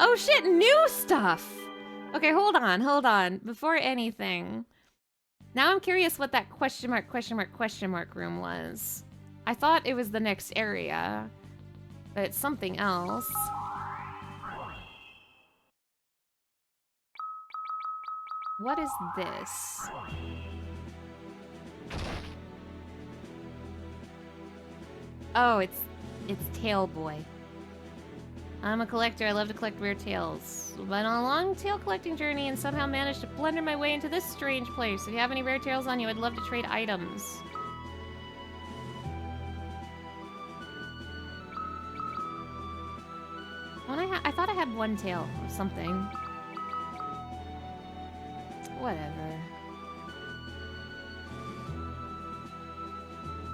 Oh shit, new stuff! Okay, hold on. Before anything. Now I'm curious what that question mark room was. I thought it was the next area, but it's something else. What is this? Oh, it's Tail Boy. I'm a collector. I love to collect rare tails. Went on a long tail collecting journey and somehow managed to blunder my way into this strange place. If you have any rare tails on you, I'd love to trade items. I thought I had one tail of something. Whatever.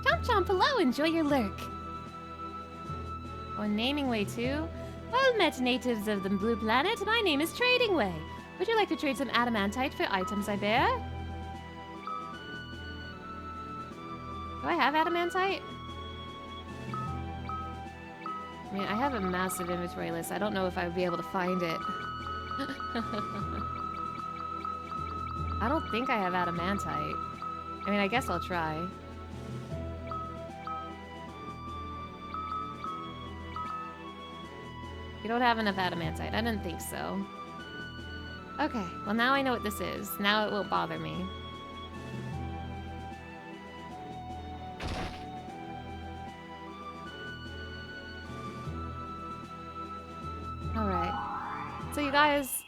Chomp chomp, hello, enjoy your lurk. Oh, naming way too? Well met, natives of the blue planet. My name is Trading Way. Would you like to trade some adamantite for items I bear? Do I have adamantite? I mean, I have a massive inventory list. I don't know if I would be able to find it. I don't think I have adamantite. I mean, I guess I'll try. You don't have enough adamantite. I didn't think so. Okay, well now I know what this is. Now it won't bother me. Alright. So you guys,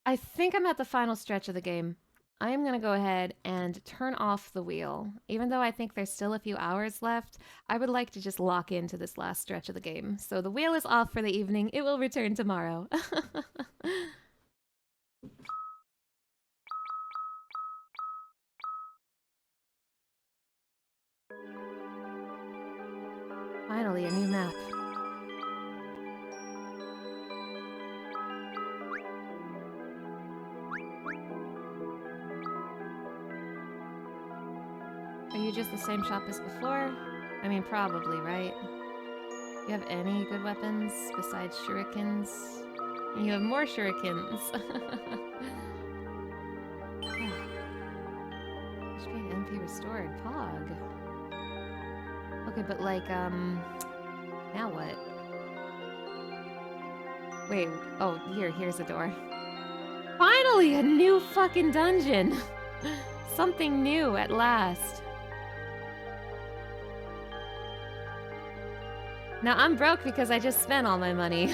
I think I'm at the final stretch of the game. I am gonna go ahead and turn off the wheel. Even though I think there's still a few hours left, I would like to just lock into this last stretch of the game. So the wheel is off for the evening. It will return tomorrow. Finally, a new map. Are you just the same shop as before? I mean, probably, right? You have any good weapons besides shurikens? And you have more shurikens. HP and MP restored. Pog. Okay, but like, now what? Wait, oh, here's the door. Finally, a new fucking dungeon! Something new at last. Now, I'm broke because I just spent all my money.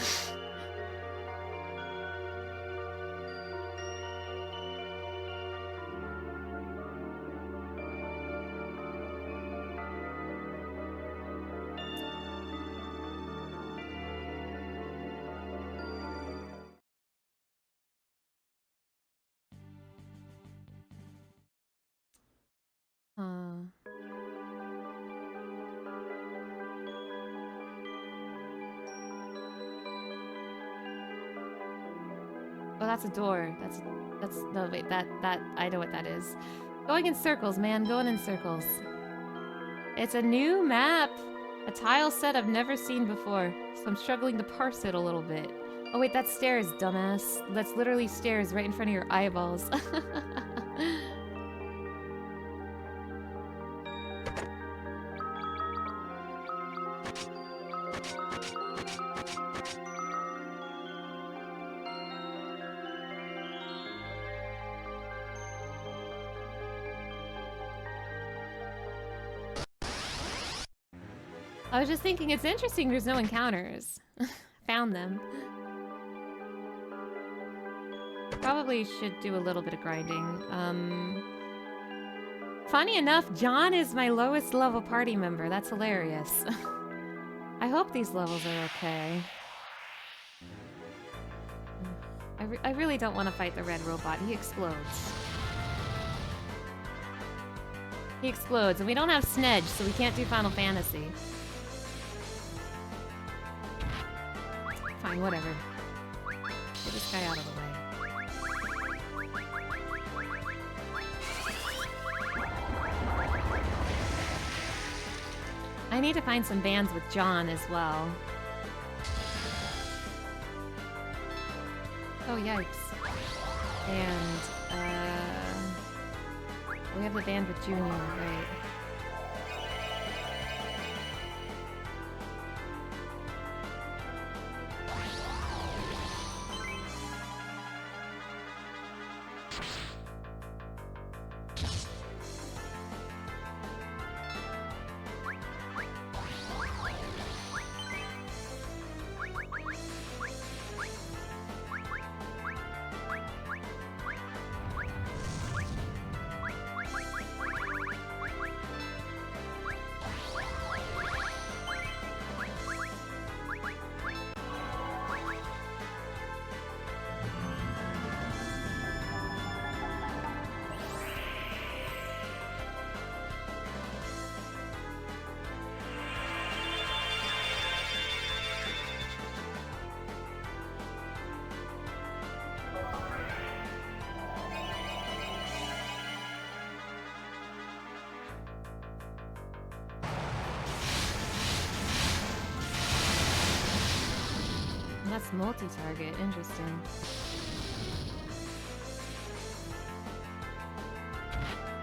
Oh, that's a door. No, wait, that, I know what that is. Going in circles, man, going in circles. It's a new map! A tile set I've never seen before, so I'm struggling to parse it a little bit. Oh wait, that's stairs, dumbass. That's literally stairs right in front of your eyeballs. I was just thinking, it's interesting there's no encounters. Found them. Probably should do a little bit of grinding. Funny enough, John is my lowest level party member. That's hilarious. I hope these levels are okay. I really don't want to fight the red robot. He explodes. He explodes, and we don't have Snedge, so we can't do Final Fantasy. Fine, whatever. Get this guy out of the way. I need to find some bands with John as well. Oh, yikes. And, we have the band with Junior, right? That's multi-target. Interesting.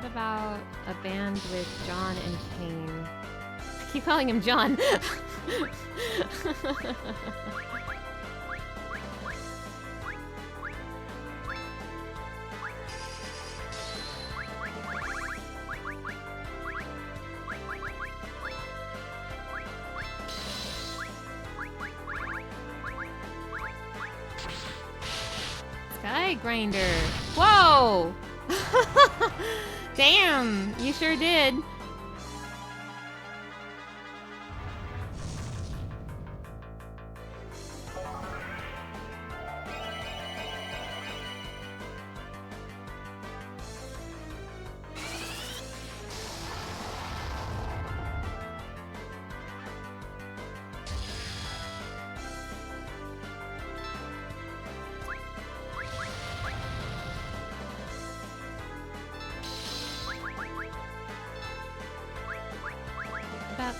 What about a band with John and Kane? I keep calling him John. Grinder. Whoa! Damn, you sure did.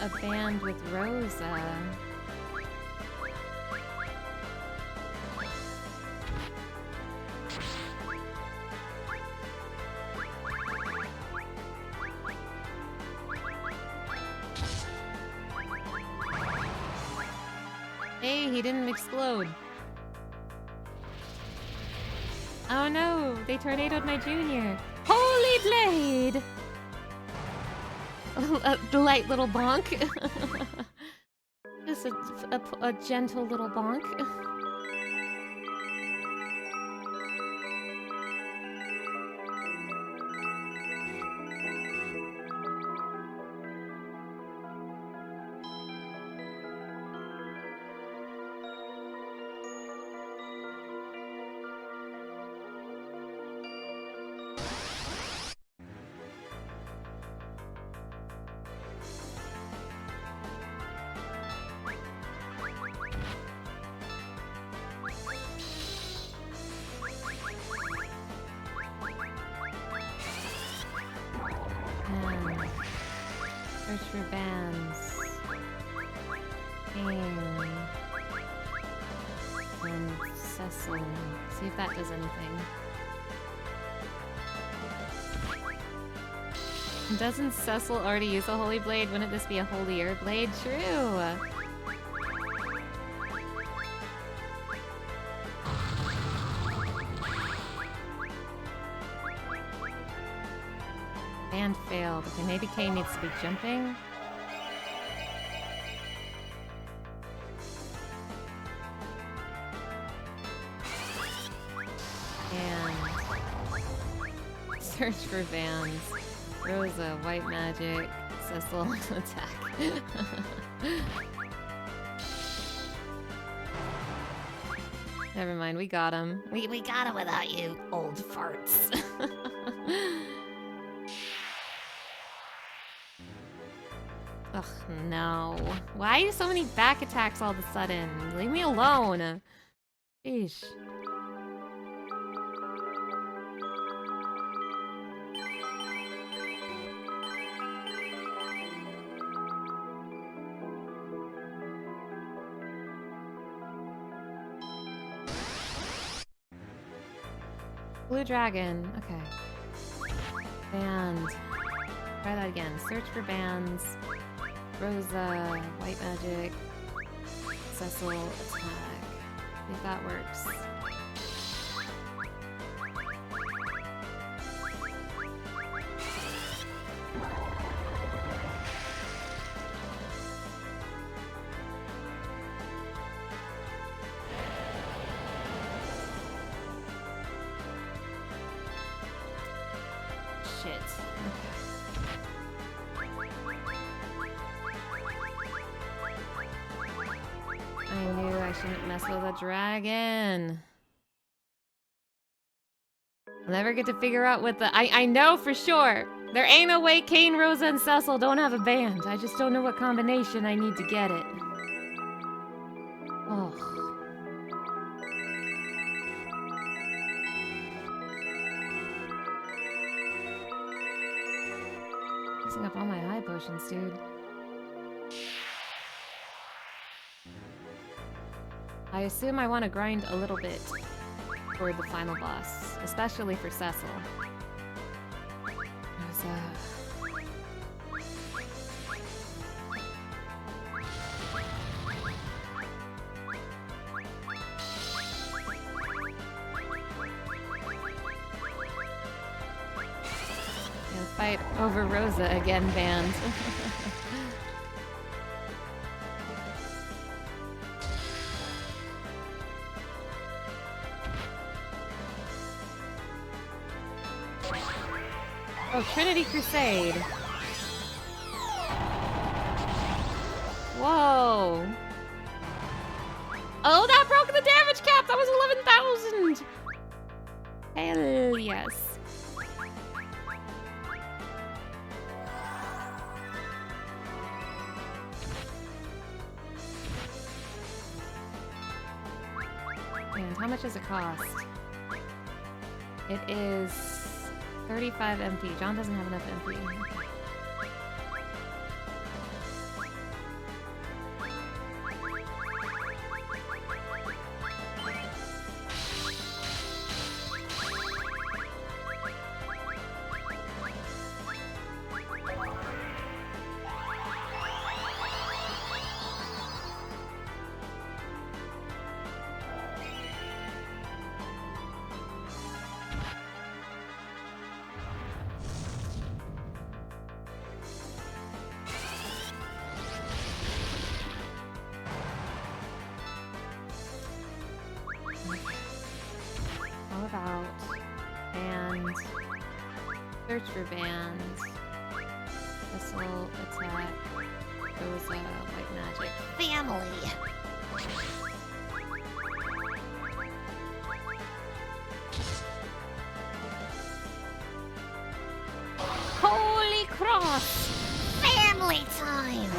A band with Rosa. Hey, he didn't explode. Oh no, they tornadoed my junior. Holy blade! A light little bonk. Just a gentle little bonk. For bands. And Cecil. See if that does anything. Doesn't Cecil already use a holy blade? Wouldn't this be a holier blade? True! And failed. Okay, maybe Kay needs to be jumping. And search for Vans. Rosa, white magic, Cecil, attack. Never mind, we got him. We got him without you, old farts. Ugh, no. Why so many back attacks all of a sudden? Leave me alone. Sheesh. Blue dragon. Okay. Band. Try that again. Search for bands. Rosa. White magic. Cecil. Attack. See if that works. Mess with a dragon. I'll never get to figure out what the... I know for sure. There ain't no way Kane, Rosa, and Cecil don't have a band. I just don't know what combination I need to get it. Oh. Using up all my high potions, dude. I assume I want to grind a little bit for the final boss, especially for Cecil. Fight over Rosa again, band. Oh, Trinity Crusade. Whoa. Oh, that broke the damage cap! That was 11,000! Hell yes. And how much does it cost? It is 35 MP. John doesn't have enough MP. Search for bands. Assault, attack, Rosa, white magic. Family! Holy cross! Family time!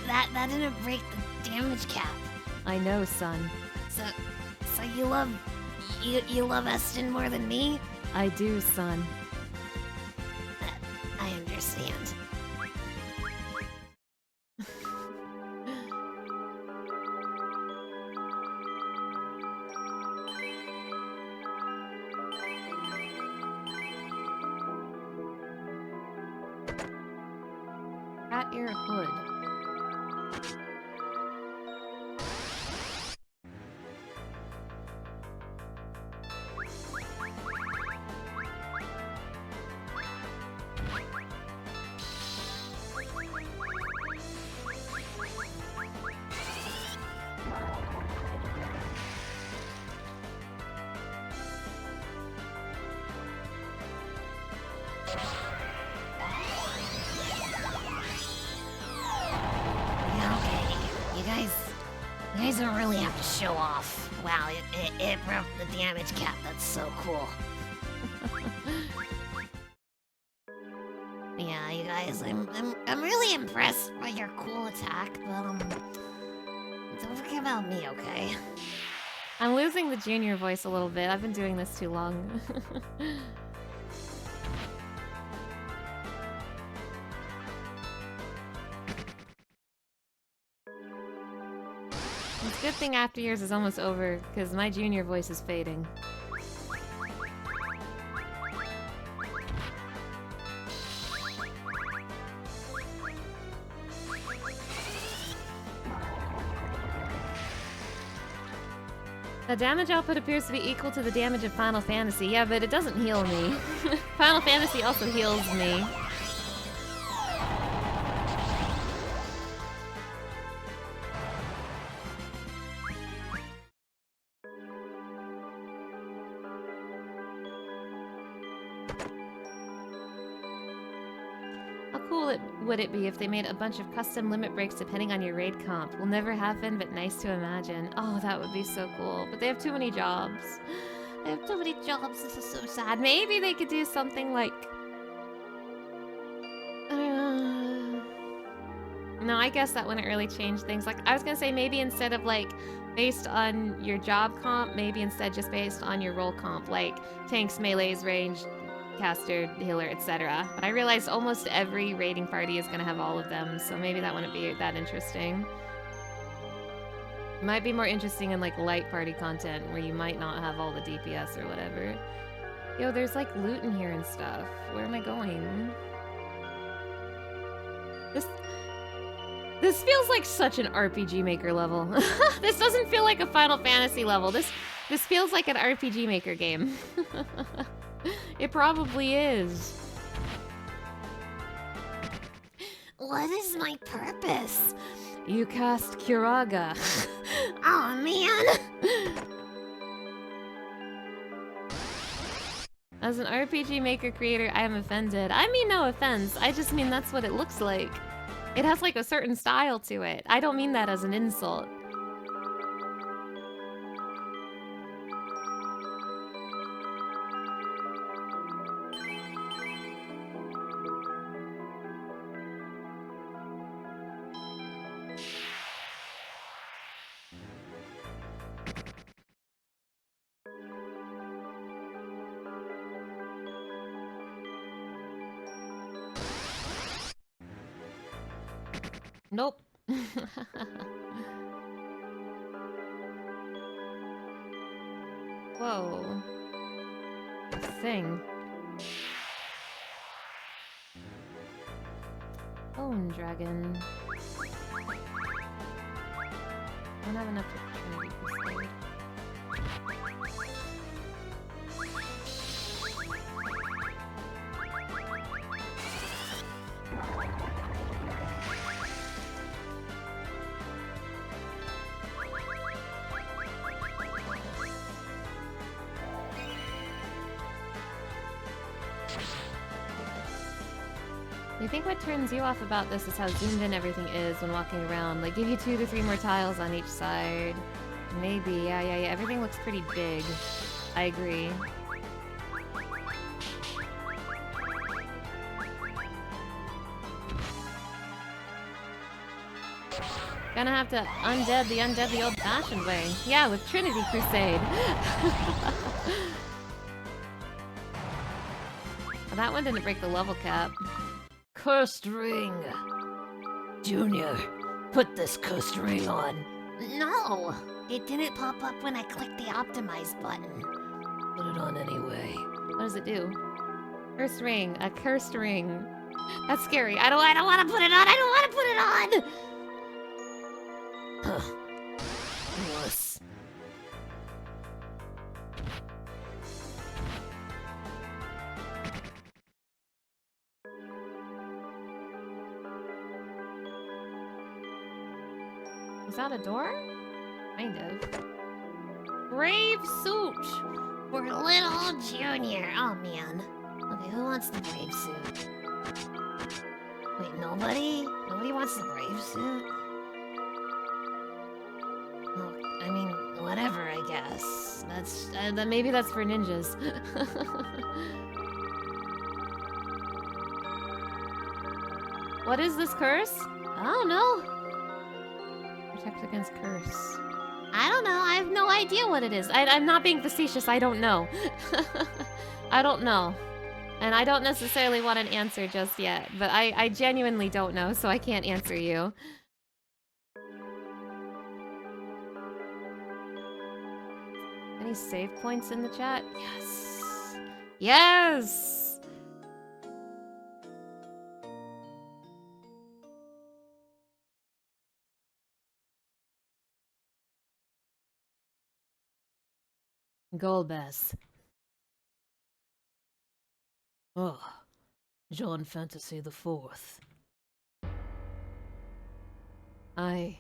That didn't break the damage cap. I know, son. So you love... You love Eston more than me? I do, son. I understand. Cat ear hood. Don't really have to show off. Wow, it broke the damage cap. That's so cool. Yeah, you guys, I'm really impressed by your cool attack, but don't forget about me, okay? I'm losing the junior voice a little bit. I've been doing this too long. good thing after years is almost over, because my junior voice is fading. The damage output appears to be equal to the damage of Final Fantasy. Yeah, but it doesn't heal me. Final Fantasy also heals me. How cool would it be if they made a bunch of custom limit breaks depending on your raid comp? Will never happen, but nice to imagine. Oh, that would be so cool. But they have too many jobs. They have too many jobs. This is so sad. Maybe they could do something like... No, I guess that wouldn't really change things. Like, I was gonna say maybe instead of like based on your job comp, maybe instead just based on your role comp, like tanks, melees, range, caster, healer, etc. But I realized almost every raiding party is gonna have all of them, so maybe that wouldn't be that interesting. Might be more interesting in like light party content where you might not have all the DPS or whatever. Yo, there's like loot in here and stuff. Where am I going? This feels like such an RPG Maker level. This doesn't feel like a Final Fantasy level. This feels like an RPG Maker game. It probably is. What is my purpose? You cast Kiraga. Oh man! As an RPG Maker creator, I am offended. I mean no offense, I just mean that's what it looks like. It has like a certain style to it. I don't mean that as an insult. Nope. Whoa. Thing. Bone Dragon. I don't have enough for Trinity Crusade. I think what turns you off about this is how zoomed in everything is when walking around. Like, give you 2 to 3 more tiles on each side. Maybe, yeah. Everything looks pretty big. I agree. Gonna have to undead the old-fashioned way. Yeah, with Trinity Crusade. Well, that one didn't break the level cap. Cursed ring. Junior, put this cursed ring on. No! It didn't pop up when I clicked the optimize button. Put it on anyway. What does it do? Cursed ring. A cursed ring. That's scary. I don't want to put it on. I don't want to put it on! Huh. Wuss. Is that a door? Kind of. Brave suit! For little Junior. Oh, man. Okay, who wants the brave suit? Wait, nobody? Nobody wants the brave suit? Well, I mean, whatever, I guess. That's... maybe that's for ninjas. What is this curse? I don't know. Protect against curse. I don't know. I have no idea what it is. I'm not being facetious. I don't know. I don't know. And I don't necessarily want an answer just yet. But I genuinely don't know, so I can't answer you. Any save points in the chat? Yes! Yes! Golbez. Oh, John Fantasy the Fourth. I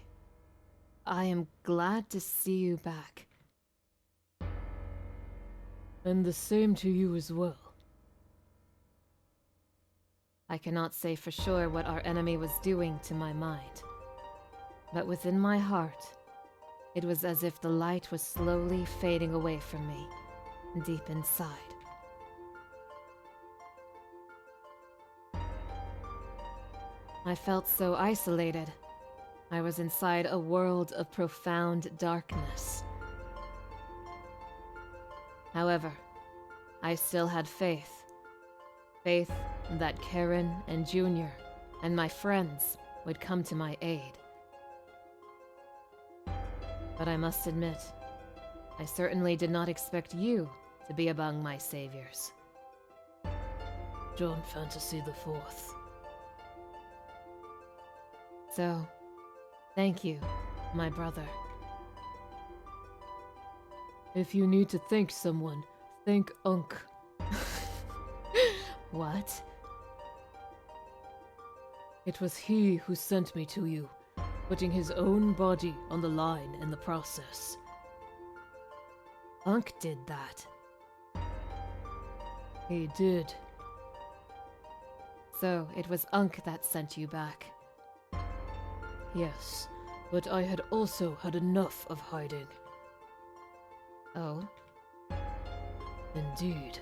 am glad to see you back. And the same to you as well. I cannot say for sure what our enemy was doing to my mind. But within my heart, it was as if the light was slowly fading away from me, deep inside. I felt so isolated. I was inside a world of profound darkness. However, I still had faith. Faith that Karen and Junior and my friends would come to my aid. But I must admit, I certainly did not expect you to be among my saviors. John Fantasy the Fourth. So, thank you, my brother. If you need to thank someone, thank Unk. What? It was he who sent me to you, putting his own body on the line in the process. Unk did that. He did. So, it was Unk that sent you back. Yes, but I had also had enough of hiding. Oh? Indeed.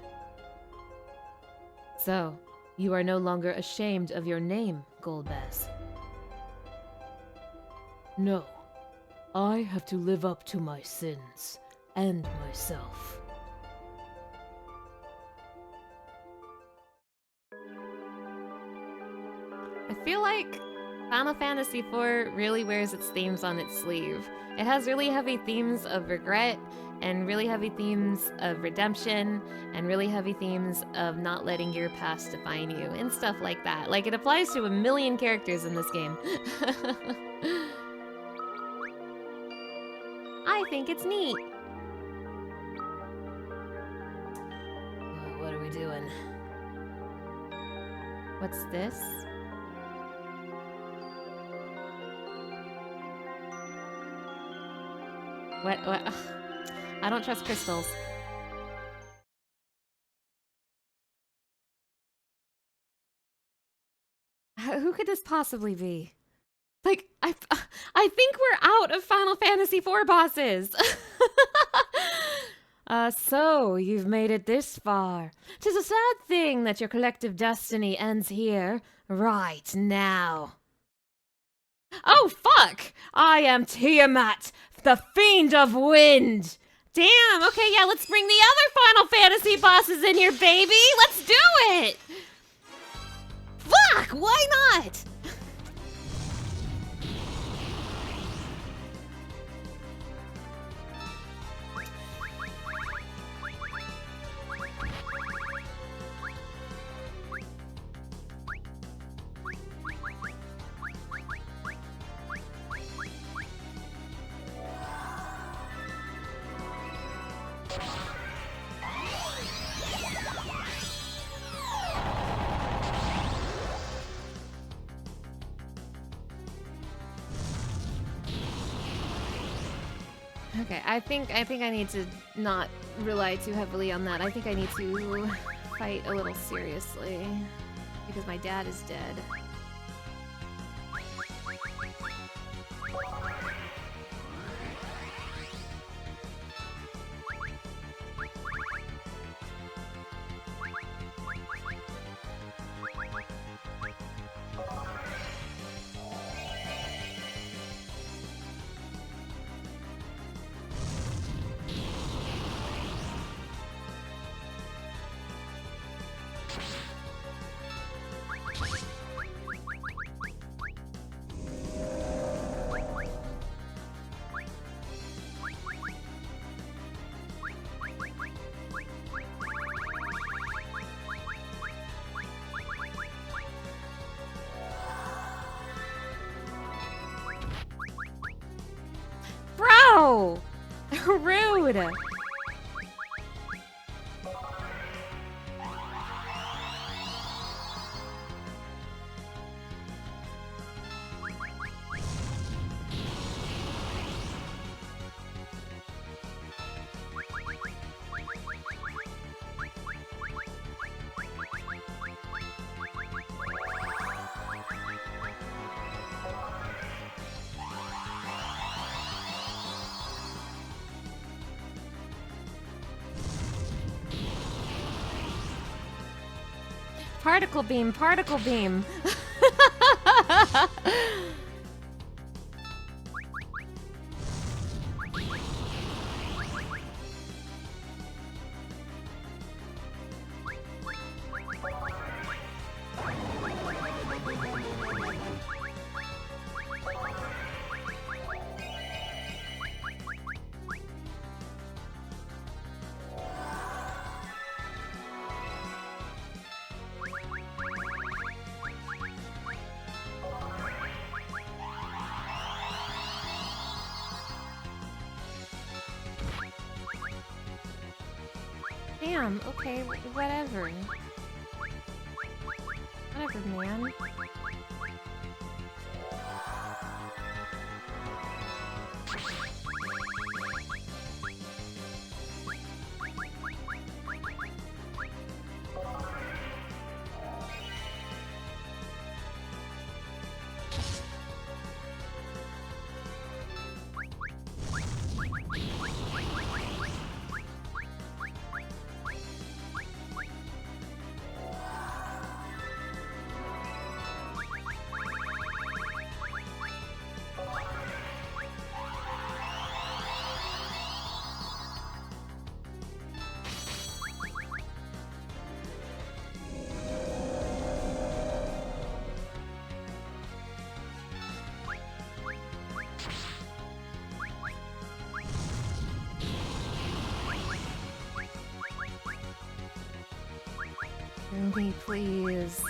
So, you are no longer ashamed of your name, Golbez. No. I have to live up to my sins, and myself. I feel like Final Fantasy IV really wears its themes on its sleeve. It has really heavy themes of regret, and really heavy themes of redemption, and really heavy themes of not letting your past define you, and stuff like that. Like, it applies to a million characters in this game. I think it's neat. What are we doing? What's this? What? Ugh. I don't trust crystals. Who could this possibly be? Like, I think we're out of Final Fantasy IV bosses. So you've made it this far. 'Tis a sad thing that your collective destiny ends here, right now. Oh, fuck! I am Tiamat, the Fiend of Wind! Damn, okay, yeah, let's bring the other Final Fantasy bosses in here, baby! Let's do it! Fuck, why not? Okay, I think I need to not rely too heavily on that. I think I need to fight a little seriously because my dad is dead. No! Rude! Particle beam, particle beam. Damn, okay, whatever. Whatever, man. Me, please.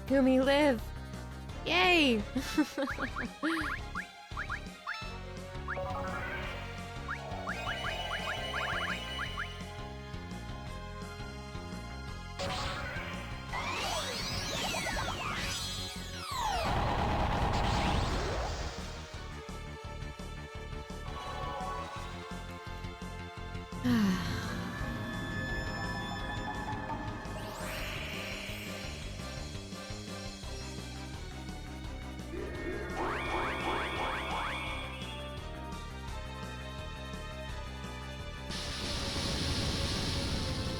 Kumi, live! Yay!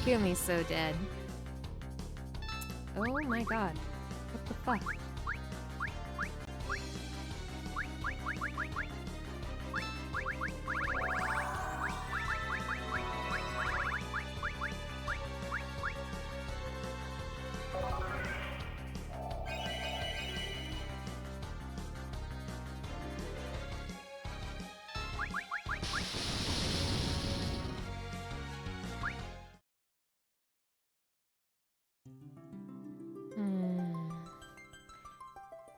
Kumi's so dead. Oh my god. What the fuck?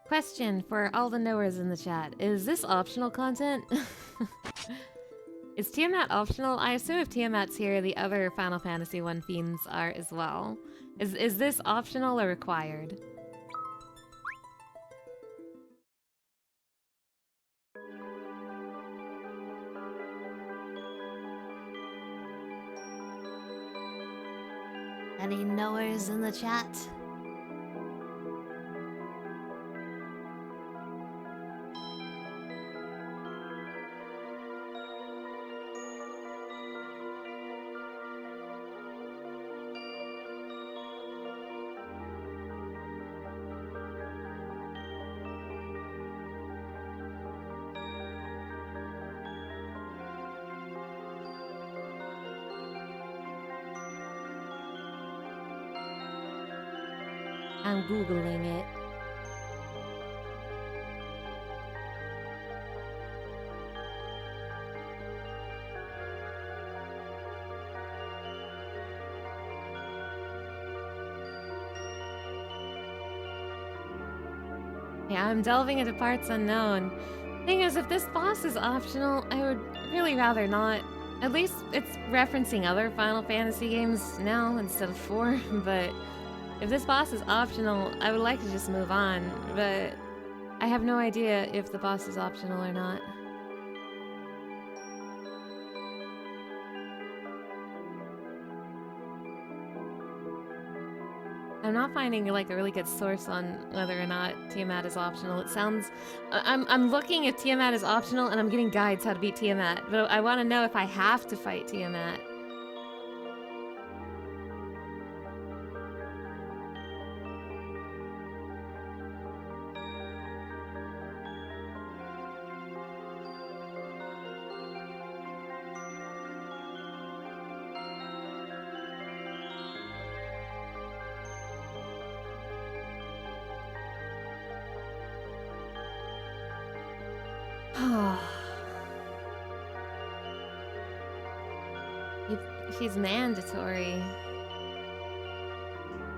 Question for all the knowers in the chat. Is this optional content? Is Tiamat optional? I assume if Tiamat's here, the other Final Fantasy 1 fiends are as well. Is this optional or required? Any knowers in the chat? I'm Googling it. Yeah, I'm delving into parts unknown. Thing is, if this boss is optional, I would really rather not. At least it's referencing other Final Fantasy games now instead of 4, but if this boss is optional, I would like to just move on, but I have no idea if the boss is optional or not. I'm not finding like a really good source on whether or not Tiamat is optional. It sounds... I'm looking if Tiamat is optional and I'm getting guides how to beat Tiamat, but I want to know if I have to fight Tiamat. She's mandatory.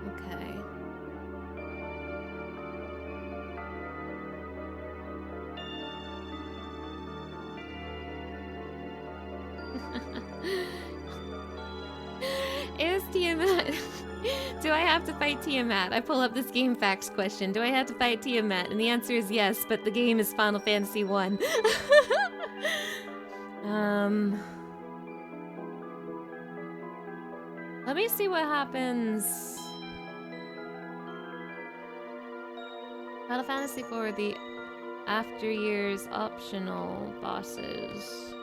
Okay. Is Tiamat... Do I have to fight Tiamat? I pull up this game facts question. Do I have to fight Tiamat? And the answer is yes, but the game is Final Fantasy 1. Let me see what happens. Final Fantasy 4, the after years optional bosses.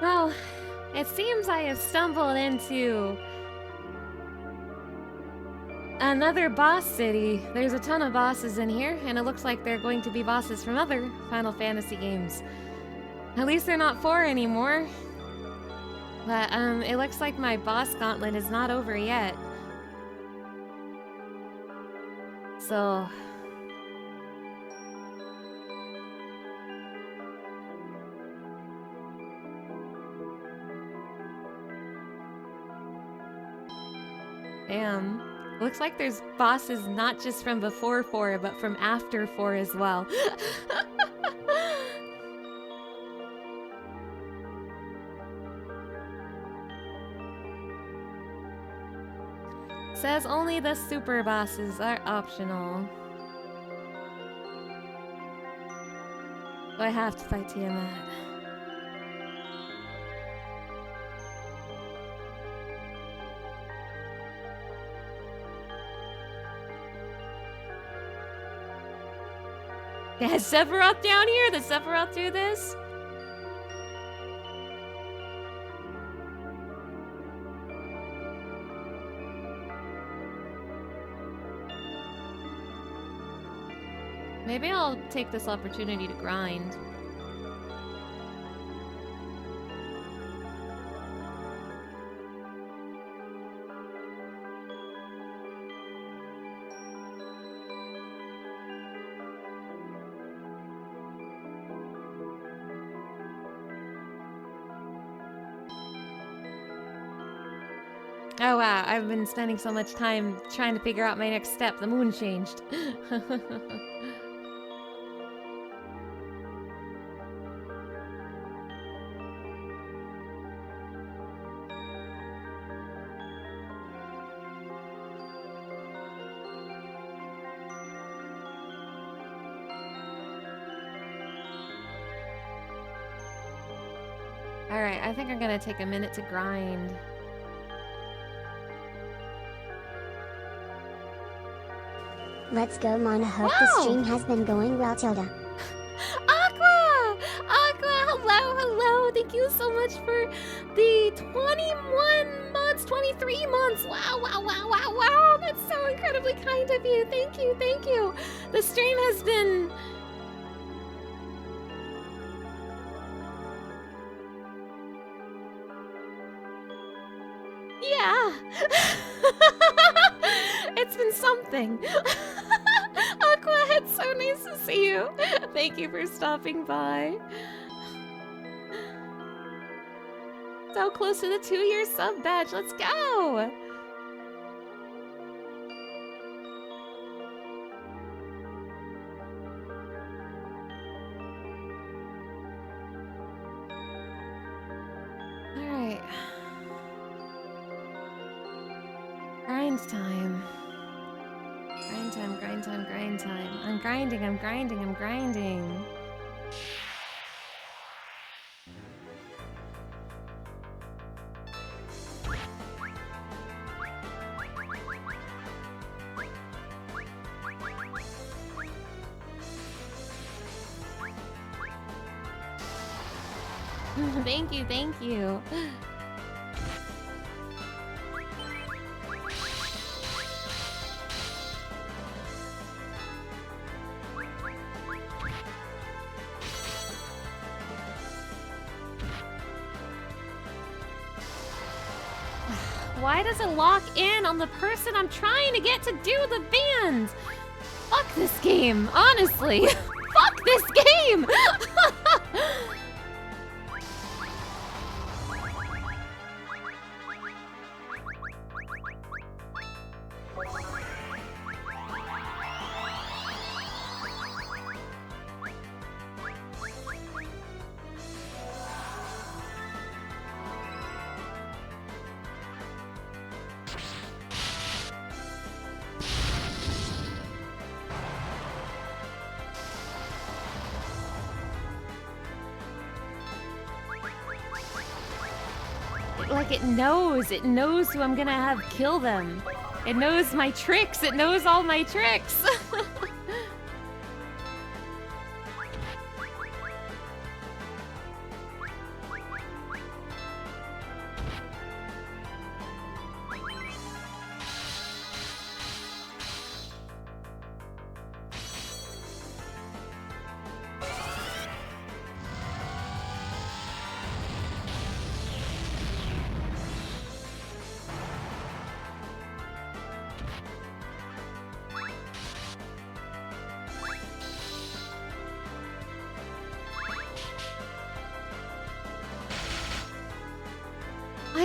Well, it seems I have stumbled into another boss city. There's a ton of bosses in here, and it looks like they're going to be bosses from other Final Fantasy games. At least they're not 4 anymore. But, it looks like my boss gauntlet is not over yet. So... Damn. Looks like there's bosses not just from before 4, but from after 4 as well. Says only the super bosses are optional. So I have to fight Tiamat. Is Sephiroth down here? Does Sephiroth do this? Maybe I'll take this opportunity to grind. Oh wow, I've been spending so much time trying to figure out my next step. The moon changed. Alright, I think I'm gonna take a minute to grind. Let's go, Mana. Hope the stream has been going well, Tilda. Aqua! Aqua, hello, hello! Thank you so much for the 21 months, 23 months! Wow, wow, wow, wow, wow! That's so incredibly kind of you! Thank you, thank you! The stream has been... Yeah! It's been something! Aqua, it's so nice to see you! Thank you for stopping by. So close to the 2-year sub badge, let's go! Alright. Grind time. Grind time, grind time, grind time. I'm grinding, I'm grinding, I'm grinding. Thank you, thank you. Why does it lock in on the person I'm trying to get to do the band? Fuck this game, honestly. Fuck this game! Like it knows who I'm gonna have kill them. It knows my tricks, it knows all my tricks.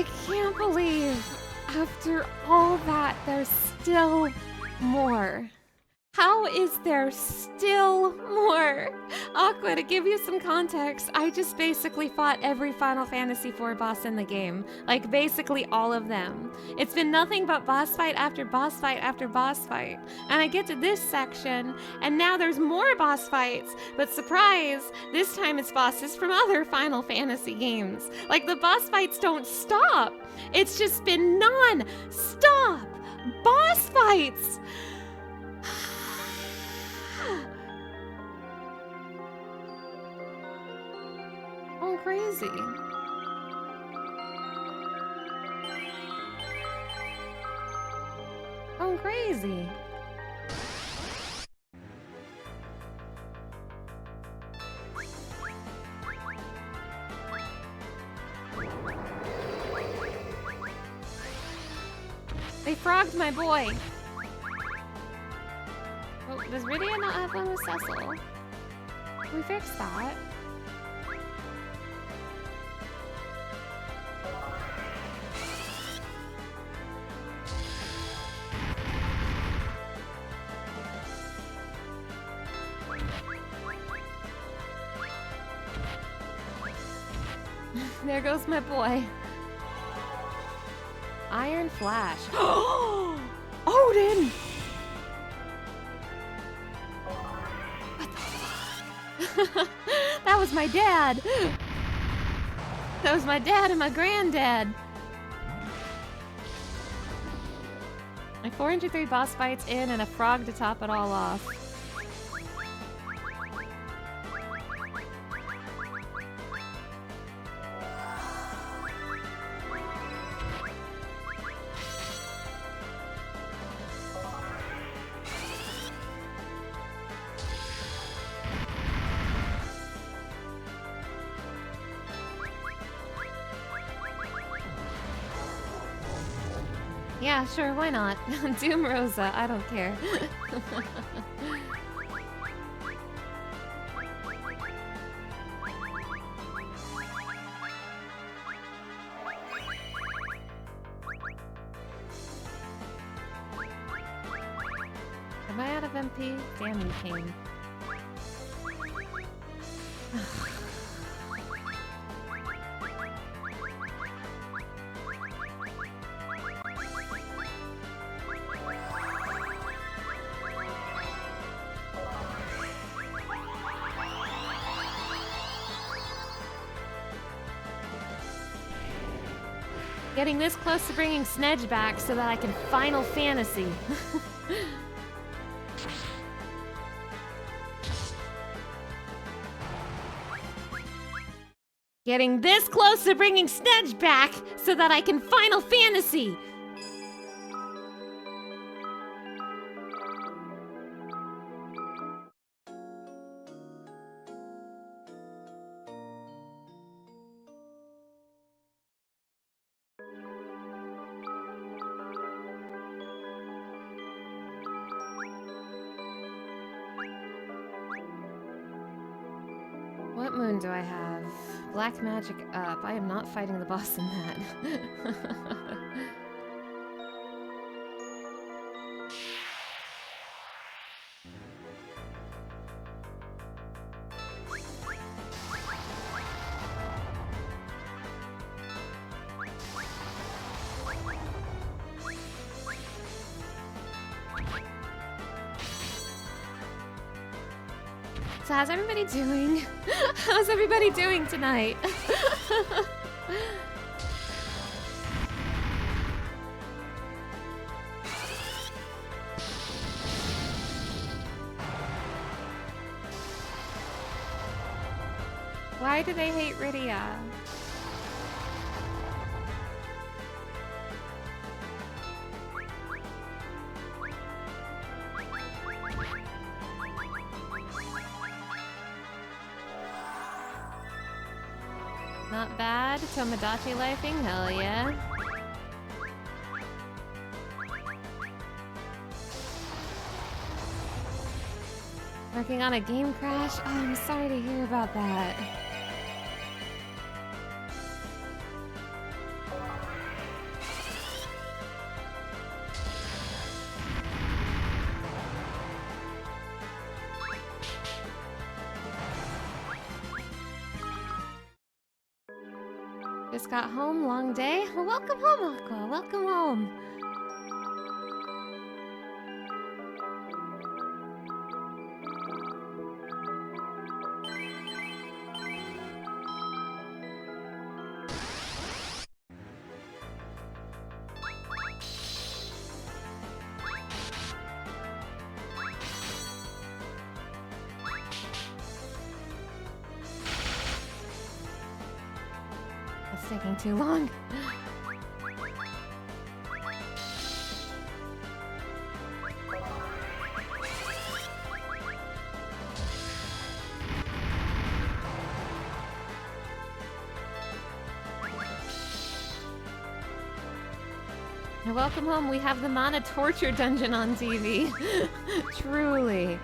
I can't believe after all that there's still more. How is there still more? Aqua, to give you some context, I just basically fought every Final Fantasy IV boss in the game. Like, basically all of them. It's been nothing but boss fight after boss fight after boss fight. And I get to this section, and now there's more boss fights. But surprise, this time it's bosses from other Final Fantasy games. Like, the boss fights don't stop. It's just been non-stop boss fights. Oh, crazy. Oh, crazy. They frogged my boy. Oh, does Rydia not have one with Cecil? We fixed that. There goes my boy. Iron Flash. Odin! What the fuck? That was my dad! That was my dad and my granddad! My 403 boss fights in and a frog to top it all off. Yeah, sure, why not? Doom Rosa, I don't care. Am I out of MP? Damn you, King. Getting this close to bringing Snedge back so that I can Final Fantasy. Getting this close to bringing Snedge back so that I can Final Fantasy. What moon do I have? Black magic up. I am not fighting the boss in that. So how's everybody doing? How's everybody doing tonight? Why do they hate Rydia? Not bad. Tomodachi lifing? Hell yeah. Working on a game crash? Oh, I'm sorry to hear about that. Just got home, long day. Well, welcome home, Aqua. Welcome home. That's taking too long. Welcome home. We have the Mana torture dungeon on TV. Truly.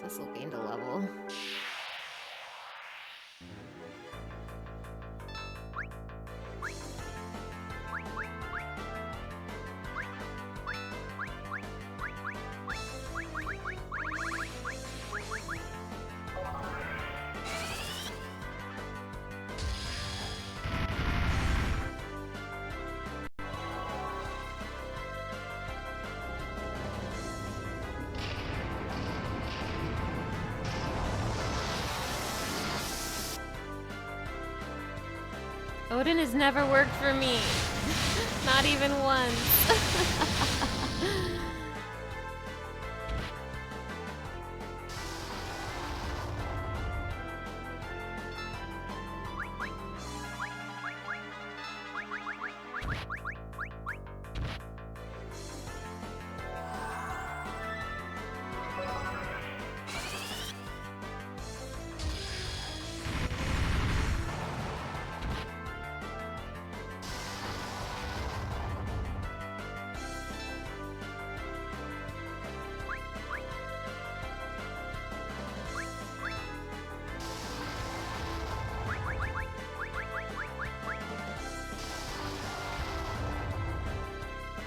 Cecil gained a level. Odin has never worked for me. Not even once.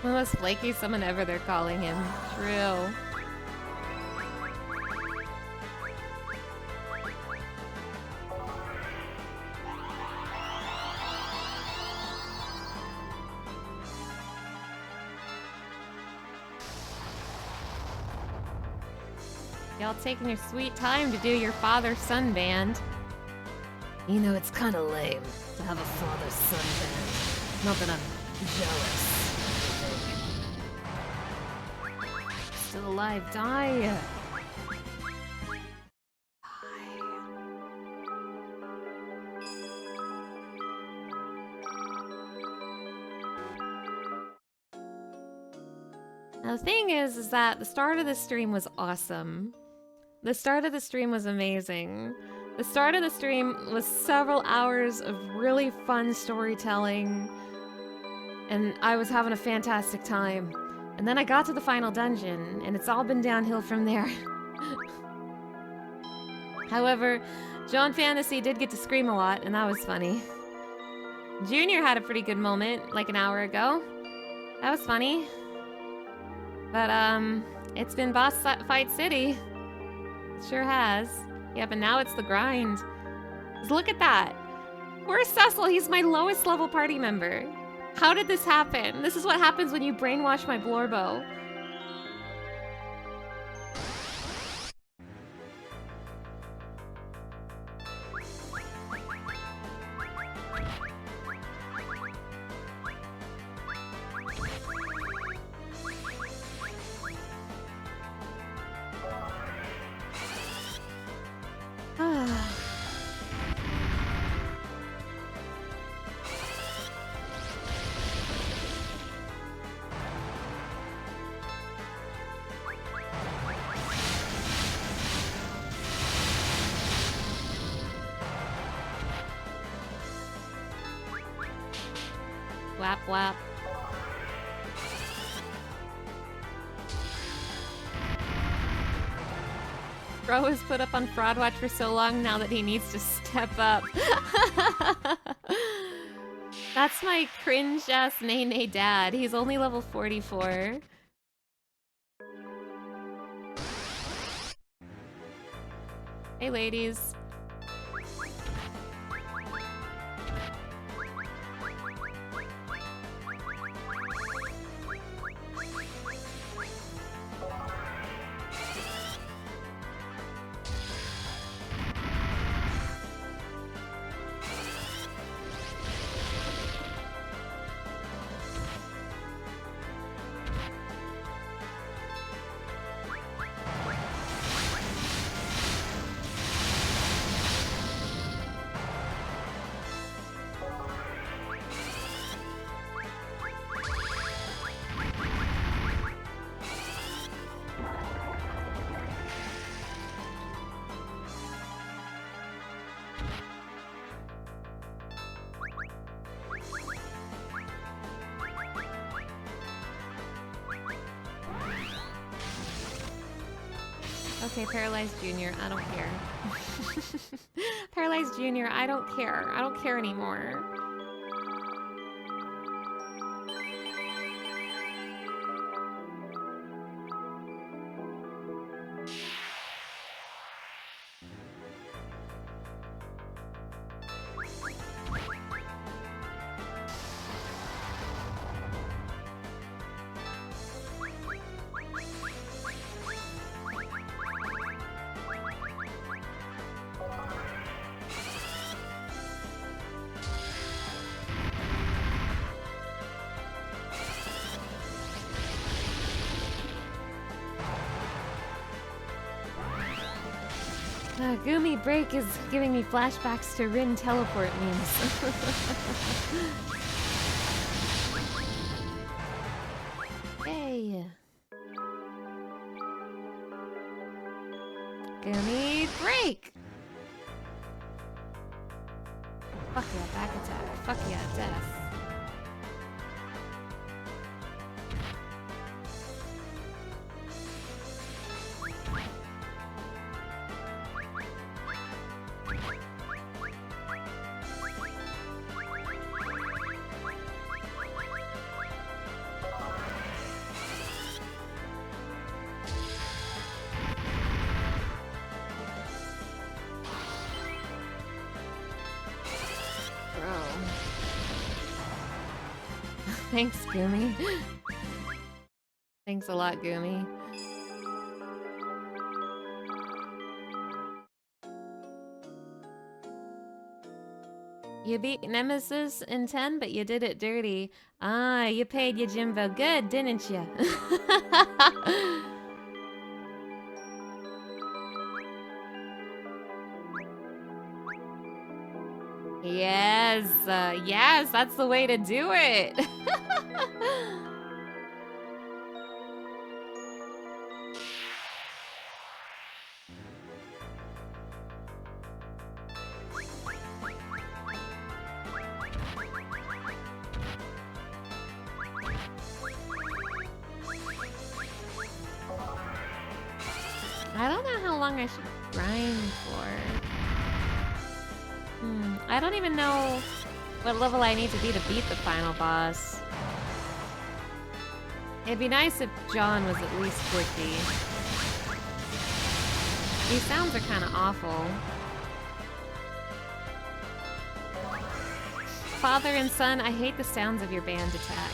The most flaky summon ever, they're calling him. True. Y'all taking your sweet time to do your father-son band. You know, it's kind of lame to have a father-son band. Not that I'm jealous. Still alive, die! Now the thing is that the start of the stream was awesome. The start of the stream was amazing. The start of the stream was several hours of really fun storytelling, and I was having a fantastic time. And then I got to the final dungeon, and it's all been downhill from there. However, John Fantasy did get to scream a lot, and that was funny. Junior had a pretty good moment, like an hour ago. That was funny. But, it's been boss fight city. It sure has. Yeah, but now it's the grind. 'Cause look at that. Where's Cecil? He's my lowest level party member. How did this happen? This is what happens when you brainwash my Blorbo. Whap whap. Bro has put up on Fraud Watch for so long now that he needs to step up. That's my cringe-ass nay-nay dad. He's only level 44. Hey, ladies. Okay, Paralyzed Junior, I don't care. Paralyzed Junior, I don't care. I don't care anymore. Gumi Break is giving me flashbacks to Rin teleport memes. Hey. Gumi Break! Fuck yeah, back attack. Fuck yeah, death. Thanks, Gumi. Thanks a lot, Gumi. You beat Nemesis in 10, but you did it dirty. Ah, you paid your Jimbo good, didn't you? Yes, yes, that's the way to do it. I don't know how long I should grind for. I don't even know what level I need to be to beat the final boss. It'd be nice if John was at least 50. These sounds are kind of awful. Father and son, I hate the sounds of your band attack.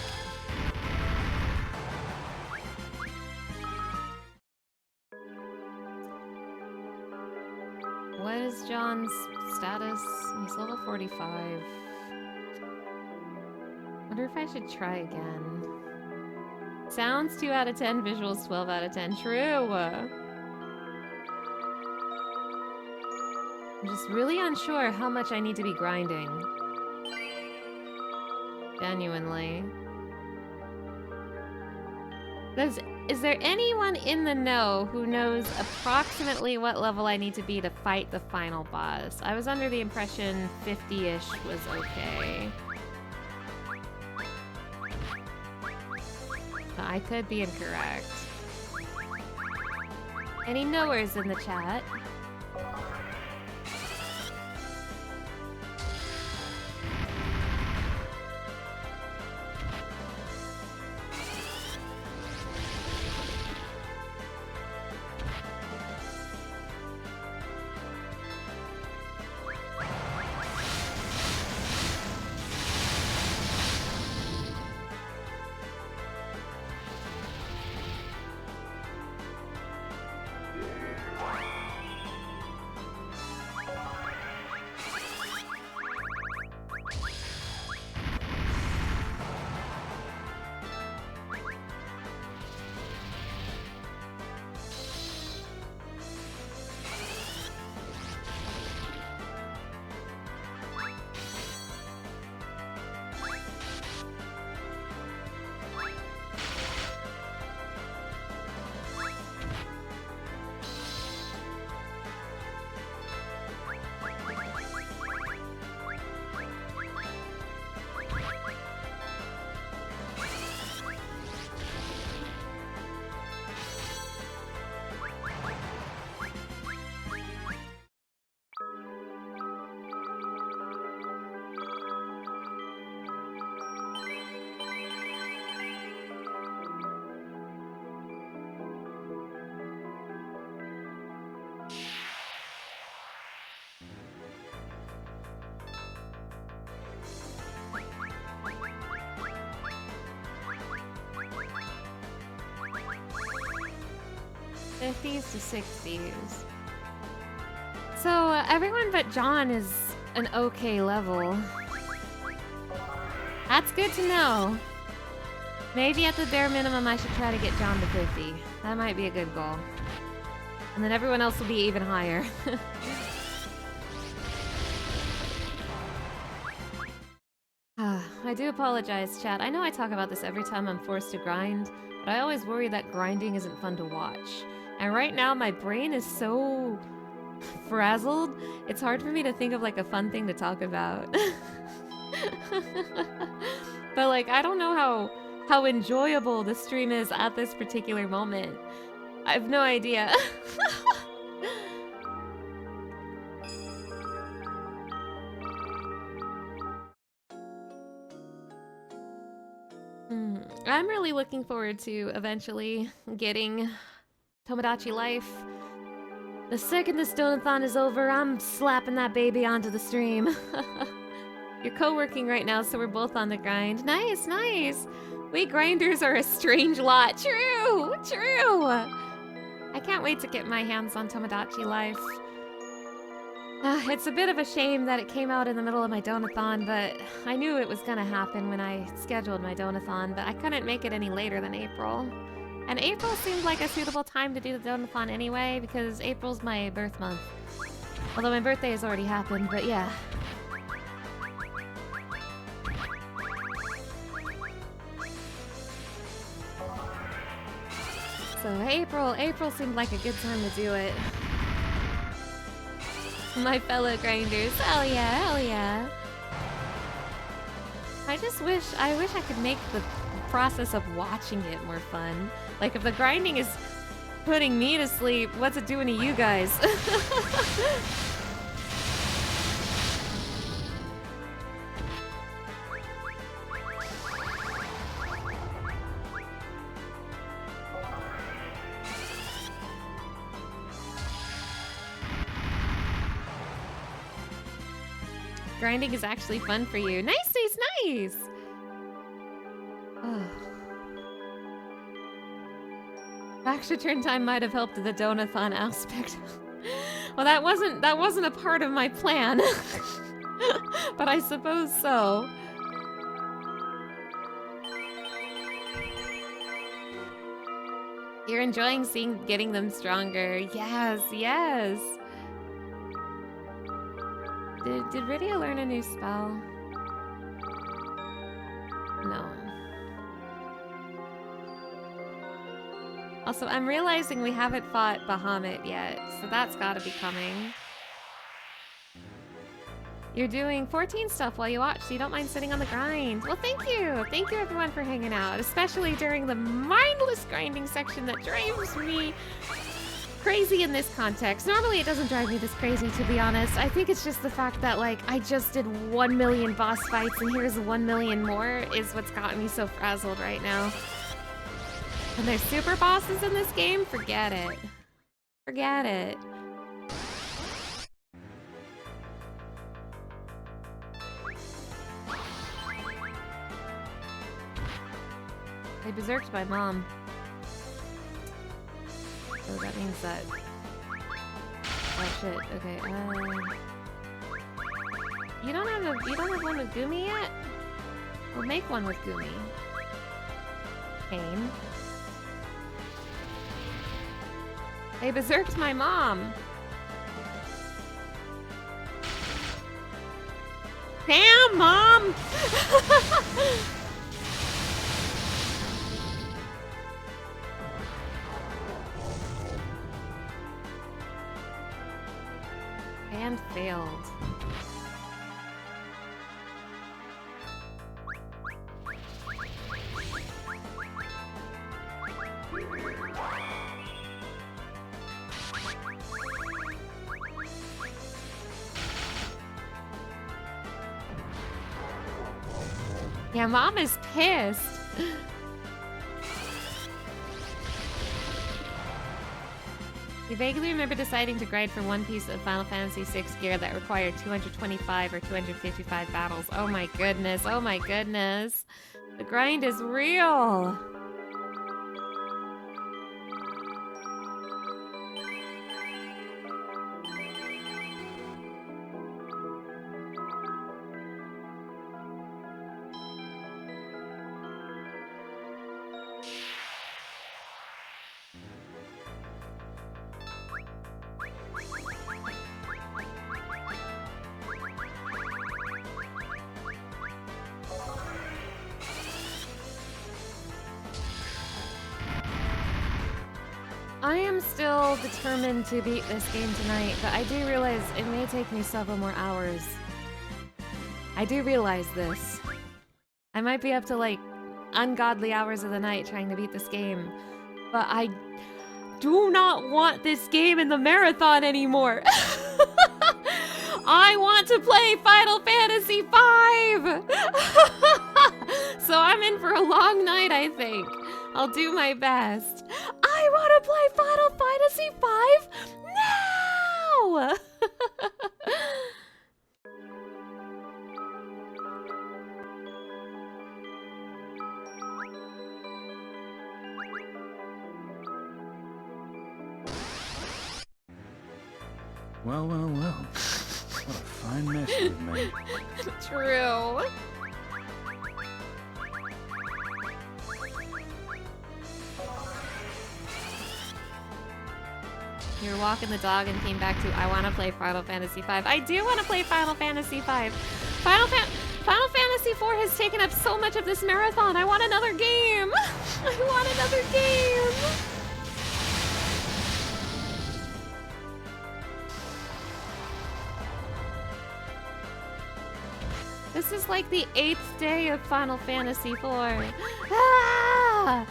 What is John's status? He's level 45. Wonder if I should try again. Sounds 2 out of 10, visuals 12 out of 10. True! I'm just really unsure how much I need to be grinding. Genuinely. Is there anyone in the know who knows approximately what level I need to be to fight the final boss? I was under the impression 50-ish was okay. But I could be incorrect. Any knowers in the chat? 50s to 60s. So everyone but John is an okay level. That's good to know. Maybe at the bare minimum I should try to get John to 50. That might be a good goal. And then everyone else will be even higher. I do apologize, chat. I know I talk about this every time I'm forced to grind, but I always worry that grinding isn't fun to watch. And right now my brain is so frazzled, it's hard for me to think of like a fun thing to talk about. But like, I don't know how enjoyable the stream is at this particular moment. I have no idea. I'm really looking forward to eventually getting Tomodachi Life. The second this Donathon is over, I'm slapping that baby onto the stream. You're co-working right now, so we're both on the grind. Nice, nice. We grinders are a strange lot. True, true. I can't wait to get my hands on Tomodachi Life. It's a bit of a shame that it came out in the middle of my Donathon, but I knew it was gonna happen when I scheduled my Donathon, but I couldn't make it any later than April. And April seemed like a suitable time to do the Donathon anyway, because April's my birth month. Although my birthday has already happened, but yeah. So April seemed like a good time to do it. My fellow grinders, hell yeah, hell yeah. I wish I could make the process of watching it more fun. Like if the grinding is putting me to sleep, what's it doing to you guys? Grinding is actually fun for you. Nice, nice, nice! Oh. Extra turn time might have helped the Donathon aspect. Well, that wasn't a part of my plan. But I suppose so. You're enjoying getting them stronger. Yes, yes. Did Rydia learn a new spell? No. Also, I'm realizing we haven't fought Bahamut yet, so that's gotta be coming. You're doing 14 stuff while you watch, so you don't mind sitting on the grind. Well, thank you! Thank you everyone for hanging out, especially during the mindless grinding section that drives me crazy in this context. Normally it doesn't drive me this crazy, to be honest. I think it's just the fact that, like, I just did 1 million boss fights and here's 1 million more is what's gotten me so frazzled right now. And there's super bosses in this game? Forget it. Forget it. They berserked my mom. So that means that... Oh shit, okay, You don't have one with Gumi yet? We'll make one with Gumi. Pain. They berserked my mom! Damn, Mom! And failed. Yeah, Mom is pissed. You vaguely remember deciding to grind for one piece of Final Fantasy VI gear that required 225 or 255 battles. Oh my goodness, oh my goodness. The grind is real. I am still determined to beat this game tonight, but I do realize it may take me several more hours. I do realize this. I might be up to like ungodly hours of the night trying to beat this game, but I do not want this game in the marathon anymore. I want to play Final Fantasy V! So I'm in for a long night, I think. I'll do my best. I want to play Final Fantasy V now! Well, well, well. What a fine mess you've made. True. You're walking the dog and came back to, I want to play Final Fantasy V. I do want to play Final Fantasy V. Final Fantasy IV has taken up so much of this marathon. I want another game. I want another game. This is like the 8th day of Final Fantasy IV. Ah!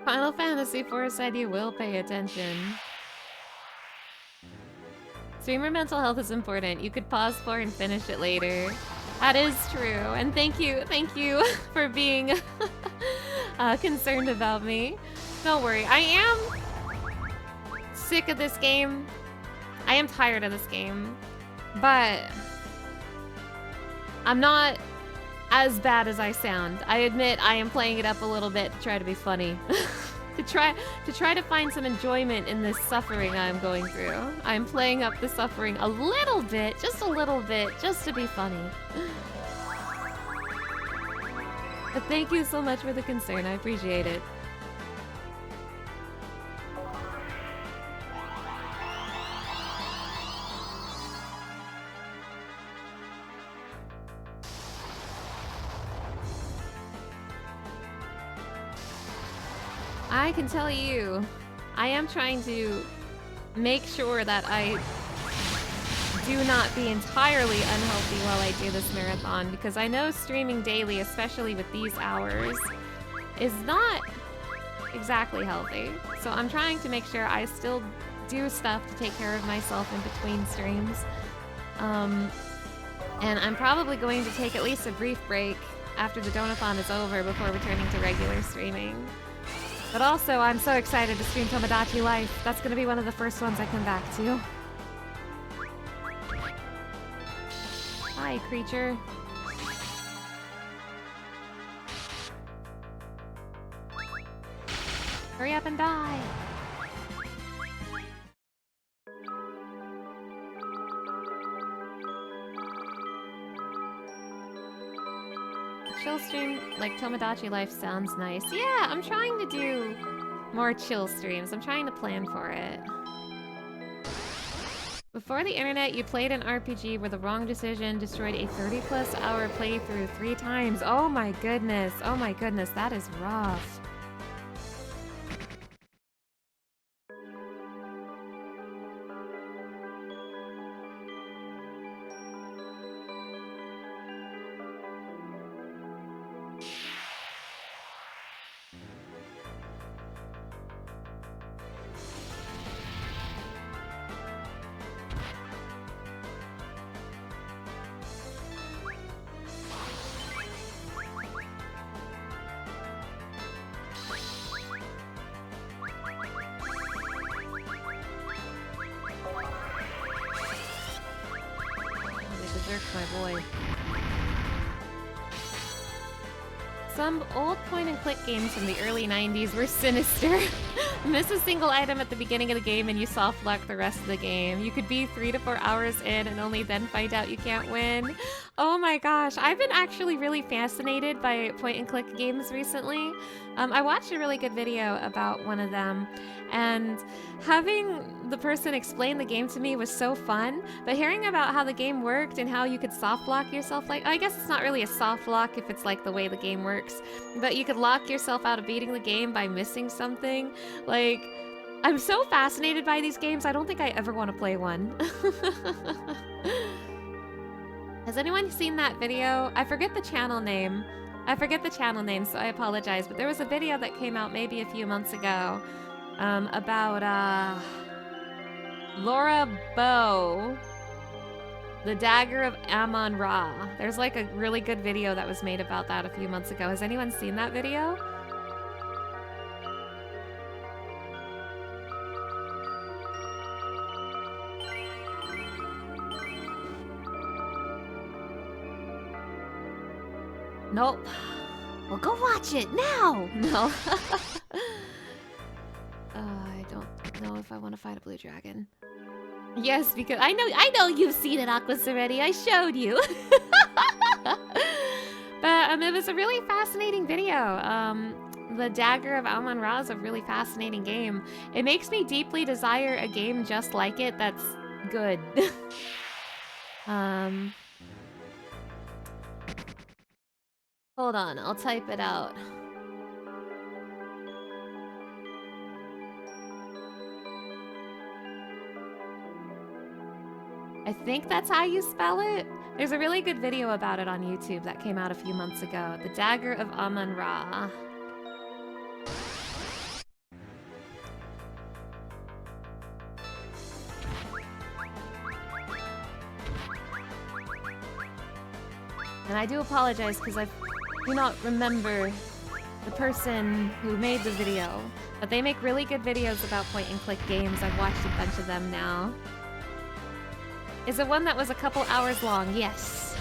Final Fantasy IV said you will pay attention. Streamer mental health is important. You could pause for and finish it later. That is true. And thank you for being concerned about me. Don't worry. I am sick of this game. I am tired of this game. But I'm not as bad as I sound. I admit I am playing it up a little bit to try to be funny. to try to find some enjoyment in this suffering I'm going through. I'm playing up the suffering a little bit, just to be funny. But thank you so much for the concern. I appreciate it. I can tell you, I am trying to make sure that I do not be entirely unhealthy while I do this marathon, because I know streaming daily, especially with these hours, is not exactly healthy. So I'm trying to make sure I still do stuff to take care of myself in between streams. And I'm probably going to take at least a brief break after the Donothon is over before returning to regular streaming. But also, I'm so excited to stream Tomodachi Life. That's gonna be one of the first ones I come back to. Hi, creature. Hurry up and die. Chill stream like Tomodachi Life sounds nice. Yeah, I'm trying to do more chill streams. I'm trying to plan for it. Before the internet, you played an RPG where the wrong decision destroyed a 30+ hour playthrough 3 times. Oh my goodness. Oh my goodness. That is rough. My boy. Some old point-and-click games from the early 90s were sinister. Miss a single item at the beginning of the game and you soft lock the rest of the game. You could be 3 to 4 hours in and only then find out you can't win. Oh my gosh, I've been actually really fascinated by point-and-click games recently. I watched a really good video about one of them, and having the person explain the game to me was so fun, but hearing about how the game worked and how you could soft lock yourself, like, I guess it's not really a soft lock if it's like the way the game works, but you could lock yourself out of beating the game by missing something. Like, I'm so fascinated by these games, I don't think I ever want to play one. Has anyone seen that video? I forget the channel name. So I apologize, but there was a video that came out maybe a few months ago about Laura Bow, the Dagger of Amun-Ra. There's like a really good video that was made about that a few months ago. Has anyone seen that video? Nope. Well, go watch it now! No. I don't know if I want to fight a blue dragon. Yes, because I know you've seen it, Aquas, already. I showed you. But it was a really fascinating video. The Dagger of Amun-Ra is a really fascinating game. It makes me deeply desire a game just like it that's good. Hold on, I'll type it out. I think that's how you spell it. There's a really good video about it on YouTube that came out a few months ago. The Dagger of Amun-Ra. And I do apologize because I do not remember the person who made the video. But they make really good videos about point-and-click games. I've watched a bunch of them now. Is it one that was a couple hours long? Yes.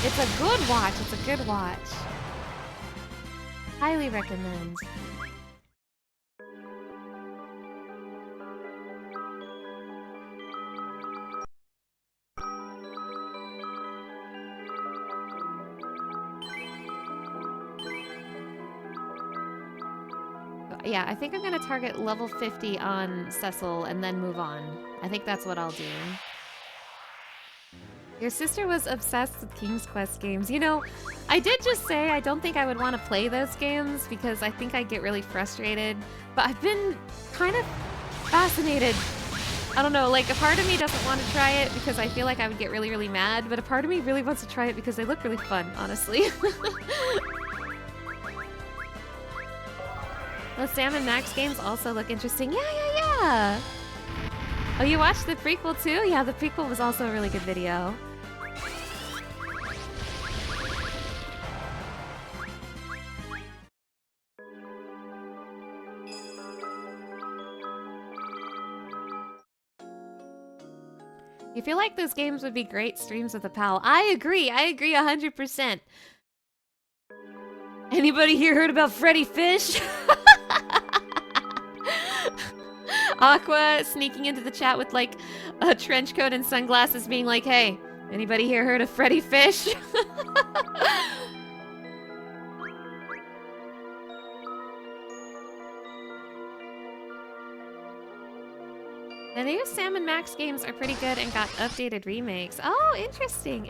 It's a good watch. It's a good watch. Highly recommend. Yeah, I think I'm gonna target level 50 on Cecil and then move on. I think that's what I'll do. Your sister was obsessed with King's Quest games. You know, I did just say I don't think I would want to play those games because I think I'd get really frustrated. But I've been kind of fascinated. I don't know, like a part of me doesn't want to try it because I feel like I would get really, really mad. But a part of me really wants to try it because they look really fun, honestly. The Sam and Max games also look interesting. Yeah. Oh, you watched the prequel too? Yeah, the prequel was also a really good video. You feel like those games would be great streams with a pal. I agree 100%. Anybody here heard about Freddy Fish? Aqua sneaking into the chat with like a trench coat and sunglasses being like, hey, anybody here heard of Freddy Fish? The new Sam and Max games are pretty good and got updated remakes. Oh, interesting.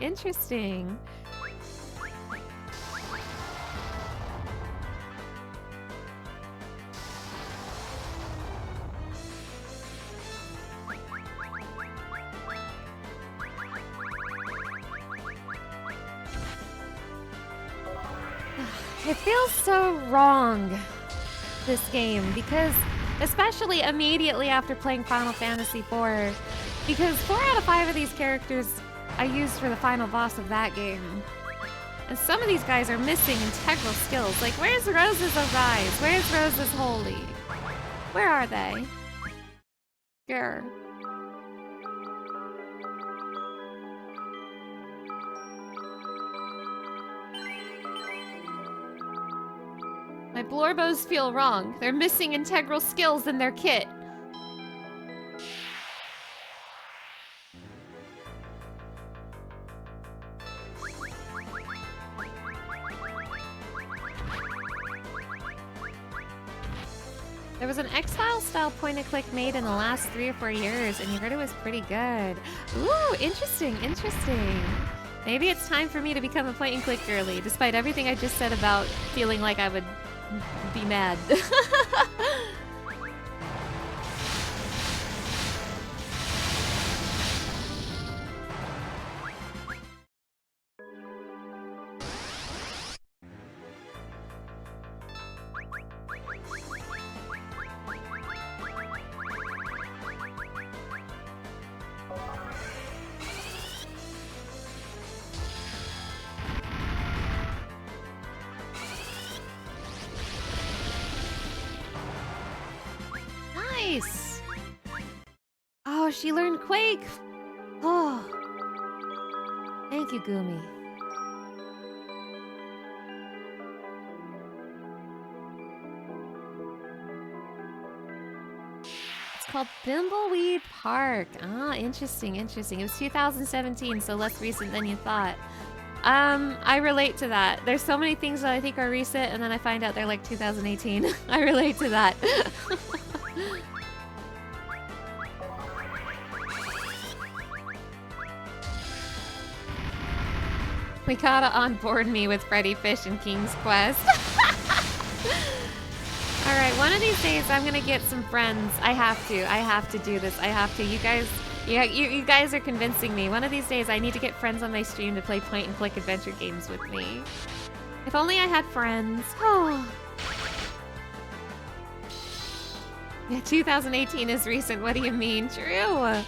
It feels so wrong, this game, because especially immediately after playing Final Fantasy IV, because 4 out of 5 of these characters I used for the final boss of that game. And some of these guys are missing integral skills. Like, where's Rose's Arise? Where's Rose's Holy? Where are they? Grr. Blorbos feel wrong. They're missing integral skills in their kit. There was an X-File style point-and-click made in the last 3 or 4 years, and you heard it was pretty good. Ooh, interesting, interesting. Maybe it's time for me to become a point-and-click girly, despite everything I just said about feeling like I would be mad. Nice! Oh, she learned Quake! Oh. Thank you, Gumi. It's called Thimbleweed Park. Ah, interesting, interesting. It was 2017, so less recent than you thought. I relate to that. There's so many things that I think are recent, and then I find out they're like 2018. I relate to that. We gotta onboard me with Freddy Fish and King's Quest. Alright, one of these days I'm gonna get some friends. I have to do this. I have to. You guys are convincing me. One of these days I need to get friends on my stream to play point-and-click adventure games with me. If only I had friends. Oh. Yeah, 2018 is recent. What do you mean? True.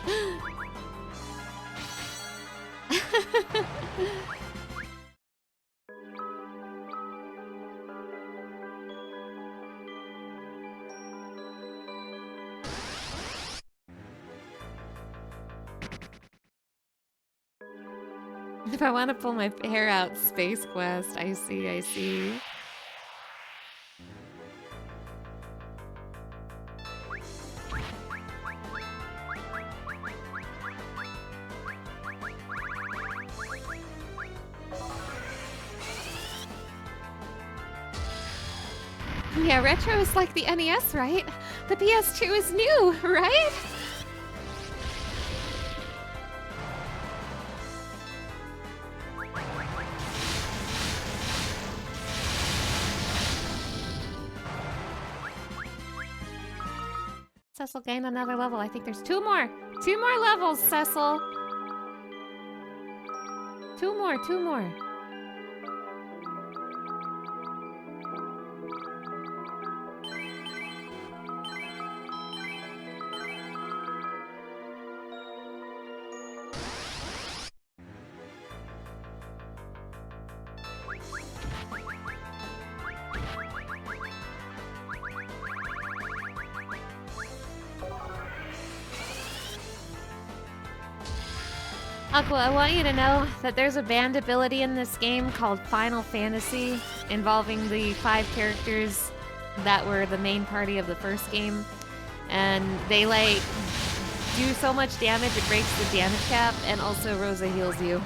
If I want to pull my hair out, Space Quest. I see, I see. Yeah, retro is like the NES, right? The PS2 is new, right? Cecil gained another level. I think there's 2 more. 2 more levels, Cecil. 2 more, 2 more. Aqua, I want you to know that there's a banned ability in this game called Final Fantasy, involving the 5 characters that were the main party of the first game. And they, like, do so much damage it breaks the damage cap, and also Rosa heals you.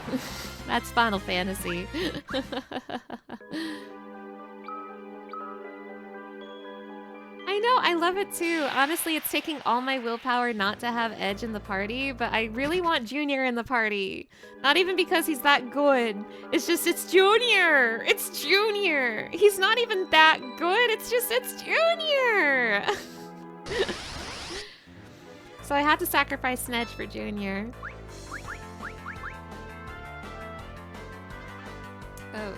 That's Final Fantasy. I know, I love it too. Honestly, it's taking all my willpower not to have Edge in the party, but I really want Junior in the party. Not even because he's that good. It's just, it's Junior! It's Junior! He's not even that good, it's just, it's Junior! So I had to sacrifice Snedge for Junior. Oh.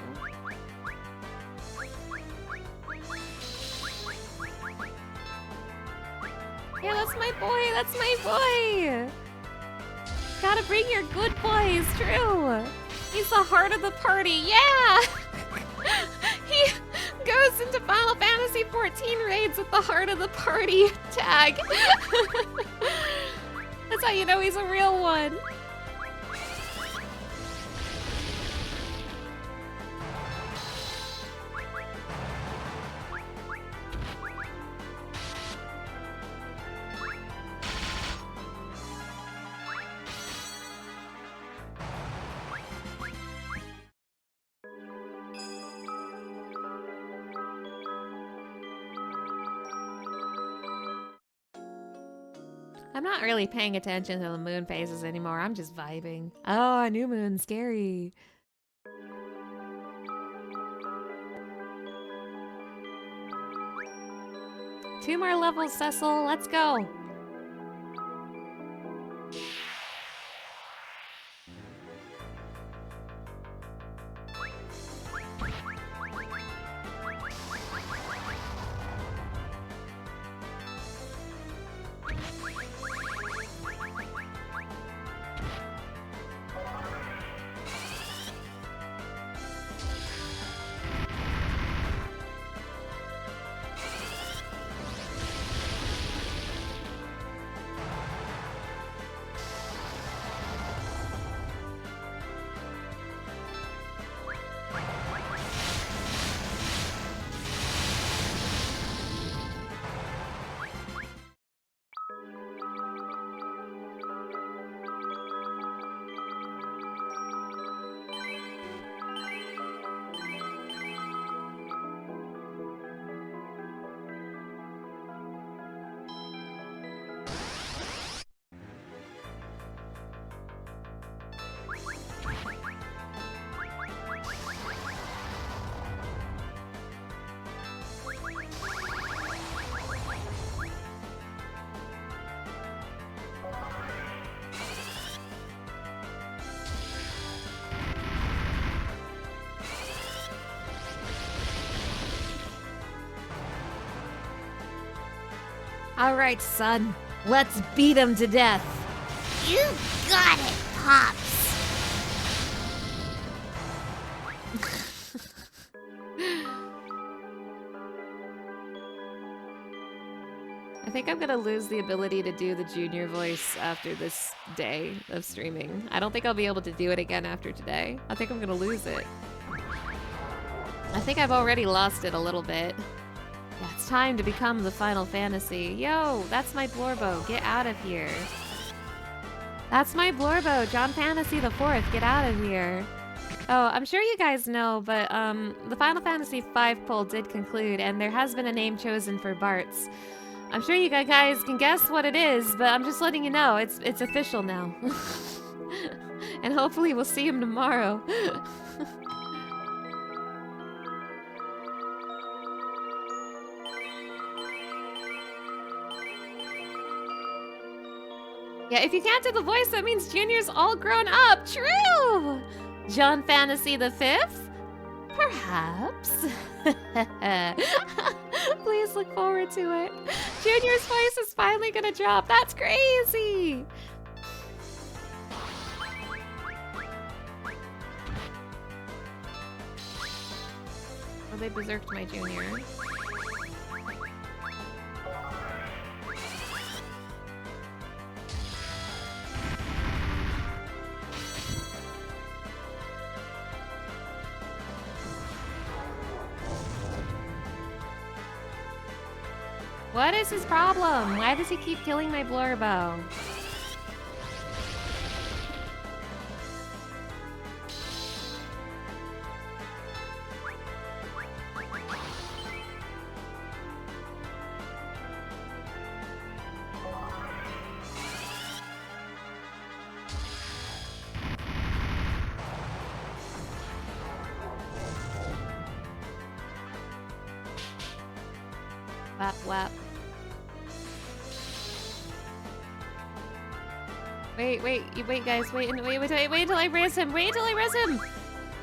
Yeah, that's my boy! That's my boy! Gotta bring your good boys, true! He's the heart of the party, yeah! He goes into Final Fantasy 14 raids with the heart of the party tag. That's how you know he's a real one. I'm not really paying attention to the moon phases anymore. I'm just vibing. Oh, a new moon, scary. Two more levels, Cecil. Let's go. All right, son. Let's beat him to death. You got it, Pops. I think I'm gonna lose the ability to do the junior voice after this day of streaming. I don't think I'll be able to do it again after today. I think I'm gonna lose it. I think I've already lost it a little bit. Yeah, it's time to become the Final Fantasy. Yo, that's my Blorbo. Get out of here. That's my Blorbo, John Fantasy the 4th. Get out of here. Oh, I'm sure you guys know, but the Final Fantasy V poll did conclude, and there has been a name chosen for Bart's. I'm sure you guys can guess what it is, but I'm just letting you know, it's official now. And hopefully we'll see him tomorrow. Yeah, if you can't do the voice, that means Junior's all grown up. True! John Fantasy the 5th? Perhaps. Please look forward to it. Junior's voice is finally gonna drop. That's crazy! Oh, they berserked my Junior. What is his problem? Why does he keep killing my Blorbo? Wap wap. Wait, guys, wait until I res him. Wait until I res him.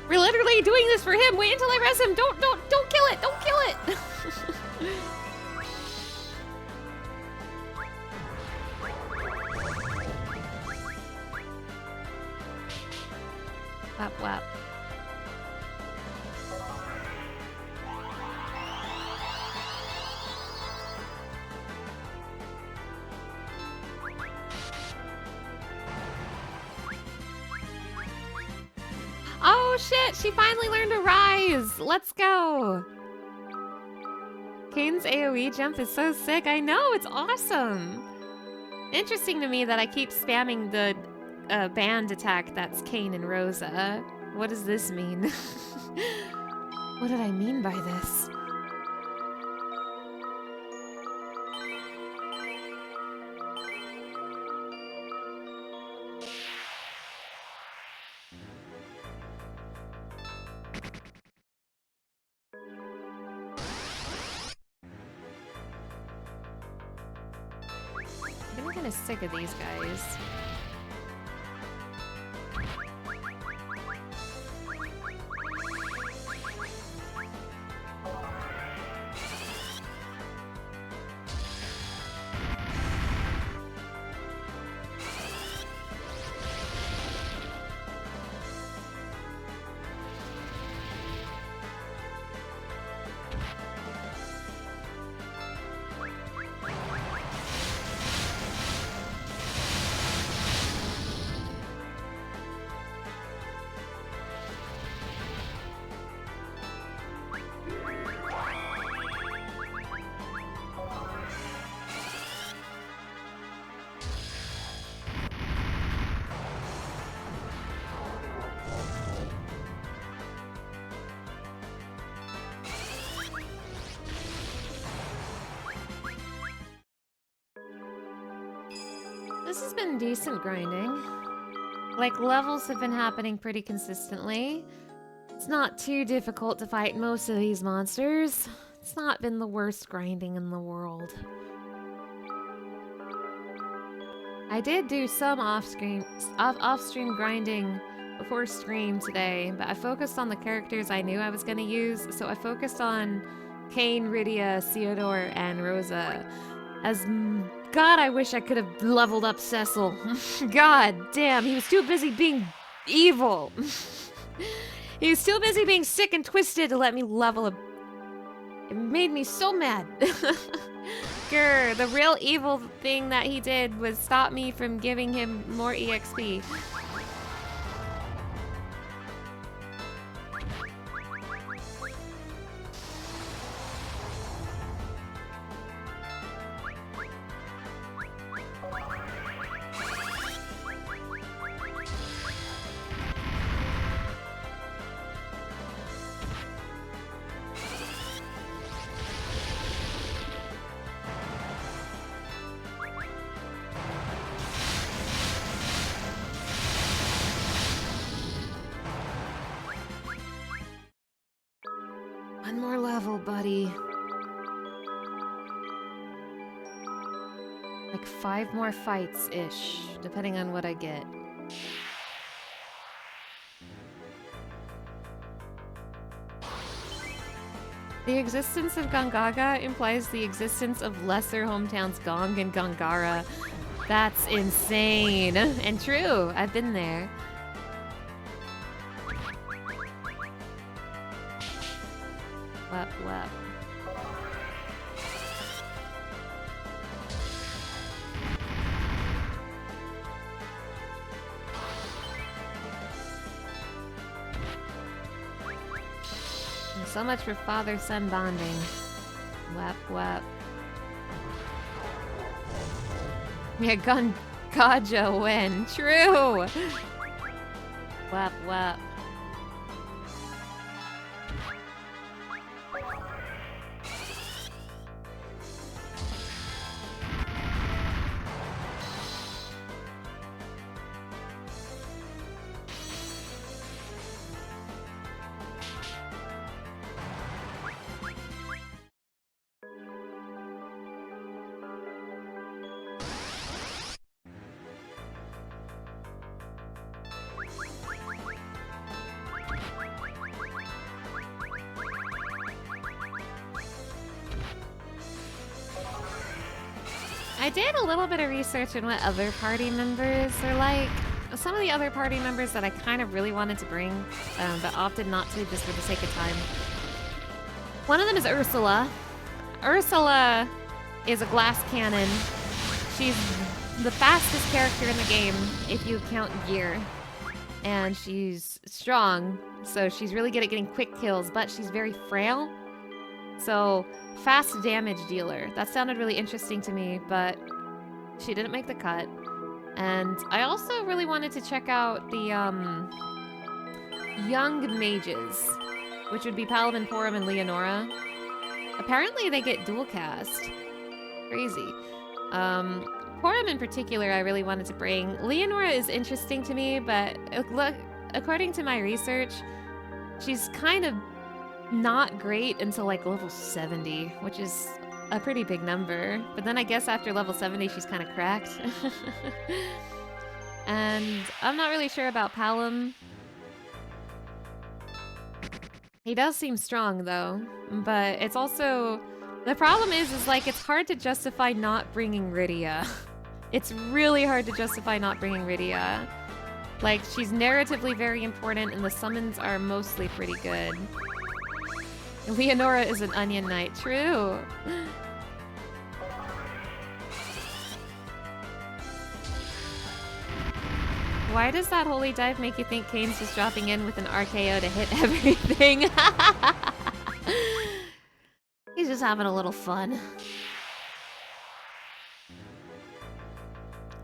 We're literally doing this for him. Wait until I res him. Don't kill it. Don't kill it. Wap wap. Oh shit, she finally learned to rise! Let's go! Kane's AoE jump is so sick. I know, it's awesome! Interesting to me that I keep spamming the band attack that's Kane and Rosa. What does this mean? What did I mean by this? I'm getting kind of sick of these guys. This has been decent grinding. Like, levels have been happening pretty consistently. It's not too difficult to fight most of these monsters. It's not been the worst grinding in the world. I did do some off-stream grinding before stream today, but I focused on the characters I knew I was going to use, so I focused on Kain, Rydia, Theodore, and Rosa. God, I wish I could have leveled up Cecil. God damn, he was too busy being evil. He was too busy being sick and twisted to let me level up. It made me so mad. Grr, the real evil thing that he did was stop me from giving him more EXP. One more level, buddy. Like 5 more fights-ish, depending on what I get. The existence of Gongaga implies the existence of lesser hometowns Gong and Gongara. That's insane. And true, I've been there. Wep, wep. So much for father-son bonding. Wep, wep. Yeah, Gongaja win. True! Wep, wep. I did a little bit of research on what other party members are like. Some of the other party members that I kind of really wanted to bring, but opted not to just for the sake of time. One of them is Ursula. Ursula is a glass cannon. She's the fastest character in the game if you count gear. And she's strong, so she's really good at getting quick kills, but she's very frail. So, fast damage dealer. That sounded really interesting to me, but she didn't make the cut. And I also really wanted to check out the young mages, which would be Paladin, Porum, and Leonora. Apparently they get dual cast. Crazy. Porum in particular I really wanted to bring. Leonora is interesting to me, but according to my research, she's kind of not great until like level 70, which is a pretty big number. But then I guess after level 70, she's kind of cracked. And I'm not really sure about Palom. He does seem strong though, but it's also... The problem is like it's hard to justify not bringing Rydia. It's really hard to justify not bringing Rydia. Like, she's narratively very important and the summons are mostly pretty good. Leonora is an onion knight, true. Why does that holy dive make you think Kane's just dropping in with an RKO to hit everything? He's just having a little fun.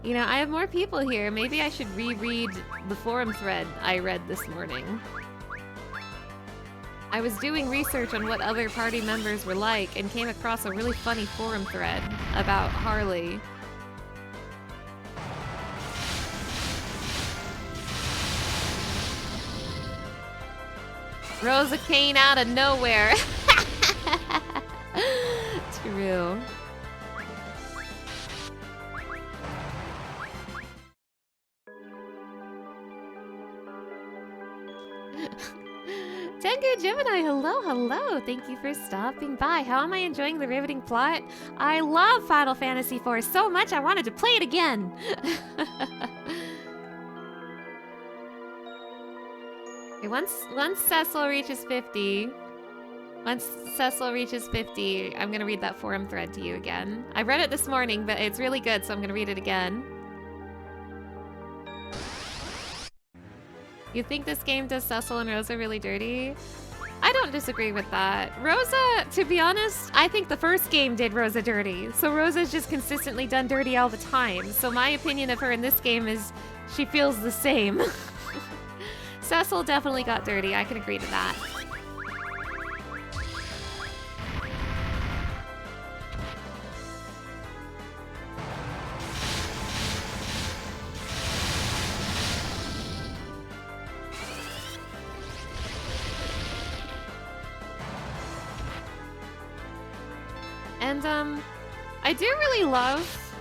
You know, I have more people here. Maybe I should reread the forum thread I read this morning. I was doing research on what other party members were like and came across a really funny forum thread about Harley. Rosa Kane out of nowhere. True. Tengu Gemini, hello, hello. Thank you for stopping by. How am I enjoying the riveting plot? I love Final Fantasy IV so much I wanted to play it again. Okay, once Cecil reaches 50, I'm gonna read that forum thread to you again. I read it this morning, but it's really good, so I'm gonna read it again. You think this game does Cecil and Rosa really dirty? I don't disagree with that. Rosa, to be honest, I think the first game did Rosa dirty. So Rosa's just consistently done dirty all the time. So my opinion of her in this game is she feels the same. Cecil definitely got dirty. I can agree to that. And, I do really love...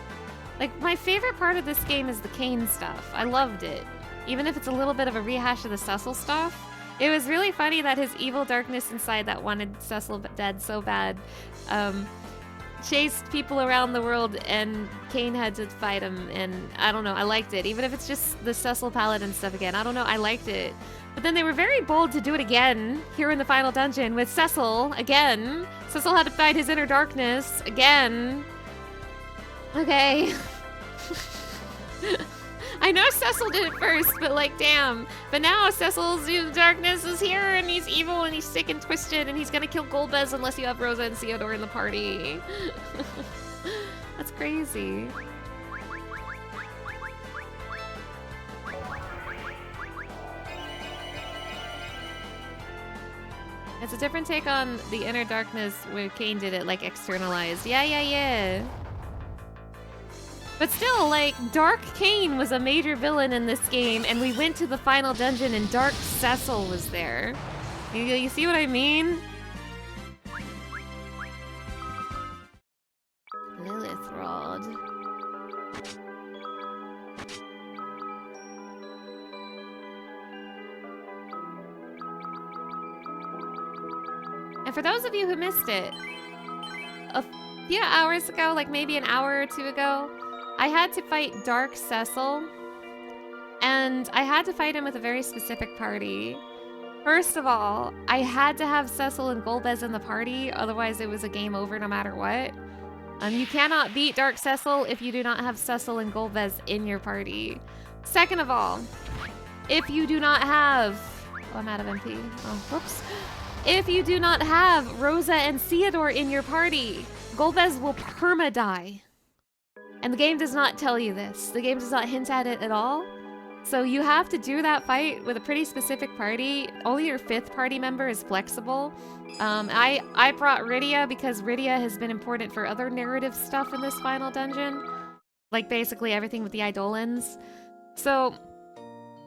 Like, my favorite part of this game is the Kane stuff. I loved it. Even if it's a little bit of a rehash of the Cecil stuff. It was really funny that his evil darkness inside that wanted Cecil dead so bad, chased people around the world and Kane had to fight him, and I don't know, I liked it. Even if it's just the Cecil Paladin stuff again, I don't know, I liked it. But then they were very bold to do it again, here in the final dungeon, with Cecil, again. Cecil had to fight his inner darkness, again. Okay. I know Cecil did it first, but like, damn. But now Cecil's darkness is here, and he's evil, and he's sick and twisted, and he's gonna kill Golbez unless you have Rosa and Theodore in the party. That's crazy. It's a different take on the inner darkness where Kane did it, like, externalized. Yeah. But still, like, Dark Kane was a major villain in this game, and we went to the final dungeon and Dark Cecil was there. You see what I mean? Lilith Rod. And for those of you who missed it, a few hours ago, like maybe an hour or two ago, I had to fight Dark Cecil, and I had to fight him with a very specific party. First of all, I had to have Cecil and Golbez in the party, otherwise it was a game over no matter what. You cannot beat Dark Cecil if you do not have Cecil and Golbez in your party. Second of all, if you do not have... Oh, I'm out of MP. Oh, whoops. If you do not have Rosa and Theodore in your party, Golbez will perma-die. And the game does not tell you this. The game does not hint at it at all. So you have to do that fight with a pretty specific party. Only your 5th party member is flexible. I brought Rydia because Rydia has been important for other narrative stuff in this final dungeon. Like basically everything with the Eidolons. So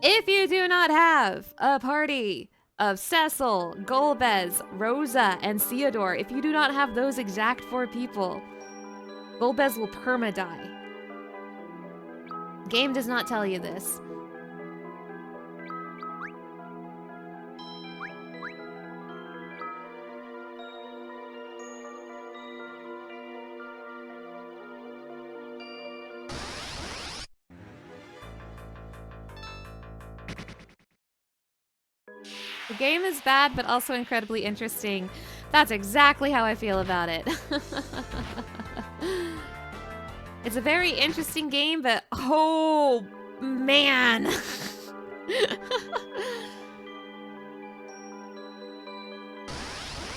if you do not have a party of Cecil, Golbez, Rosa, and Theodore. If you do not have those exact 4 people, Golbez will perma-die. Game does not tell you this. The game is bad, but also incredibly interesting. That's exactly how I feel about it. It's a very interesting game, but oh man.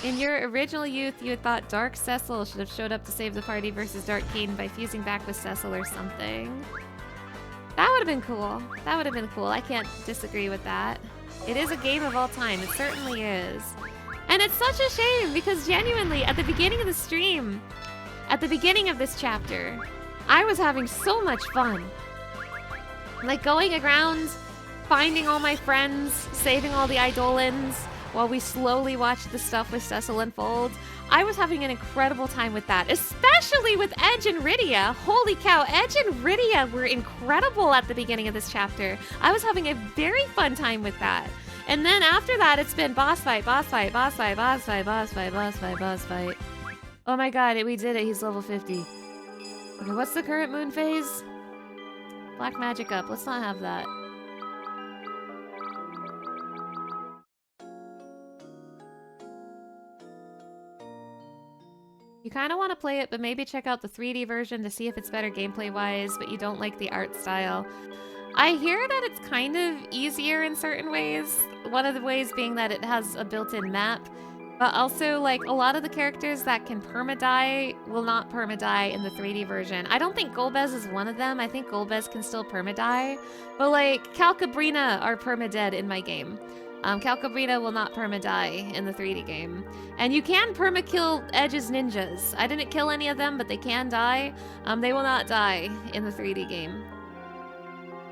In your original youth, you had thought Dark Cecil should have showed up to save the party versus Dark Caden by fusing back with Cecil or something. That would have been cool. That would have been cool. I can't disagree with that. It is a game of all time. It certainly is. And it's such a shame because genuinely, at the beginning of the stream, at the beginning of this chapter, I was having so much fun. Like going around, finding all my friends, saving all the Eidolons, while we slowly watched the stuff with Cecil unfold. I was having an incredible time with that, especially with Edge and Rydia. Holy cow, Edge and Rydia were incredible at the beginning of this chapter. I was having a very fun time with that. And then after that, it's been boss fight, boss fight, boss fight, boss fight, boss fight, boss fight, boss fight. Oh my god, we did it. He's level 50. Okay, what's the current moon phase? Black magic up. Let's not have that. You kind of want to play it, but maybe check out the 3D version to see if it's better gameplay-wise, but you don't like the art style. I hear that it's kind of easier in certain ways. One of the ways being that it has a built-in map, but also, like, a lot of the characters that can perma-die will not perma-die in the 3D version. I don't think Golbez is one of them. I think Golbez can still perma-die, but, like, Calcabrina are perma-dead in my game. Calcabrina will not perma-die in the 3D game. And you can perma-kill Edge's ninjas. I didn't kill any of them, but they can die. They will not die in the 3D game.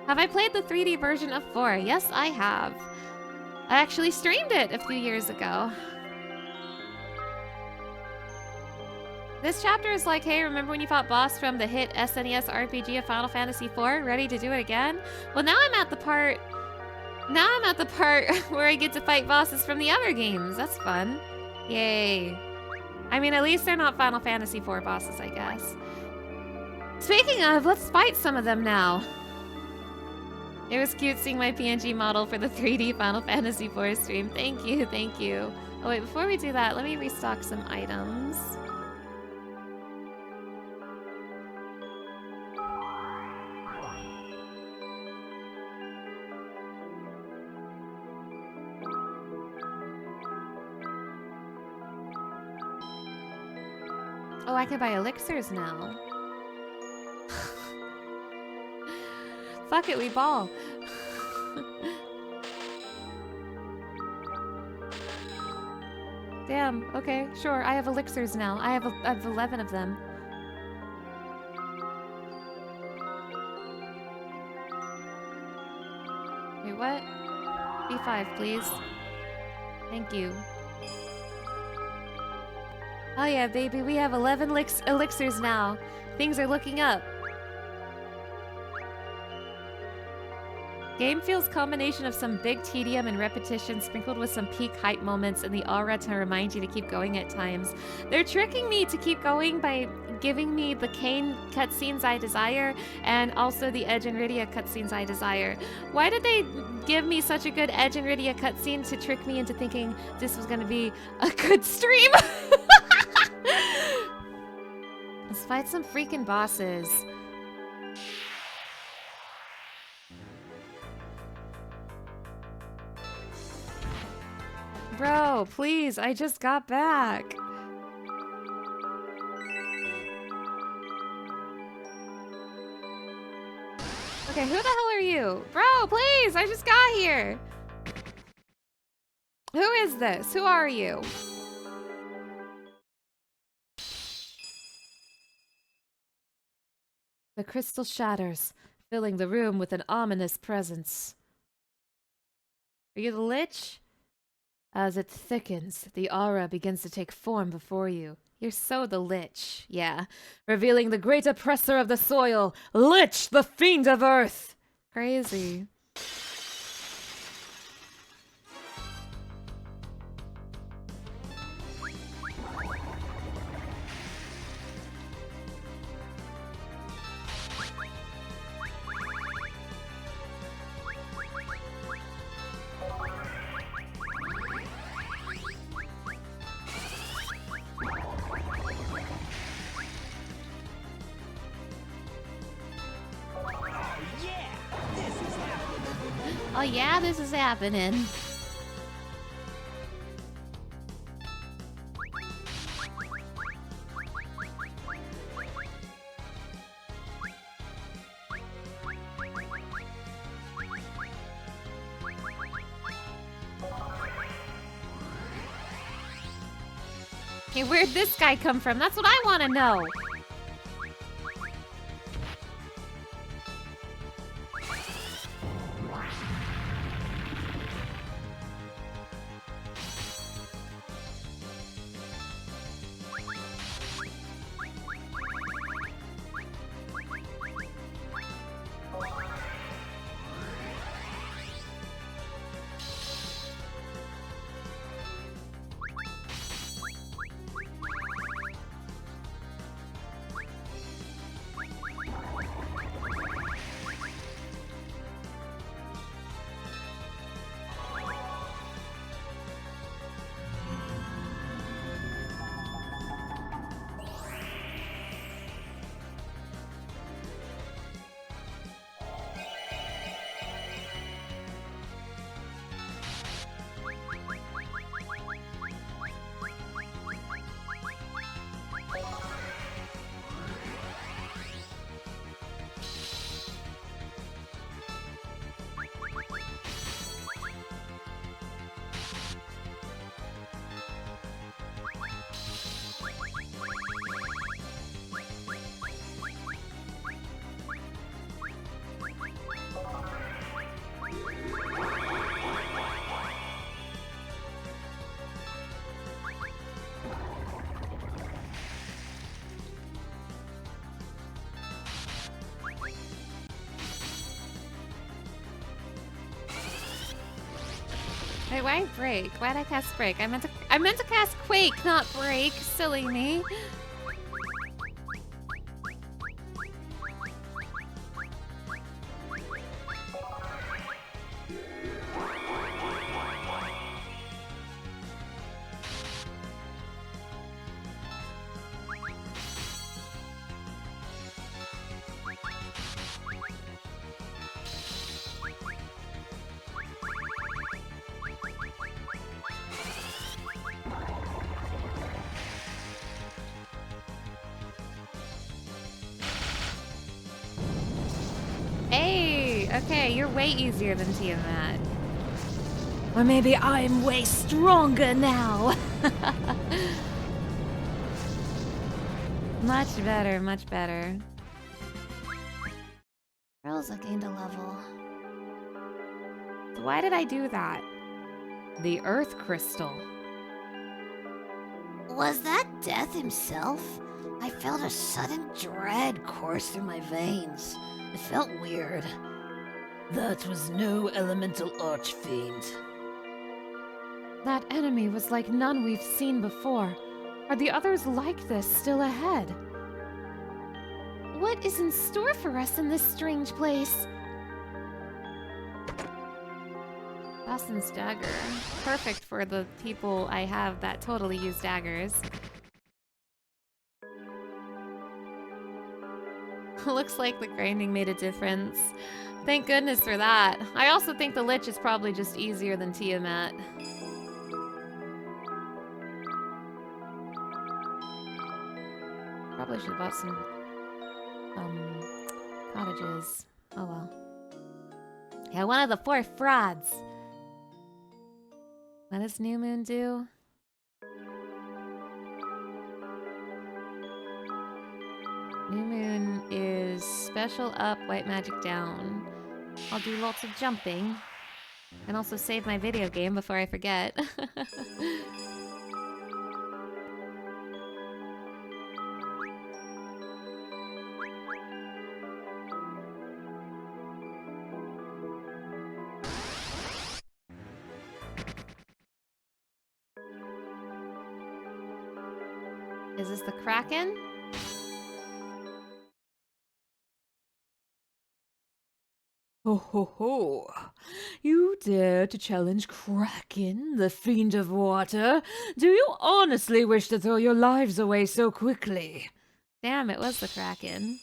Have I played the 3D version of 4? Yes, I have. I actually streamed it a few years ago. This chapter is like, hey, remember when you fought boss from the hit SNES RPG of Final Fantasy IV? Ready to do it again? Well, now I'm at the part where I get to fight bosses from the other games. That's fun. Yay. I mean, at least they're not Final Fantasy IV bosses, I guess. Speaking of, let's fight some of them now. It was cute seeing my PNG model for the 3D Final Fantasy IV stream. Thank you, thank you. Oh wait, before we do that, let me restock some items. Oh, I can buy elixirs now. Fuck it, we ball. Damn, okay, sure, I have elixirs now. I have 11 of them. Wait, what? B5, please. Thank you. Oh yeah, baby, we have 11 elixirs now. Things are looking up. Game feels combination of some big tedium and repetition sprinkled with some peak hype moments and the aura to remind you to keep going at times. They're tricking me to keep going by giving me the Kain cutscenes I desire and also the Edge and Rydia cutscenes I desire. Why did they give me such a good Edge and Rydia cutscene to trick me into thinking this was gonna be a good stream? Let's fight some freaking bosses. Bro, please, I just got back. Okay, who the hell are you? Bro, please, I just got here. Who is this? Who are you? The crystal shatters, filling the room with an ominous presence. Are you the Lich? As it thickens, the aura begins to take form before you. You're so the Lich, yeah. Revealing the great oppressor of the soil, Lich, the fiend of earth! Crazy. Oh yeah, this is happening. Okay, where'd this guy come from? That's what I want to know. Wait, why break? Why'd I cast break? I meant to cast quake, not break. Silly me. Okay, you're way easier than Tiamat. Or maybe I'm way stronger now. Much better, much better. Rosa gained a level. Why did I do that? The Earth Crystal. Was that Death himself? I felt a sudden dread course through my veins. It felt weird. That was no elemental archfiend. That enemy was like none we've seen before. Are the others like this still ahead? What is in store for us in this strange place? Dawson's dagger. Perfect for the people I have that totally use daggers. Looks like the grinding made a difference. Thank goodness for that. I also think the Lich is probably just easier than Tiamat. Probably should have bought some cottages. Oh well. Yeah, one of the 4 frauds. What does New Moon do? New Moon is special up, white magic down. I'll do lots of jumping. And also save my video game before I forget. Is this the Kraken? Ho ho ho! You dare to challenge Kraken, the fiend of water? Do you honestly wish to throw your lives away so quickly? Damn, it was the Kraken.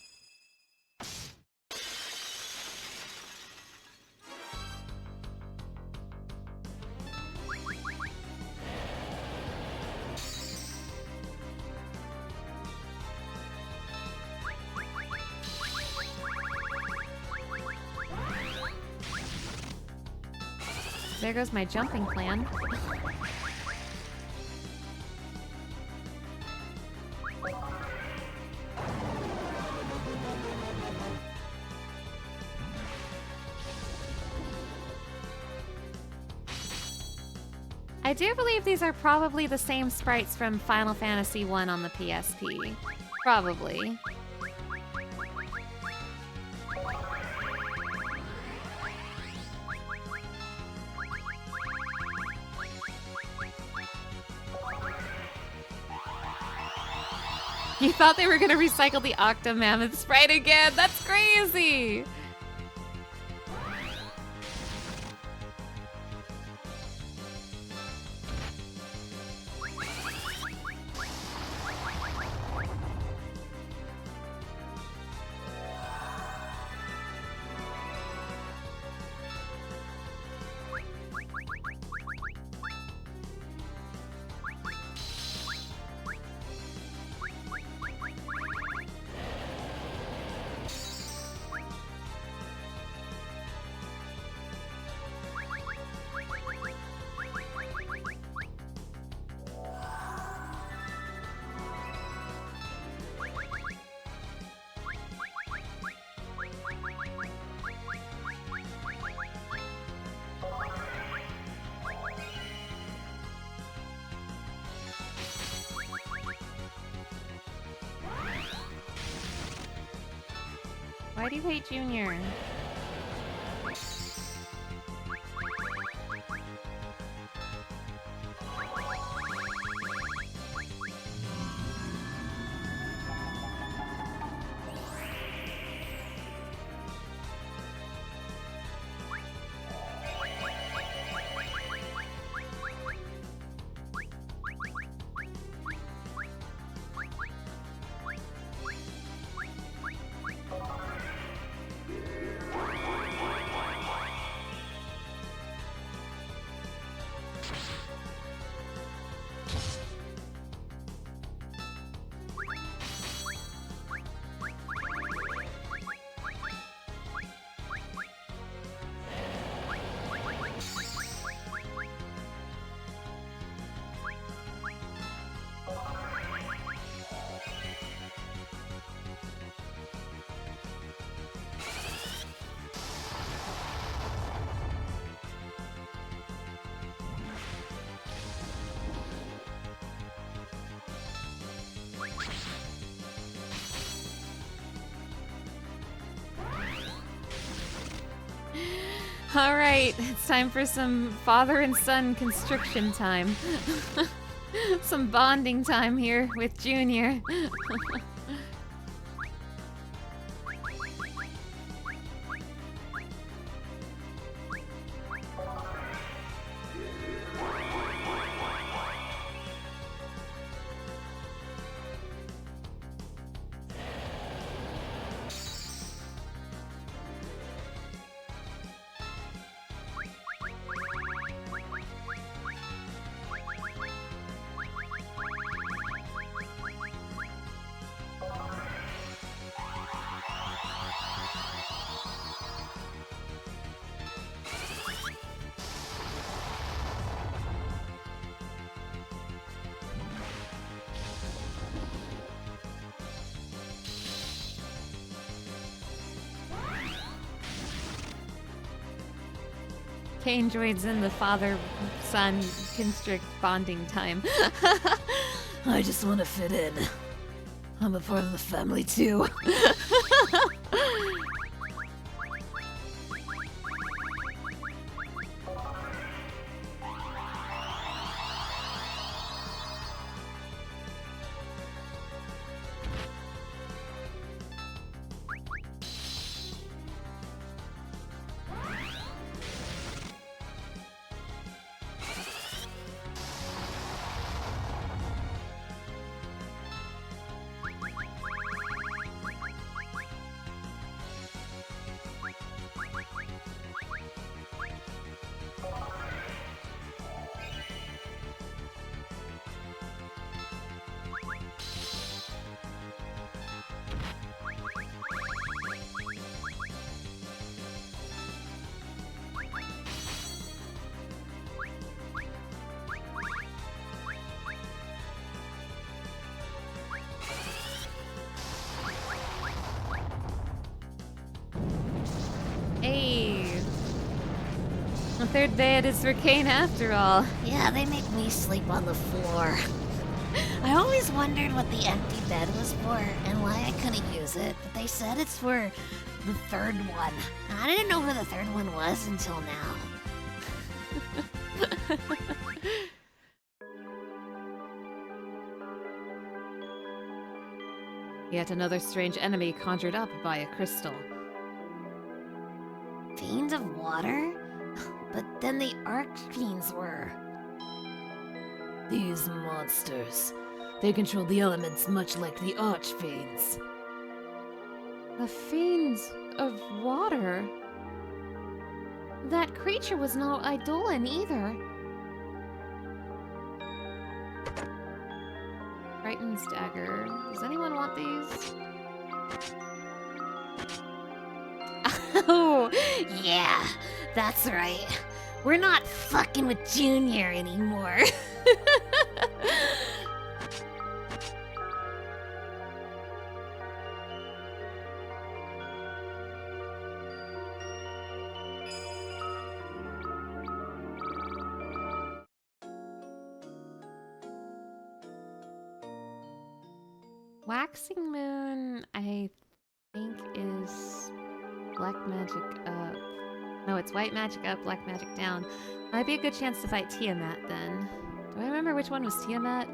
There goes my jumping plan. I do believe these are probably the same sprites from Final Fantasy I on the PSP. Probably. You thought they were gonna recycle the Octomammoth sprite again? That's crazy! Why do you hate Junior? Alright, it's time for some father and son constriction time. Some bonding time here with Junior. Kane joins in the father-son constrict bonding time. I just want to fit in. I'm a part of the family too. Hey! The third day it is for Kane after all. Yeah, they make me sleep on the floor. I always wondered what the empty bed was for and why I couldn't use it, but they said it's for the third one. I didn't know who the third one was until now. Yet another strange enemy conjured up by a crystal. Fiends of water? But then the archfiends were. These monsters. They control the elements much like the archfiends. The fiends of water? That creature was no Eidolon either. Triton's dagger. Does anyone want these? Oh, yeah, that's right. We're not fucking with Junior anymore. Waxing Moon, I think, is black magic up. No, it's white magic up, black magic down. Might be a good chance to fight Tiamat then. Do I remember which one was Tiamat?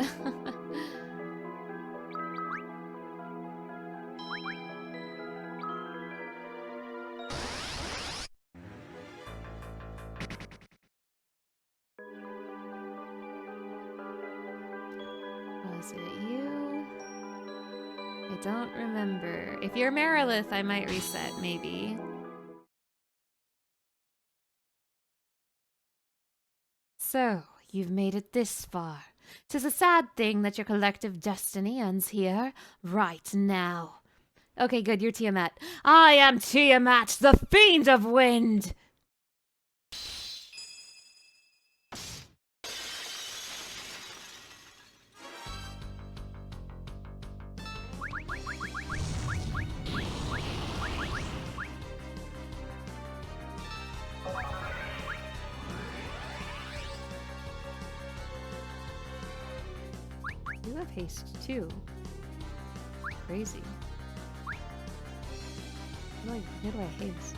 Was it you? I don't remember. If you're Marilith, I might reset, maybe. So, you've made it this far. 'Tis a sad thing that your collective destiny ends here, right now. Okay, good, you're Tiamat. I am Tiamat, the Fiend of Wind! You have haste too. Crazy. Where do I haste?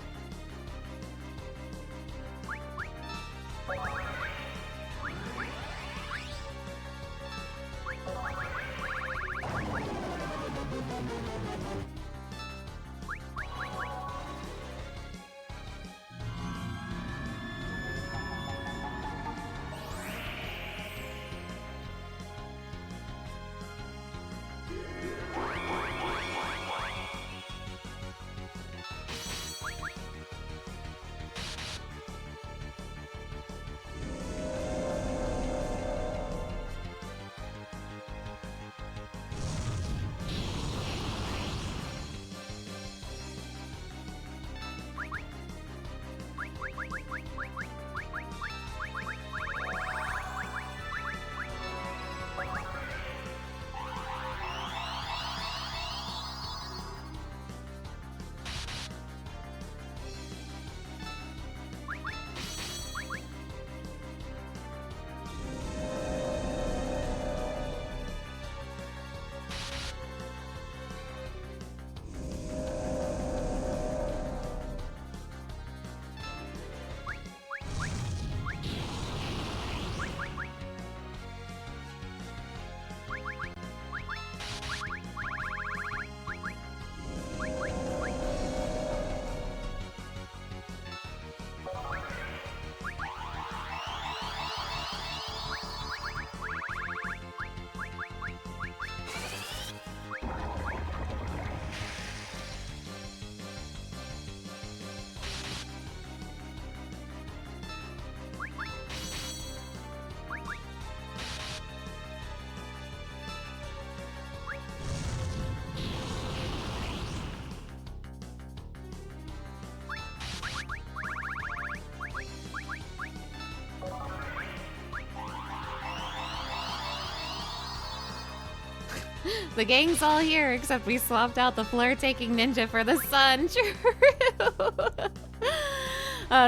The gang's all here, except we swapped out the flare-taking ninja for the sun. True.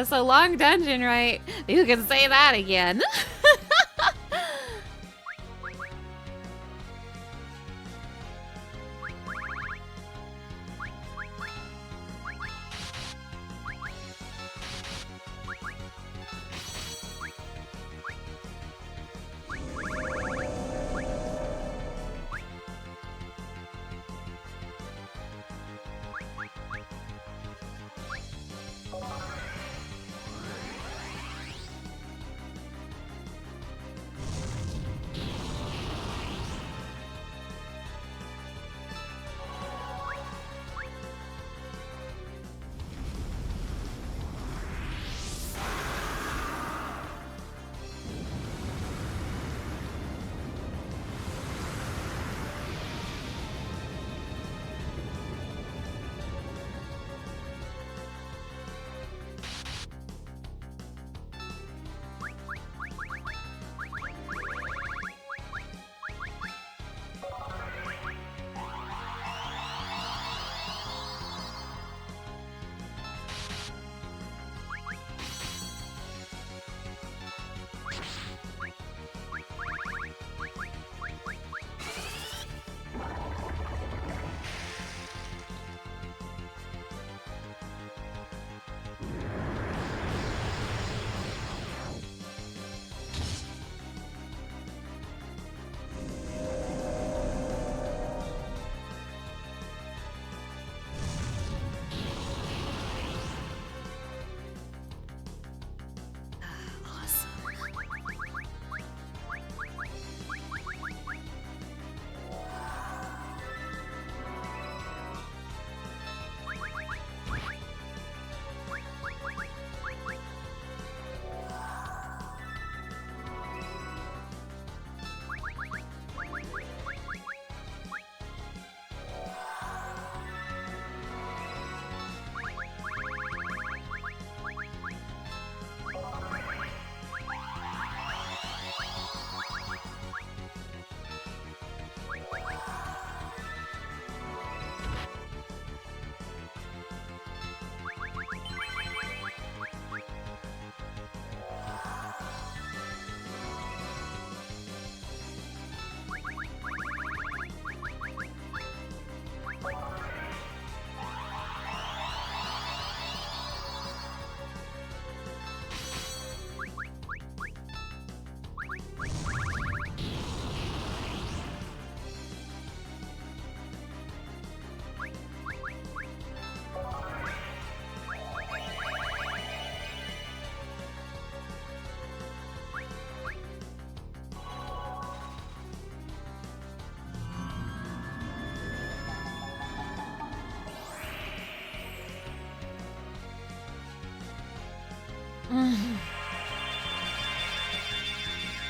So long dungeon, right? You can say that again.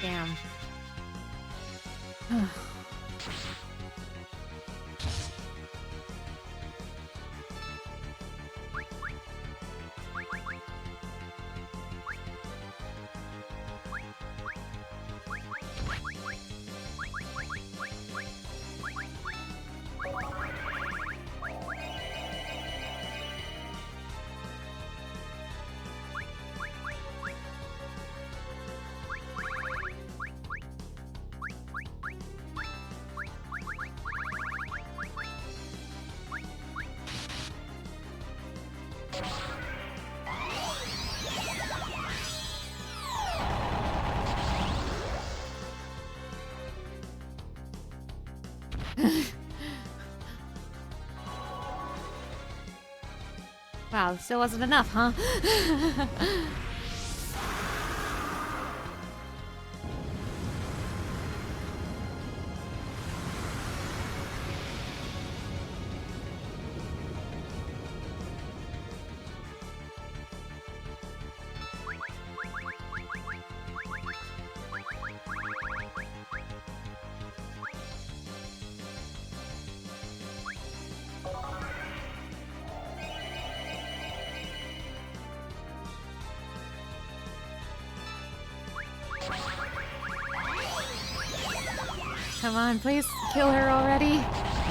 Damn. Wow, still wasn't enough, huh? Come on, please. kill her already.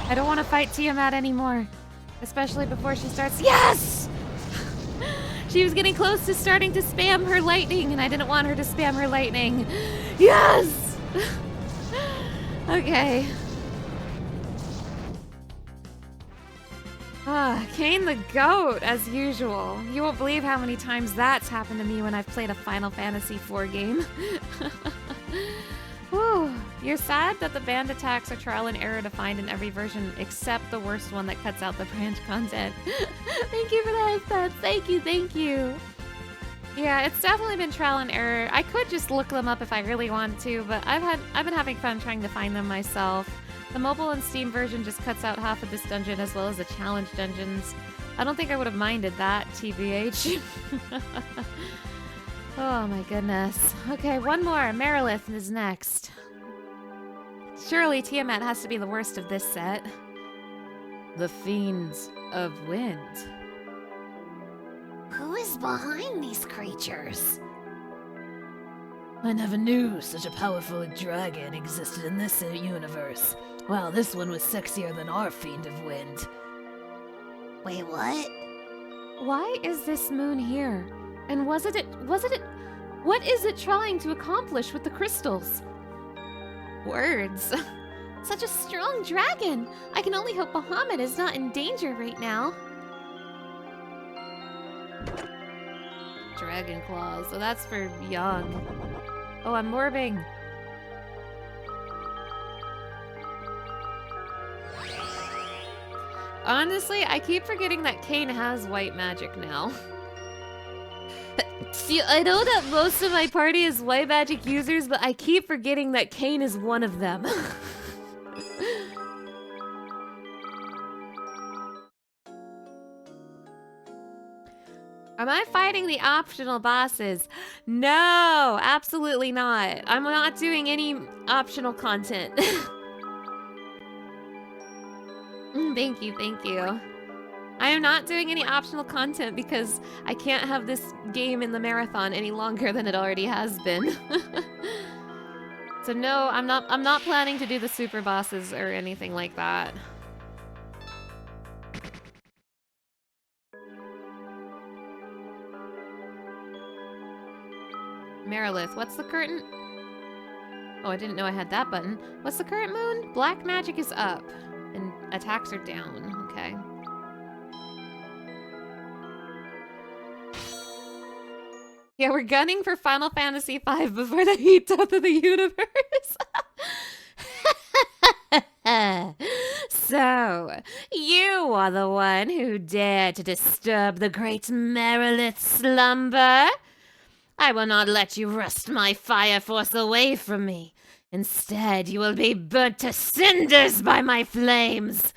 I don't want to fight Tiamat anymore. Especially before she starts. Yes! She was getting close to starting to spam her lightning, and I didn't want her to spam her lightning. Yes! Okay. Kane the Goat, as usual. You won't believe how many times that's happened to me when I've played a Final Fantasy IV game. Whew. You're sad that the banned attacks are trial and error to find in every version, except the worst one that cuts out the branch content. Thank you for that, Pets. Thank you, thank you. Yeah, it's definitely been trial and error. I could just look them up if I really want to, but I've been having fun trying to find them myself. The mobile and Steam version just cuts out half of this dungeon as well as the challenge dungeons. I don't think I would have minded that, TBH. Oh my goodness. Okay, one more. Marilith is next. Surely Tiamat has to be the worst of this set. The Fiends of Wind. Who is behind these creatures? I never knew such a powerful dragon existed in this universe. Wow, this one was sexier than our Fiend of Wind. Wait, what? Why is this moon here? And what is it trying to accomplish with the crystals? Words. Such a strong dragon. I can only hope Bahamut is not in danger right now. Dragon claws. So that's for young. Oh, I'm morbing. Honestly, I keep forgetting that Kane has white magic now. See, I know that most of my party is white magic users, but I keep forgetting that Kane is one of them. Am I fighting the optional bosses? No, absolutely not. I'm not doing any optional content. Thank you, thank you. I am not doing any optional content because I can't have this game in the marathon any longer than it already has been. So no, I'm not planning to do the super bosses or anything like that. Marilith, what's the current? Oh, I didn't know I had that button. What's the current moon? Black magic is up and attacks are down. Okay. Yeah, we're gunning for Final Fantasy V before the heat death of the universe. So, you are the one who dared to disturb the great Marilith's slumber? I will not let you wrest my fire force away from me. Instead, you will be burnt to cinders by my flames.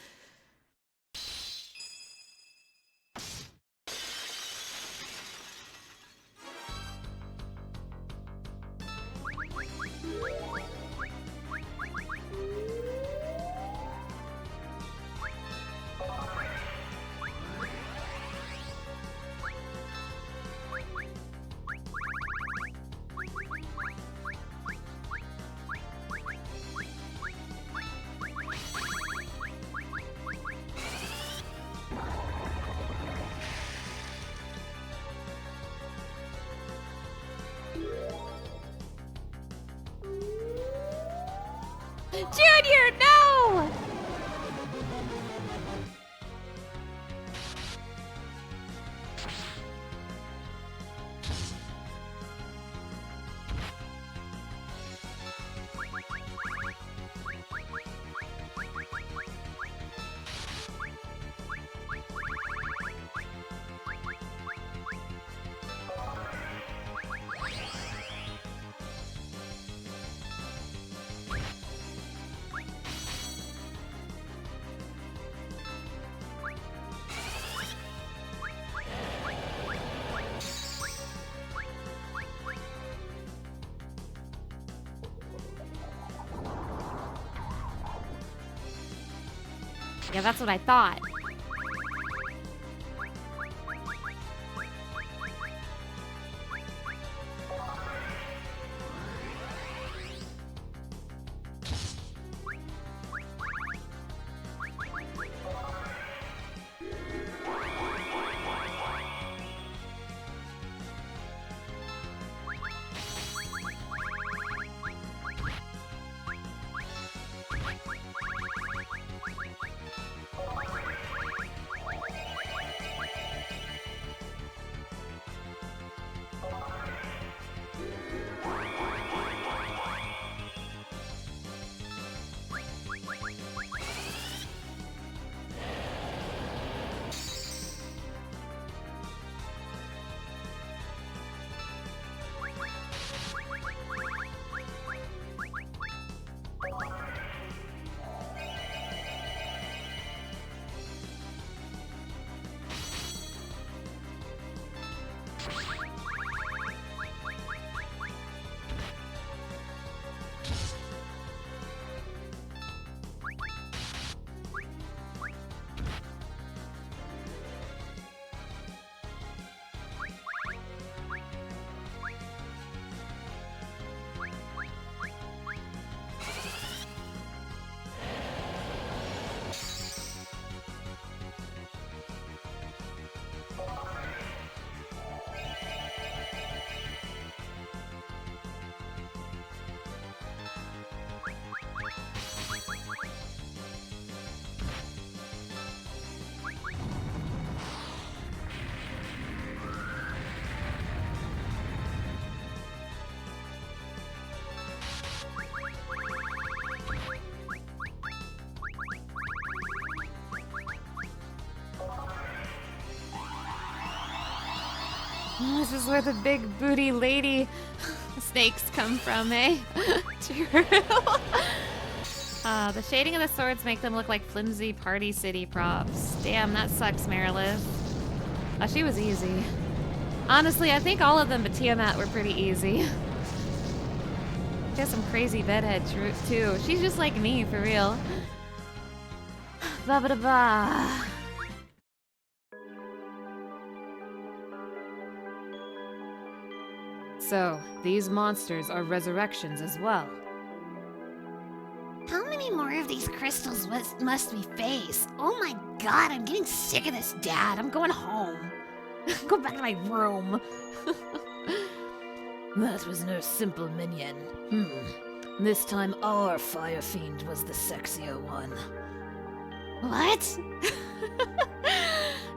Junior, no! Yeah, that's what I thought. This is where the big booty lady snakes come from, eh? True. The shading of the swords make them look like flimsy Party City props. Damn, that sucks, Marilith. Oh, she was easy. Honestly, I think all of them but Tiamat were pretty easy. She has some crazy bedhead too. She's just like me, for real. Ba ba da ba. So, these monsters are resurrections as well. How many more of these crystals must we face? Oh my god, I'm getting sick of this, Dad. I'm going home. Go back to my room. That was no simple minion. This time our fire fiend was the sexier one. What?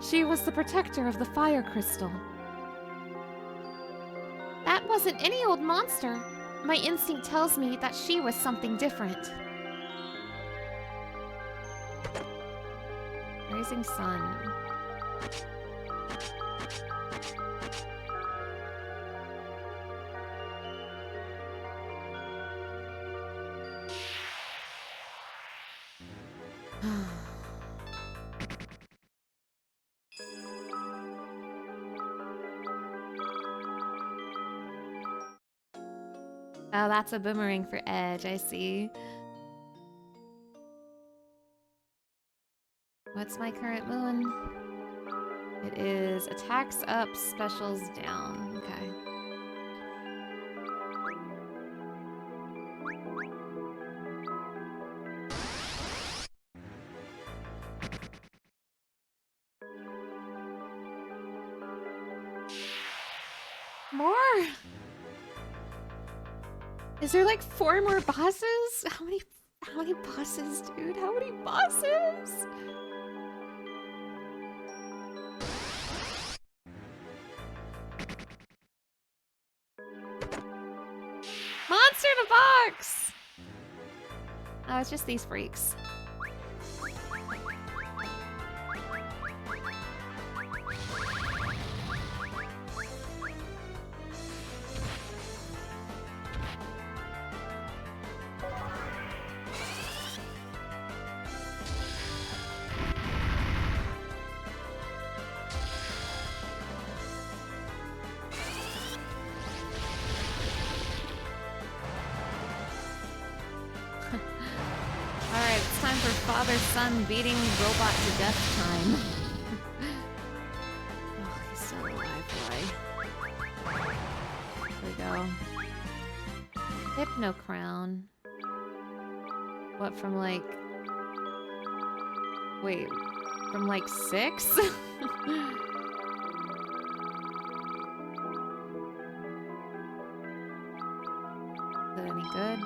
She was the protector of the fire crystal. That wasn't any old monster. My instinct tells me that she was something different. Rising sun. Oh, that's a boomerang for Edge, I see. What's my current moon? It is attacks up, specials down. Okay. More? Is there like 4 more bosses? How many bosses, dude? How many bosses? Monster in a box! Oh, it's just these freaks. Father-son beating robot to death time. Oh, he's so alive, boy. There we go. Hypno crown. What, from like... Wait, from like 6? Is that any good?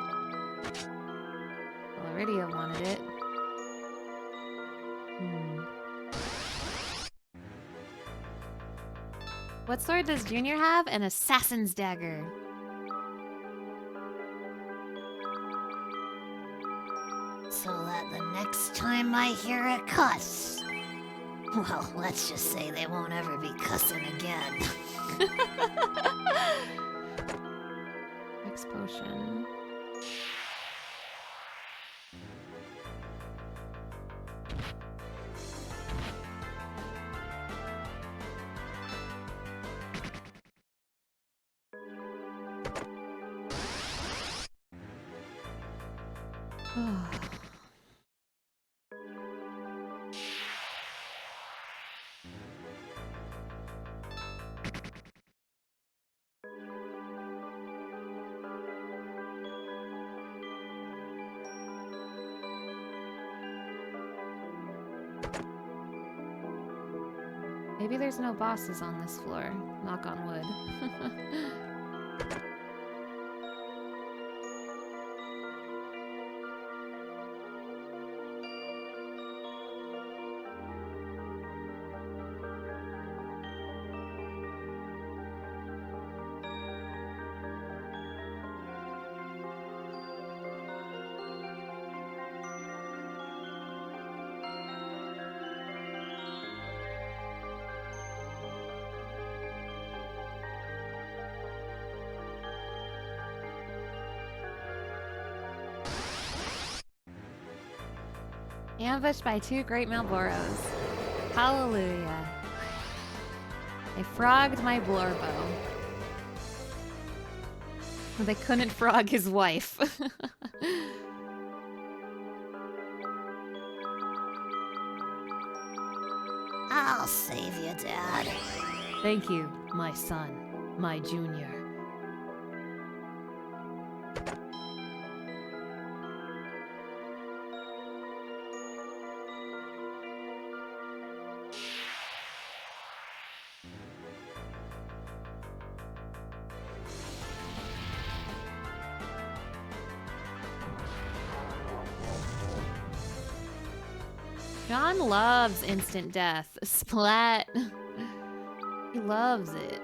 Well, Iridia wanted it. What sword does Junior have? An assassin's dagger. So that the next time I hear a cuss, well, let's just say they won't ever be cussing again. X potion. Maybe there's no bosses on this floor. Knock on wood. Ambushed by 2 great Malboros. Hallelujah. They frogged my Blorbo. But they couldn't frog his wife. I'll save you, Dad. Thank you, my son, my junior. John loves instant death. Splat. He loves it.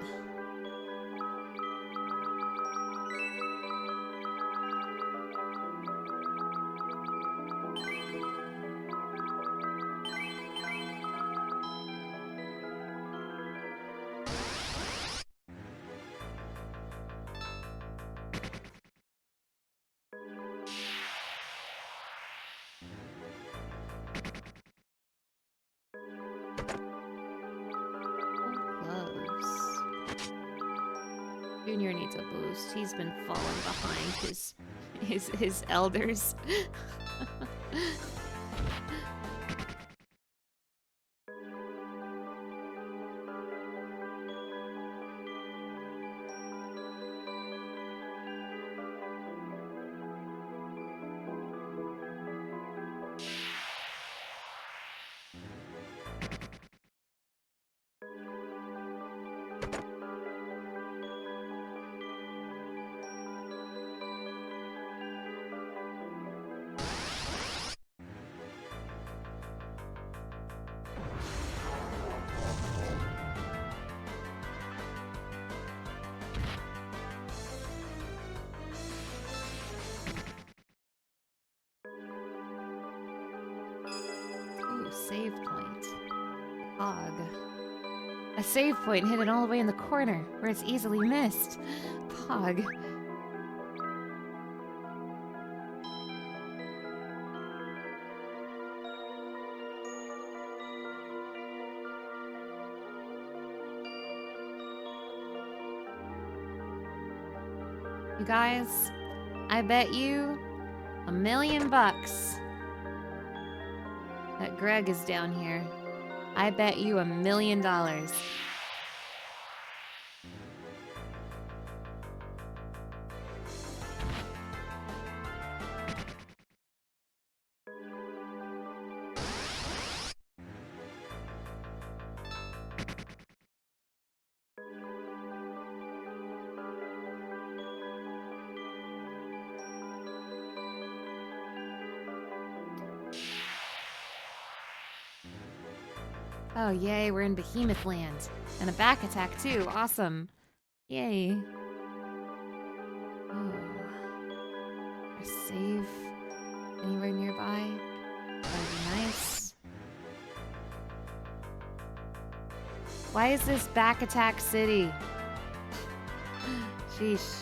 Junior needs a boost. He's been falling behind his elders. Save point. Hog. A save point hidden all the way in the corner, where it's easily missed. Pog. You guys, I bet you $1 million that Greg is down here. I bet you $1 million. Oh, yay, we're in Behemoth land. And a back attack, too. Awesome. Yay. Oh. A save anywhere nearby? That would be nice. Why is this back attack city? Sheesh.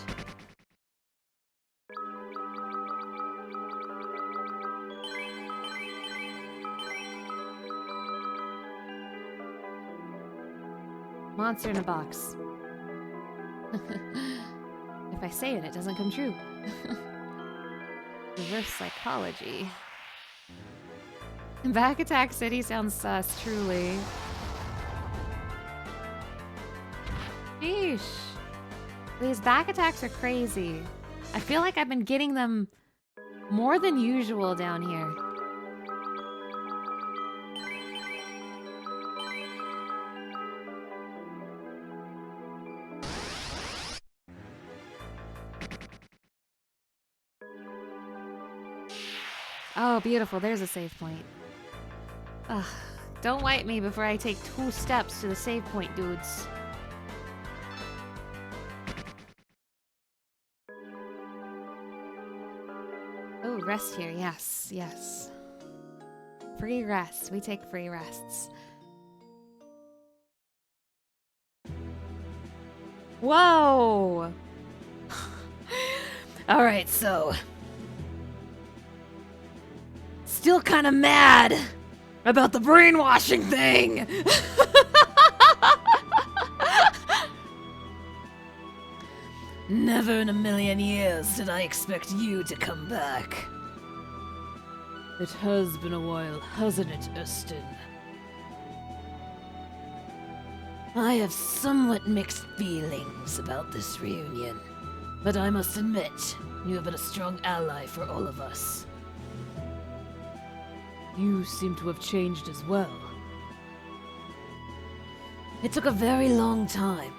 Monster in a box. If I say it, it doesn't come true. Reverse psychology. Back attack city sounds sus, truly. Sheesh. These back attacks are crazy. I feel like I've been getting them more than usual down here. Oh, beautiful. There's a save point. Ugh. Don't wipe me before I take 2 steps to the save point, dudes. Oh, rest here. Yes, yes. Free rest. We take free rests. Whoa! still kind of mad about the brainwashing thing. Never in a million years did I expect you to come back. It has been a while, hasn't it, Estin? I have somewhat mixed feelings about this reunion, but I must admit, you have been a strong ally for all of us. You seem to have changed as well. It took a very long time,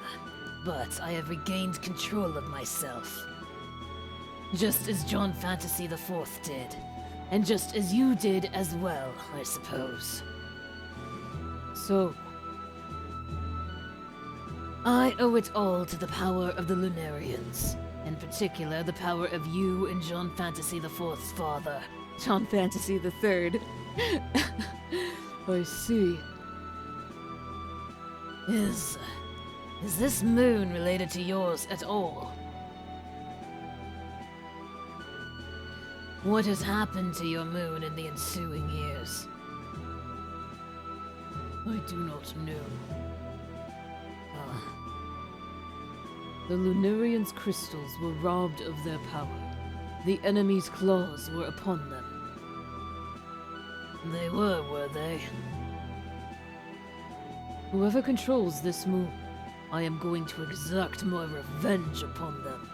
but I have regained control of myself. Just as John Fantasy IV did, and just as you did as well, I suppose. So, I owe it all to the power of the Lunarians, in particular the power of you and John Fantasy IV's father, John Fantasy III. I see. Is this moon related to yours at all? What has happened to your moon in the ensuing years? I do not know. The Lunarians' crystals were robbed of their power. The enemy's claws were upon them. They were they? Whoever controls this moon, I am going to exact my revenge upon them.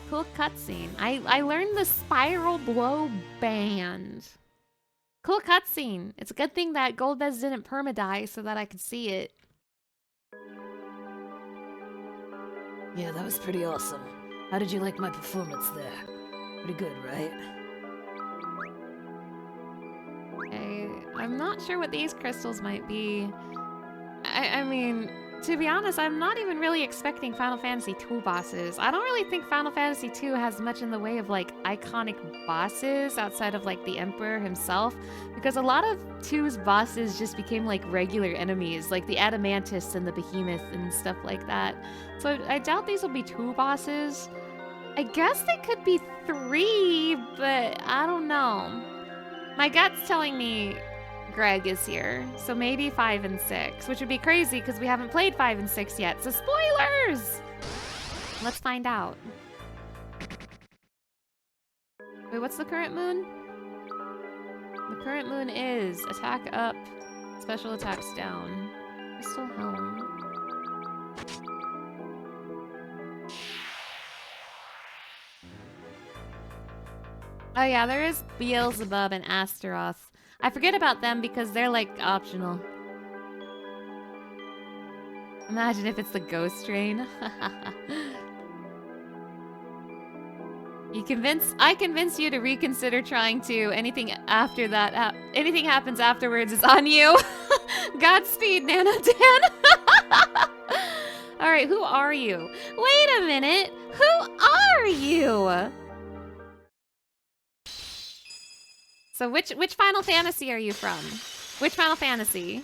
Cool cutscene. I learned the Spiral Blow Band. Cool cutscene. It's a good thing that Goldbez didn't permadie so that I could see it. Yeah, that was pretty awesome. How did you like my performance there? Pretty good, right? I'm not sure what these crystals might be. I mean, to be honest, I'm not even really expecting Final Fantasy II bosses. I don't really think Final Fantasy II has much in the way of, like, iconic bosses outside of, like, the Emperor himself. Because a lot of 2's bosses just became, like, regular enemies, like the Adamantis and the Behemoth and stuff like that. So I doubt these will be 2 bosses. I guess they could be 3, but I don't know. My gut's telling me Greg is here, so maybe 5 and 6, which would be crazy because we haven't played 5 and 6 yet, so spoilers! Let's find out. Wait, what's the current moon? The current moon is attack up, special attacks down. Crystal Helm. Oh yeah, there is Beelzebub and Astaroth. I forget about them because they're like optional. Imagine if it's the ghost train. I convince you to reconsider trying to. Anything after that, anything happens afterwards is on you. Godspeed, Nanodan. All right, who are you? Wait a minute. Who are you? So which Final Fantasy are you from? Which Final Fantasy?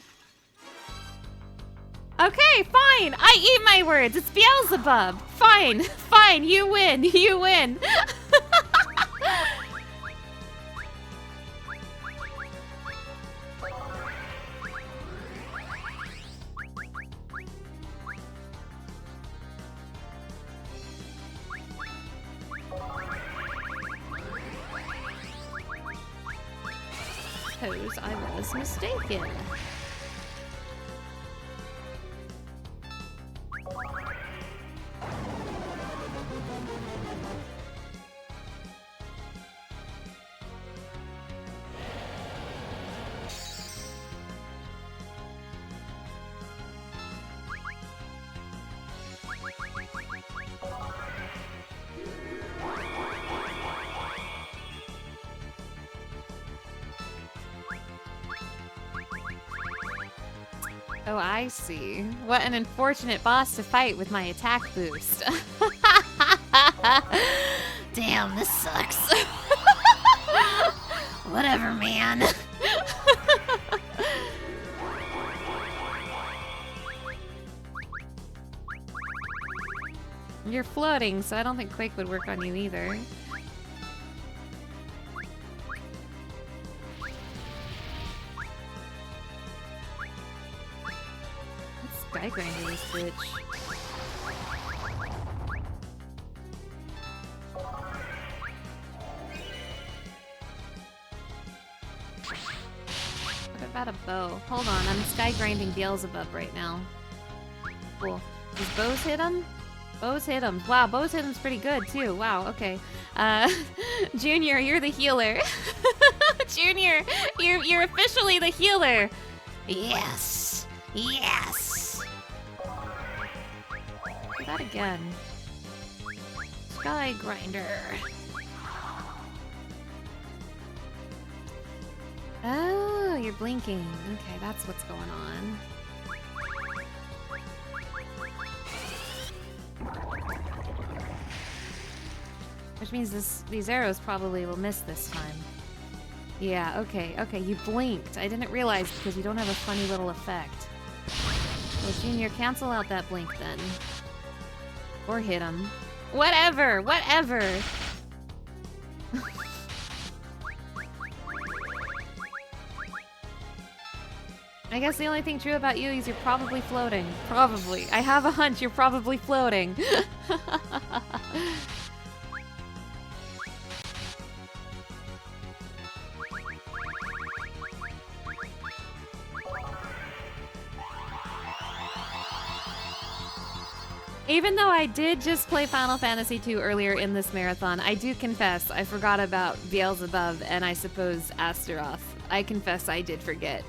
Okay, fine. I eat my words. It's Beelzebub. Fine. Fine. You win. You win. Suppose I was mistaken. Oh, I see. What an unfortunate boss to fight with my attack boost. Damn, this sucks. Whatever, man. You're floating, so I don't think Quake would work on you either. Sky Grinder this bitch. What about a bow? Hold on, I'm Sky Grinding Beelzebub right now. Cool. Does bows hit him? Bows hit him. Wow, bows hit him's pretty good too. Wow, okay. Junior, you're the healer. Junior, you're officially the healer. Yes! Yes! Do that again. Sky Grinder. Oh, you're blinking. Okay, that's what's going on. Which means these arrows probably will miss this time. Yeah, okay, you blinked. I didn't realize because you don't have a funny little effect. Well, Junior, cancel out that blink then. Or hit him. Whatever! I guess the only thing true about you is you're probably floating. Probably. I have a hunch you're probably floating. Even though I did just play Final Fantasy II earlier in this marathon, I do confess I forgot about Beelzebub and I suppose Astaroth. I confess I did forget.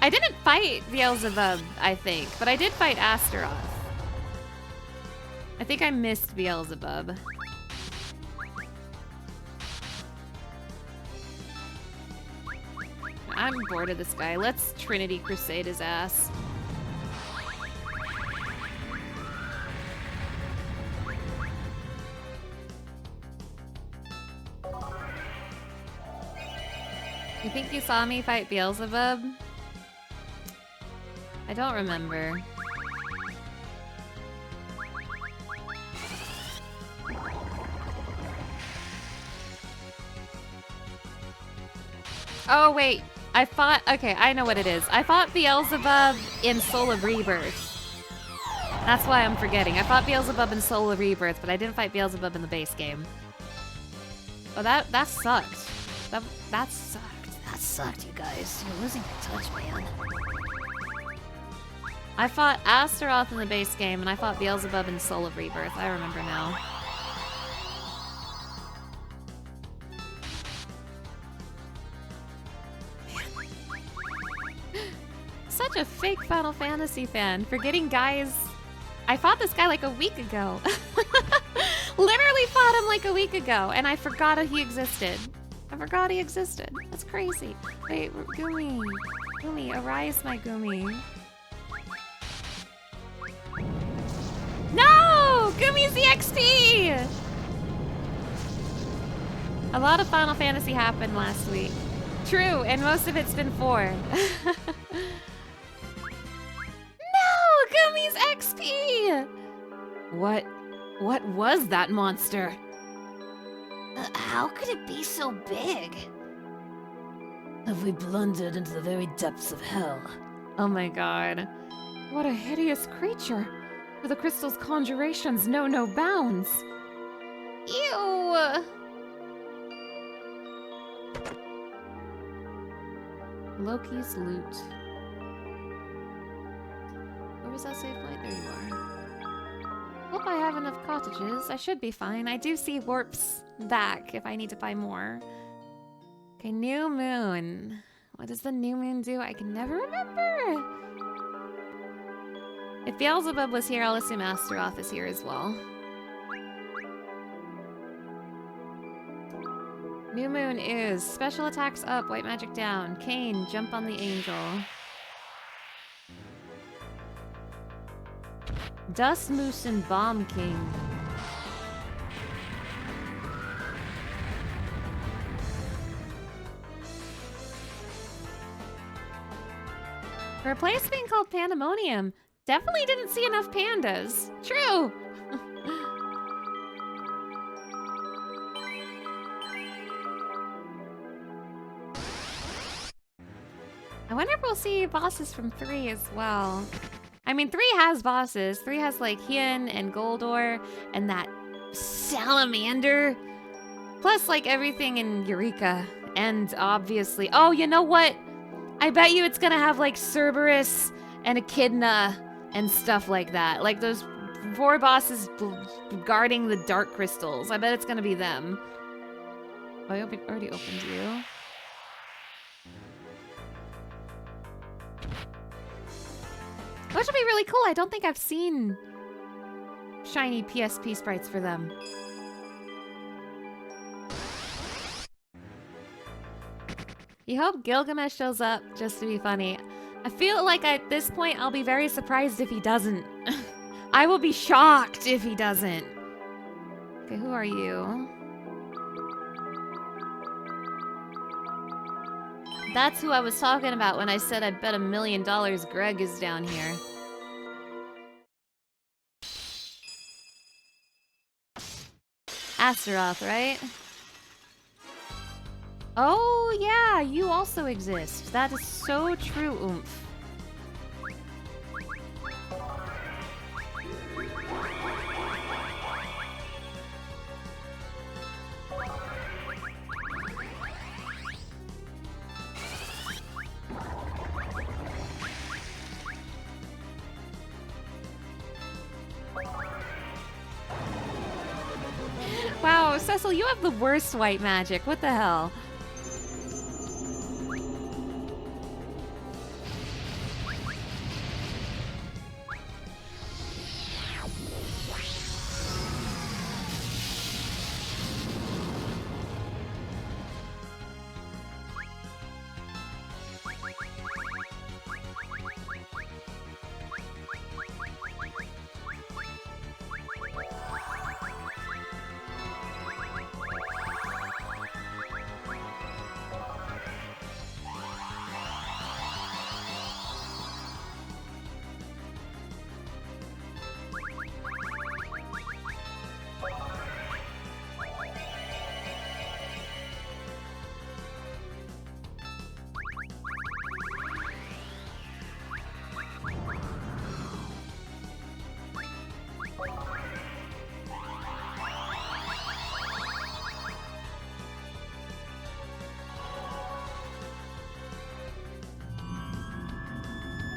I didn't fight Beelzebub, I think, but I did fight Astaroth. I think I missed Beelzebub. I'm bored of this guy. Let's Trinity Crusade his ass. You think you saw me fight Beelzebub? I don't remember. Oh wait, okay, I know what it is. I fought Beelzebub in Soul of Rebirth. That's why I'm forgetting. I fought Beelzebub in Soul of Rebirth, but I didn't fight Beelzebub in the base game. Oh, that sucked. That sucked. That sucked, you guys. You're losing your touch, man. I fought Astaroth in the base game, and I fought Beelzebub in Soul of Rebirth. I remember now. Such a fake Final Fantasy fan. Forgetting guys... I fought this guy like a week ago. Literally fought him like a week ago, and I forgot he existed. That's crazy. Wait, Gumi. Gumi, arise, my Gumi. No! Gumi's the XP! A lot of Final Fantasy happened last week. True, and most of it's been 4. No! Gumi's XP! What was that monster? How could it be so big? Have we blundered into the very depths of hell? Oh my god. What a hideous creature! For the crystal's conjurations know no bounds! Ew! Loki's loot. Where was that save point? There you are. Hope I have enough cottages. I should be fine. I do see warps back if I need to buy more. Okay, new moon. What does the new moon do? I can never remember. If Beelzebub was here, I'll assume Astaroth is here as well. New moon is special attacks up, white magic down. Cain, jump on the angel. Dust Moose and Bomb King. For a place being called Pandemonium, definitely didn't see enough pandas. True! I wonder if we'll see bosses from 3 as well. I mean, 3 has bosses. 3 has like Hien and Goldor and that salamander. Plus like everything in Eureka. And obviously, oh, you know what? I bet you it's gonna have like Cerberus and Echidna and stuff like that. Like those 4 bosses guarding the dark crystals. I bet it's gonna be them. Oh, I already opened you. Which would be really cool. I don't think I've seen shiny PSP sprites for them. You hope Gilgamesh shows up just to be funny. I feel like at this point I'll be very surprised if he doesn't. I will be shocked if he doesn't. Okay, who are you? That's who I was talking about when I said I bet $1 million Greg is down here. Astaroth, right? Oh yeah, you also exist. That is so true, Oomph. Wow, Cecil, you have the worst white magic. What the hell?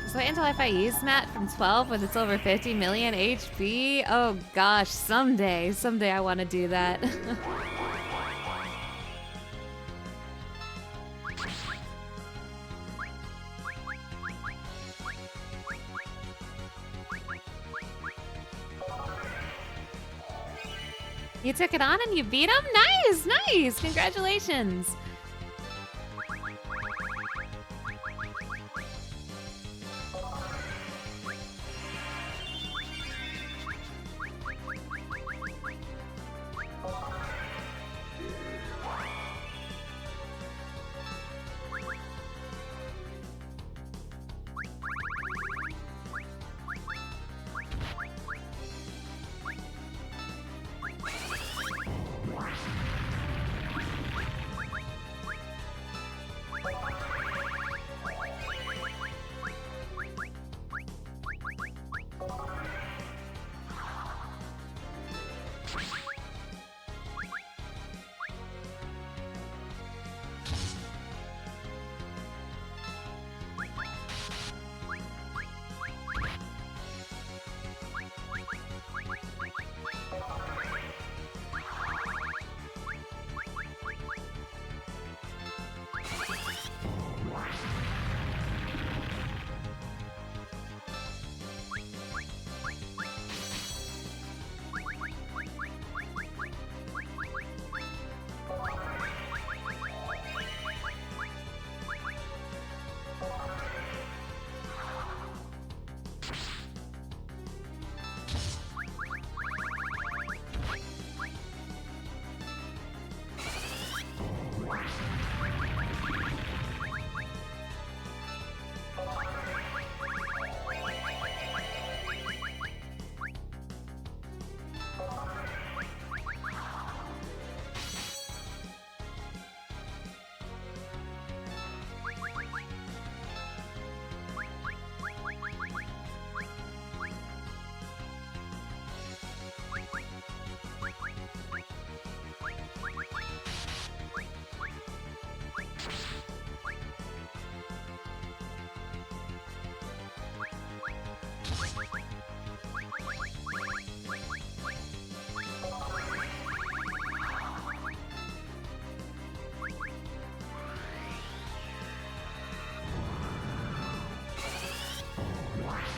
So wait until I fight Yzmat from 12 with its over 50 million HP? Oh gosh, someday I want to do that. You took it on and you beat him? Nice, nice, congratulations.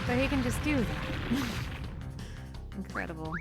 So he can just do that. Incredible.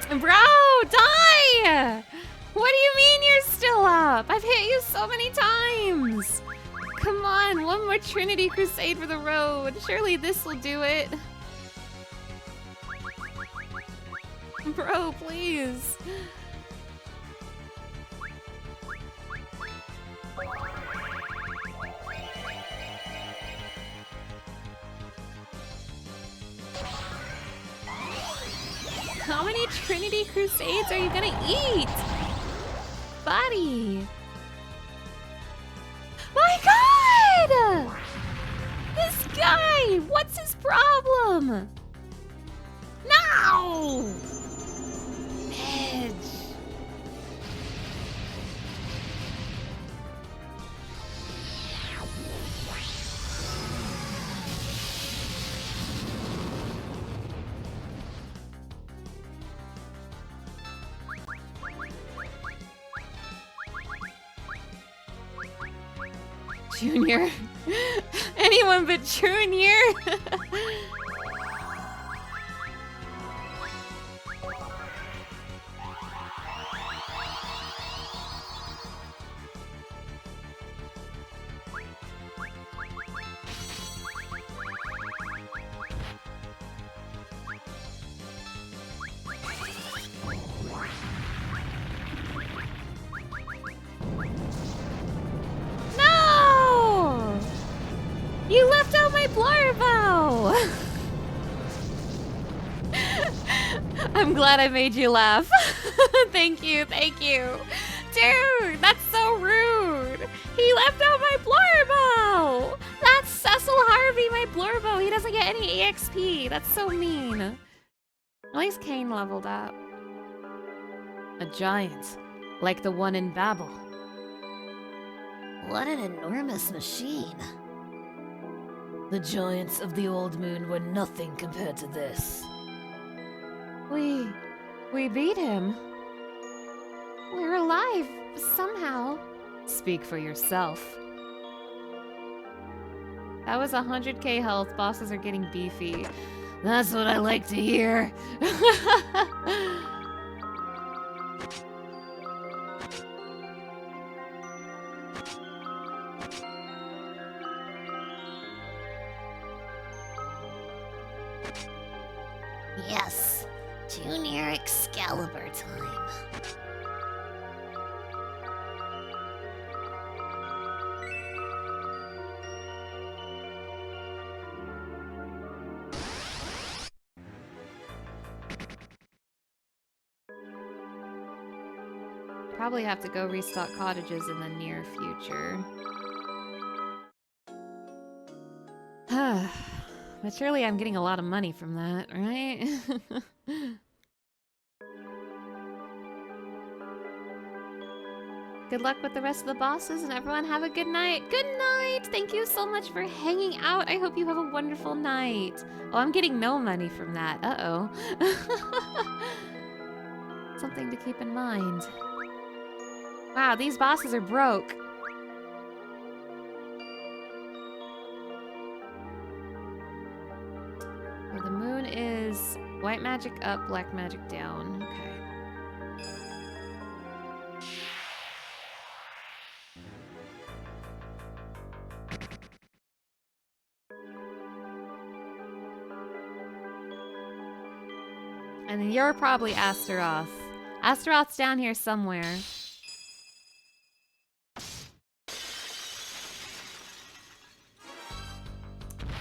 Bro, die! What do you mean you're still up? I've hit you so many times. Come on, one more Trinity Crusade for the road. Surely this will do it. Bro, please. How many Trinity Crusades are you gonna eat? Buddy. My god! This guy! What's his problem? No! Edge. Junior. Anyone but Junior. You left out my Blurbo! I'm glad I made you laugh. Thank you, thank you. Dude, that's so rude. He left out my Blurbo! That's Cecil Harvey, my Blurbo. He doesn't get any EXP. That's so mean. At least Kane leveled up. A giant, like the one in Babel. What an enormous machine. The giants of the Old Moon were nothing compared to this. We beat him. We're alive, somehow. Speak for yourself. That was 100k health. Bosses are getting beefy. That's what I like to hear. Too near Excalibur time. Probably have to go restock cottages in the near future. But surely I'm getting a lot of money from that, right? Good luck with the rest of the bosses and everyone have a good night. Good night! Thank you so much for hanging out. I hope you have a wonderful night. Oh, I'm getting no money from that. Uh-oh. Something to keep in mind. Wow, these bosses are broke. Okay, the moon is white magic up, black magic down. Okay. And then you're probably Astaroth. Astaroth's down here somewhere.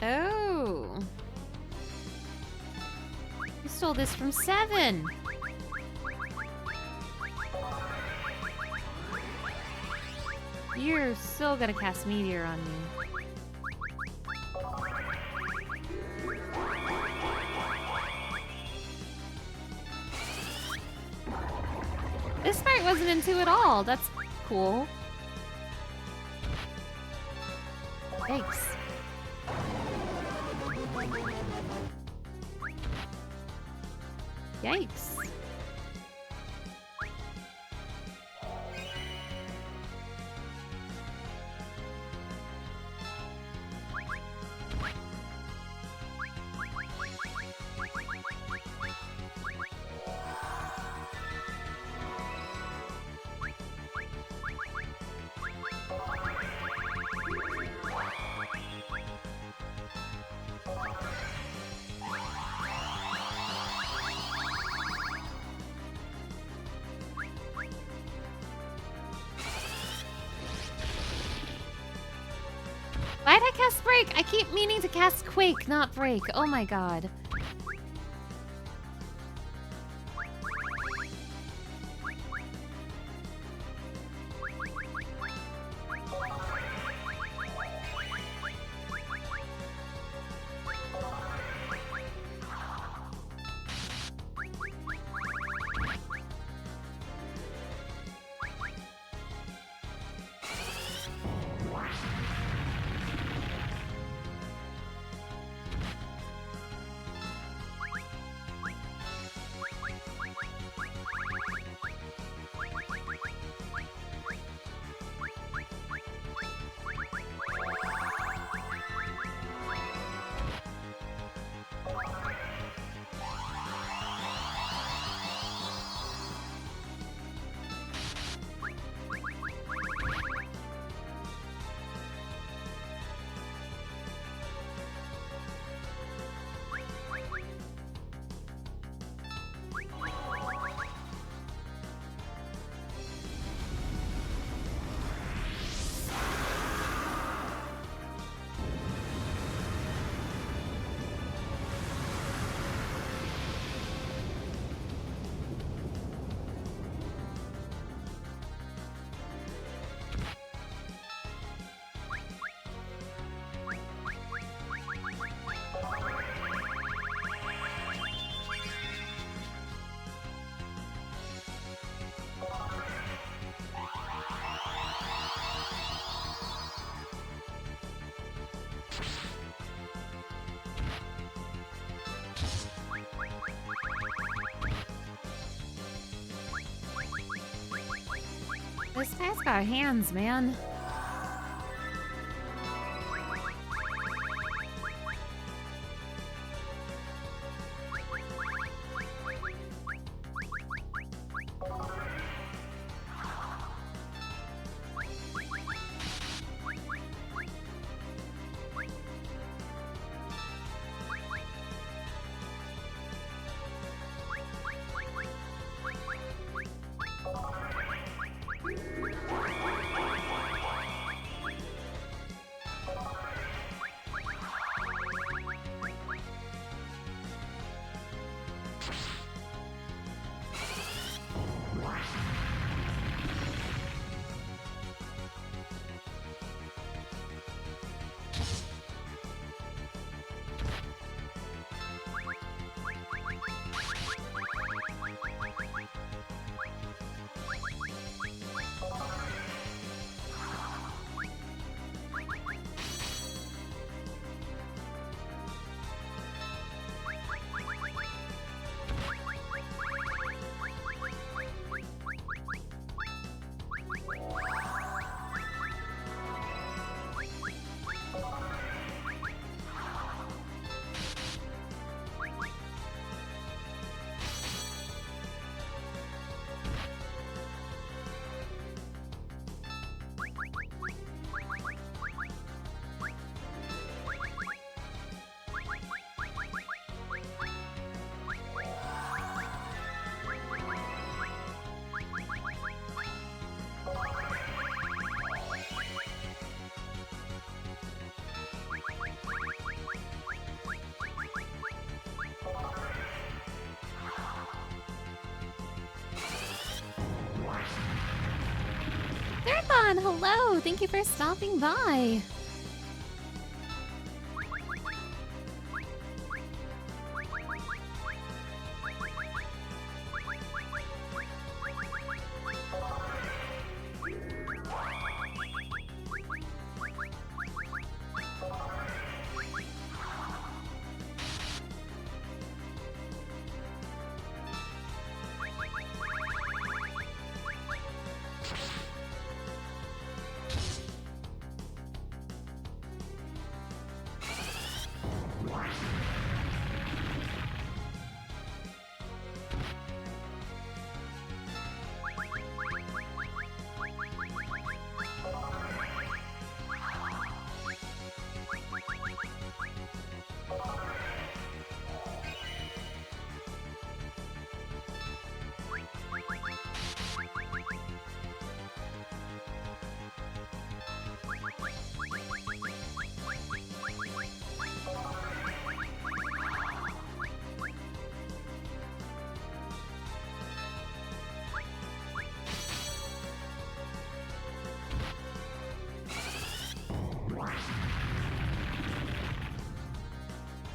Oh. You stole this from 7. You're still gonna cast Meteor on me. This part wasn't into at all. That's cool. Thanks. Yikes. Why'd I cast Break? I keep meaning to cast Quake, not Break. Oh my god. This guy's got hands, man. Ahriman, hello! Thank you for stopping by.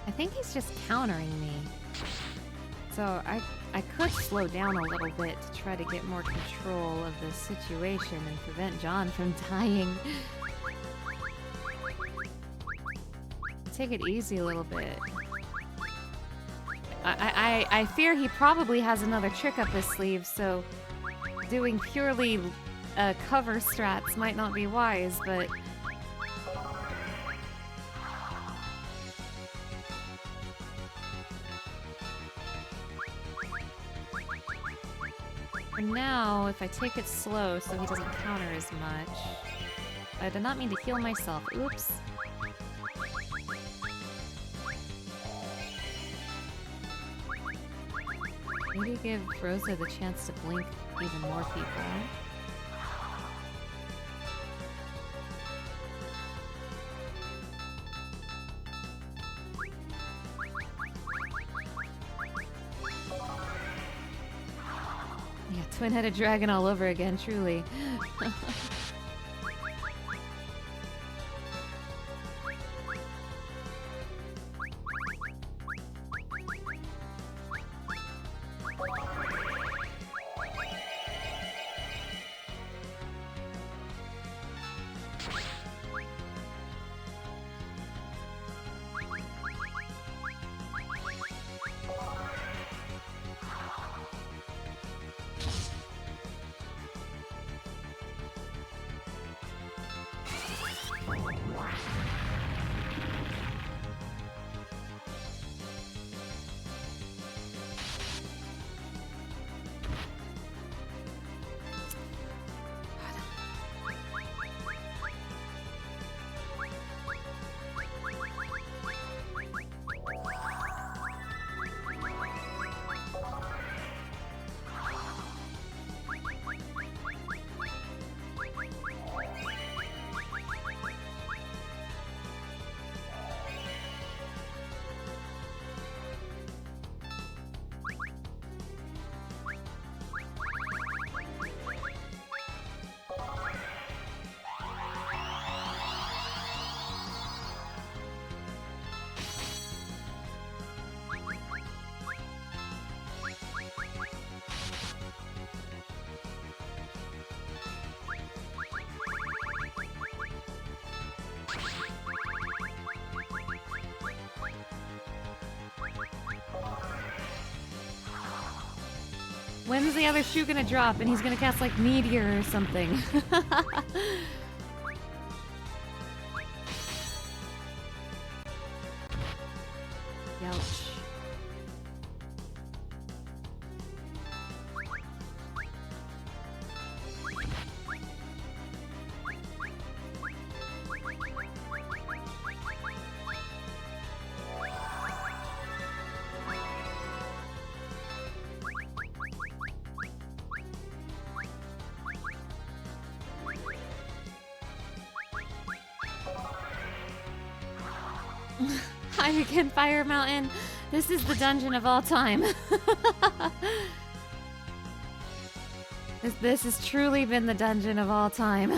I think he's just countering me. So I could slow down a little bit to try to get more control of the situation and prevent John from dying. Take it easy a little bit. I fear he probably has another trick up his sleeve, so doing purely cover strats might not be wise, but... For now, if I take it slow so he doesn't counter as much... I did not mean to heal myself. Oops. Maybe give Rosa the chance to blink even more people. Yeah, Twinhead Dragon all over again, truly. When's the other shoe gonna drop and he's gonna cast like Meteor or something? Youch. Hi again, Fire Mountain. This is the dungeon of all time. This has truly been the dungeon of all time.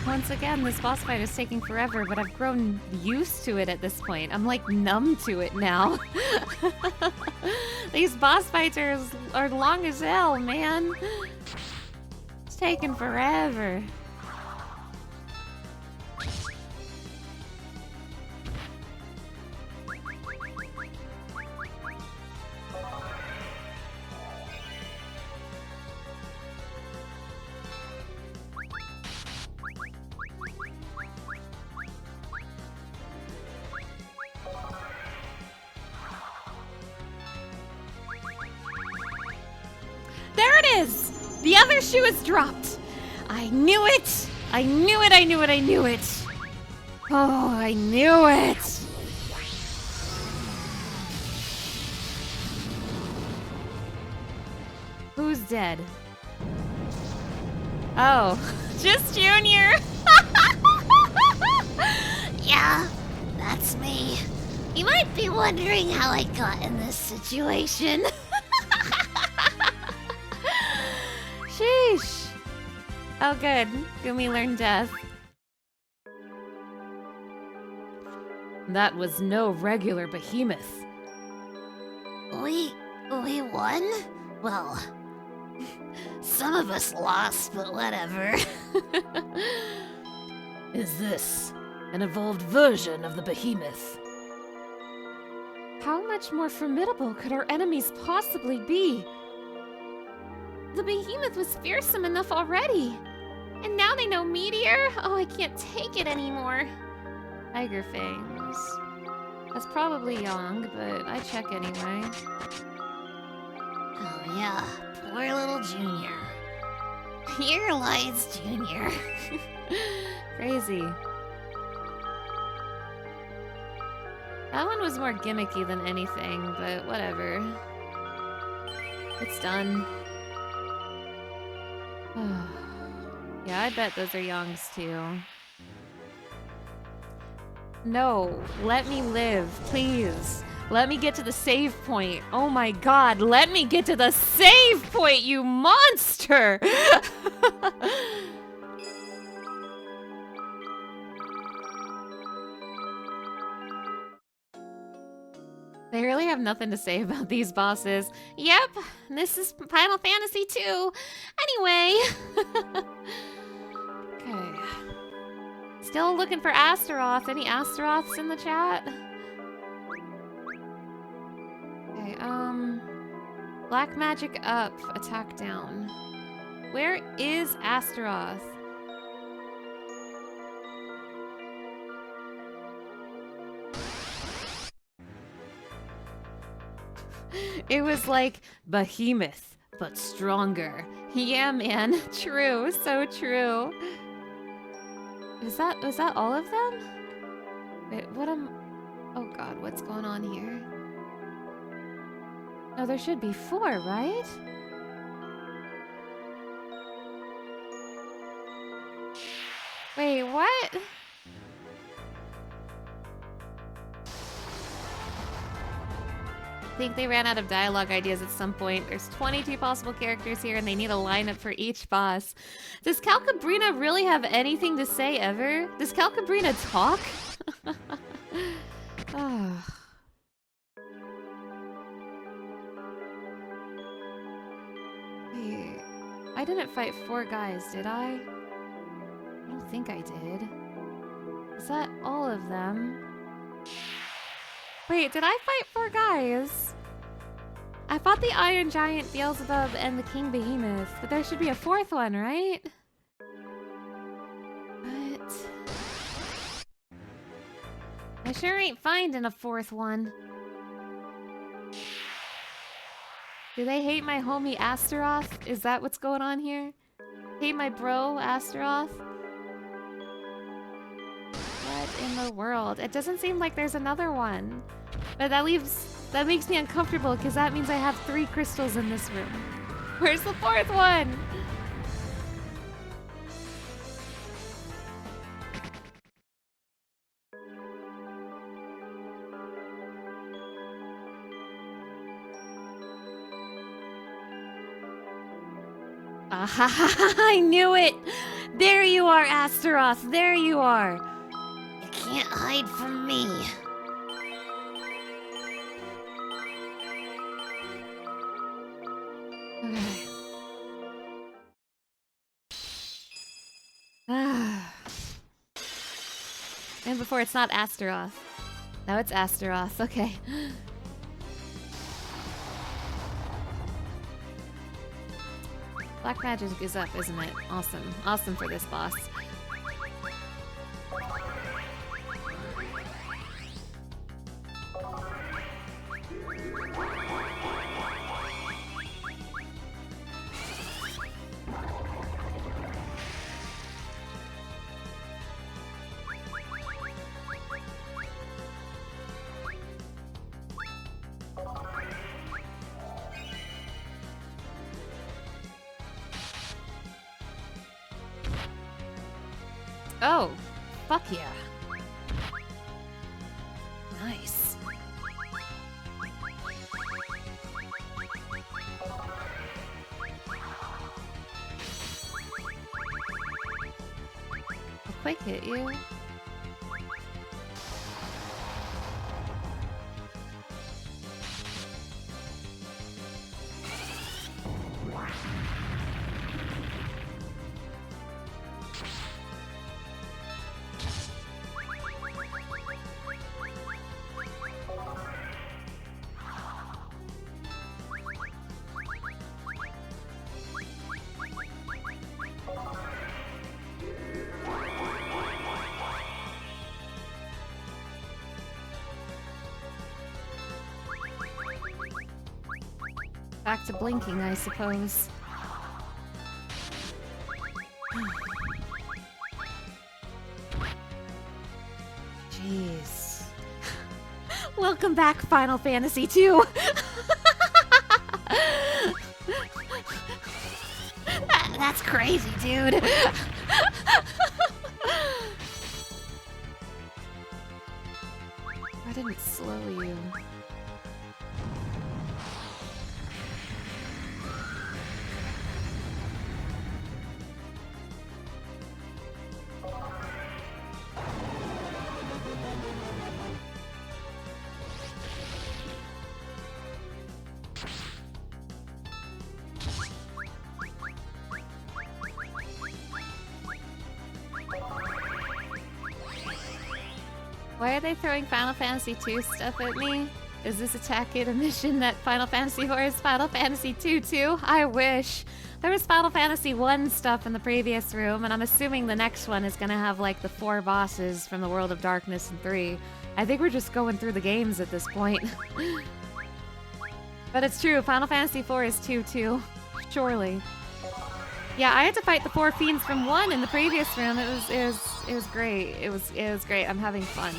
Once again, this boss fight is taking forever, but I've grown used to it at this point. I'm like numb to it now. These boss fights are long as hell, man. It's taking forever. The other shoe is dropped. I knew it. I knew it. I knew it. I knew it. Oh, I knew it. Who's dead? Oh, just Junior. Yeah, that's me. You might be wondering how I got in this situation. Sheesh. Oh, good. Gumi learned death. That was no regular behemoth. We won? Well, some of us lost, but whatever. Is this an evolved version of the behemoth? How much more formidable could our enemies possibly be? The behemoth was fearsome enough already. And now they know meteor? Oh, I can't take it anymore. Tiger fangs. That's probably young, but I check anyway. Oh yeah, poor little Junior. Here lies Junior. Crazy. That one was more gimmicky than anything, but whatever. It's done. Yeah, I bet those are Youngs too. No, let me live, please. Let me get to the save point. Oh my god, let me get to the save point, you monster! They really have nothing to say about these bosses. Yep, this is Final Fantasy 2. Anyway. Okay. Still looking for Astaroth. Any Astaroths in the chat? Okay, Black magic up, attack down. Where is Astaroth? It was like Behemoth, but stronger. Yeah, man. True. So true. Was that all of them? Wait, oh god, what's going on here? No, there should be 4, right? Wait, what? think they ran out of dialogue ideas at some point. There's 22 possible characters here, and they need a lineup for each boss. Does Calcabrina really have anything to say ever? Does Calcabrina talk? Ah. Wait, I didn't fight 4 guys, did I? I don't think I did. Is that all of them? Wait, did I fight 4 guys? I fought the Iron Giant, Beelzebub, and the King Behemoth, but there should be a 4th one, right? But I sure ain't finding a 4th one. Do they hate my homie Astaroth? Is that what's going on here? Hate my bro Astaroth? What in the world? It doesn't seem like there's another one. But that makes me uncomfortable because that means I have 3 crystals in this room. Where's the 4th one? I knew it! There you are, Astaroth! There you are! You can't hide from me. Okay. And before it's not Astaroth. Now it's Astaroth, okay. Black magic is up, isn't it? Awesome. Awesome for this boss. Oh, fuck yeah. Nice. A quick hit you. Back to blinking, I suppose. Jeez. Welcome back, Final Fantasy II! That's crazy, dude. I didn't slow you. Why are they throwing Final Fantasy II stuff at me? Is this attack it a mission that Final Fantasy IV is Final Fantasy II too? I wish. There was Final Fantasy I stuff in the previous room, and I'm assuming the next one is gonna have like the 4 bosses from the World of Darkness and 3. I think we're just going through the games at this point. But it's true, Final Fantasy IV is 2 too. Surely. Yeah, I had to fight the 4 fiends from 1 in the previous room. It was great. It was great. I'm having fun.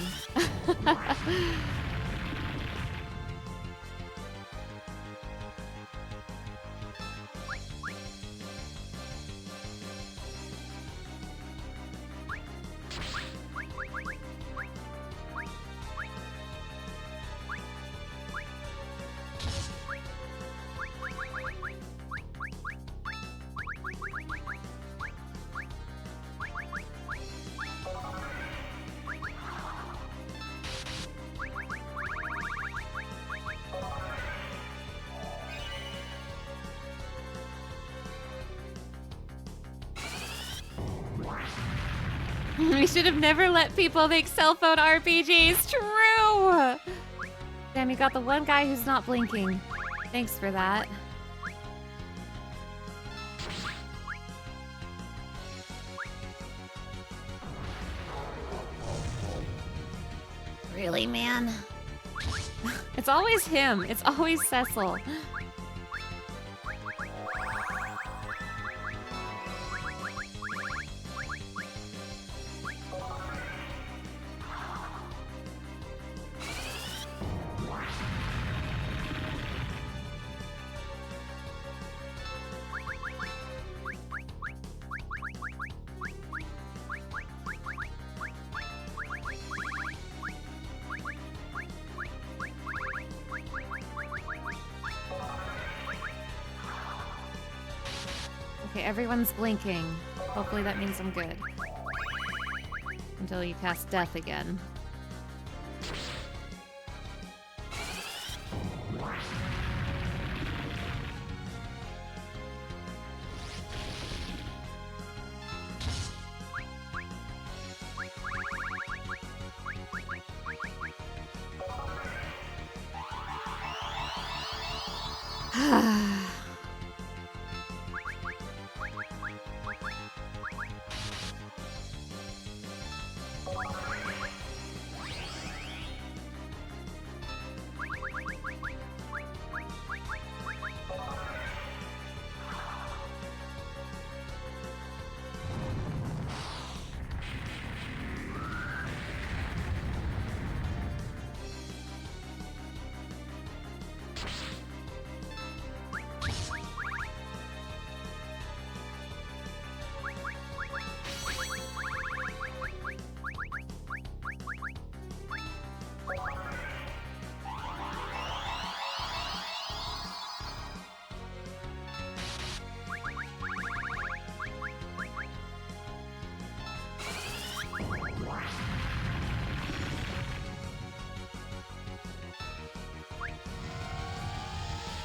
We should have never let people make cell phone RPGs. True! Damn, you got the one guy who's not blinking. Thanks for that. Really, man? It's always him. It's always Cecil. Okay, everyone's blinking. Hopefully that means I'm good. Until you cast death again.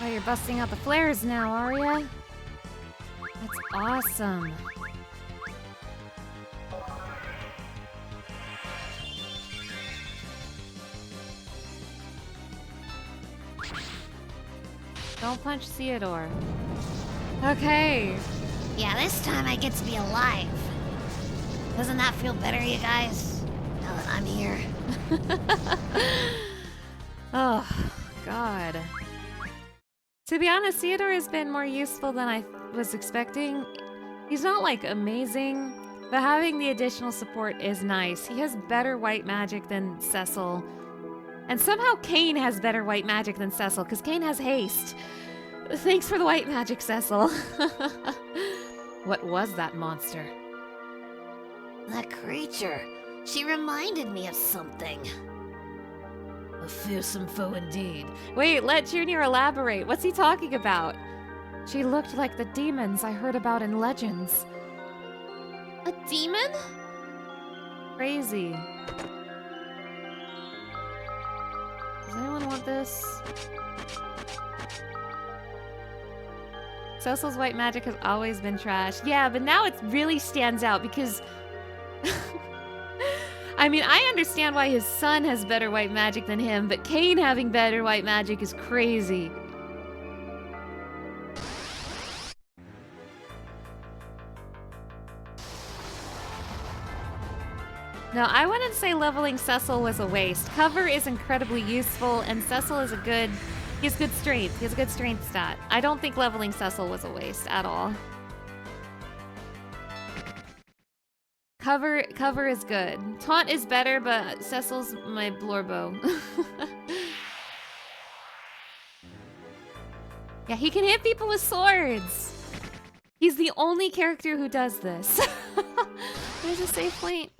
Oh, you're busting out the flares now, are ya? That's awesome. Don't punch Theodore. Okay. Yeah, this time I get to be alive. Doesn't that feel better, you guys? Now that I'm here. Oh, God. To be honest, Theodore has been more useful than I was expecting. He's not, like, amazing, but having the additional support is nice. He has better white magic than Cecil. And somehow Kain has better white magic than Cecil, because Kain has haste. Thanks for the white magic, Cecil. What was that monster? That creature. She reminded me of something. A fearsome foe indeed. Wait, let Junior elaborate. What's he talking about? She looked like the demons I heard about in legends. A demon? Crazy. Does anyone want this? Cecil's white magic has always been trash. Yeah, but now it really stands out because... I mean, I understand why his son has better white magic than him, but Kain having better white magic is crazy. No, I wouldn't say leveling Cecil was a waste. Cover is incredibly useful, and Cecil is he has good strength. He has a good strength stat. I don't think leveling Cecil was a waste at all. Cover is good. Taunt is better, but Cecil's my Blorbo. Yeah, he can hit people with swords. He's the only character who does this. There's a save point.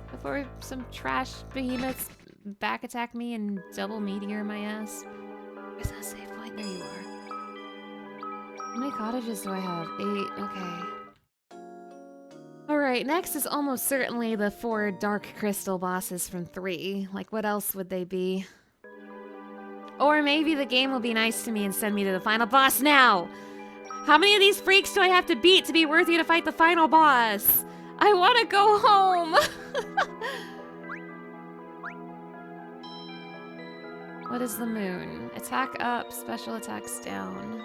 Before some trash behemoths back attack me and double meteor my ass. Where's that save point? There you are. How many cottages do I have? 8. Okay. Alright, next is almost certainly the 4 Dark Crystal bosses from 3. Like, what else would they be? Or maybe the game will be nice to me and send me to the final boss now! How many of these freaks do I have to beat to be worthy to fight the final boss? I want to go home. What is the moon? Attack up, special attacks down.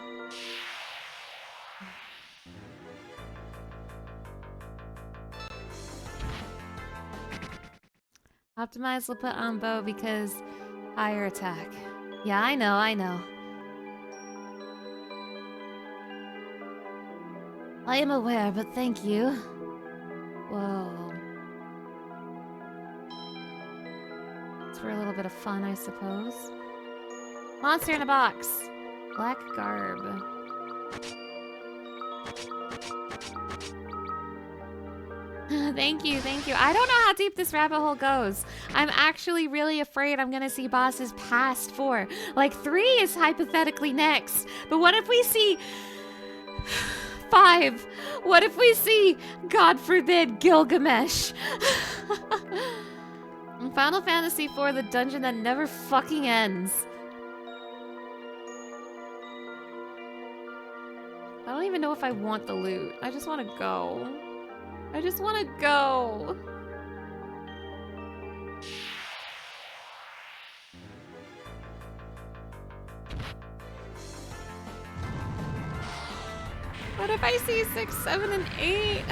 Optimize will put on bow because higher attack. Yeah, I know, I know. I am aware, but thank you. Whoa. It's for a little bit of fun, I suppose. Monster in a box. Black garb. Thank you, thank you. I don't know how deep this rabbit hole goes. I'm actually really afraid I'm gonna see bosses past 4. Like 3 is hypothetically next. But what if we see 5? What if we see, God forbid, Gilgamesh? In Final Fantasy IV, the dungeon that never fucking ends. I don't even know if I want the loot. I just want to go. I just want to go. What if I see 6, 7, and 8?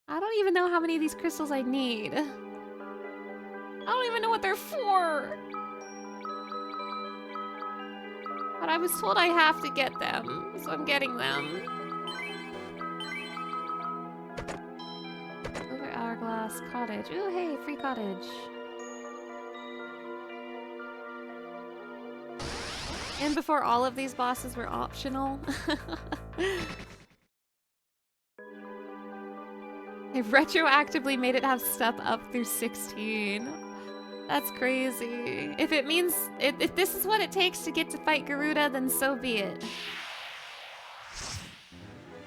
I don't even know how many of these crystals I need. I don't even know what they're for. But I was told I have to get them, so I'm getting them. Over Hourglass Cottage. Ooh, hey, free cottage. And before all of these bosses were optional. They've retroactively made it have step up through 16. That's crazy. If it means, if this is what it takes to get to fight Garuda, then so be it.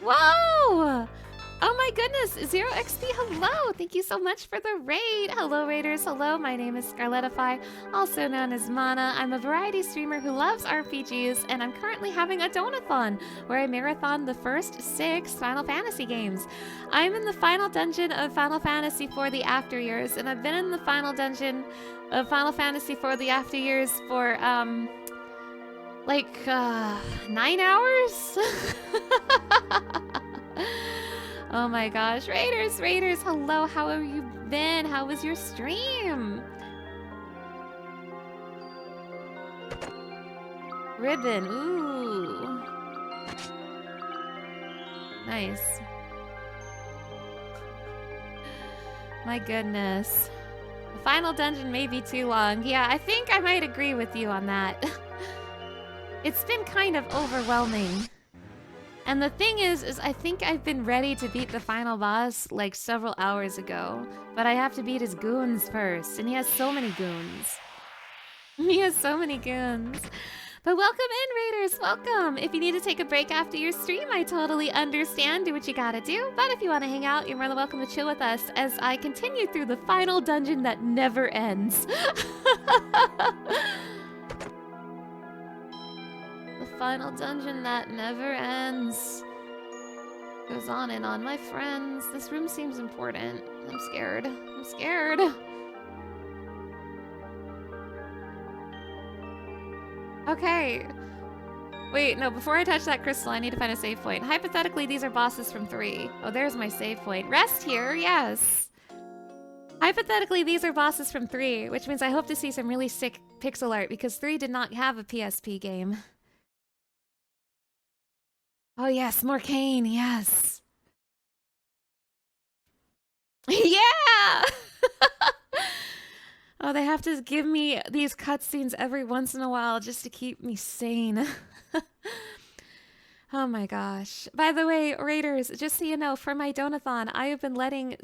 Whoa! Oh my goodness, 0 XP, hello! Thank you so much for the raid! Hello Raiders, hello, my name is Scarletify, also known as Mana. I'm a variety streamer who loves RPGs, and I'm currently having a Donothon, where I marathon the first 6 Final Fantasy games. I'm in the final dungeon of Final Fantasy IV The After Years, and I've been in the final dungeon of Final Fantasy IV The After Years for, 9 hours? Oh my gosh, Raiders, hello, how have you been? How was your stream? Ribbon, ooh. Nice. My goodness. The final dungeon may be too long. Yeah, I think I might agree with you on that. It's been kind of overwhelming. And the thing is I think I've been ready to beat the final boss like several hours ago. But I have to beat his goons first. And he has so many goons. He has so many goons. But welcome in, Raiders, welcome! If you need to take a break after your stream, I totally understand. Do what you gotta do. But if you want to hang out, you're more than welcome to chill with us as I continue through the final dungeon that never ends. The final dungeon that never ends. Goes on and on. My friends, this room seems important. I'm scared. I'm scared. Okay. Wait, no, before I touch that crystal, I need to find a save point. Hypothetically, these are bosses from 3. Oh, there's my save point. Rest here, yes. Hypothetically, these are bosses from 3, which means I hope to see some really sick pixel art because 3 did not have a PSP game. Oh yes, more Kane, yes. Yeah! Oh, they have to give me these cutscenes every once in a while just to keep me sane. Oh my gosh. By the way, Raiders, just so you know, for my Donathon, I have been letting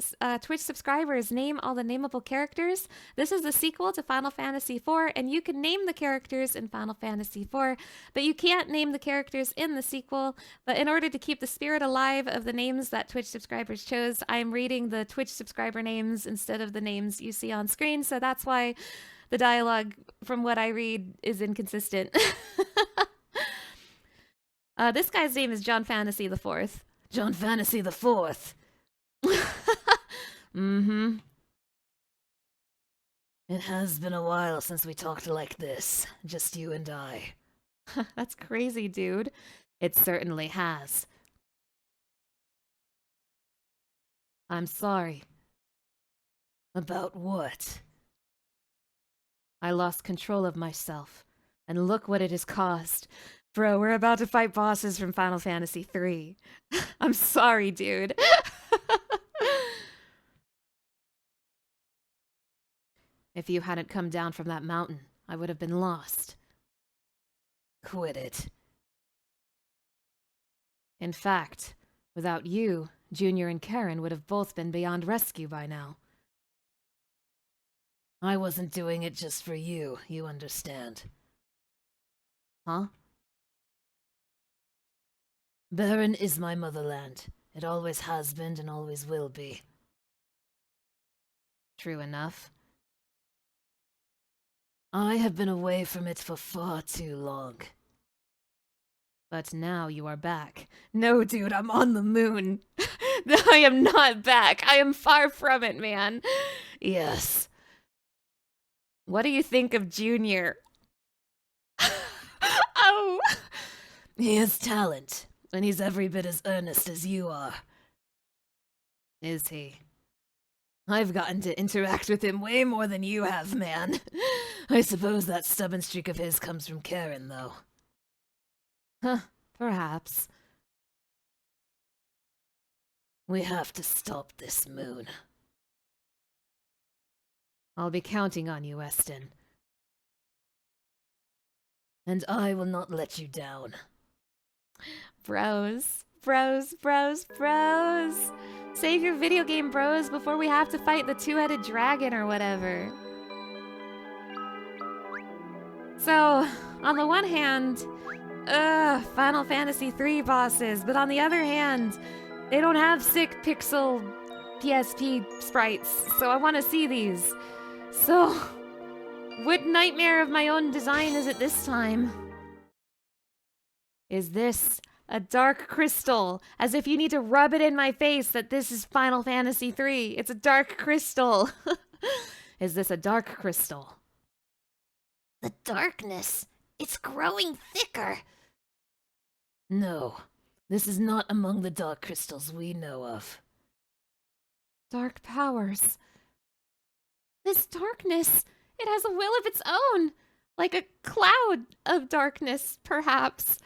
Twitch subscribers name all the nameable characters. This is the sequel to Final Fantasy IV, and you can name the characters in Final Fantasy IV, but you can't name the characters in the sequel. But in order to keep the spirit alive of the names that Twitch subscribers chose, I'm reading the Twitch subscriber names instead of the names you see on screen, so that's why the dialogue from what I read is inconsistent. This guy's name is John Fantasy the Fourth. John Fantasy the Fourth. Mm-hmm. It has been a while since we talked like this, just you and I. That's crazy, dude. It certainly has. I'm sorry. About what? I lost control of myself, and look what it has caused. Bro, we're about to fight bosses from Final Fantasy III. I'm sorry, dude. If you hadn't come down from that mountain, I would have been lost. Quit it. In fact, without you, Junior and Karen would have both been beyond rescue by now. I wasn't doing it just for you, you understand. Huh? Baron is my motherland. It always has been and always will be. True enough. I have been away from it for far too long. But now you are back. No, dude, I'm on the moon. I am not back. I am far from it, man. Yes. What do you think of Junior? Oh! He has talent, and he's every bit as earnest as you are. Is he? I've gotten to interact with him way more than you have, man. I suppose that stubborn streak of his comes from Karen, though. Huh, perhaps. We have to stop this moon. I'll be counting on you, Weston. And I will not let you down. Bros. Save your video game bros before we have to fight the two-headed dragon or whatever. So, on the one hand, Final Fantasy III bosses, but on the other hand, they don't have sick pixel PSP sprites, so I want to see these. So, what nightmare of my own design is it this time? Is this a dark crystal? As if you need to rub it in my face that this is Final Fantasy III. It's a dark crystal. Is this a dark crystal? The darkness, it's growing thicker. No, this is not among the dark crystals we know of. Dark powers. This darkness, it has a will of its own. Like a cloud of darkness, perhaps.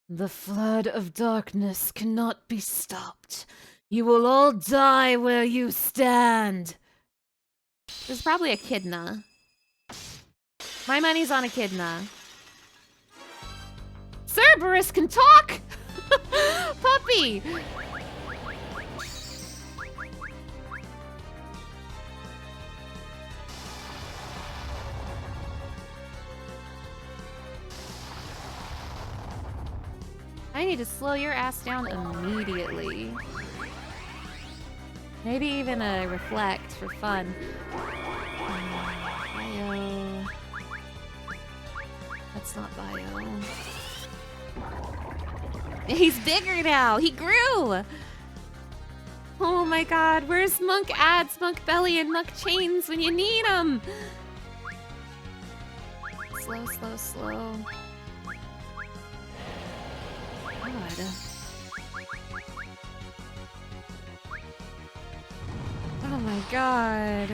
The flood of darkness cannot be stopped. You will all die where you stand. There's probably Echidna. My money's on Echidna. Cerberus can talk! Puppy! I need to slow your ass down immediately. Maybe even a reflect for fun. Bio. That's not bio. He's bigger now! He grew! Oh my god, where's Monk Ads, Monk Belly, and Monk Chains when you need them? Slow. God. Oh my god.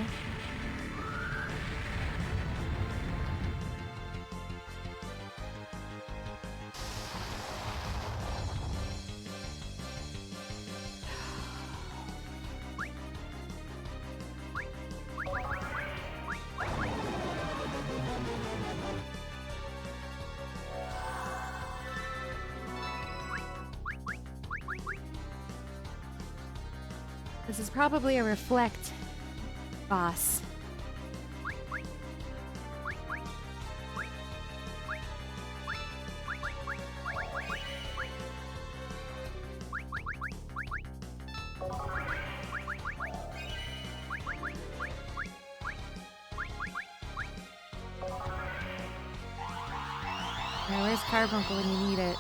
This is probably a reflect boss. Okay, where's Carbuncle when you need it?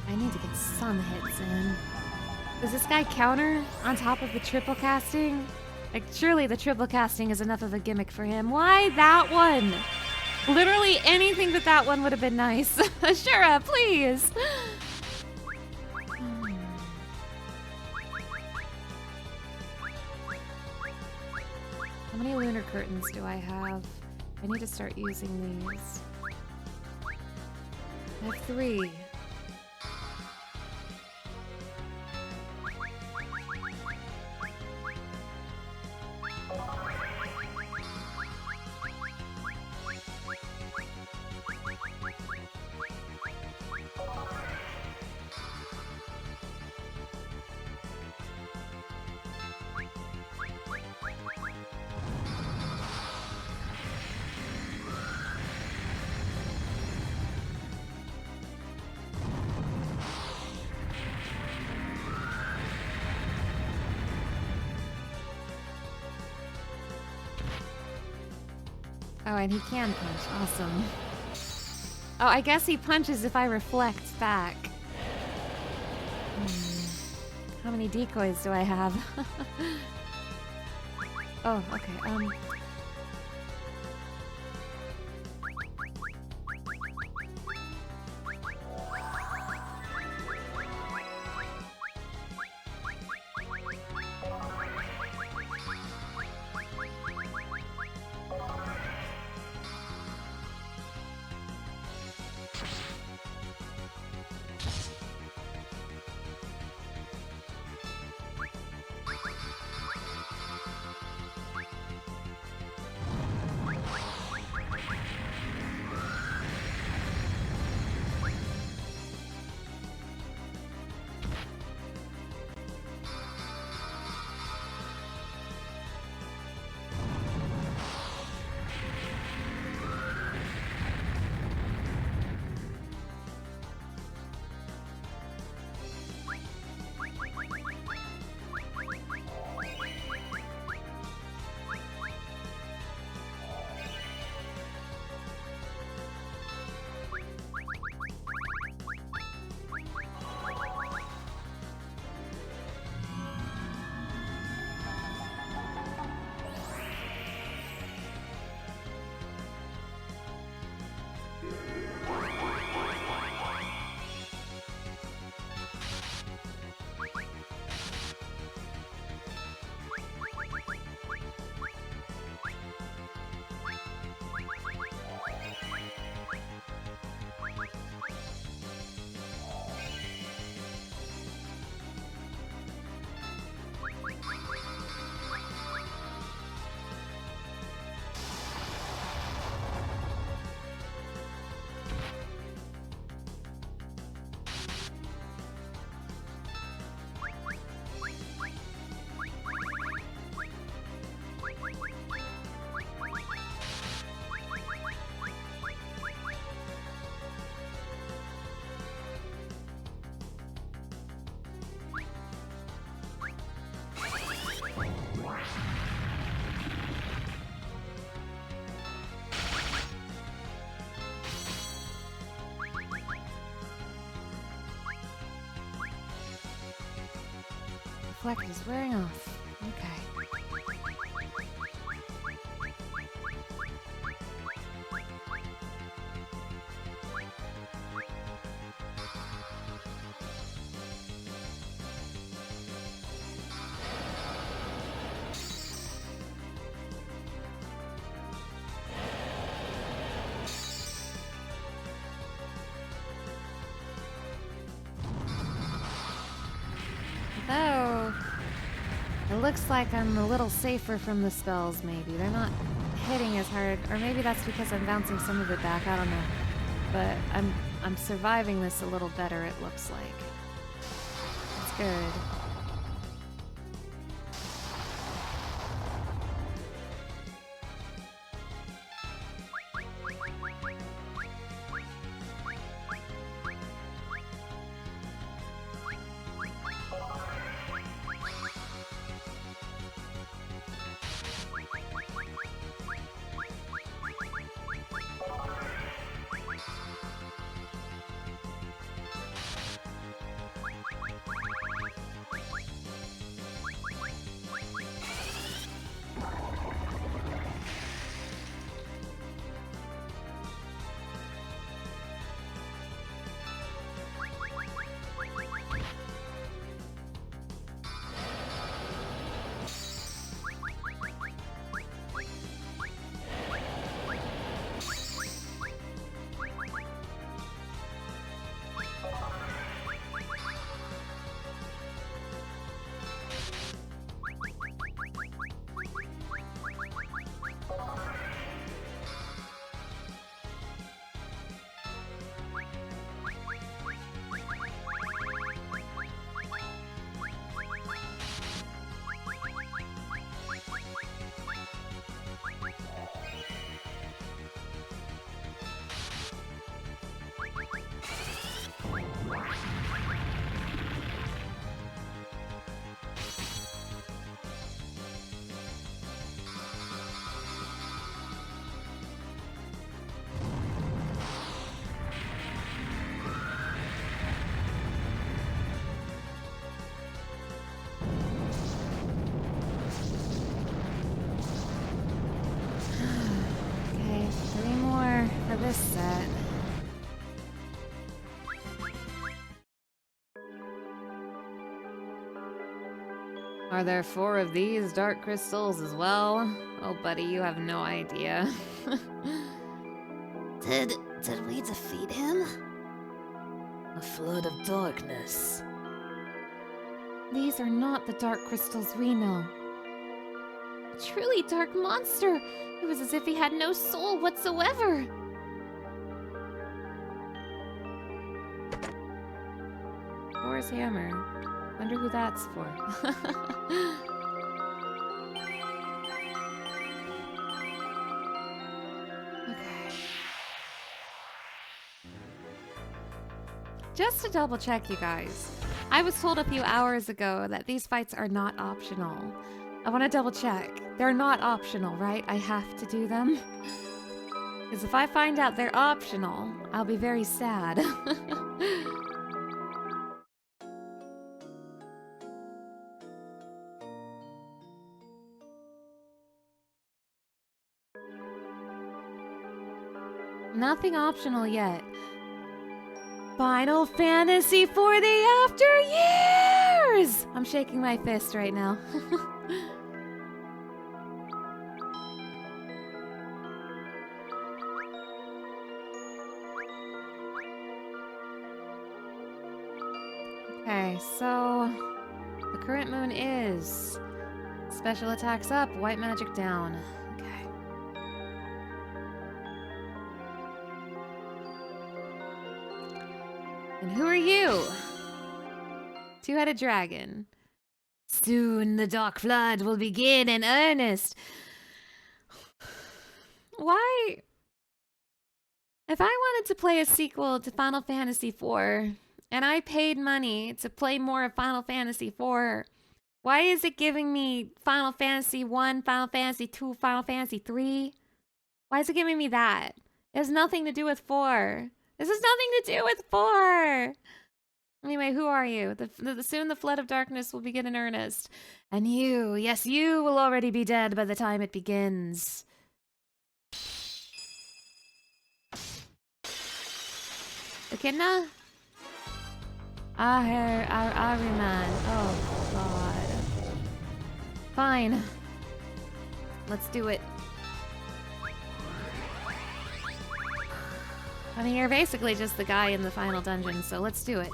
I need to get some hits in. Does this guy counter on top of the triple casting? Like, surely the triple casting is enough of a gimmick for him. Why that one? Literally anything but that one would have been nice. Ashura, please! How many lunar curtains do I have? I need to start using these. I have 3. Oh, and he can punch. Awesome. Oh, I guess he punches if I reflect back. How many decoys do I have? Oh, okay. Reflect is wearing off. Okay. Though, it looks like I'm a little safer from the spells, maybe. They're not hitting as hard, or maybe that's because I'm bouncing some of it back, I don't know. But I'm surviving this a little better, it looks like. Let's That's good. This set. Are there 4 of these dark crystals as well? Oh, buddy, you have no idea. Did we defeat him? A flood of darkness. These are not the dark crystals we know. A truly dark monster! It was as if he had no soul whatsoever! Thor's hammer. Wonder who that's for. Okay. Just to double check, you guys. I was told a few hours ago that these fights are not optional. I want to double check. They're not optional, right? I have to do them? Because if I find out they're optional, I'll be very sad. Nothing optional yet. Final Fantasy for the after years! I'm shaking my fist right now. Okay, so the current moon is special attacks up, white magic down. Okay. And who are you? Two-headed dragon. Soon the dark flood will begin in earnest. Why? If I wanted to play a sequel to Final Fantasy IV, and I paid money to play more of Final Fantasy IV, why is it giving me Final Fantasy 1, Final Fantasy 2, Final Fantasy 3? Why is it giving me that? It has nothing to do with 4. This has nothing to do with 4! Anyway, who are you? Soon the flood of darkness will begin in earnest. And you, yes, you will already be dead by the time it begins. Echidna? Ahriman. Oh, God. Fine. Let's do it. I mean, you're basically just the guy in the final dungeon, so let's do it.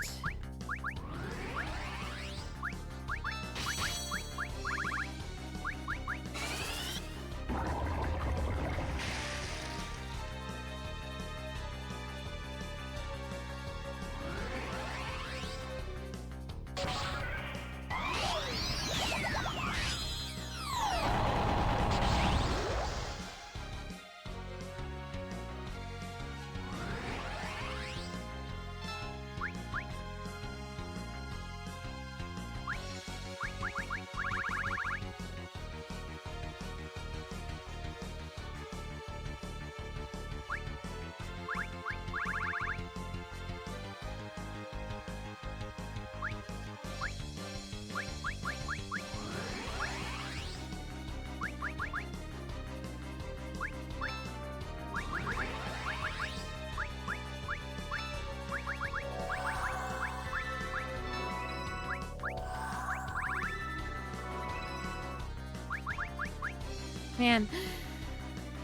Man,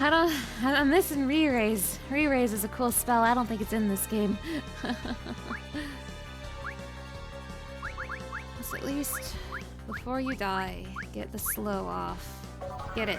I'm missing re-raise. Re-raise is a cool spell. I don't think it's in this game. Let's at least, before you die, get the slow off. Get it.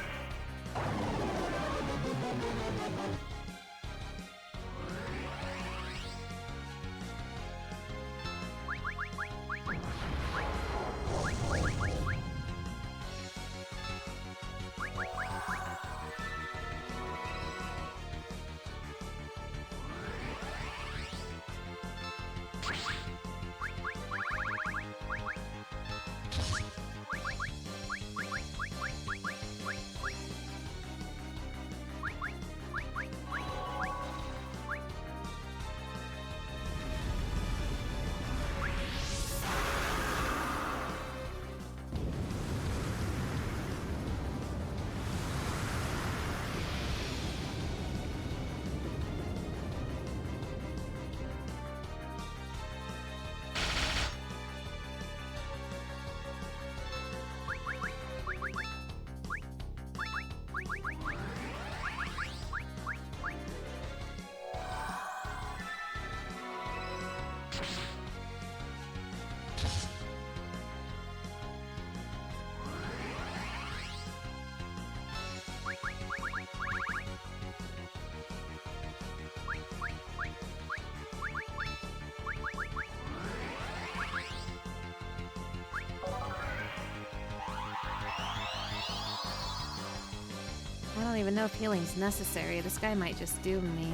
I don't even know if healing's necessary. This guy might just doom me.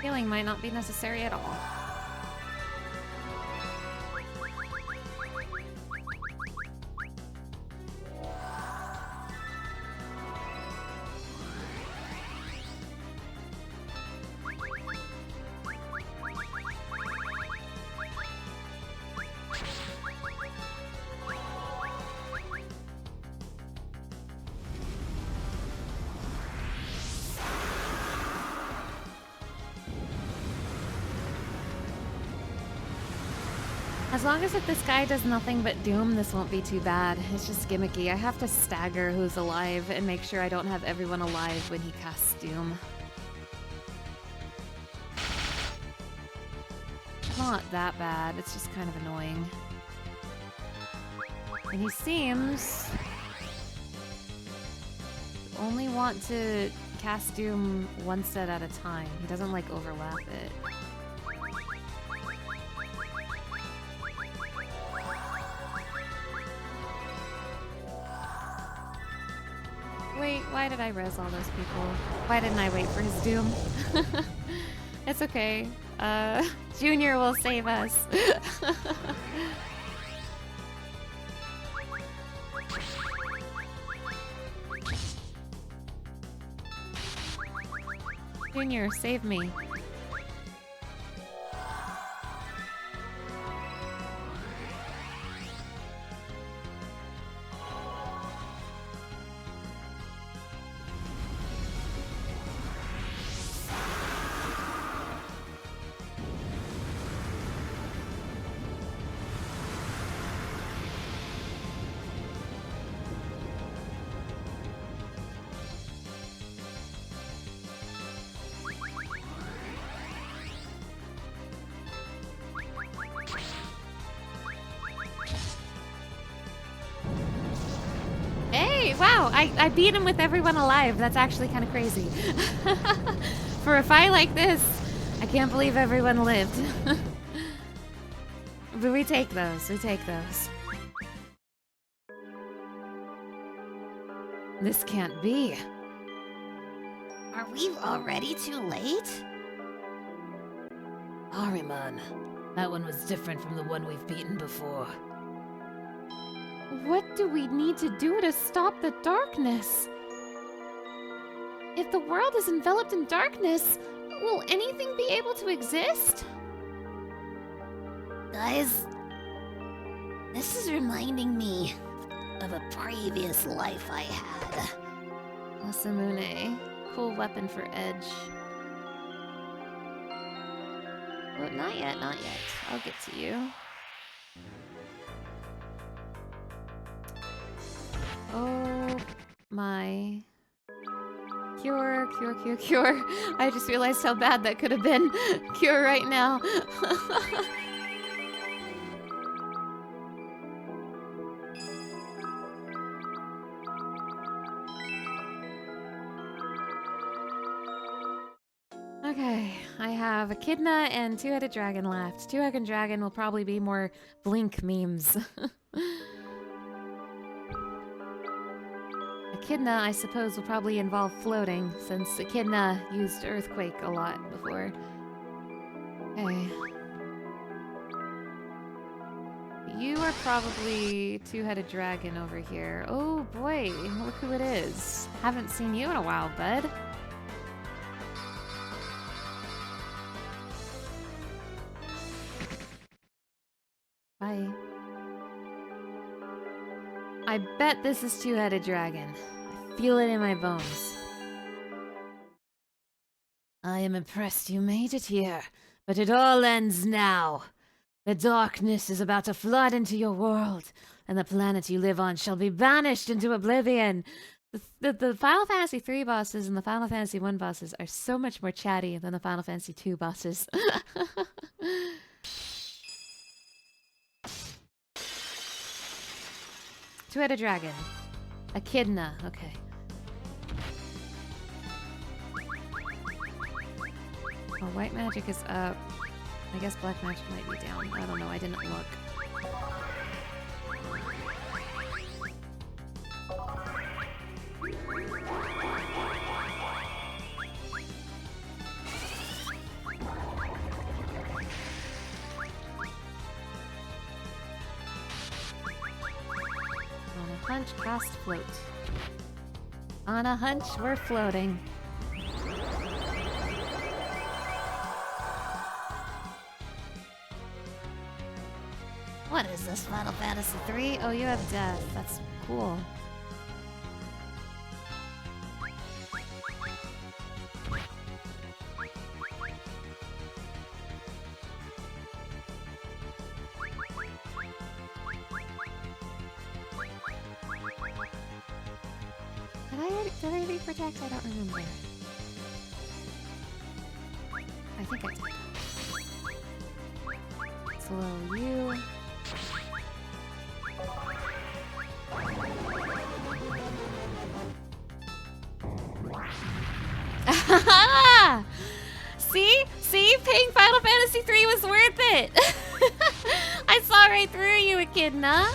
Healing might not be necessary at all. As long as if this guy does nothing but doom, this won't be too bad. It's just gimmicky. I have to stagger who's alive and make sure I don't have everyone alive when he casts doom. It's not that bad, it's just kind of annoying. And he seems to only want to cast doom one set at a time. He doesn't like overlap it. Wait, why did I res all those people? Why didn't I wait for his doom? It's okay. Junior will save us. Junior, save me. Wow, I beat him with everyone alive. That's actually kind of crazy. For a fight like this, I can't believe everyone lived. But we take those, we take those. This can't be. Are we already too late? Ahriman. That one was different from the one we've beaten before. What do we need to do to stop the darkness? If the world is enveloped in darkness, will anything be able to exist? Guys, this is reminding me of a previous life I had. Masamune. Cool weapon for edge. Well, not yet, not yet. I'll get to you. Oh my. Cure, cure, cure, cure. I just realized how bad that could have been. Cure right now. Okay, I have Echidna and Two-Headed Dragon left. Two-Headed Dragon will probably be more Blink memes. Echidna, I suppose, will probably involve floating, since Echidna used Earthquake a lot before. Okay. You are probably Two-Headed Dragon over here. Oh boy, look who it is. Haven't seen you in a while, bud. Bye. I bet this is Two-Headed Dragon. I feel it in my bones. I am impressed you made it here, but it all ends now. The darkness is about to flood into your world, and the planet you live on shall be banished into oblivion. The Final Fantasy III bosses and the Final Fantasy I bosses are so much more chatty than the Final Fantasy II bosses. Two-Headed Dragon. Echidna, okay. Oh, white magic is up. I guess black magic might be down. I don't know, I didn't look. Hunch, cast, float. On a hunch, we're floating. What is this, Final Fantasy 3? Oh, you have death. That's cool. Did I re-protect? I don't remember. I think I did. Slow you. See? See? Paying Final Fantasy 3 was worth it! I saw right through you, Echidna!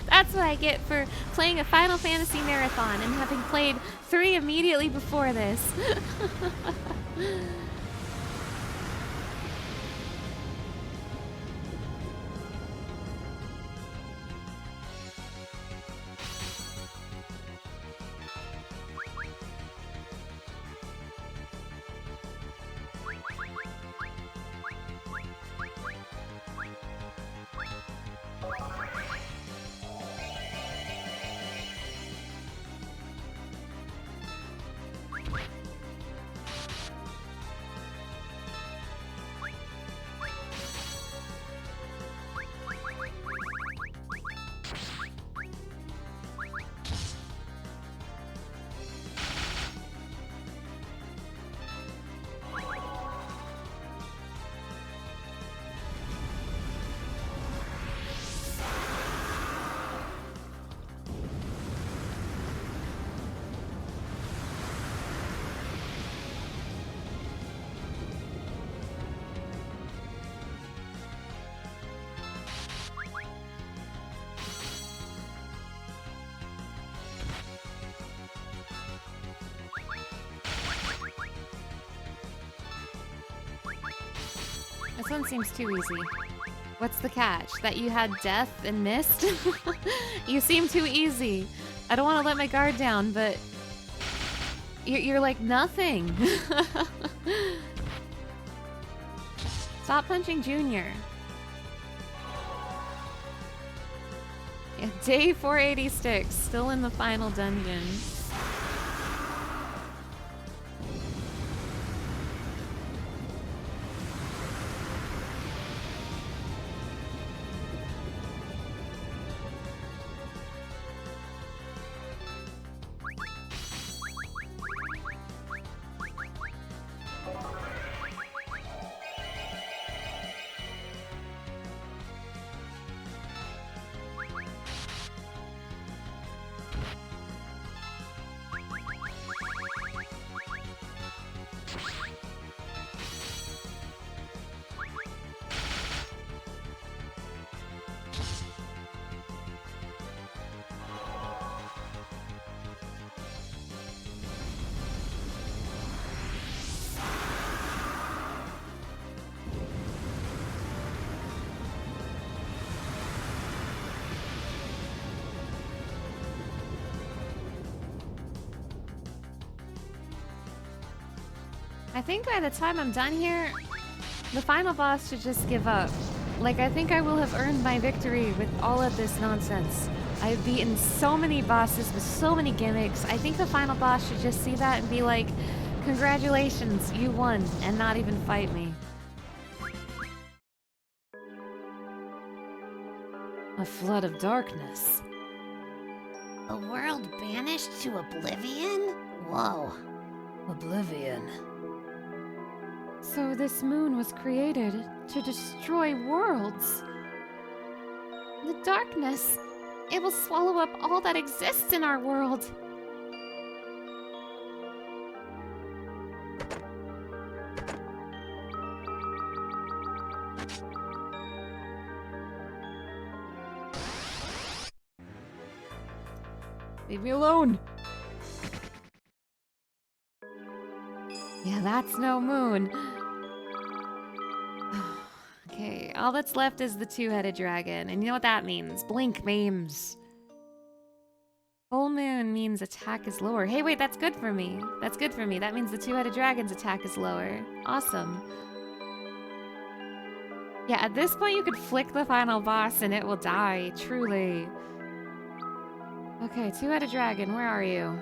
That's what I get for playing a Final Fantasy marathon and having played 3 immediately before this. This one seems too easy. What's the catch? That you had death and missed? You seem too easy. I don't want to let my guard down, but you're like nothing. Stop punching Junior. Yeah, day 486, still in the final dungeon. I think by the time I'm done here, the final boss should just give up. Like, I think I will have earned my victory with all of this nonsense. I've beaten so many bosses with so many gimmicks. I think the final boss should just see that and be like, congratulations, you won, and not even fight me. A flood of darkness. A world banished to oblivion? Whoa. Oblivion. So this moon was created to destroy worlds. The darkness, it will swallow up all that exists in our world. Leave me alone. Yeah, that's no moon. Okay, all that's left is the two-headed dragon, and you know what that means? Blink memes. Full moon means attack is lower. Hey, wait, that's good for me. That's good for me. That means the two-headed dragon's attack is lower. Awesome. Yeah, at this point you could flick the final boss and it will die, truly. Okay, two-headed dragon, where are you?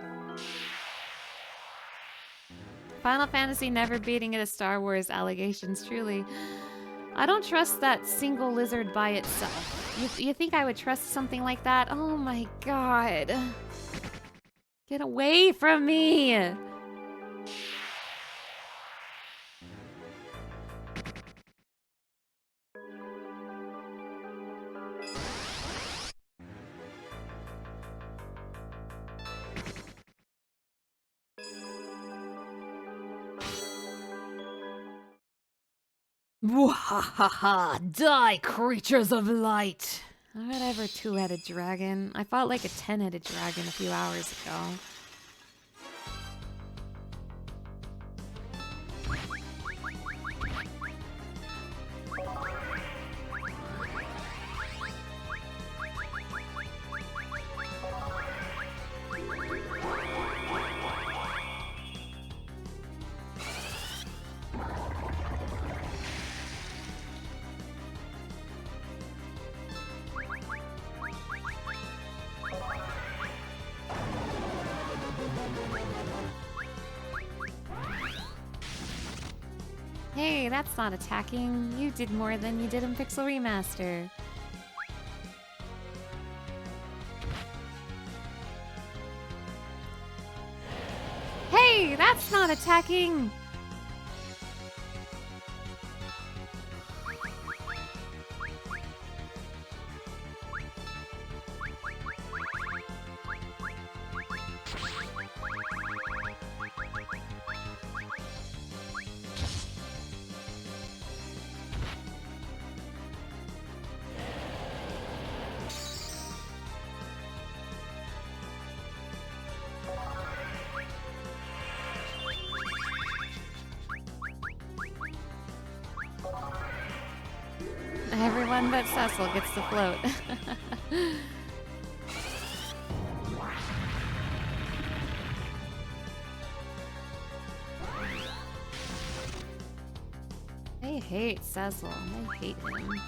Final Fantasy never beating it a Star Wars allegations, truly. I don't trust that single lizard by itself. You think I would trust something like that? Oh my god. Get away from me! Wahaha! Die, creatures of light! Whatever, two-headed dragon. I fought like a 10-headed dragon a few hours ago. Hey, that's not attacking. You did more than you did in Pixel Remaster. Hey, that's not attacking! Everyone but Cecil gets to float. I hate Cecil. I hate him.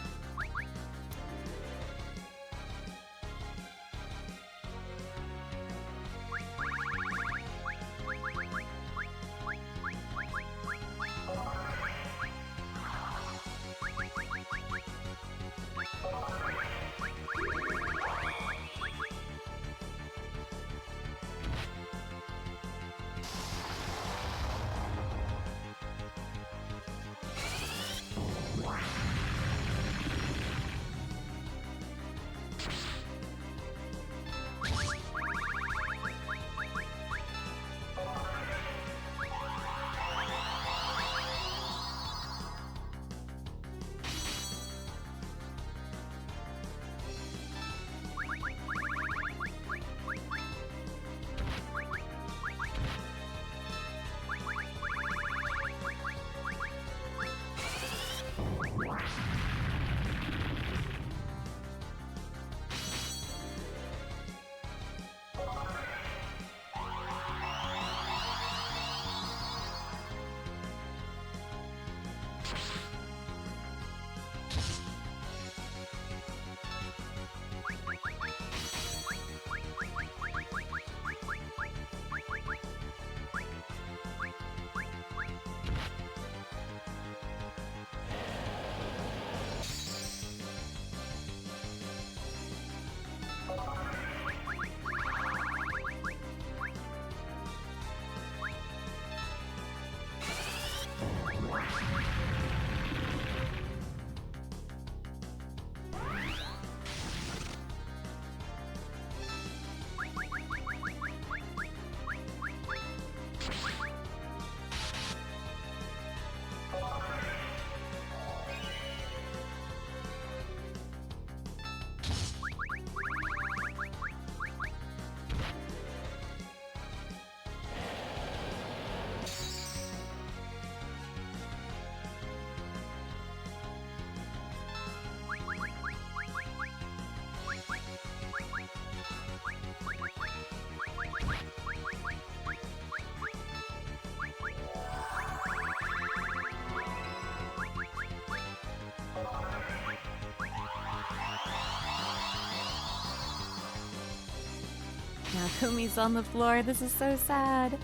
Now Kumi's on the floor. This is so sad.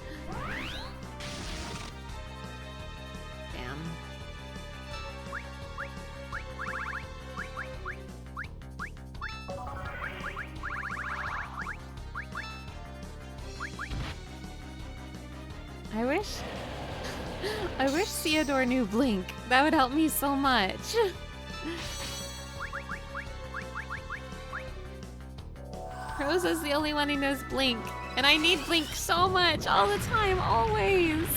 Damn. I wish Theodore knew Blink. That would help me so much. Rosa's the only one who knows Blink, and I need Blink so much, all the time, always.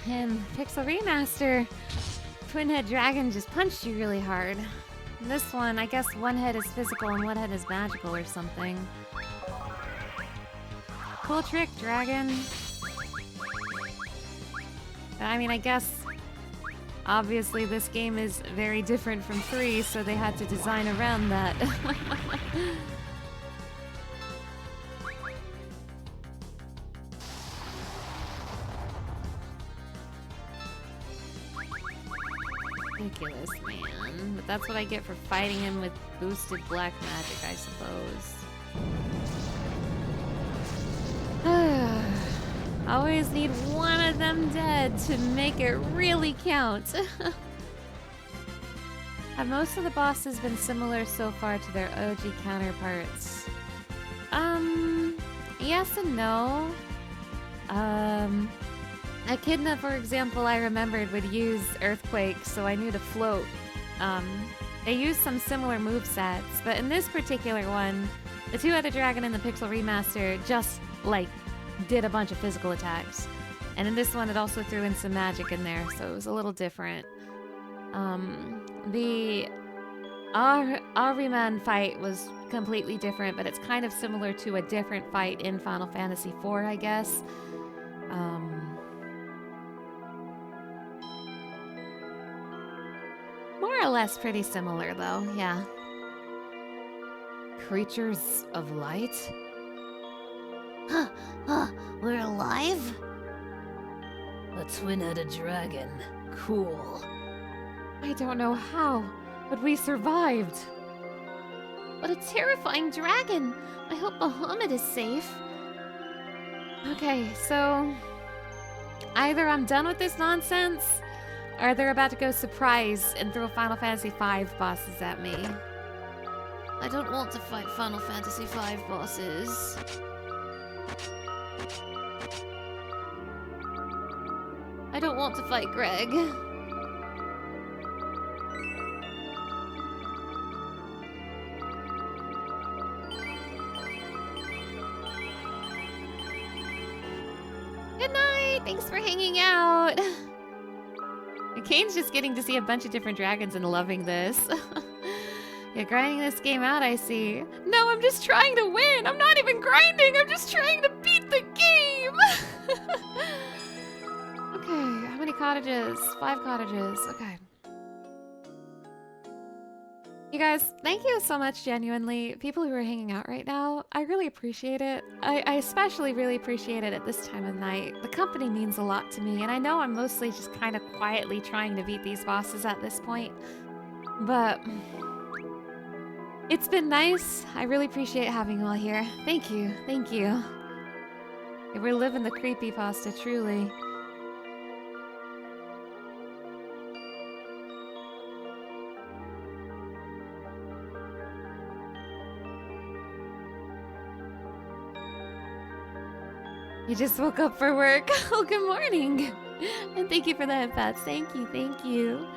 And Pixel Remaster, Twinhead Dragon just punched you really hard. And this one, I guess one head is physical and one head is magical or something. Cool trick, Dragon. I mean, I guess obviously this game is very different from 3, so they had to design around that. Ridiculous, man. But that's what I get for fighting him with boosted black magic, I suppose. Always need one of them dead to make it really count. Have most of the bosses been similar so far to their OG counterparts? Yes and no. Echidna, for example, I remembered would use Earthquake, so I knew to float They use some similar movesets, but in this particular one, the Two-Headed Dragon in the Pixel Remaster just, like, did a bunch of physical attacks. And in this one, it also threw in some magic in there, so it was a little different. The Ahriman fight was completely different, but it's kind of similar to a different fight in Final Fantasy IV, I guess. More or less pretty similar, though, yeah. Creatures of light? We're alive? A twin-headed dragon. Cool. I don't know how, but we survived. What a terrifying dragon! I hope Bahamut is safe. Okay, so either I'm done with this nonsense, or they're about to go surprise and throw Final Fantasy V bosses at me. I don't want to fight Final Fantasy V bosses. I don't want to fight Greg. Good night! Thanks for hanging out! Kane's just getting to see a bunch of different dragons and loving this. You're grinding this game out, I see. No, I'm just trying to win! I'm not even grinding! I'm just trying to beat the game! Okay, how many cottages? 5 cottages, okay. You guys, thank you so much, genuinely. People who are hanging out right now, I really appreciate it. I especially really appreciate it at this time of night. The company means a lot to me, and I know I'm mostly just kind of quietly trying to beat these bosses at this point. But it's been nice. I really appreciate having you all here. Thank you, thank you. We're living the creepypasta, truly. You just woke up for work. Oh, good morning. And thank you for the headpats. Thank you, thank you.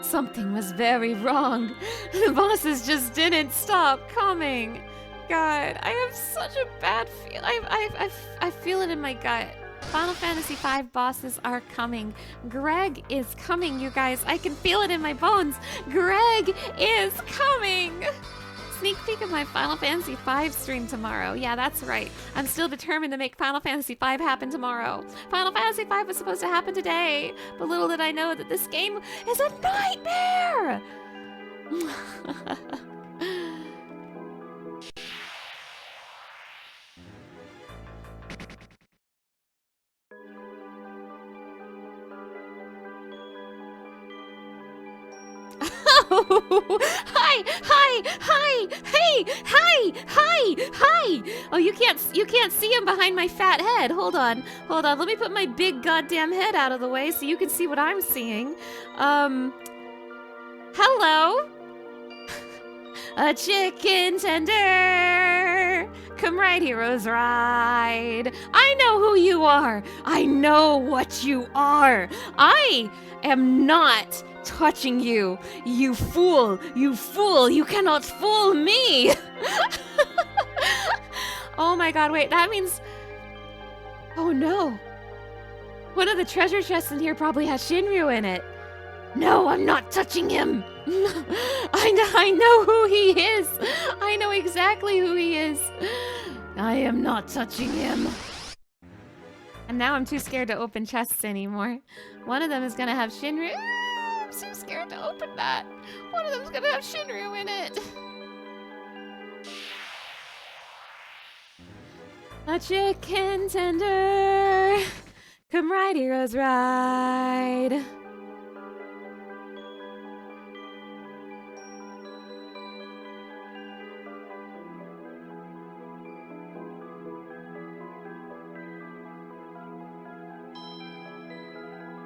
Something was very wrong. The bosses just didn't stop coming. God, I have such a bad feel. I feel it in my gut. Final Fantasy V bosses are coming. Greg is coming, you guys. I can feel it in my bones. Greg is coming. Sneak peek of my Final Fantasy V stream tomorrow. Yeah, that's right. I'm still determined to make Final Fantasy V happen tomorrow. Final Fantasy V was supposed to happen today, but little did I know that this game is a nightmare! Hi! Oh, you can't see him behind my fat head. Hold on. Let me put my big goddamn head out of the way so you can see what I'm seeing. Hello? A chicken tender. Come right, heroes, ride. I know who you are. I know what you are. I am not touching you. You fool. You cannot fool me. Oh my god, wait, that means... Oh no. One of the treasure chests in here probably has Shinryu in it. No, I'm not touching him. I know who he is. I know exactly who he is. I am not touching him. And now I'm too scared to open chests anymore. One of them is gonna have Shinryu. I'm so scared to open that. One of them's gonna have Shinryu in it. A chicken tender. Come ride, heroes, ride.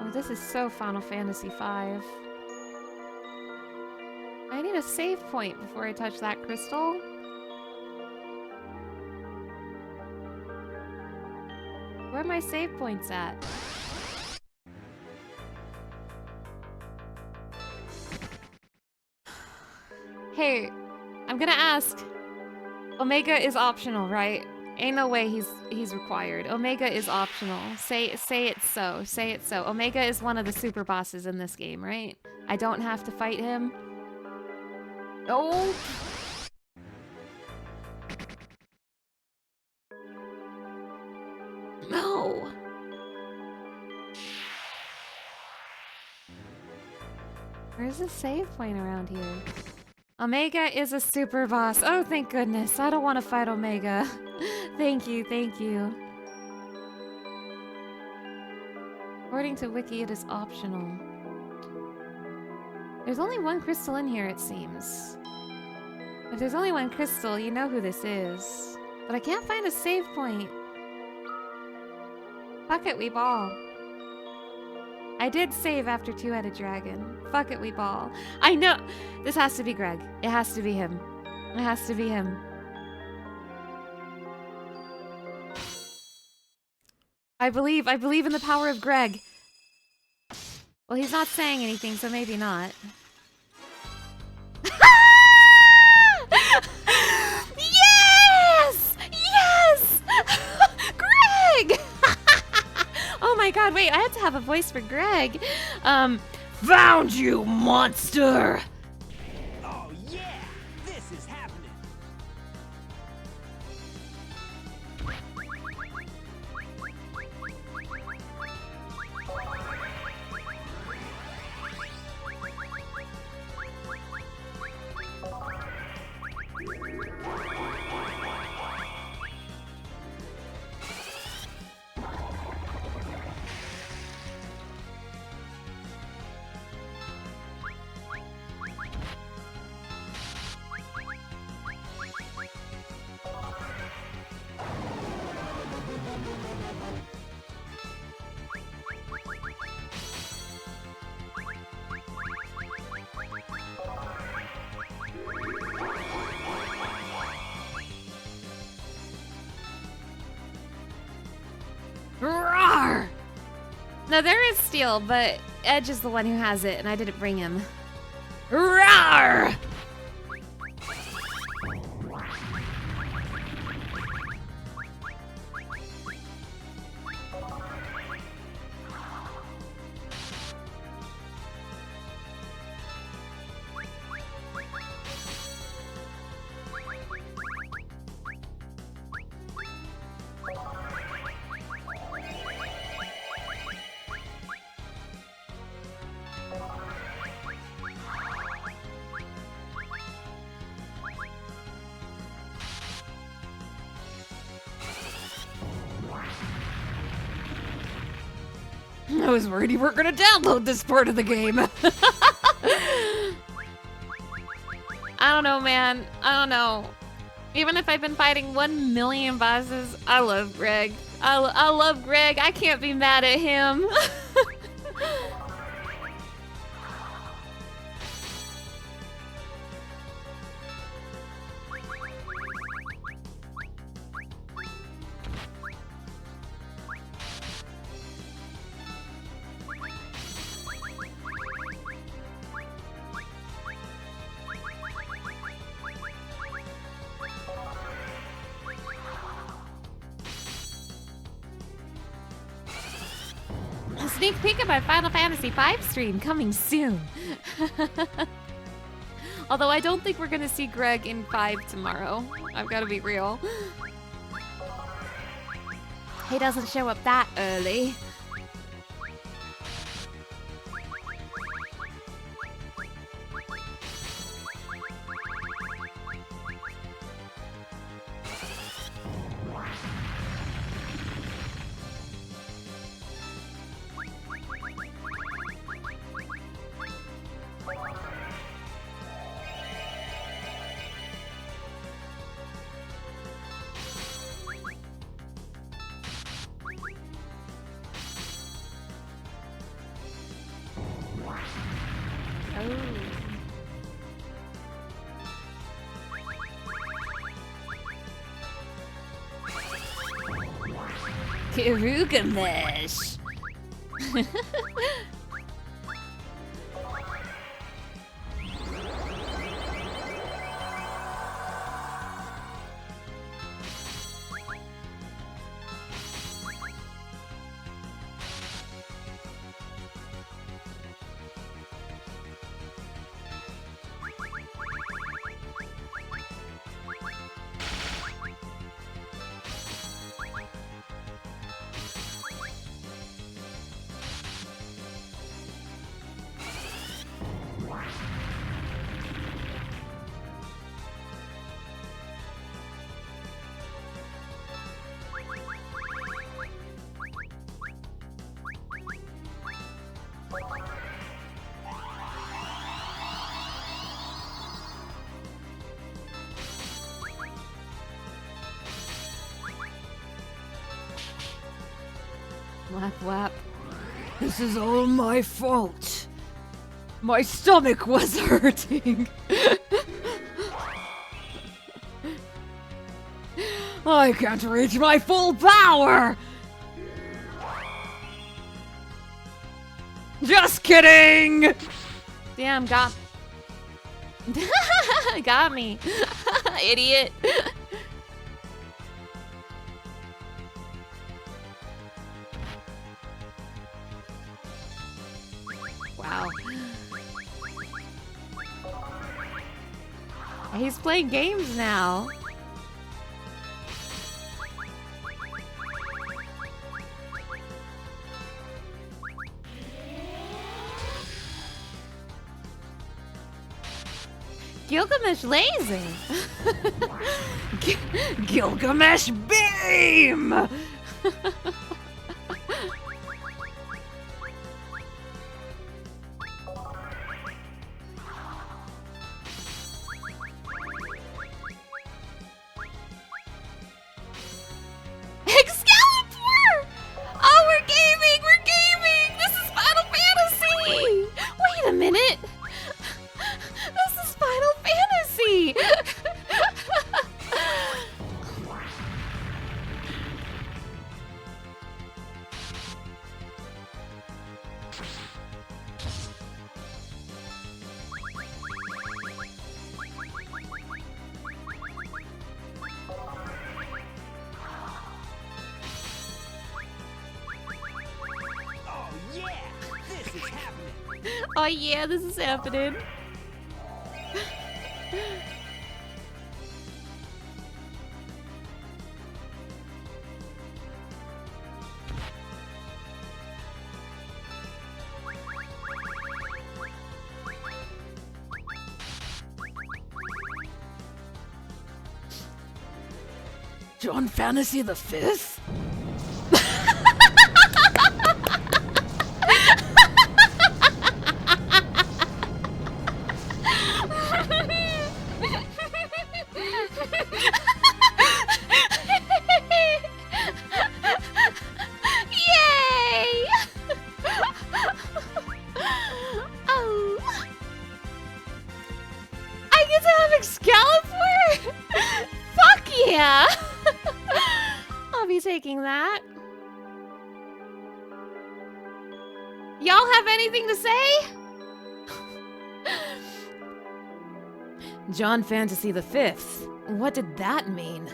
Oh, this is so Final Fantasy V. I need a save point before I touch that crystal. Where are my save points at? Hey, I'm gonna ask. Omega is optional, right? Ain't no way he's required. Omega is optional. Say it's so. Say it so. Omega is one of the super bosses in this game, right? I don't have to fight him. Oh. No. Where's the save point around here? Omega is a super boss. Oh, thank goodness. I don't want to fight Omega. Thank you, thank you. According to Wiki, it is optional. There's only one crystal in here, it seems. If there's only one crystal, you know who this is. But I can't find a save point. Fuck it, we ball. I did save after Two-Headed Dragon. Fuck it, we ball. I know! This has to be Greg. It has to be him. It has to be him. I believe in the power of Greg. Well, he's not saying anything, so maybe not. Yes! Yes! Greg! Oh my god, wait, I had to have a voice for Greg. Found you, monster! Oh yeah! This is happening! Roar! No, there is steel, but Edge is the one who has it, and I didn't bring him. Roar! I was worried you weren't gonna download this part of the game. I don't know, man. I don't know. Even if I've been fighting 1 million bosses, I love Greg. I love Greg. I can't be mad at him. A sneak peek of my Final Fantasy V stream coming soon. Although I don't think we're gonna see Greg in 5 tomorrow. I've gotta be real. He doesn't show up that early. Gilgamesh. Whap whap. This is all my fault. My stomach was hurting. I can't reach my full power. Just kidding. Damn, got got me. Idiot. Wow. He's playing games now. Gilgamesh lazy. Gilgamesh beam. Excalibur! Oh, we're gaming! We're gaming! This is Final Fantasy! Wait a minute! This is Final Fantasy! Oh yeah, this is happening. Oh yeah, this is happening. John Fantasy the Fifth? Yay! Oh. I get to have Excalibur? Fuck yeah! I'll be taking that. Y'all have anything to say? John Fantasy the Fifth. What did that mean?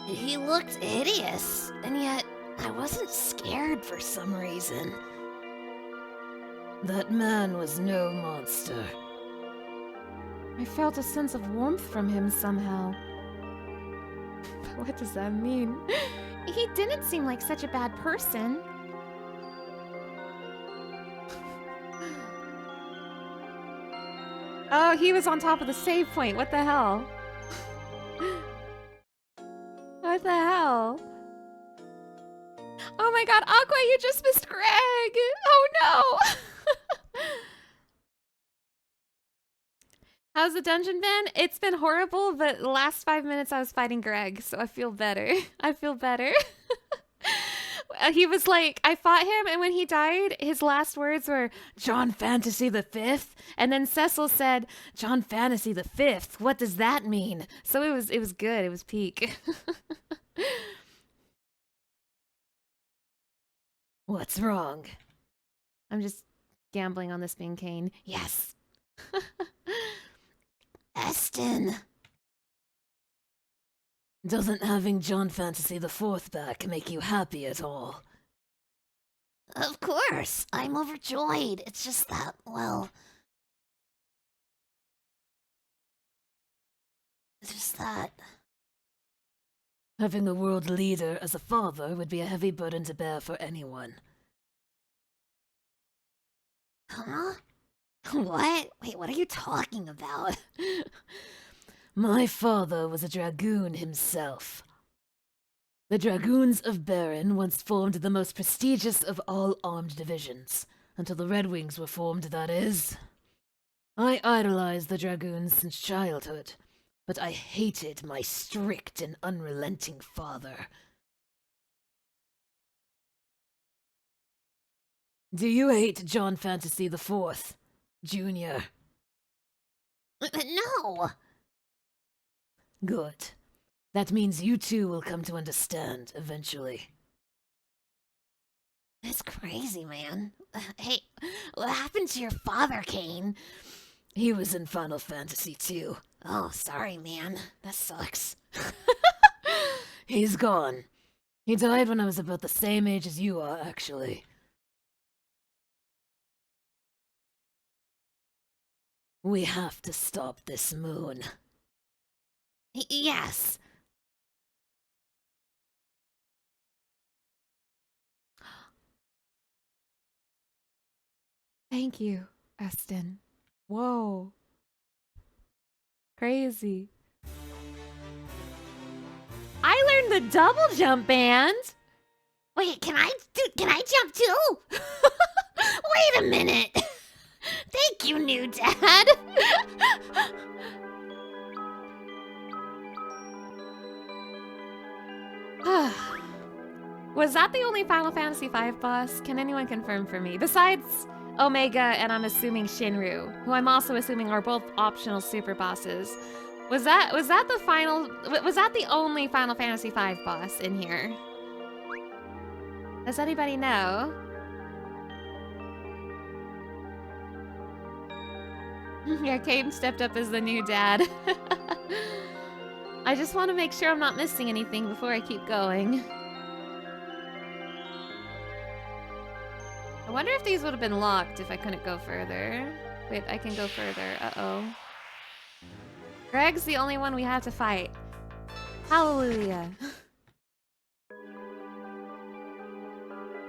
He looked hideous, and yet I wasn't scared for some reason. That man was no monster. I felt a sense of warmth from him somehow. What does that mean? He didn't seem like such a bad person. Oh, he was on top of the save point. What the hell? What the hell? Oh my god, Aqua, you just missed Greg! Oh no! How's the dungeon been? It's been horrible, but the last 5 minutes I was fighting Greg, so I feel better. I feel better. He was like, I fought him, and when he died, his last words were, John Fantasy the Fifth? and then Cecil said, John Fantasy the Fifth, what does that mean? So it was good, it was peak. What's wrong? I'm just gambling on this being Kane. Yes! Eston. Doesn't having John Fantasy the Fourth back make you happy at all? Of course, I'm overjoyed. It's just that, well... It's just that... Having a world leader as a father would be a heavy burden to bear for anyone. Huh? What? Wait, what are you talking about? My father was a dragoon himself. The Dragoons of Baron once formed the most prestigious of all armed divisions, until the Red Wings were formed, that is. I idolized the Dragoons since childhood, but I hated my strict and unrelenting father. Do you hate John Fantasy the Fourth, Junior? No! Good. That means you too will come to understand eventually. That's crazy, man. Hey, what happened to your father, Kane? He was in Final Fantasy too. Oh, sorry, man. That sucks. He's gone. He died when I was about the same age as you are, actually. We have to stop this moon. Yes. Thank you, Eston. Whoa. Crazy. I learned the double jump band. Wait, can I jump too? Wait a minute. Thank you, new dad. Was that the only Final Fantasy V boss? Can anyone confirm for me? Besides Omega and I'm assuming Shinru, who I'm also assuming are both optional super bosses. Was that the only Final Fantasy V boss in here? Does anybody know? Yeah, Caden stepped up as the new dad. I just want to make sure I'm not missing anything before I keep going. I wonder if these would have been locked if I couldn't go further. Wait, I can go further. Uh-oh. Greg's the only one we have to fight. Hallelujah.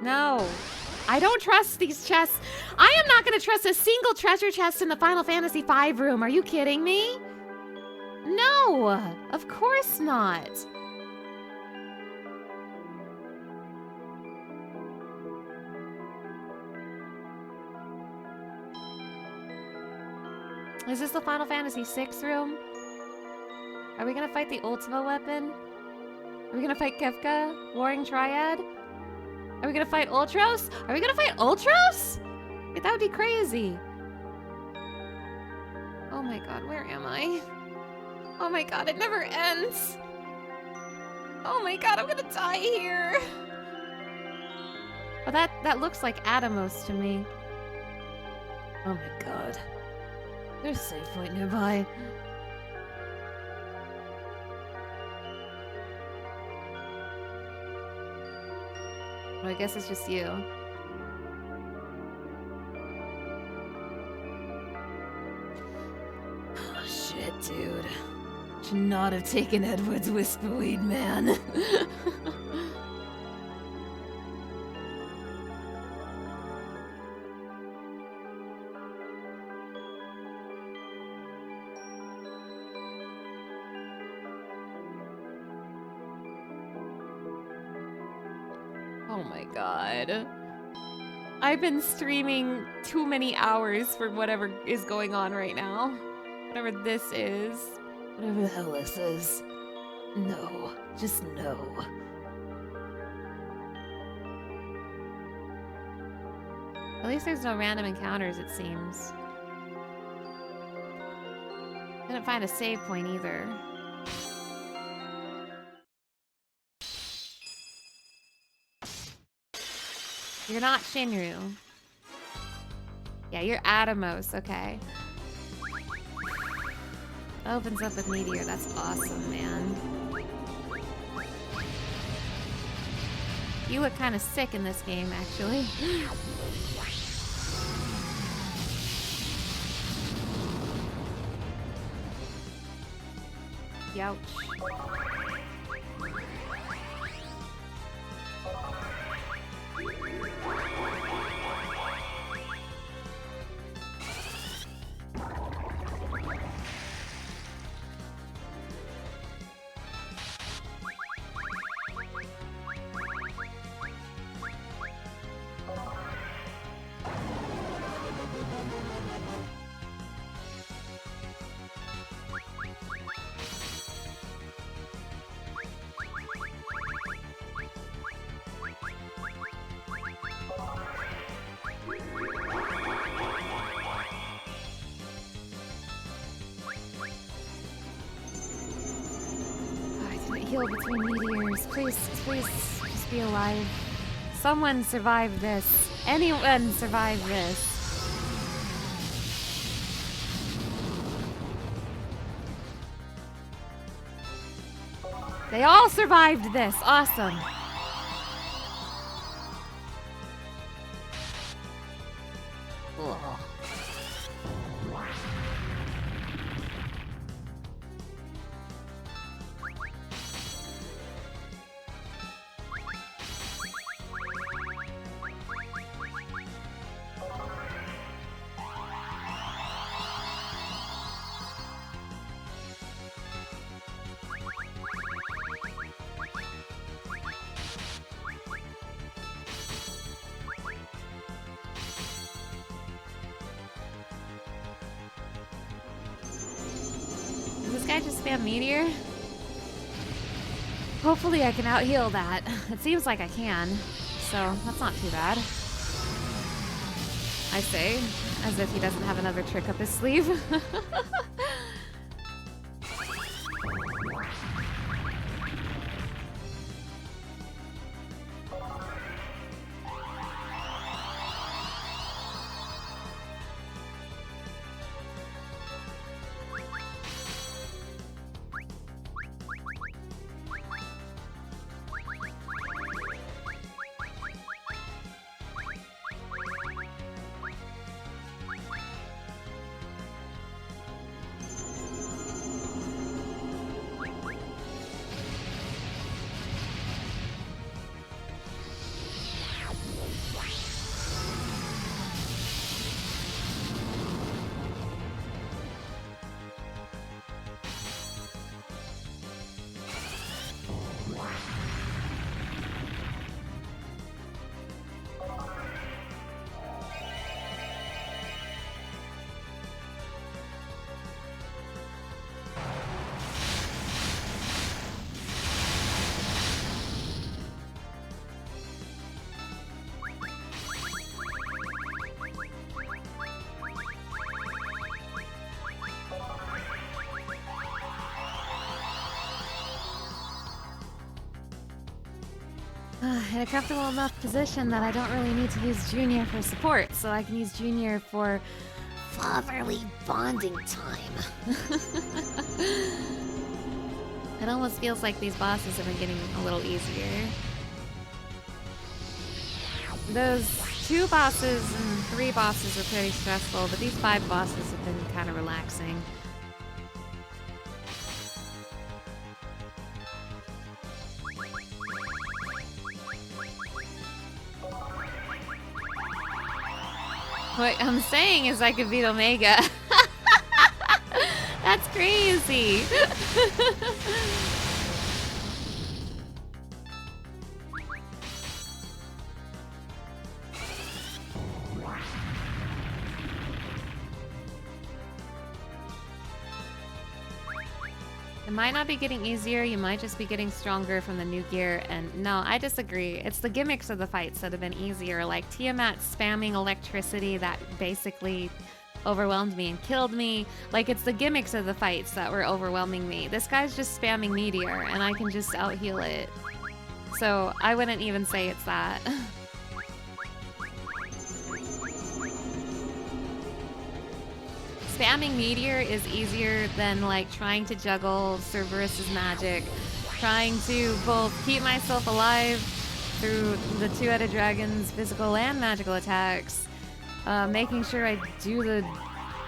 No. I don't trust these chests. I am not going to trust a single treasure chest in the Final Fantasy V room. Are you kidding me? No, of course not. Is this the Final Fantasy VI room? Are we gonna fight the Ultima weapon? Are we gonna fight Kefka? Warring Triad? Are we gonna fight Ultros? Are we gonna fight Ultros? Wait, that would be crazy. Oh my god, where am I? Oh my god, it never ends. Oh my god, I'm gonna die here. Oh, that looks like Atomos to me. Oh my god. There's a safe point nearby. Well, I guess it's just you. Oh shit, dude. Should not have taken Edward's whisperweed, man. Oh my god. I've been streaming too many hours for whatever is going on right now. Whatever this is. Whatever the hell this is. No. Just no. At least there's no random encounters, it seems. Didn't find a save point either. You're not Shinru. Yeah, you're Atomos, okay. Opens up with Meteor, that's awesome, man. You look kind of sick in this game, actually. Youch. heal between meteors. Please, please, just be alive. Someone survive this. Anyone survive this. They all survived this. Awesome. Ugh. Does this guy just spam meteor? Hopefully I can out-heal that. It seems like I can, so that's not too bad. I say, as if he doesn't have another trick up his sleeve. In a comfortable enough position that I don't really need to use Junior for support, so I can use Junior for Fatherly bonding time. It almost feels like these bosses have been getting a little easier. Those 2 bosses and 3 bosses were pretty stressful, but these 5 bosses have been kind of relaxing. What I'm saying is I could beat Omega. That's crazy. It might not be getting easier, you might just be getting stronger from the new gear, and no, I disagree. It's the gimmicks of the fights that have been easier, like Tiamat spamming electricity that basically overwhelmed me and killed me. Like, it's the gimmicks of the fights that were overwhelming me. This guy's just spamming meteor, and I can just out-heal it. So, I wouldn't even say it's that. Spamming meteor is easier than like trying to juggle Cerberus's magic, trying to both keep myself alive through the two-headed dragon's physical and magical attacks, making sure I do the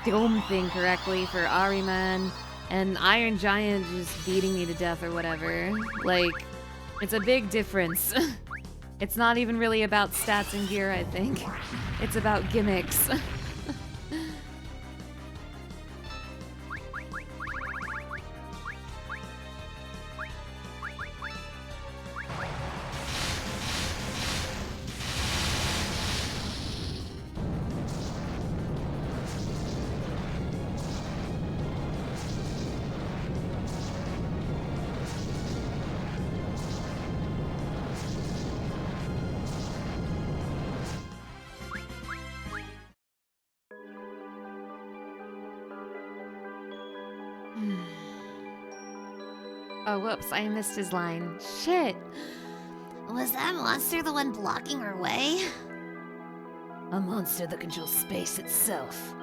dome thing correctly for Ahriman, and Iron Giant just beating me to death or whatever. Like, it's a big difference. It's not even really about stats and gear, I think. It's about gimmicks. Oh, whoops, I missed his line. Shit. Was that monster the one blocking our way? A monster that controls space itself.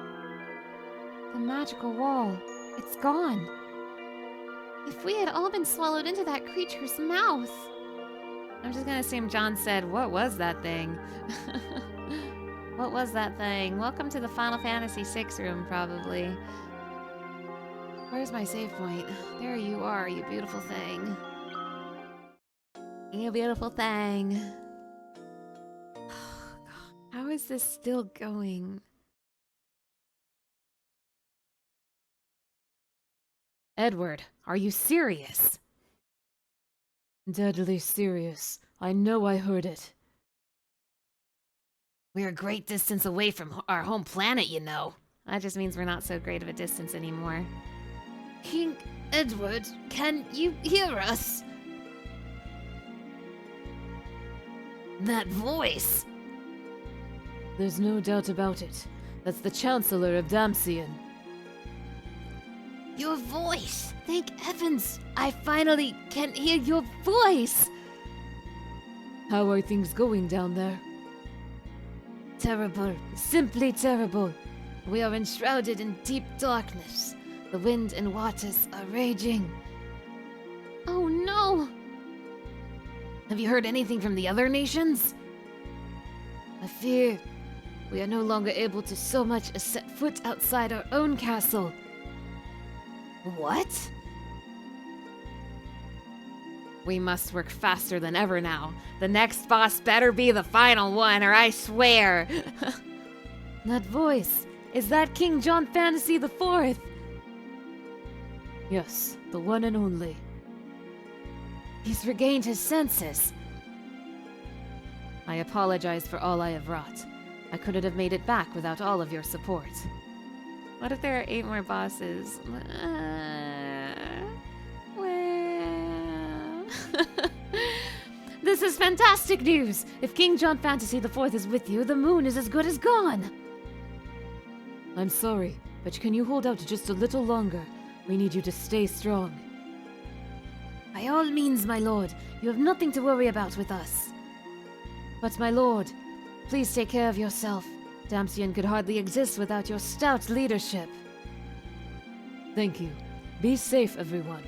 The magical wall. It's gone. If we had all been swallowed into that creature's mouth. I'm just gonna assume John said, what was that thing? What was that thing? Welcome to the Final Fantasy VI room, probably. Where's my save point? There you are, you beautiful thing. You beautiful thing. How is this still going? Edward, are you serious? Deadly serious. I know I heard it. We're a great distance away from our home planet, you know. That just means we're not so great of a distance anymore. King Edward, can you hear us? That voice! There's no doubt about it. That's the Chancellor of Damcian. Your voice! Thank heavens! I finally can hear your voice! How are things going down there? Terrible. Simply terrible. We are enshrouded in deep darkness. The wind and waters are raging. Oh no! Have you heard anything from the other nations? I fear we are no longer able to so much as set foot outside our own castle. What? We must work faster than ever now. The next boss better be the final one, or I swear. That voice, is that King John Fantasy IV? Yes, the one and only. He's regained his senses. I apologize for all I have wrought. I couldn't have made it back without all of your support. What if there are 8 more bosses? Well... This is fantastic news! If King John Fantasy IV is with you, the moon is as good as gone! I'm sorry, but can you hold out just a little longer? We need you to stay strong. By all means, my lord. You have nothing to worry about with us. But my lord, please take care of yourself. Damcian could hardly exist without your stout leadership. Thank you. Be safe, everyone.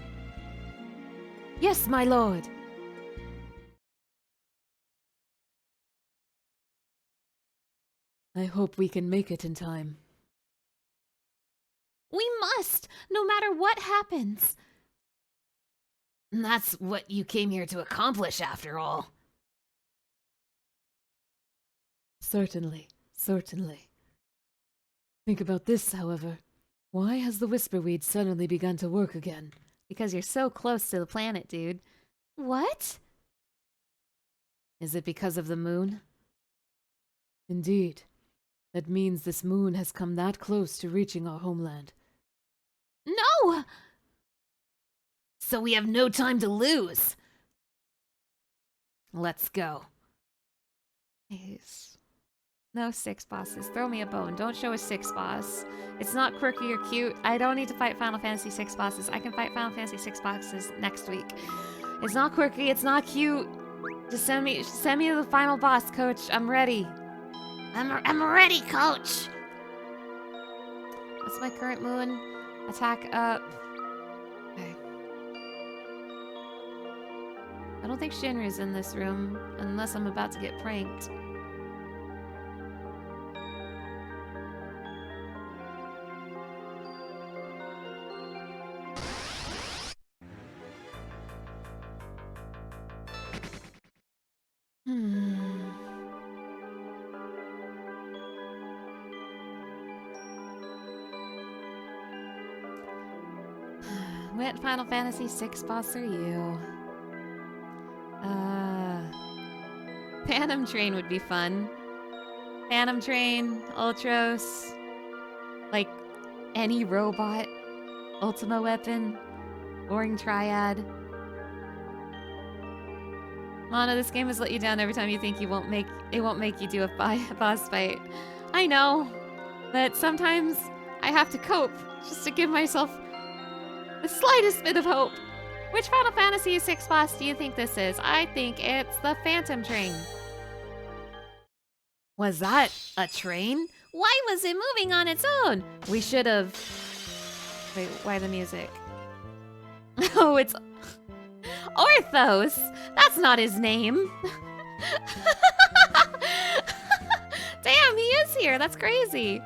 Yes, my lord. I hope we can make it in time. We must, no matter what happens. That's what you came here to accomplish, after all. Certainly, certainly. Think about this, however. Why has the Whisperweed suddenly begun to work again? Because you're so close to the planet, dude. What? Is it because of the moon? Indeed. That means this moon has come that close to reaching our homeland. No! So we have no time to lose. Let's go. Please. No 6 bosses. Throw me a bone. Don't show a 6 boss. It's not quirky or cute. I don't need to fight Final Fantasy 6 bosses. I can fight Final Fantasy 6 bosses next week. It's not quirky. It's not cute. Just send me to the final boss, coach. I'm ready. I'm ready, coach. What's my current moon? Attack up. Okay. I don't think Shinryu's in this room, unless I'm about to get pranked. What Final Fantasy VI boss are you? Phantom Train would be fun. Phantom Train, Ultros, like any robot, Ultima weapon, Boring Triad. Lana, this game has let you down every time you think it won't make you do a boss fight. I know, but sometimes I have to cope just to give myself the slightest bit of hope. Which Final Fantasy VI boss do you think this is? I think it's the Phantom Train. Was that a train? Why was it moving on its own? We should have... Wait, why the music? Oh, it's... Orthros! That's not his name. Damn, he is here. That's crazy.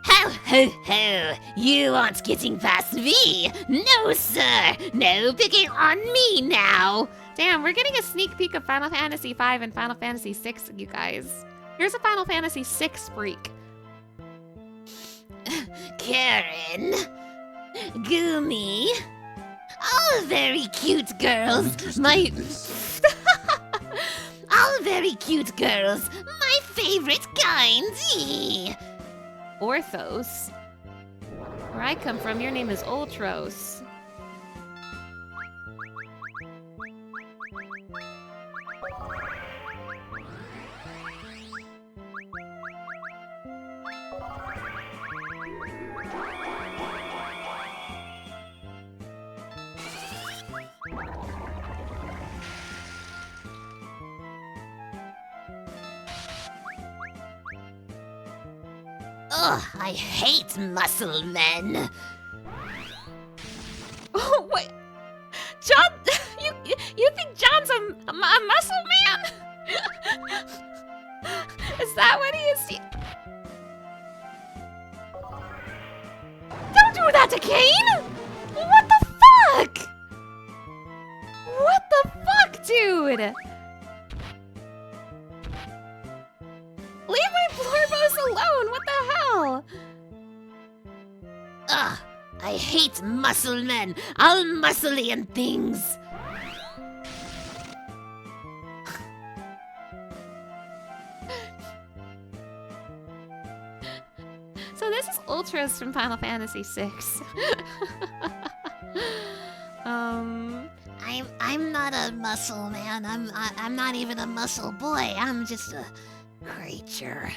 Ho, ho, ho! You aren't getting past me! No, sir! No picking on me now! Damn, we're getting a sneak peek of Final Fantasy V and Final Fantasy VI, you guys. Here's a Final Fantasy VI freak. Karen! Gumi! All very cute girls! My... All very cute girls! My favorite kind! Orthros? Where I come from, your name is Ultros. Ugh, I hate muscle men. Oh, wait. John, you think John's a muscle man? Is that what he is? Don't do that to Kane! What the fuck? What the fuck, dude? Leave my Florbos alone! What the hell? Ugh, I hate muscle men. All muscly and things. So this is Ultros from Final Fantasy VI. I'm not a muscle man. I'm not even a muscle boy. I'm just a creature.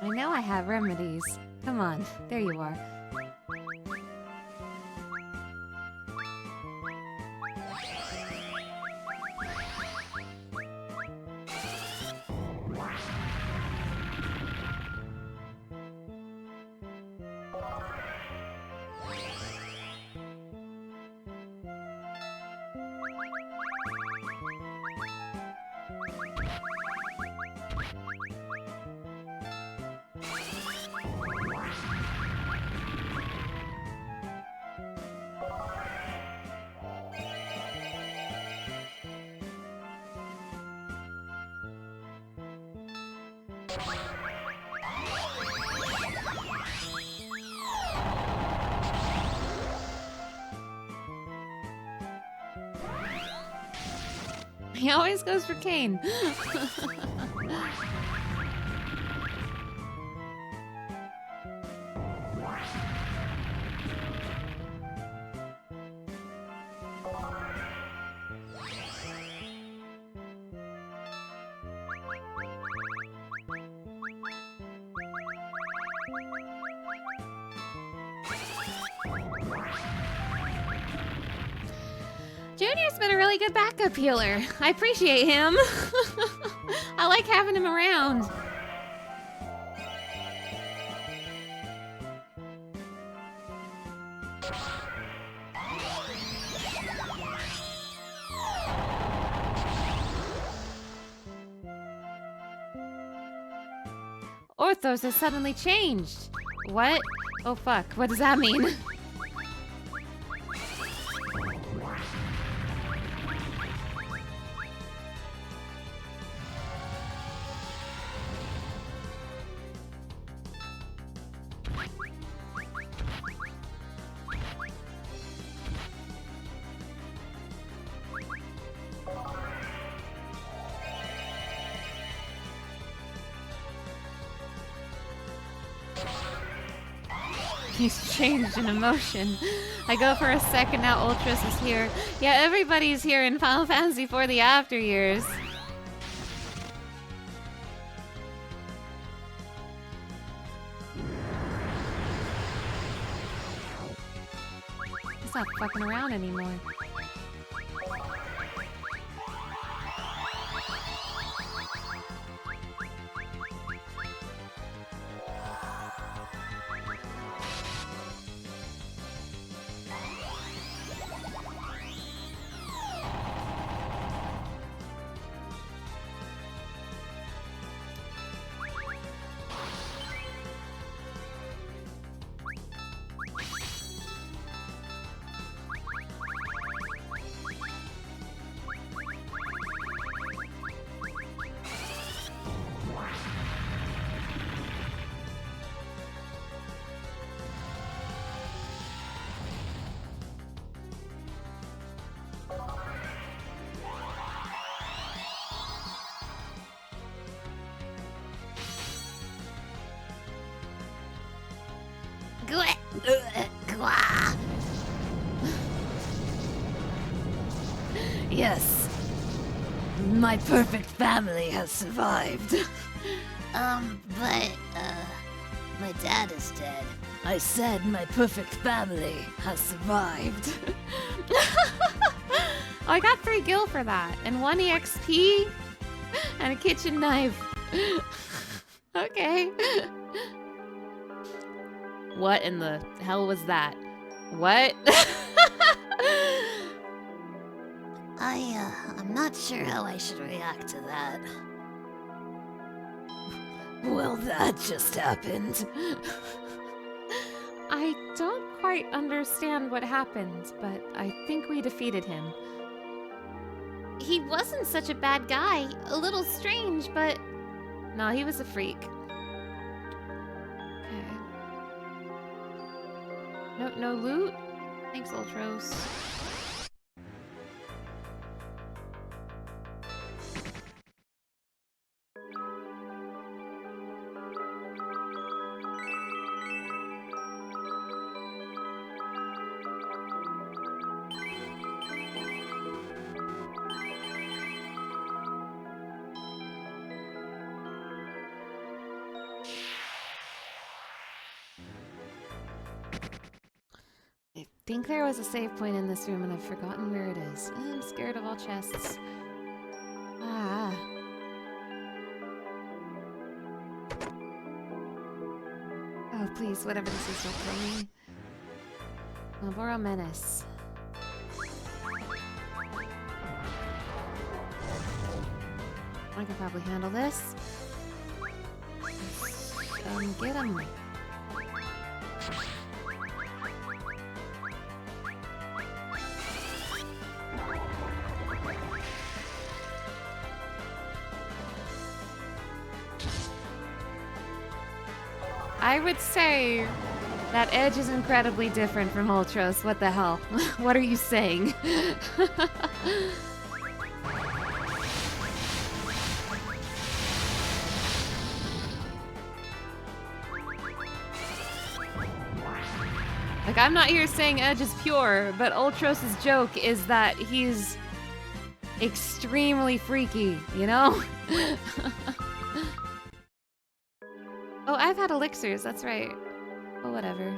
I know I have remedies. Come on, there you are. He always goes for Kane. Junior's been a really good backup healer. I appreciate him. I like having him around. Orthros has suddenly changed. What? Oh fuck, what does that mean? He's changed in emotion. I go for a second, now Ultros is here. Yeah, everybody's here in Final Fantasy for the after years. He's not fucking around anymore. Yes. My perfect family has survived. But, my dad is dead. I said my perfect family has survived. Oh, I got 3 gil for that, and 1 EXP, and a kitchen knife. Okay. What in the hell was that? What? I'm not sure how I should react to that. Well, that just happened. I don't quite understand what happened, but I think we defeated him. He wasn't such a bad guy. A little strange, but... No, he was a freak. Okay. No loot? Thanks, Ultros. I think there was a save point in this room and I've forgotten where it is. I'm scared of all chests. Ah. Oh, please, whatever this is, don't kill me. Labora Menace. I can probably handle this. Get him. I would say that Edge is incredibly different from Ultros. What the hell? What are you saying? Like, I'm not here saying Edge is pure, but Ultros' joke is that he's extremely freaky, you know? Oh, I've had elixirs, that's right. Oh, whatever.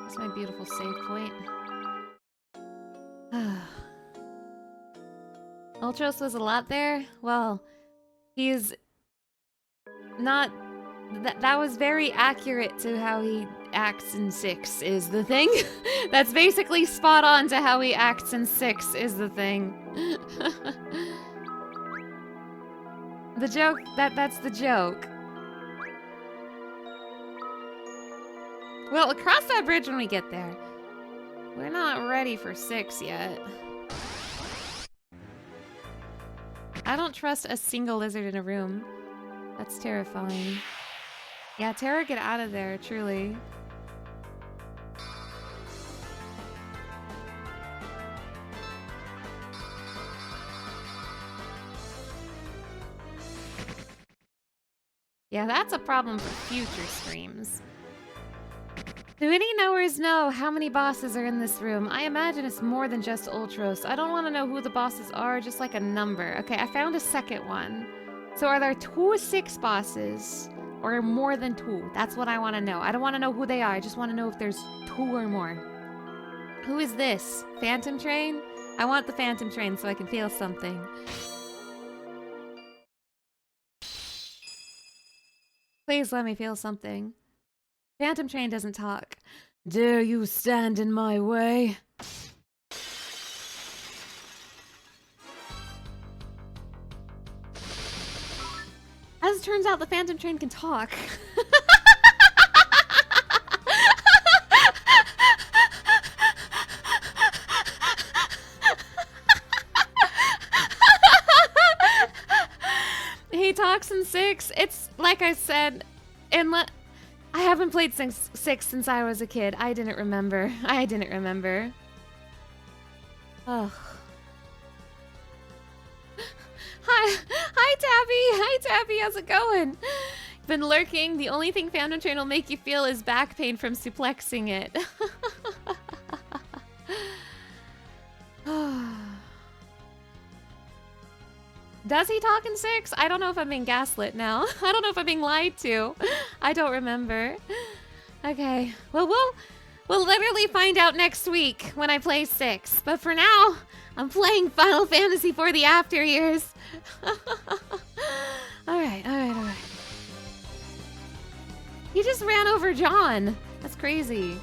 That's my beautiful save point. Ultros was a lot there? Well, he's not... That was very accurate to how he acts in 6 is the thing. That's basically spot on to how he acts in 6 is the thing. The joke, that's the joke. Well, cross that bridge when we get there. We're not ready for 6 yet. I don't trust a single lizard in a room. That's terrifying. Yeah, Terra, get out of there, truly. Yeah, that's a problem for future streams. Do any knowers know how many bosses are in this room? I imagine it's more than just Ultros. I don't want to know who the bosses are, just like a number. Okay, I found a second one. So are there 2 6 bosses? Or more than 2? That's what I want to know. I don't want to know who they are. I just want to know if there's 2 or more. Who is this? Phantom Train? I want the Phantom Train so I can feel something. Please let me feel something. Phantom Train doesn't talk. Dare you stand in my way? As it turns out, the Phantom Train can talk. He talks in 6. It's like I said, I haven't played 6 since I was a kid. I didn't remember. Ugh. Hi Tabby, how's it going? Been lurking. The only thing Phantom Train will make you feel is back pain from suplexing it. Does he talk in 6? I don't know if I'm being gaslit now. I don't know if I'm being lied to. I don't remember. Okay, well, we'll literally find out next week when I play 6. But for now, I'm playing Final Fantasy for the after years. Alright. He just ran over John. That's crazy.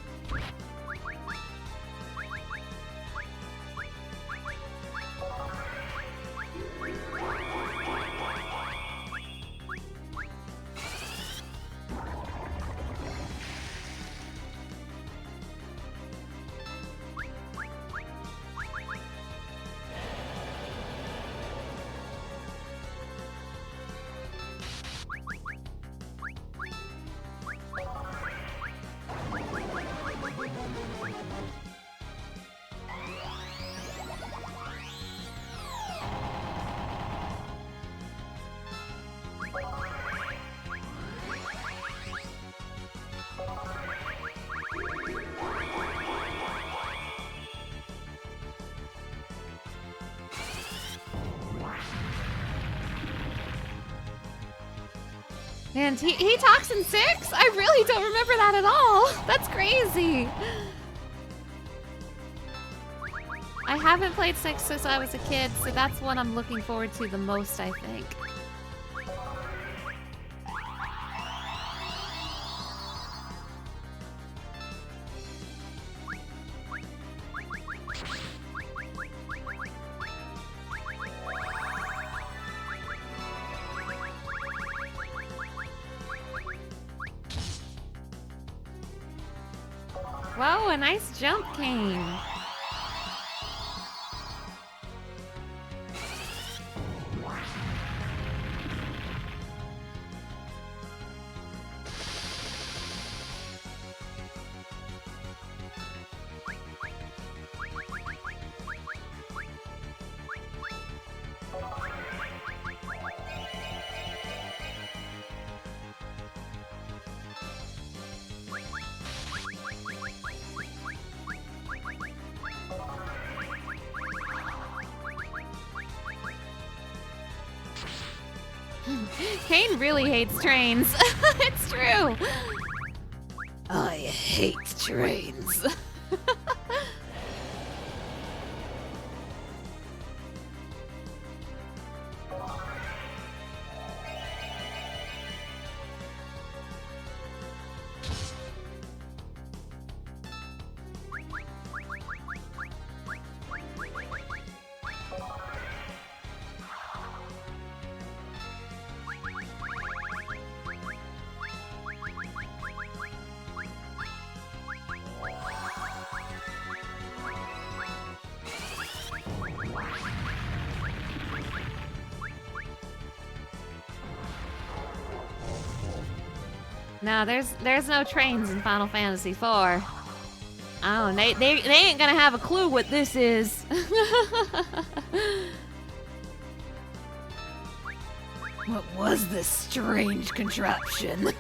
And he talks in 6? I really don't remember that at all. That's crazy. I haven't played 6 since I was a kid, so that's what I'm looking forward to the most, I think. Whoa, a nice jump cane. Kane really hates trains. It's true. I hate trains. No, there's no trains in Final Fantasy IV. Oh, they ain't gonna have a clue what this is. What was this strange contraption?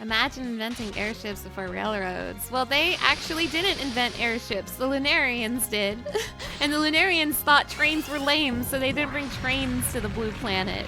Imagine inventing airships before railroads. Well, they actually didn't invent airships. The Lunarians did. And the Lunarians thought trains were lame, so they didn't bring trains to the blue planet.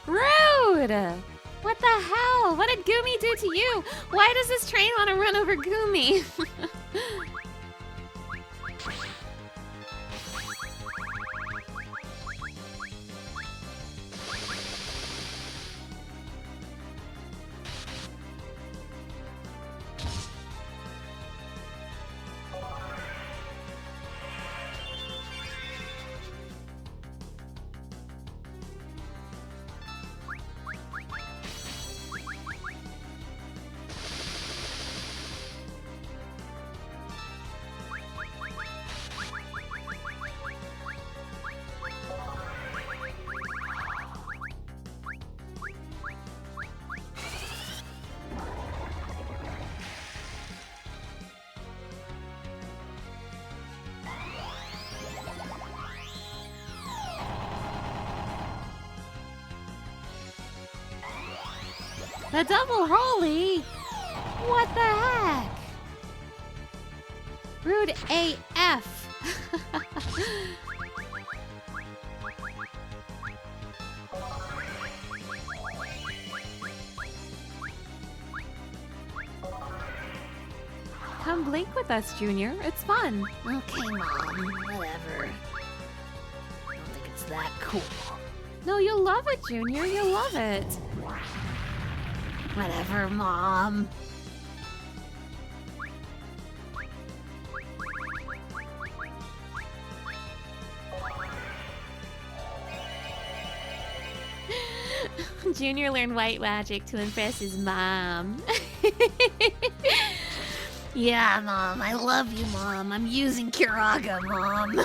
Rude! What the hell? What did Gumi do to you? Why does this train want to run over Gumi? The double holy? What the heck? Rude AF. Come blink with us, Junior. It's fun. Okay, Mom. Whatever. I don't think it's that cool. No, you'll love it, Junior. You'll love it. Whatever, Mom. Junior learned white magic to impress his mom. Yeah, Mom. I love you, Mom. I'm using Kiraga, Mom.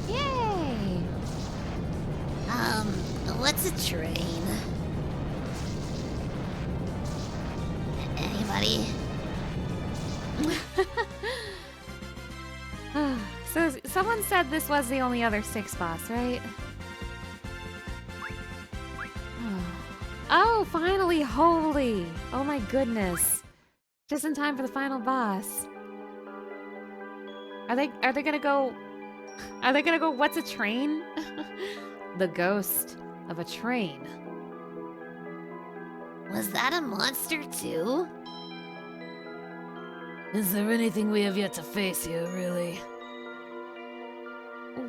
Yay! What's a train? Anybody? So someone said this was the only other 6 boss, right? Oh, finally, holy! Oh my goodness. Just in time for the final boss. Are they gonna go what's a train? The ghost of a train. Was that a monster too? Is there anything we have yet to face here, really?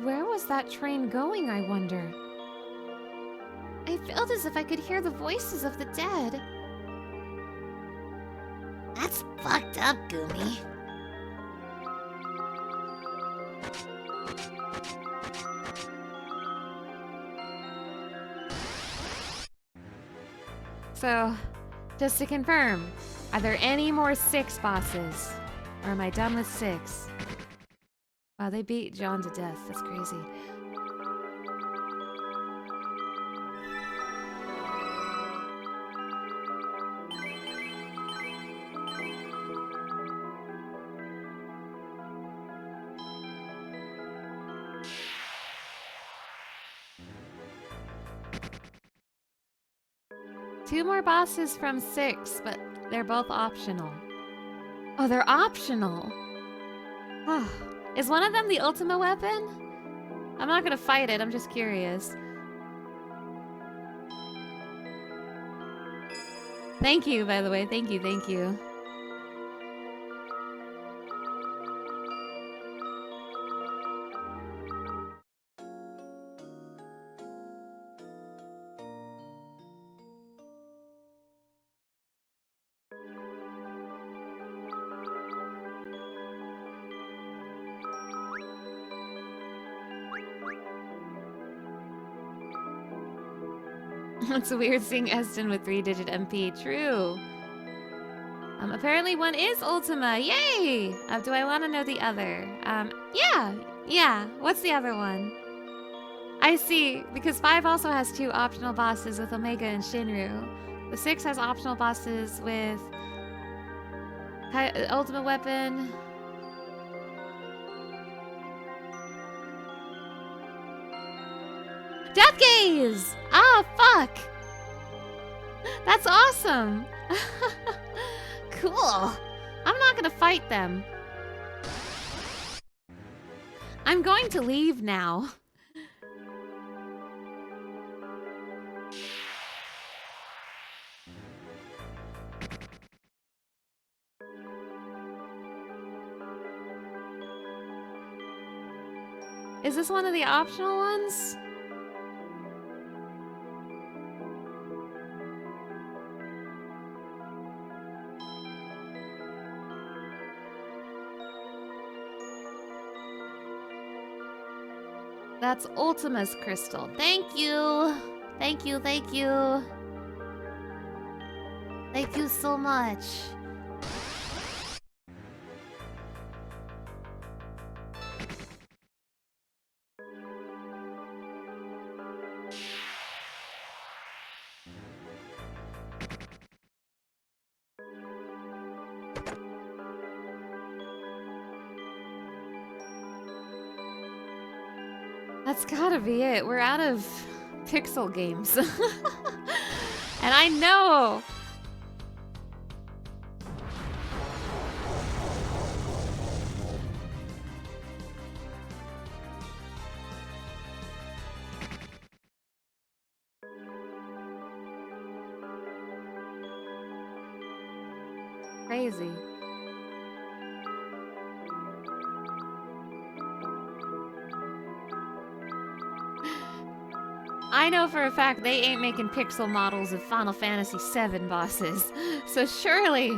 Where was that train going, I wonder? I felt as if I could hear the voices of the dead. That's fucked up, Goomy. So, just to confirm, are there any more 6 bosses? Or am I done with 6? Wow, they beat John to death. That's crazy. Two more bosses from 6, but they're both optional. Oh, they're optional. Oh. Is one of them the Ultima weapon? I'm not gonna fight it, I'm just curious. Thank you, by the way. Thank you, thank you. It's weird seeing Eston with 3-digit MP. True. Apparently one is Ultima. Yay! Do I want to know the other? Yeah. What's the other one? I see, because 5 also has 2 optional bosses with Omega and Shinru. The 6 has optional bosses with Ultimate Weapon. Death Gaze! Ah, fuck! That's awesome! Cool. I'm not gonna fight them. I'm going to leave now. Is this one of the optional ones? That's Ultima's crystal. Thank you. Thank you, thank you. Thank you so much. That's gotta be it. We're out of pixel games. And I know. Crazy. I know for a fact they ain't making pixel models of Final Fantasy VII bosses. So surely,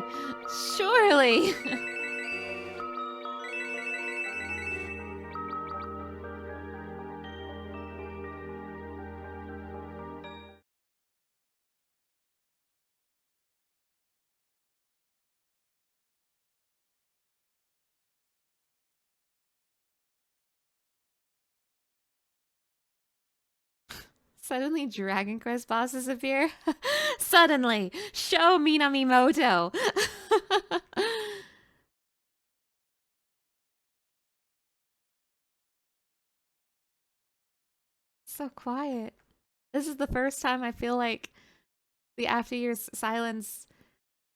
surely. Suddenly Dragon Quest bosses appear. Suddenly, show Minamimoto. So quiet. This is the first time I feel like the after years silence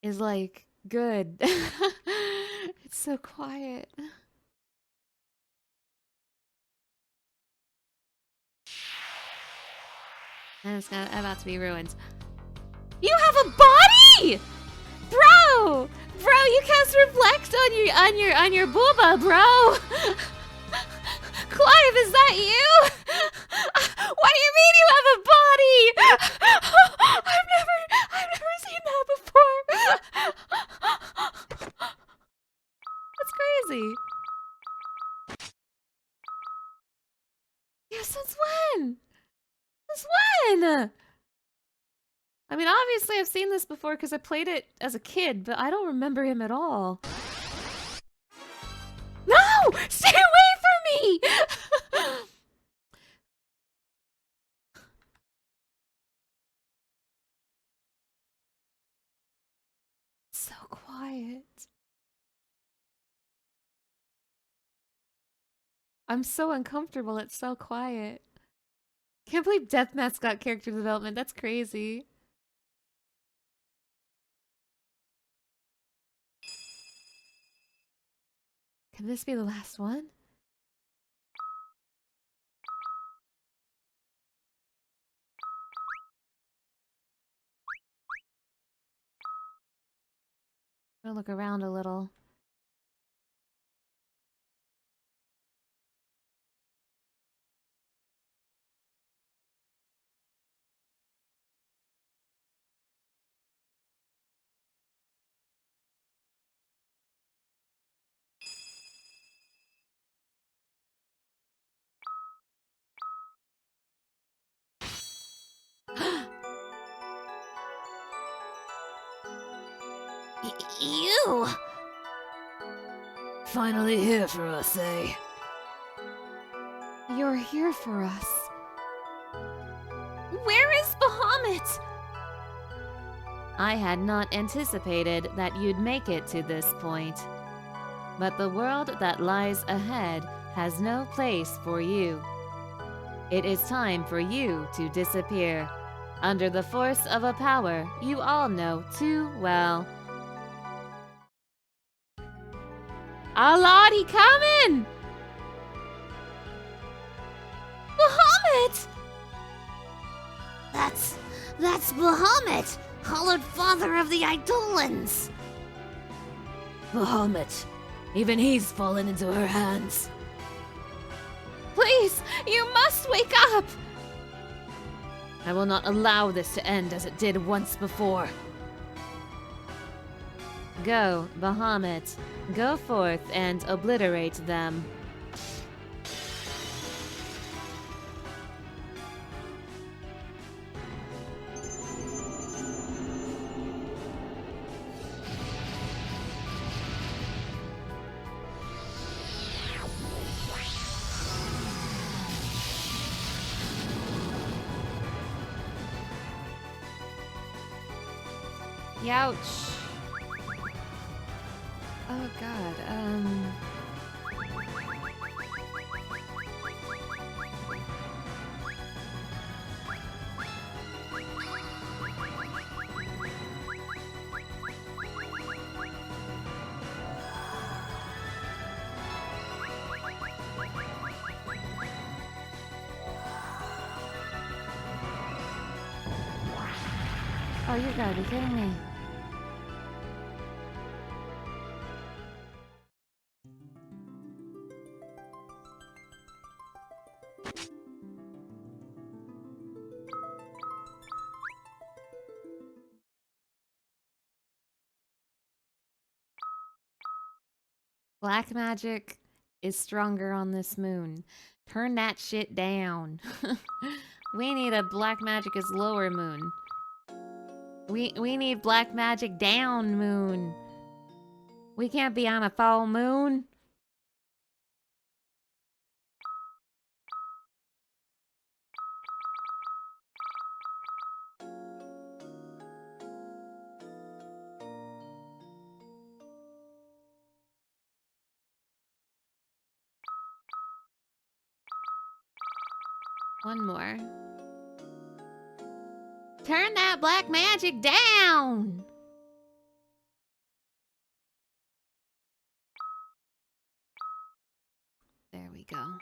is like good. It's so quiet. And it's about to be ruined. You have a body! Bro! Bro, you cast reflect on your booba, bro! Clive, is that you? What do you mean you have a body? I've never seen that before. That's crazy. Yeah, since when? Since when? I mean, obviously I've seen this before because I played it as a kid, but I don't remember him at all. No! Stay away from me! So quiet. I'm so uncomfortable, it's so quiet. Can't believe Deathmatch got character development, that's crazy. Can this be the last one? I'm gonna look around a little. You! Finally here for us, eh? You're here for us. Where is Bahamut? I had not anticipated that you'd make it to this point. But the world that lies ahead has no place for you. It is time for you to disappear, under the force of a power you all know too well. Aladi coming! Bahamut! That's Bahamut, hallowed father of the Eidolons. Bahamut. Even he's fallen into her hands. Please, you must wake up! I will not allow this to end as it did once before. Go, Bahamut. Go forth and obliterate them. Youch. Oh god, Oh, you gotta be kidding me. Black magic is stronger on this moon. Turn that shit down. We need a black magic is lower moon. We need black magic down moon. We can't be on a full moon. One more. Turn that black magic down! There we go.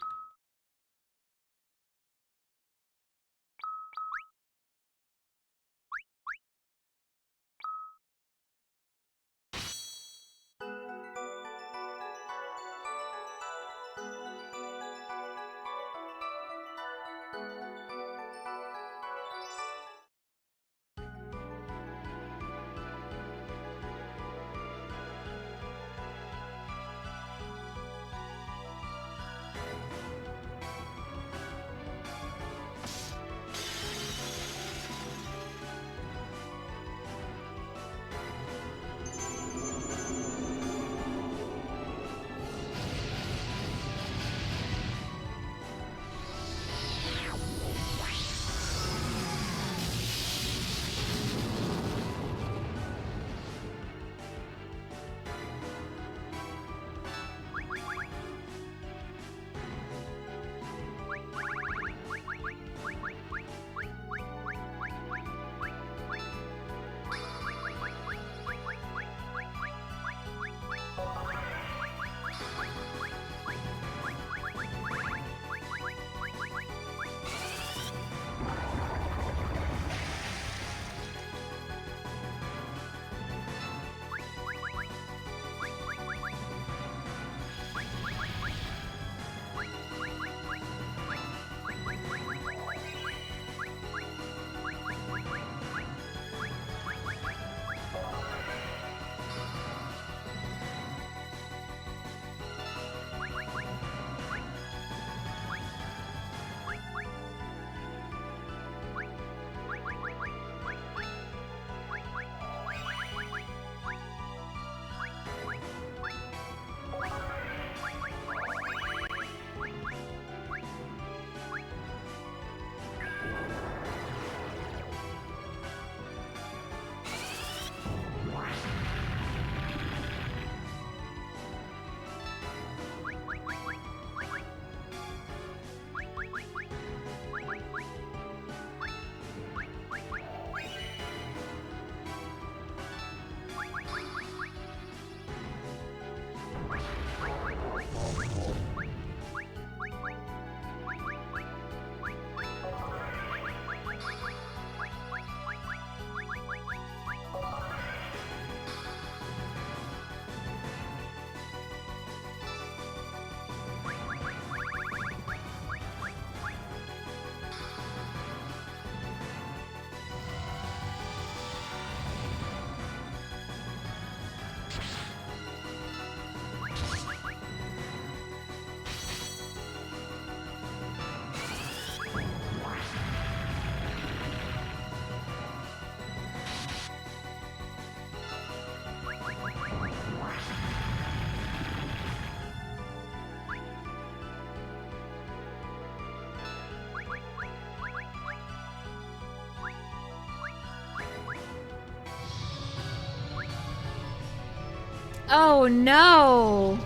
Oh no!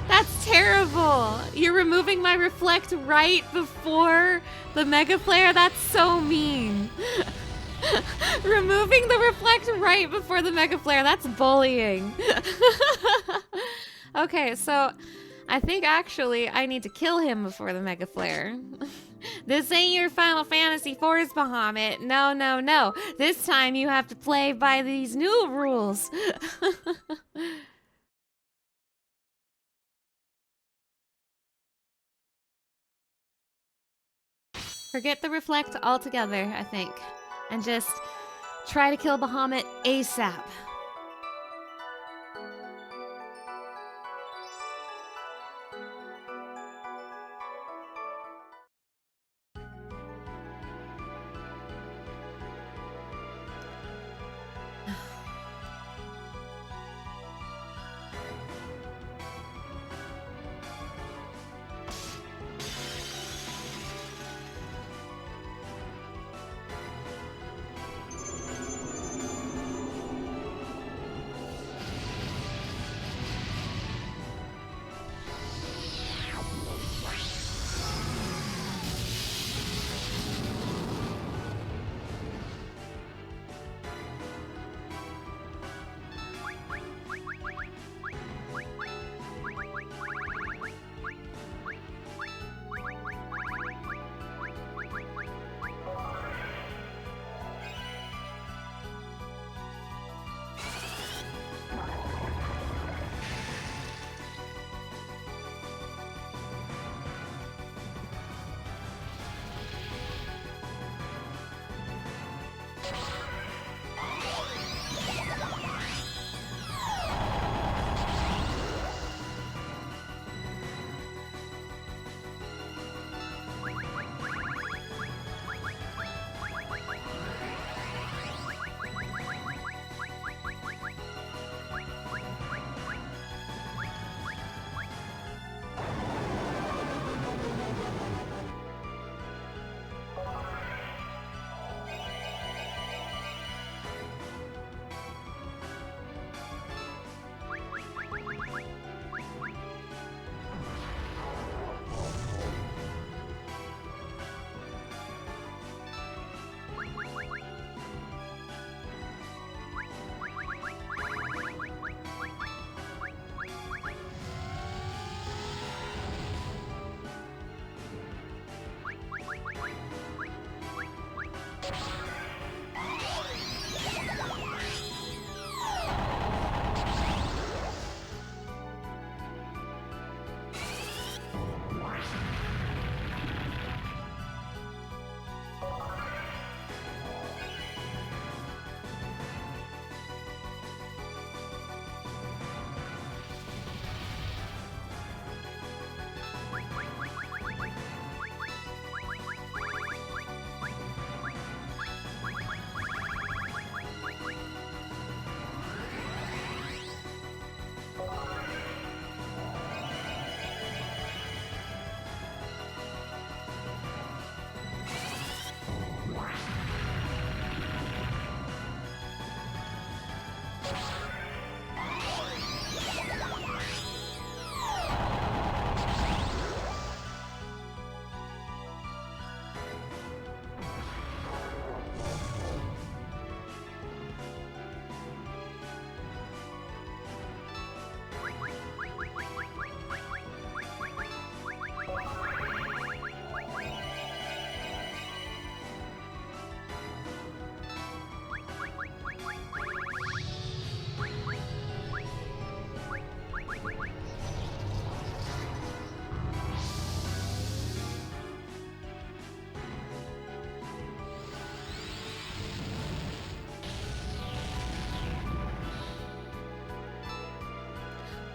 That's terrible! You're removing my reflect right before the Mega Flare? That's so mean. Removing the reflect right before the Mega Flare, that's bullying. Okay, so I think actually I need to kill him before the Mega Flare. This ain't your Final Fantasy IV's Bahamut. No, no, no. This time you have to play by these new rules. Forget the reflect altogether, I think. And just try to kill Bahamut ASAP.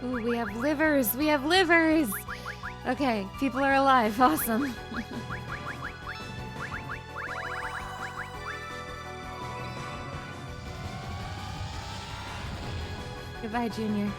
Ooh, we have livers! We have livers! Okay, people are alive. Awesome. Goodbye, Junior.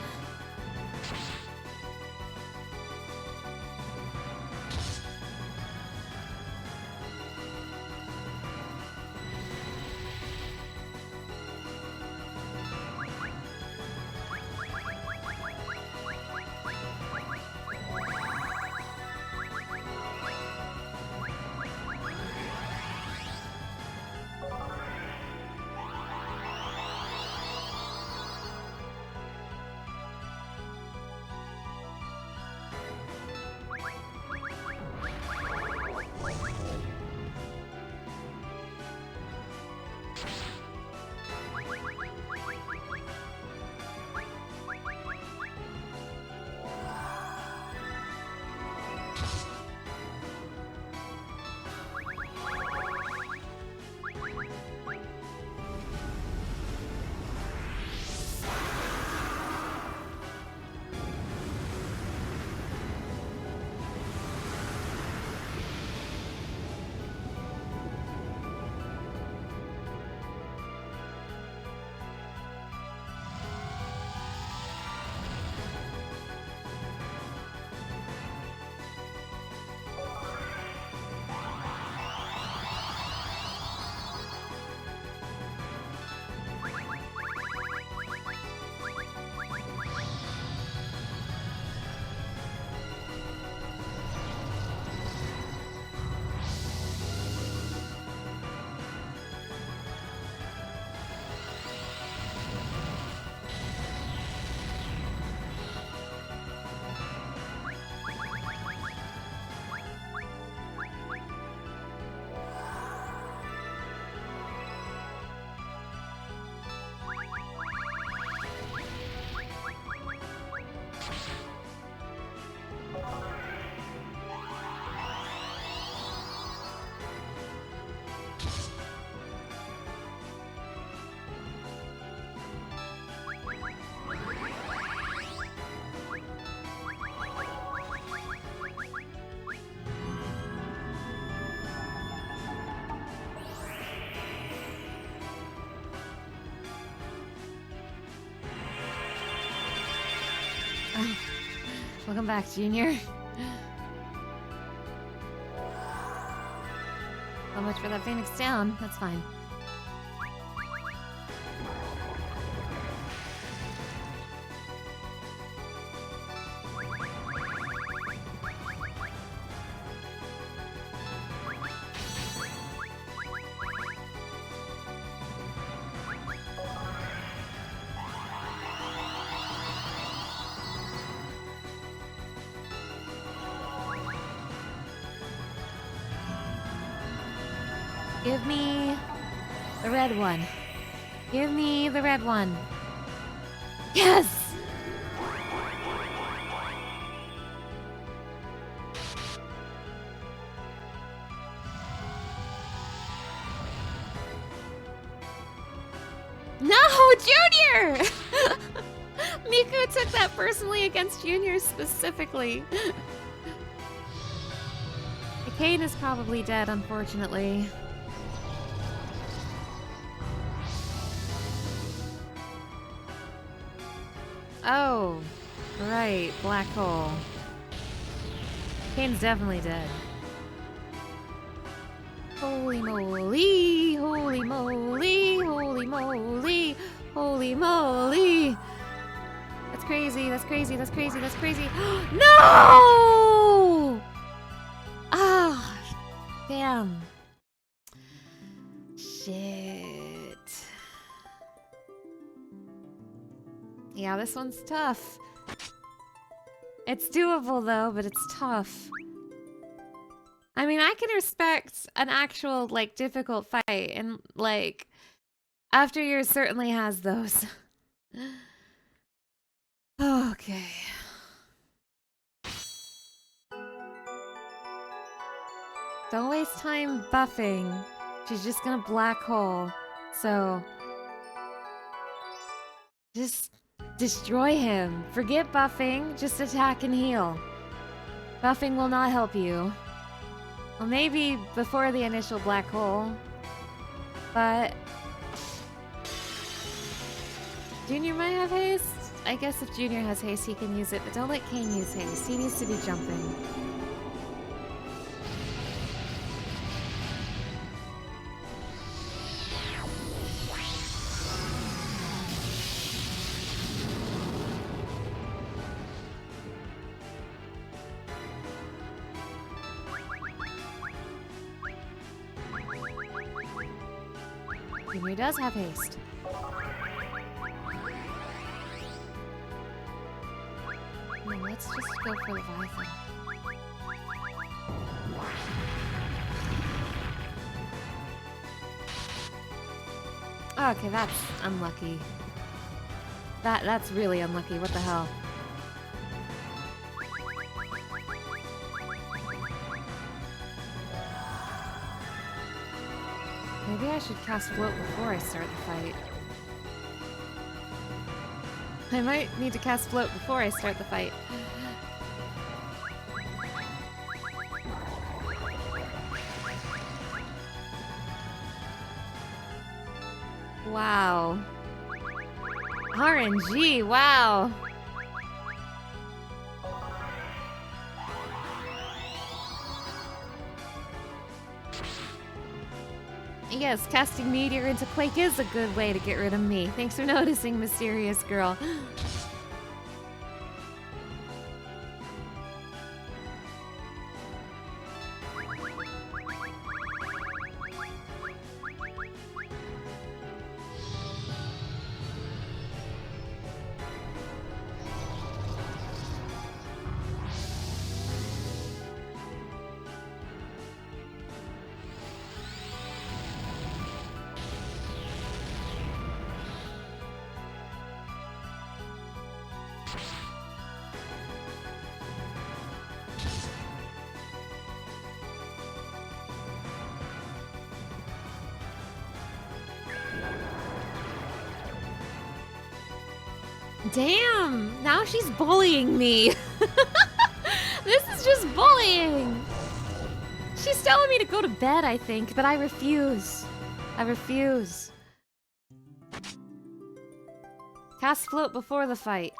Welcome back, Junior. So much for that Phoenix down. That's fine. Give me the red one. Give me the red one. Yes! No, Junior! Miku took that personally against Junior specifically. Kane is probably dead, unfortunately. Oh, right, black hole. Kane's definitely dead. Holy moly, holy moly, holy moly, holy moly. That's crazy, that's crazy, that's crazy, that's crazy. No! Ah, damn. Shit. Yeah, this one's tough. It's doable though, but it's tough. I mean, I can respect an actual, like, difficult fight, and, like, After Years certainly has those. Okay. Don't waste time buffing. She's just gonna black hole. So, just destroy him. Forget buffing, just attack and heal. Buffing will not help you. Well, maybe before the initial black hole. But Junior might have haste. I guess if Junior has haste, he can use it, but don't let Kane use haste. He needs to be jumping. Junior does have haste. No, let's just go for Leviathan. Okay, that's unlucky. That's really unlucky. What the hell? Maybe I should cast Float before I start the fight. I might need to cast Float before I start the fight. Wow. RNG, wow. Yes, casting Meteor into Quake is a good way to get rid of me. Thanks for noticing, mysterious girl. Damn! Now she's bullying me! This is just bullying! She's telling me to go to bed, I think, but I refuse. I refuse. Cast Float before the fight.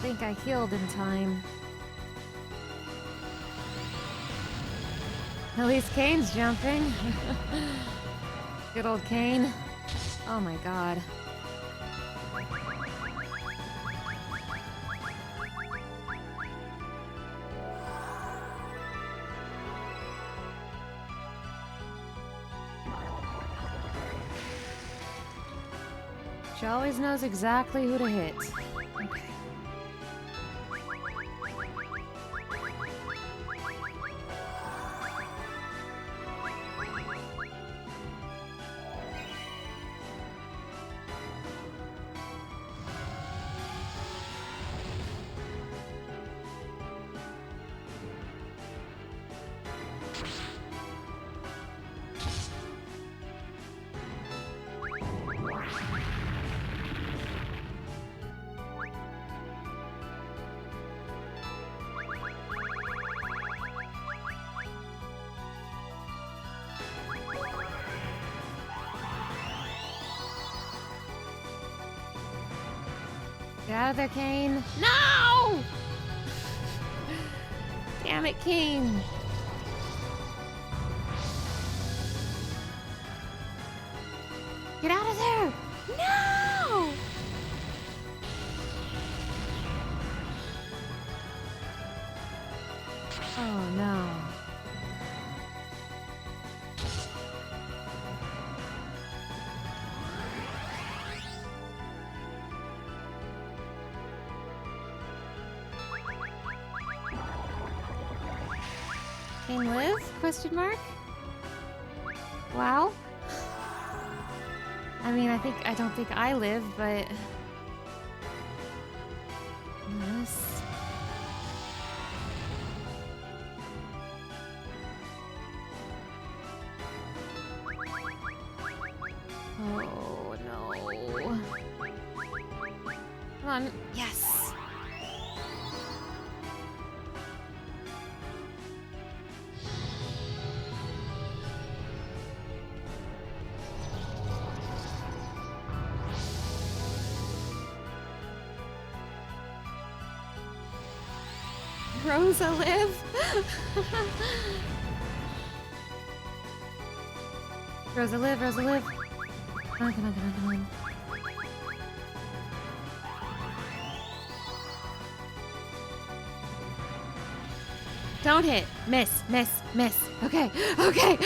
think I healed in time. At least Kane's jumping. Good old Kane. Oh my god. She always knows exactly who to hit. Okay. Get out of there, Kane. No! Damn it, Kane. Get out of there! No! Oh, no. Kane live? Question mark? Wow. I mean, I don't think I live, but... Yes. Oh, no. Come on. Yes. Rosa live? Rosa live, Rosa live. Come on, come on, come on, come on. Don't hit. Miss, miss, miss. Okay, okay.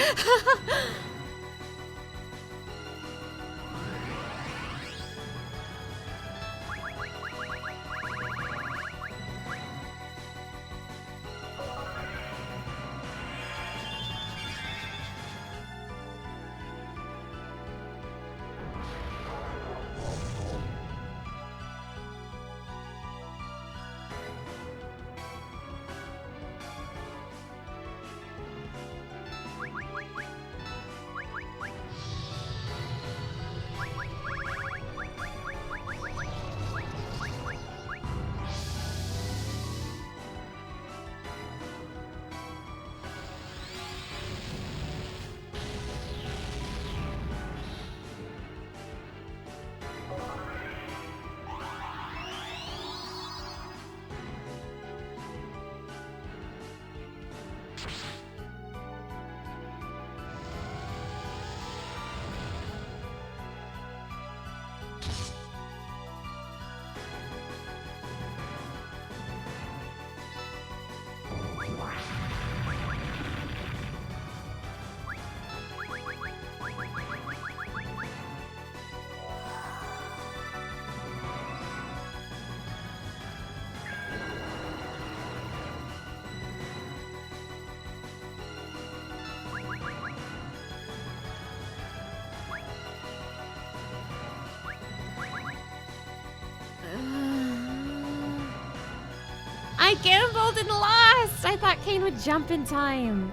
I gambled and lost! I thought Kane would jump in time.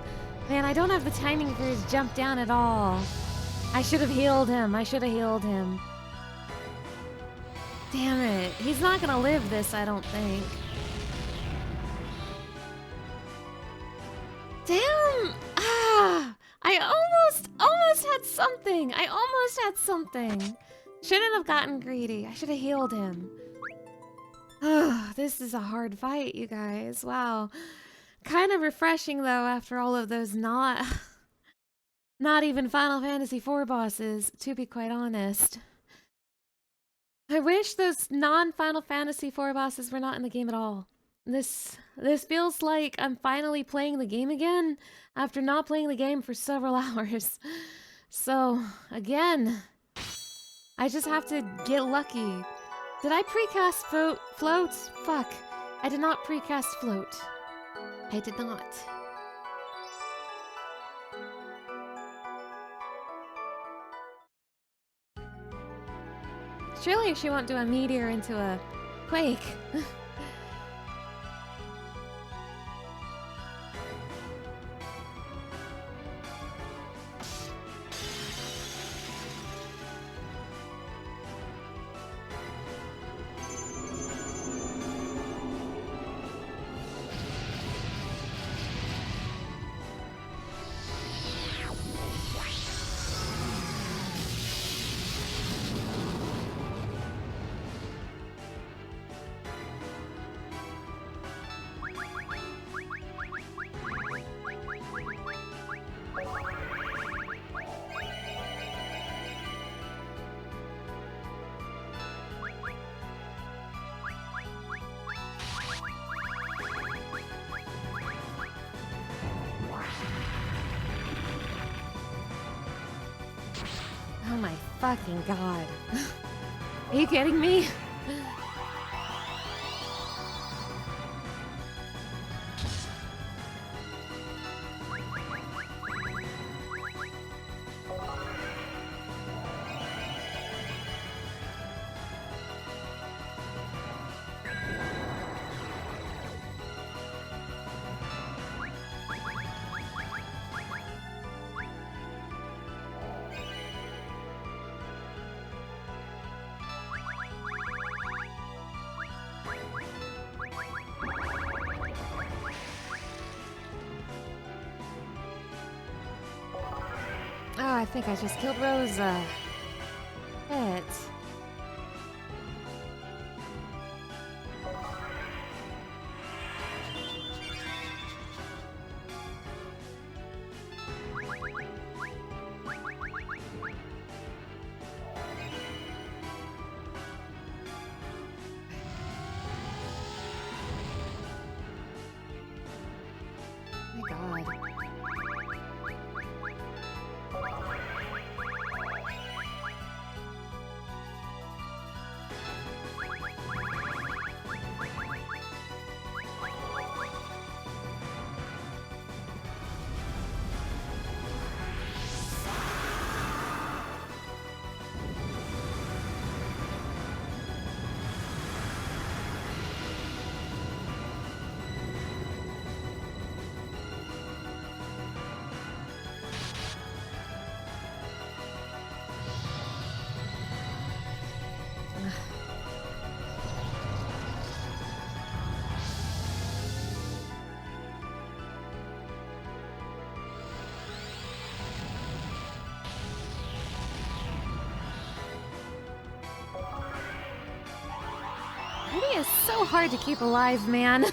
Man, I don't have the timing for his jump down at all. I should have healed him. I should have healed him. Damn it. He's not gonna live this, I don't think. Damn! Ah! I almost had something. I almost had something. Shouldn't have gotten greedy. I should have healed him. This is a hard fight, you guys. Wow. Kind of refreshing, though, after all of those not even Final Fantasy IV bosses, to be quite honest. I wish those non-Final Fantasy IV bosses were not in the game at all. This feels like I'm finally playing the game again after not playing the game for several hours. So, again, I just have to get lucky. Did I precast float? Fuck. I did not precast float. I did not. Surely she won't do a meteor into a quake. Oh my fucking god. Are you kidding me? Oh, I think I just killed Rosa. Shit. My god. It is so hard to keep alive, man.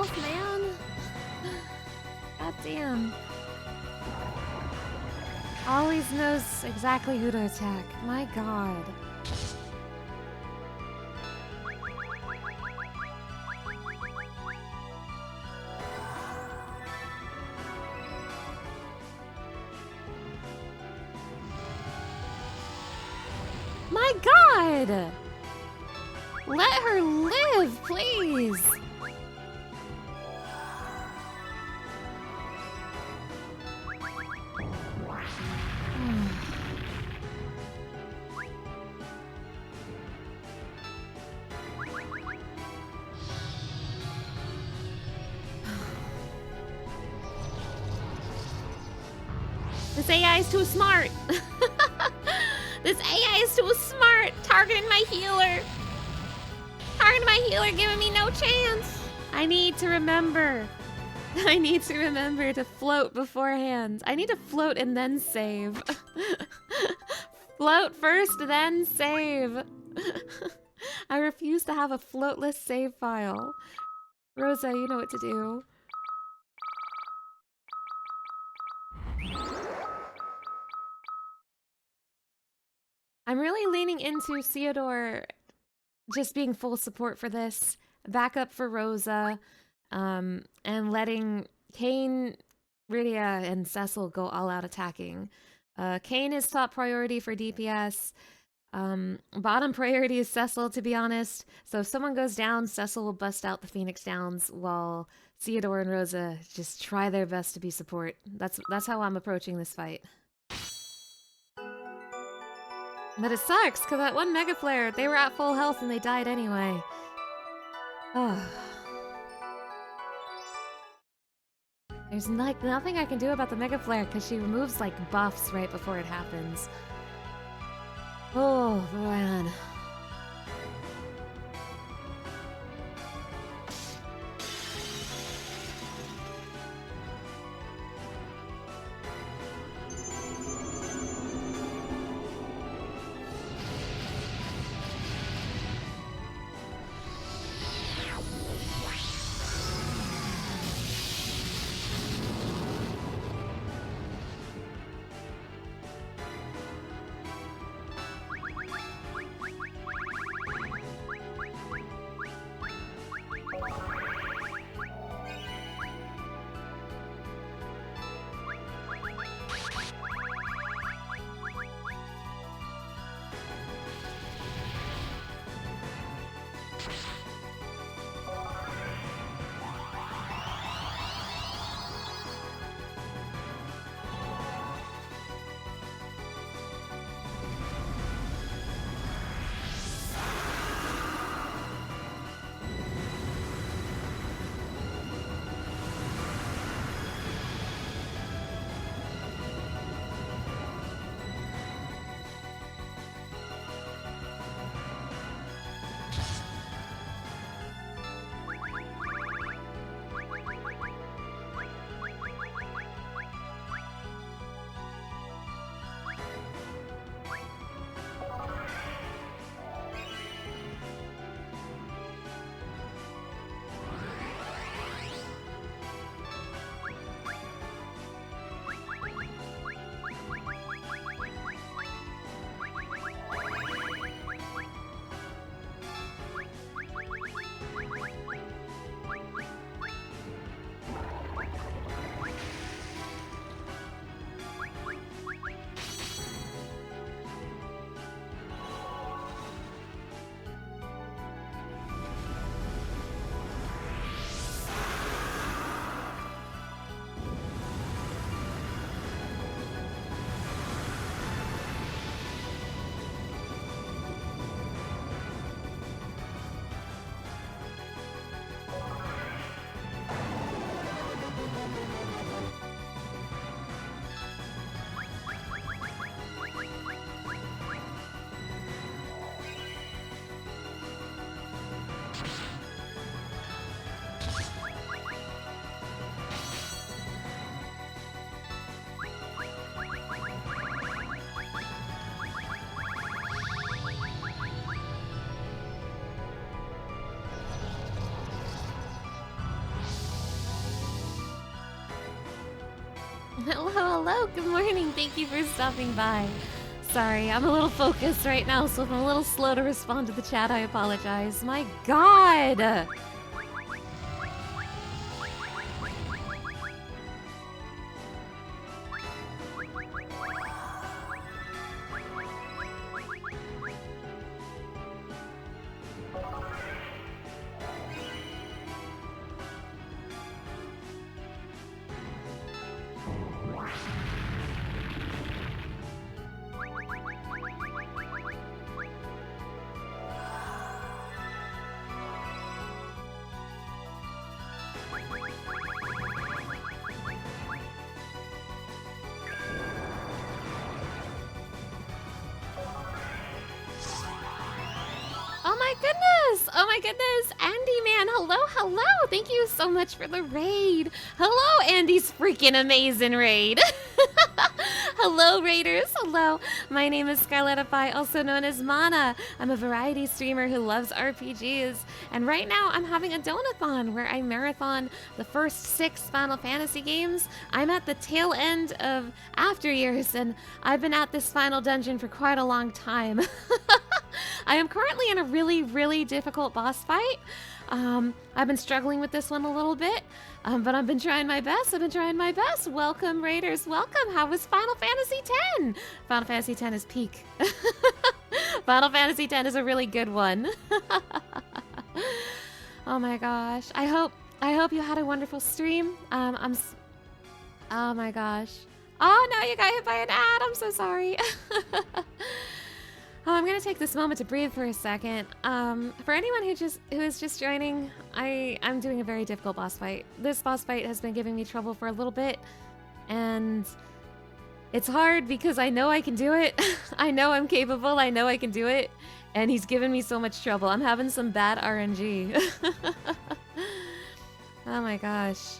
health, man. God damn. Always knows exactly who to attack. My god. My god! Let her live, please! This AI is too smart! This AI is too smart! Targeting my healer! Targeting my healer, giving me no chance! I need to remember. I need to remember to float beforehand. I need to float and then save. Float first, then save. I refuse to have a floatless save file. Rosa, you know what to do. I'm really leaning into Theodore just being full support for this, backup for Rosa, and letting Kane, Rydia, and Cecil go all out attacking. Kane is top priority for DPS. Bottom priority is Cecil, to be honest. So if someone goes down, Cecil will bust out the Phoenix Downs while Theodore and Rosa just try their best to be support. That's how I'm approaching this fight. But it sucks, because that one Mega Flare, they were at full health and they died anyway. There's like nothing I can do about the Mega Flare, because she removes like buffs right before it happens. Oh, man. Hello, hello. Good morning. Thank you for stopping by. Sorry, I'm a little focused right now, so if I'm a little slow to respond to the chat, I apologize. My God! Oh my goodness! Andy man, hello, hello! Thank you so much for the raid. Hello, Andy's freaking amazing raid. Hello, raiders. Hello. My name is Scarletify, also known as Mana. I'm a variety streamer who loves RPGs. And right now, I'm having a Donathon where I marathon the first 6 Final Fantasy games. I'm at the tail end of After Years, and I've been at this final dungeon for quite a long time. I am currently in a really, really difficult boss fight. I've been struggling with this one a little bit, but I've been trying my best. Welcome, raiders. Welcome. How was Final Fantasy X? Final Fantasy X is peak. Final Fantasy X is a really good one. Oh my gosh. I hope you had a wonderful stream. Oh my gosh. Oh no, you got hit by an ad. I'm so sorry. I'm gonna take this moment to breathe for a second. For anyone who is just joining, I'm doing a very difficult boss fight. This boss fight has been giving me trouble for a little bit, and it's hard because I know I can do it. I know I'm capable. I know I can do it, and he's given me so much trouble. I'm having some bad RNG. Oh my gosh.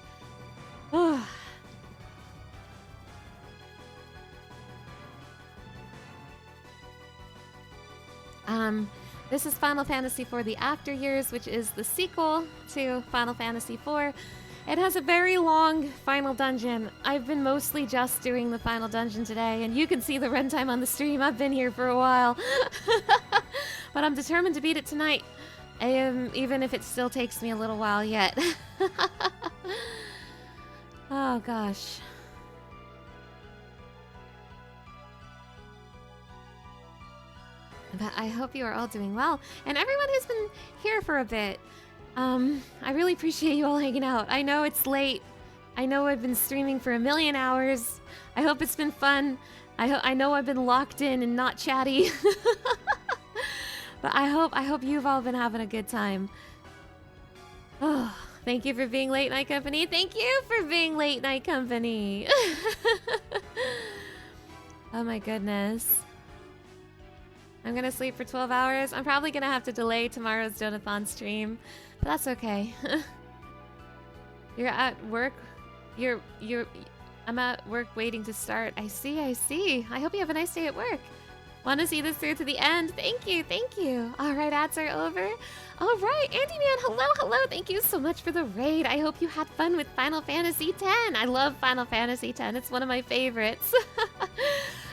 This is Final Fantasy IV The After Years, which is the sequel to Final Fantasy IV. It has a very long final dungeon. I've been mostly just doing the final dungeon today, and you can see the runtime on the stream. I've been here for a while. But I'm determined to beat it tonight, even if it still takes me a little while yet. Oh gosh. But I hope you are all doing well. And everyone who's been here for a bit, I really appreciate you all hanging out. I know it's late. I know I've been streaming for 1,000,000 hours. I hope it's been fun. I know I've been locked in and not chatty. But I hope you've all been having a good time. Oh, thank you for being late night company. Thank you for being late night company. Oh my goodness. I'm gonna sleep for 12 hours. I'm probably gonna have to delay tomorrow's Donathon stream, but that's okay. You're at work? I'm at work waiting to start. I see. I hope you have a nice day at work. Want to see this through to the end? Thank you. All right, ads are over. All right, Andy man, hello. Thank you so much for the raid. I hope you had fun with Final Fantasy X. I love Final Fantasy X. It's one of my favorites.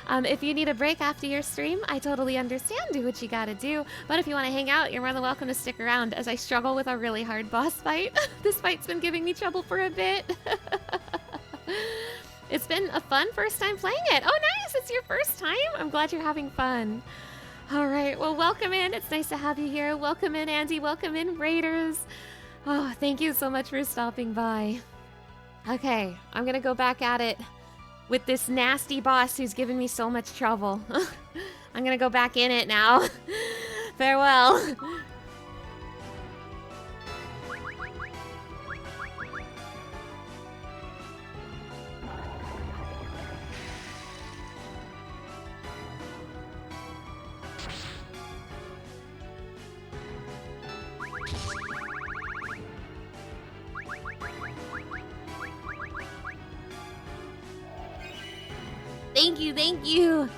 If you need a break after your stream, I totally understand. Do what you gotta do. But if you want to hang out, you're more than welcome to stick around as I struggle with a really hard boss fight. This fight's been giving me trouble for a bit. It's been a fun first time playing it. Oh, nice. It's your first time. I'm glad you're having fun. All right. Well, welcome in. It's nice to have you here. Welcome in, Andy. Welcome in, Raiders. Oh, thank you so much for stopping by. Okay. I'm going to go back at it with this nasty boss who's given me so much trouble. I'm going to go back in it now. Farewell. Thank you.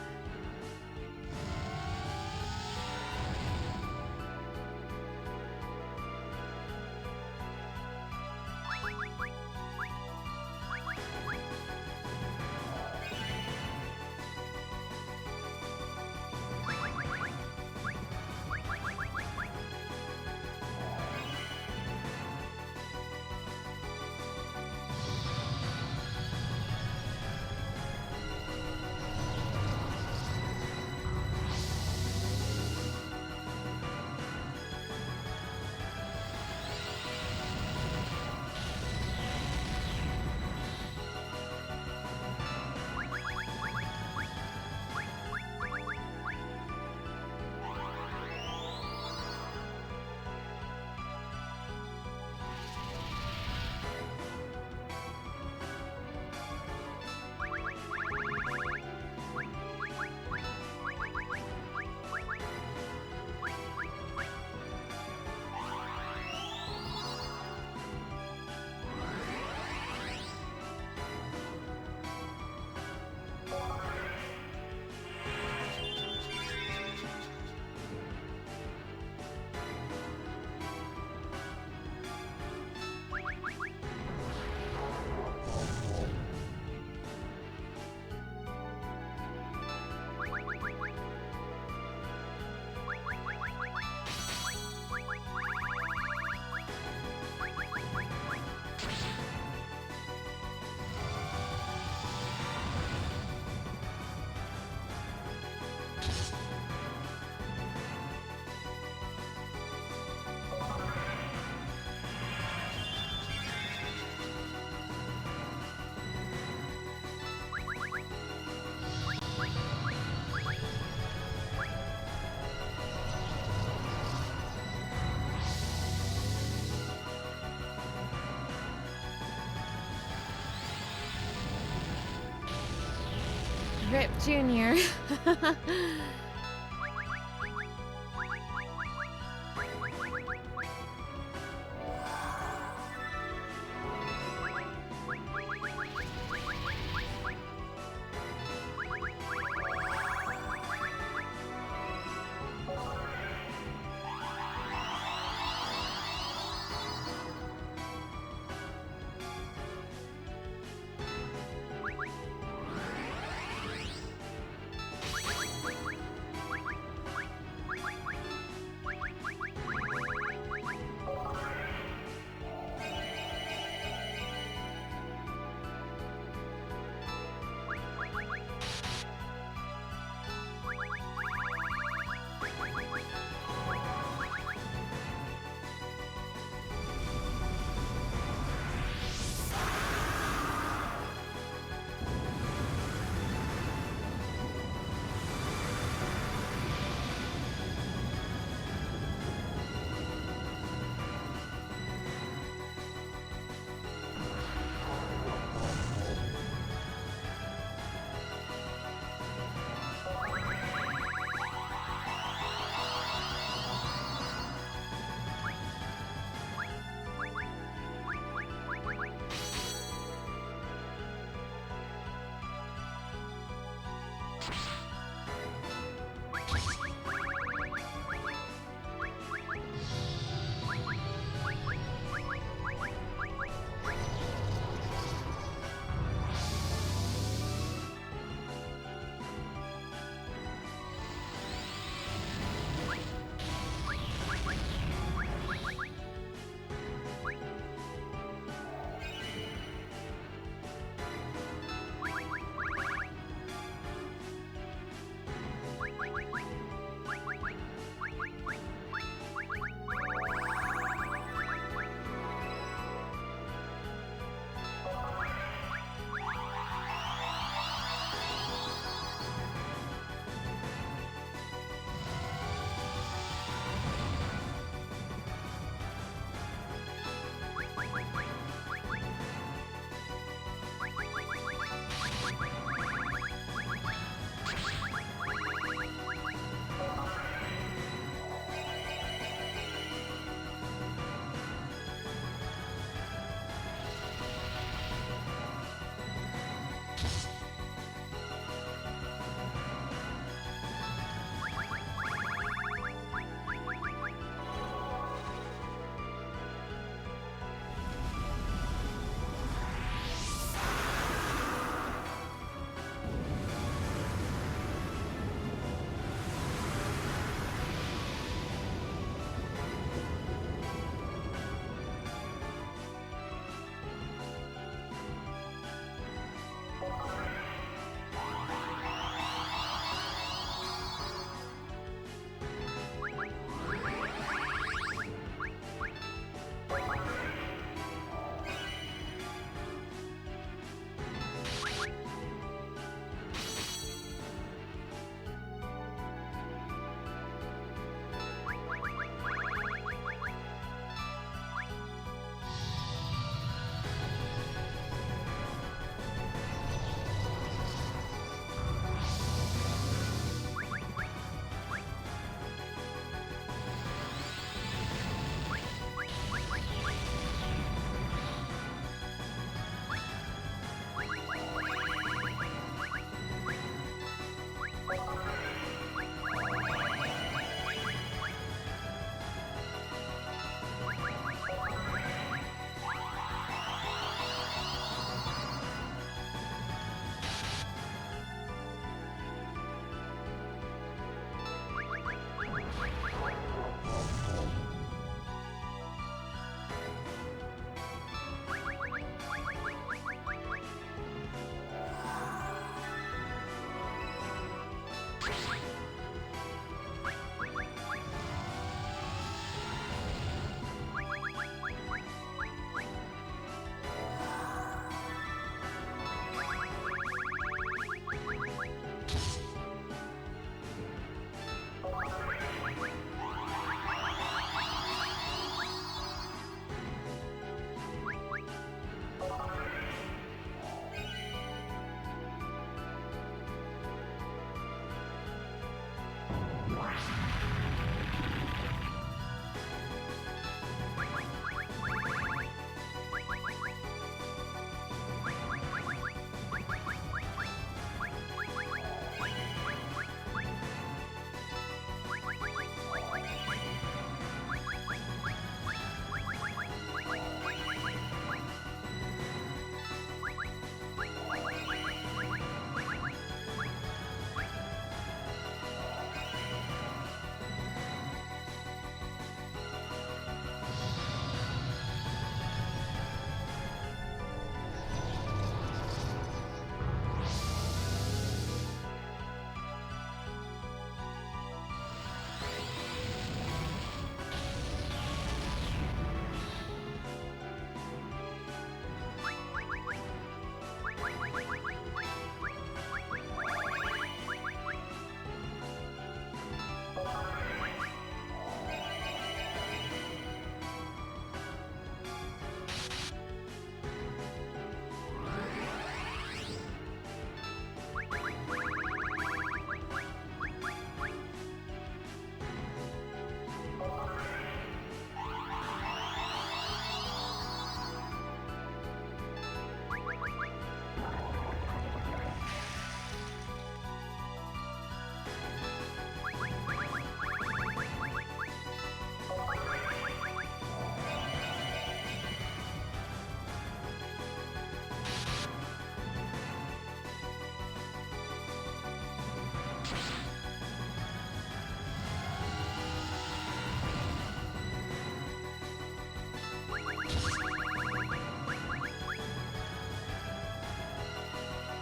Rip Junior.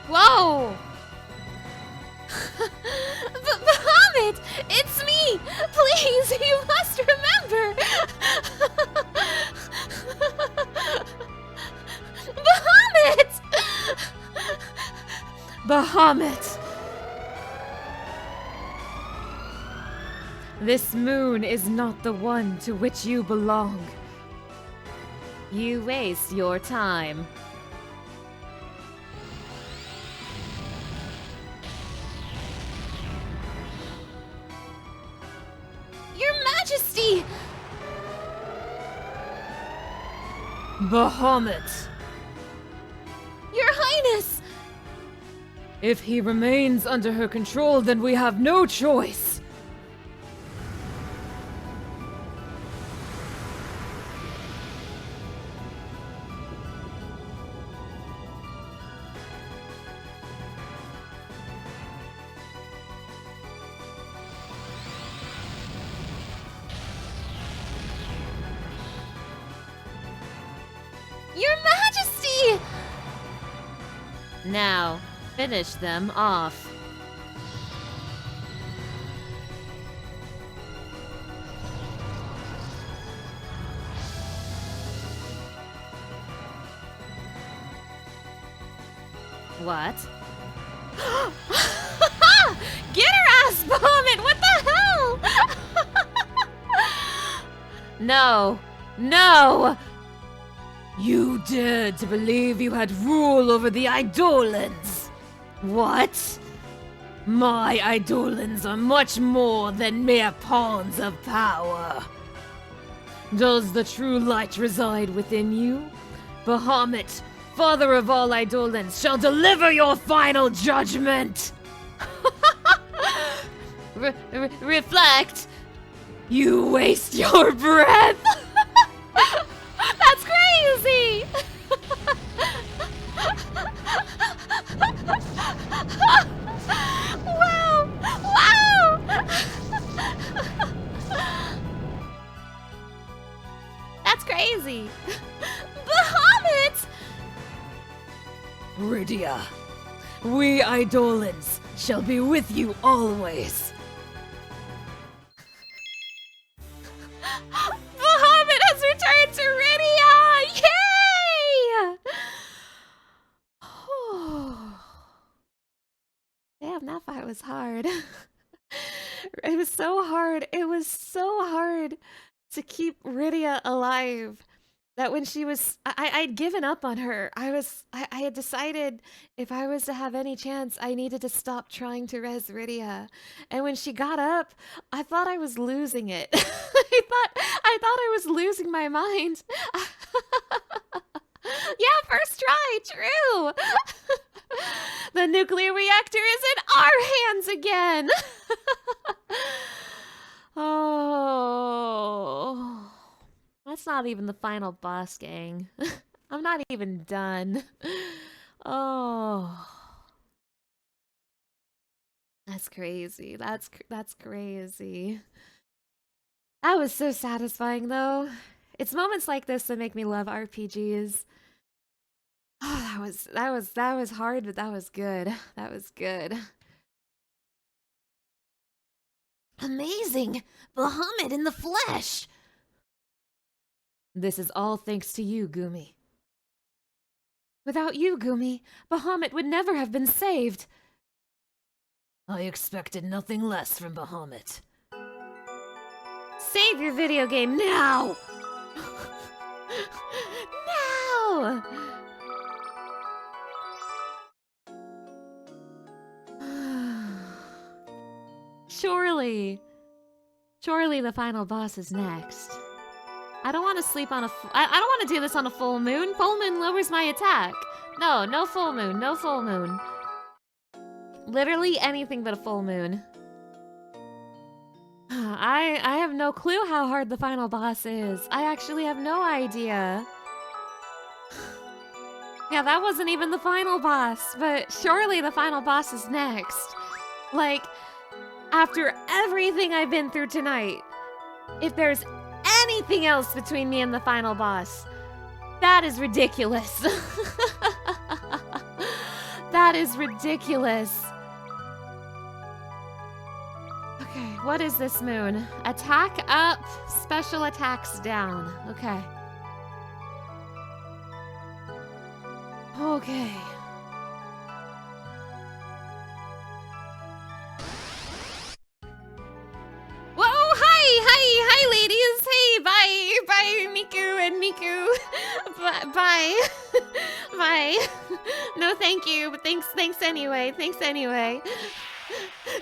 Whoa! Bahamut! It's me! Please, you must remember! Bahamut! Bahamut! This moon is not the one to which you belong. You waste your time. Your Majesty! Bahamut! Your Highness! If he remains under her control, then we have no choice. Your Majesty! Now, finish them off. What? Get her ass, Bahamut! What the hell? No. No! You dared to believe you had rule over the Eidolons. What? My Eidolons are much more than mere pawns of power. Does the true light reside within you? Bahamut, father of all Eidolons, shall deliver your final judgment! Reflect. You waste your breath! That's crazy! Wow! Wow! That's crazy! Bahamut! Rydia, we Eidolons shall be with you always. Bahamut has returned to Rydia! Yay! Damn, that fight was hard. It was so hard. It was so hard to keep Rydia alive. That when she was, I'd given up on her. I had decided if I was to have any chance, I needed to stop trying to res Rydia. And when she got up, I thought I was losing it. I thought I was losing my mind. Yeah, first try, true. The nuclear reactor is in our hands again. Oh. That's not even the final boss, gang. I'm not even done. Oh. That's crazy. That's crazy. That was so satisfying, though. It's moments like this that make me love RPGs. Oh, that was hard, but that was good. That was good. Amazing! Bahamut in the flesh! This is all thanks to you, Gumi. Without you, Gumi, Bahamut would never have been saved. I expected nothing less from Bahamut. Save your video game now! Now! Surely the final boss is next. I don't want to sleep on I don't want to do this on a full moon. Full moon lowers my attack. No full moon. No full moon. Literally anything but a full moon. I have no clue how hard the final boss is. I actually have no idea. Yeah, that wasn't even the final boss, but surely the final boss is next. Like, after everything I've been through tonight, if there's anything else between me and the final boss, that is ridiculous. That is ridiculous. Okay, what is this moon? Attack up, special attacks down. Okay. Okay. Whoa, hi, ladies. Hey, bye, Miku and Miku. Bye. Bye. No, thank you, but thanks anyway.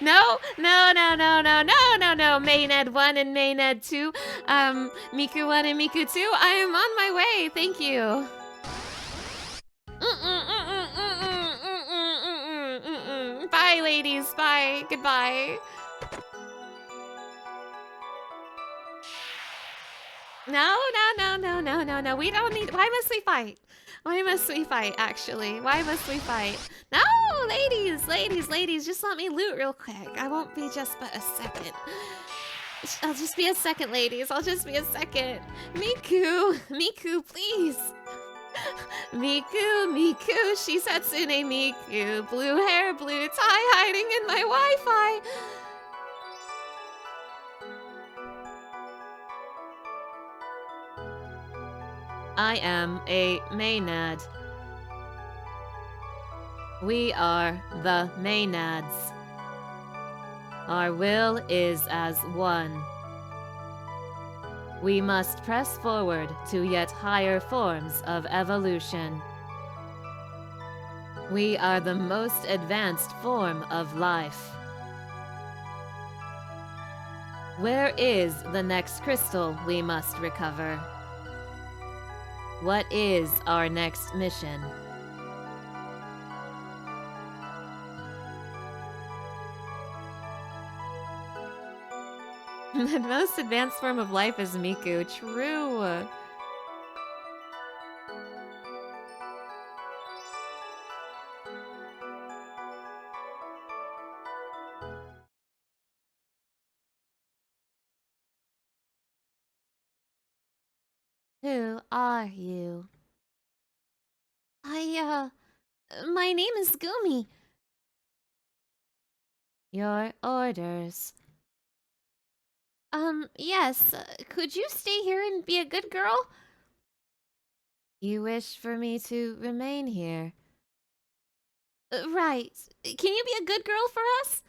No, Maenad 1 and Maenad 2. Miku 1 and Miku 2. I am on my way, thank you. Bye, ladies, bye, goodbye. No, we don't need, why must we fight? Why must we fight, actually? Why must we fight? No, ladies, just let me loot real quick. I won't be just but a second. I'll just be a second, ladies. I'll just be a second. Miku, please. Miku, Shisatsune Miku. Blue hair, blue tie, hiding in my Wi-Fi. I am a Maenad. We are the Maenads. Our will is as one. We must press forward to yet higher forms of evolution. We are the most advanced form of life. Where is the next crystal we must recover? What is our next mission? The most advanced form of life is Miku. True. Who are you? My name is Gumi. Your orders. Yes. Could you stay here and be a good girl? You wish for me to remain here? Right. Can you be a good girl for us?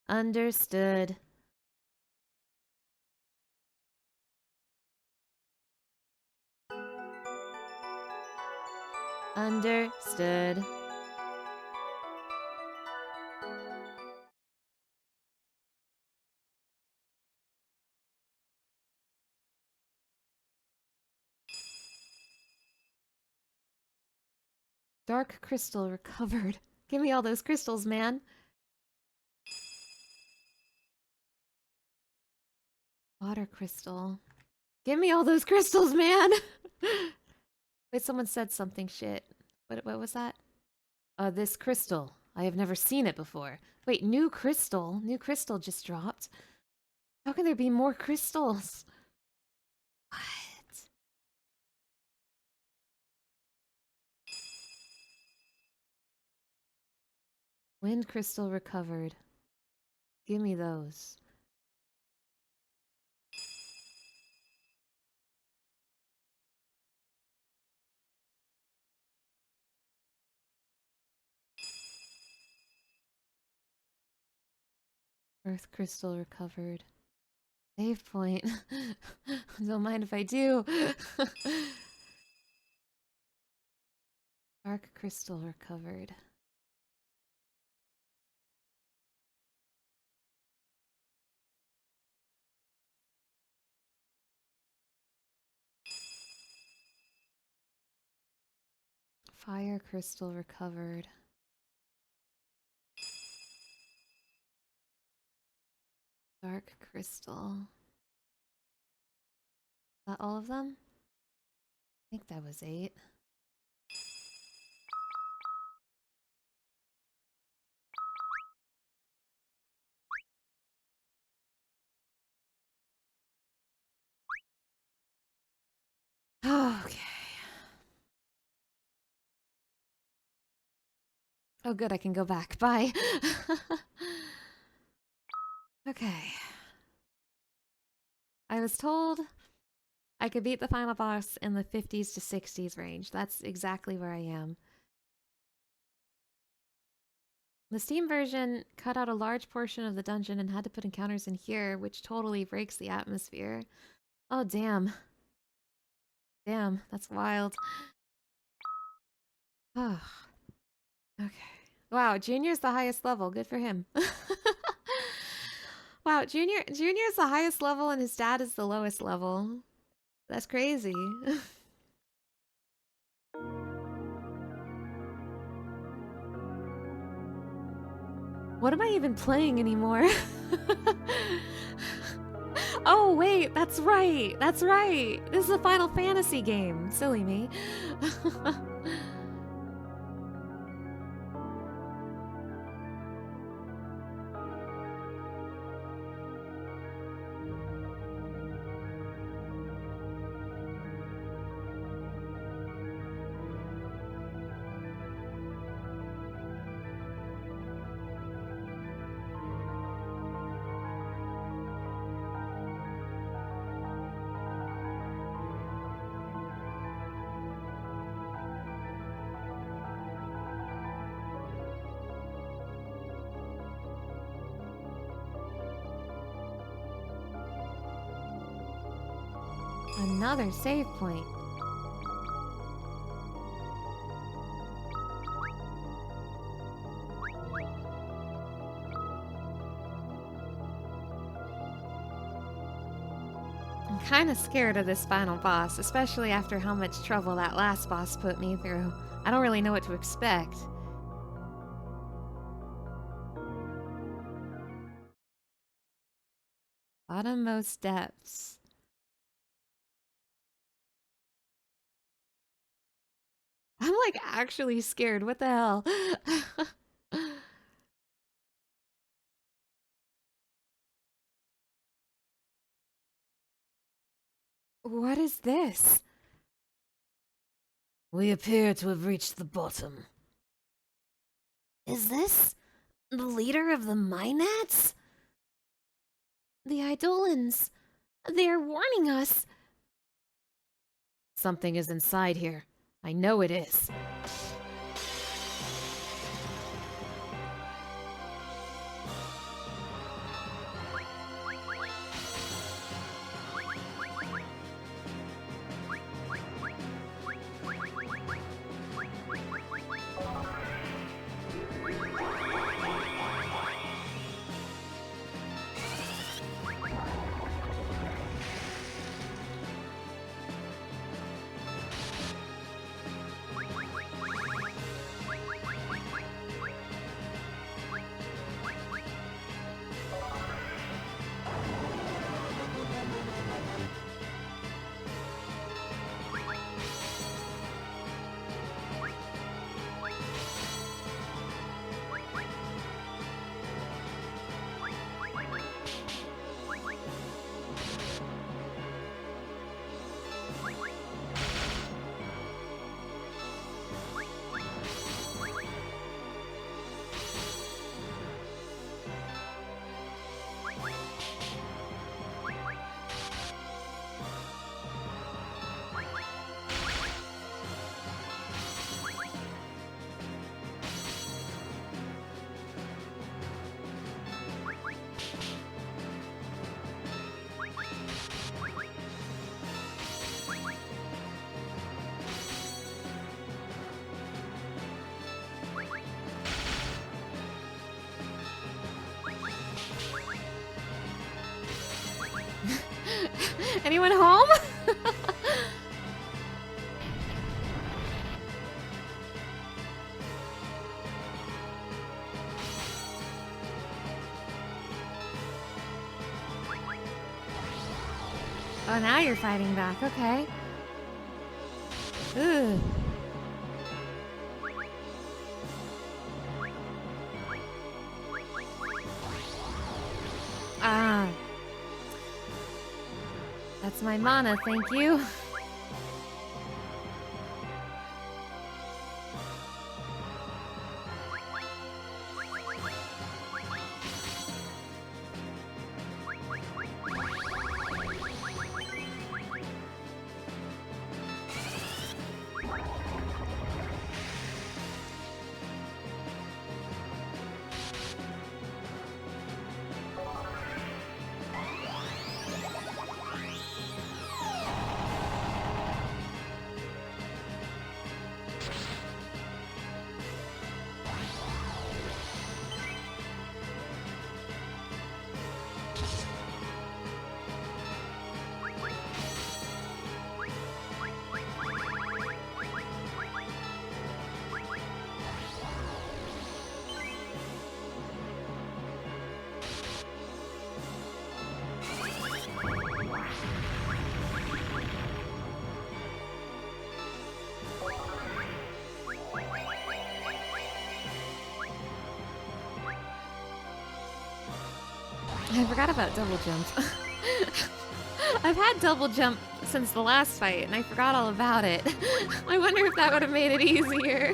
Understood. Understood. Dark crystal recovered. Give me all those crystals, man. Water crystal. Give me all those crystals, man! Wait, someone said something shit. What was that? This crystal. I have never seen it before. Wait, new crystal? New crystal just dropped. How can there be more crystals? What? Wind crystal recovered. Give me those. Earth crystal recovered. Save point. Don't mind if I do. Dark crystal recovered. Fire crystal recovered. Dark crystal. Is that all of them? I think that was 8. Okay. Oh good, I can go back. Bye. Okay. I was told I could beat the final boss in the 50s to 60s range. That's exactly where I am. The Steam version cut out a large portion of the dungeon and had to put encounters in here, which totally breaks the atmosphere. Oh, damn. Damn, that's wild. Oh. Okay. Wow, Junior's the highest level. Good for him. Wow, Junior's the highest level and his dad is the lowest level. That's crazy. What am I even playing anymore? Oh, wait, that's right. That's right. This is a Final Fantasy game. Silly me. Another save point. I'm kind of scared of this final boss, especially after how much trouble that last boss put me through. I don't really know what to expect. Bottommost depths. I'm like actually scared. What the hell? What is this? We appear to have reached the bottom. Is this the leader of the Maenads? The Eidolons. They're warning us. Something is inside here. I know it is. Anyone home? Oh, now you're fighting back. Okay. Ooh. Ah. That's my mana, thank you. I forgot about double jump. I've had double jump since the last fight, and I forgot all about it. I wonder if that would have made it easier.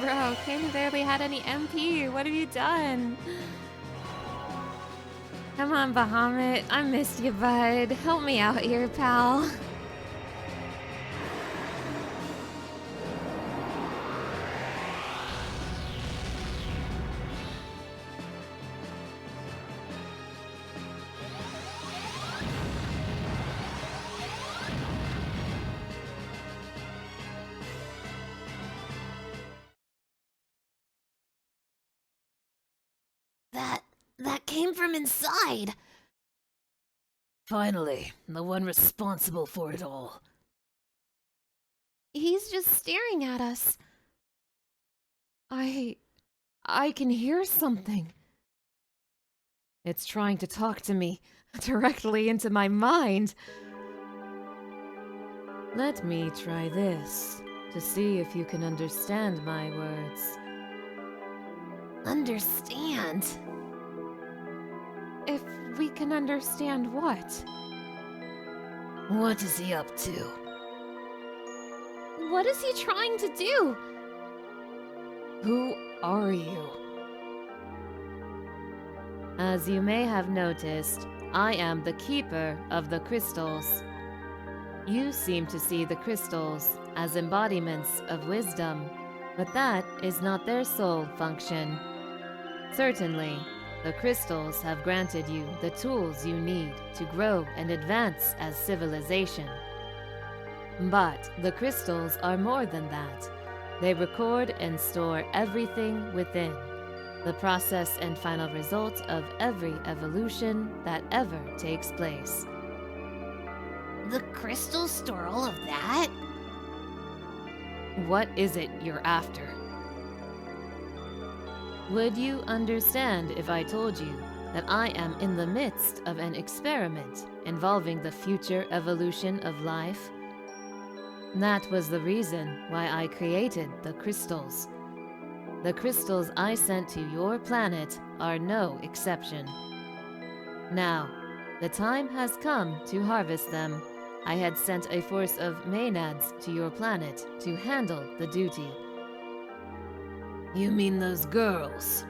Bro, Kain barely had any MP. What have you done? Come on, Bahamut. I missed you, bud. Help me out here, pal. That came from inside. Finally, the one responsible for it all. He's just staring at us. I can hear something. It's trying to talk to me directly into my mind. Let me try this to see if you can understand my words. Understand? If we can understand what? What is he up to? What is he trying to do? Who are you? As you may have noticed, I am the keeper of the crystals. You seem to see the crystals as embodiments of wisdom, but that is not their sole function. Certainly, the crystals have granted you the tools you need to grow and advance as civilization. But the crystals are more than that. They record and store everything within, the process and final result of every evolution that ever takes place. The crystals store all of that? What is it you're after? Would you understand if I told you that I am in the midst of an experiment involving the future evolution of life? That was the reason why I created the crystals. The crystals I sent to your planet are no exception. Now, the time has come to harvest them. I had sent a force of Maenads to your planet to handle the duty. You mean those girls?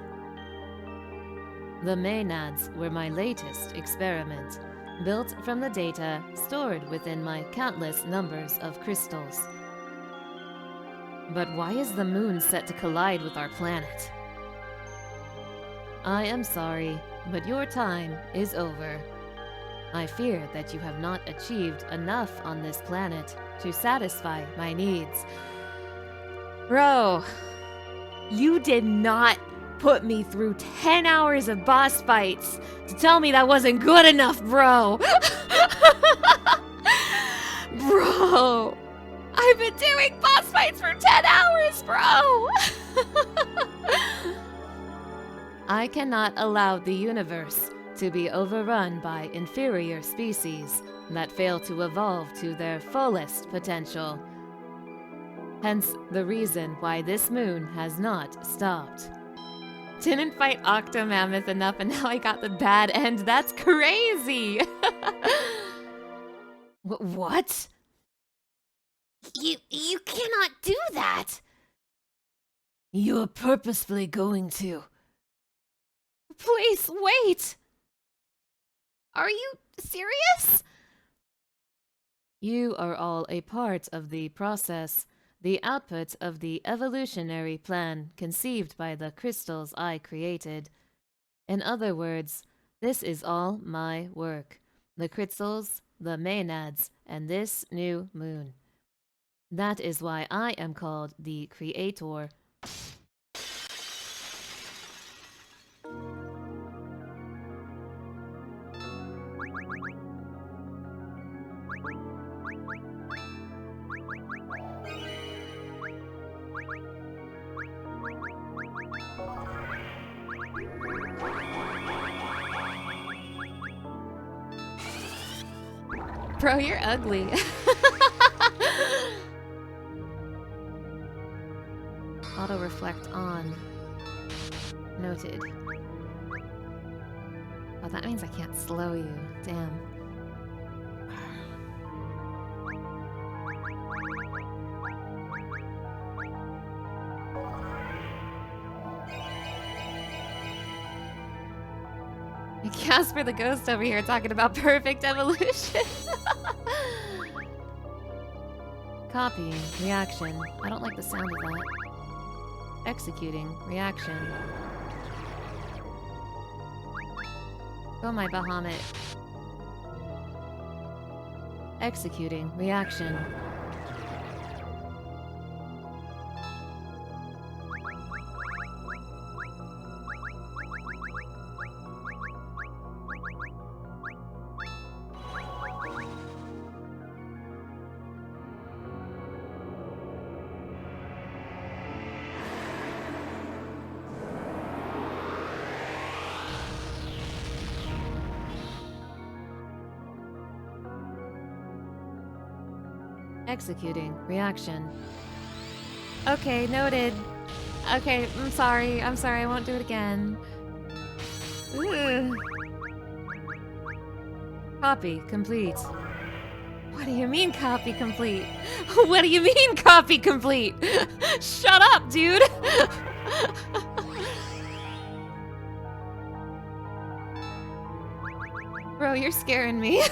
The Maenads were my latest experiment, built from the data stored within my countless numbers of crystals. But why is the moon set to collide with our planet? I am sorry, but your time is over. I fear that you have not achieved enough on this planet to satisfy my needs. Bro, you did not put me through 10 hours of boss fights to tell me that wasn't good enough, bro. Bro, I've been doing boss fights for 10 hours, bro. I cannot allow the universe to be overrun by inferior species that fail to evolve to their fullest potential. Hence the reason why this moon has not stopped. Didn't fight Octomammoth enough and now I got the bad end. That's crazy! What? You cannot do that! You're purposefully going to. Please, wait! Are you serious? You are all a part of the process, the output of the evolutionary plan conceived by the crystals I created. In other words, this is all my work. The crystals, the Maenads, and this new moon. That is why I am called the Creator. Bro, you're ugly. Auto reflect on. Noted. Oh, that means I can't slow you. Damn. Casper the Ghost over here talking about perfect evolution. Copying, reaction. I don't like the sound of that. Executing, reaction. Go my Bahamut. Executing, reaction. Executing. Reaction. Okay, noted. Okay, I'm sorry. I won't do it again. Ugh. Copy complete. What do you mean copy complete? What do you mean copy complete? Shut up, dude! Bro, you're scaring me.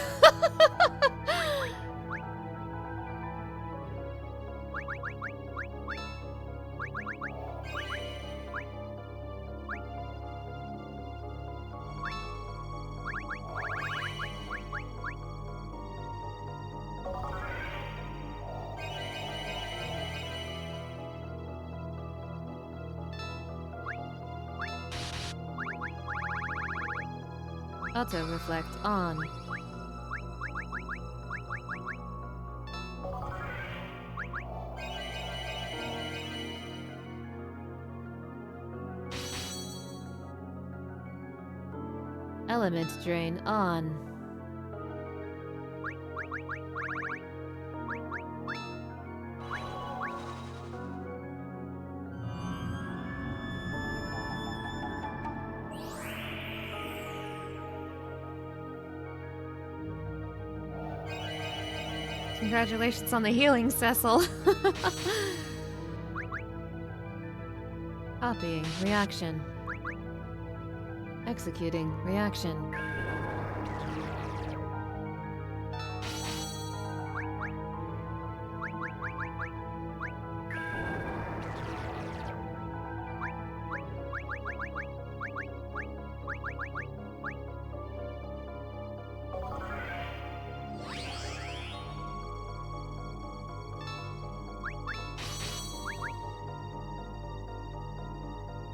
Auto-reflect on. Element drain on. Congratulations on the healing, Cecil. Copying, reaction. Executing, reaction.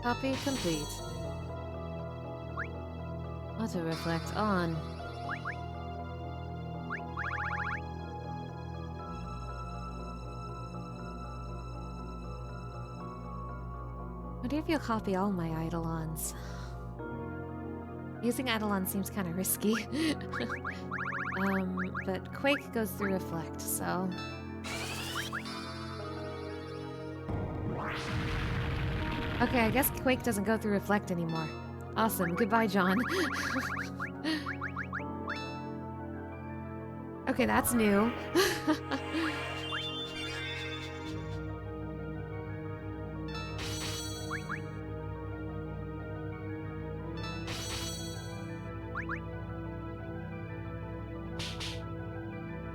Copy complete. Auto-reflect on. What if you copy all my Eidolons? Using Eidolon seems kind of risky. But Quake goes through Reflect, so... Okay, I guess Quake doesn't go through Reflect anymore. Awesome. Goodbye, John. Okay, that's new.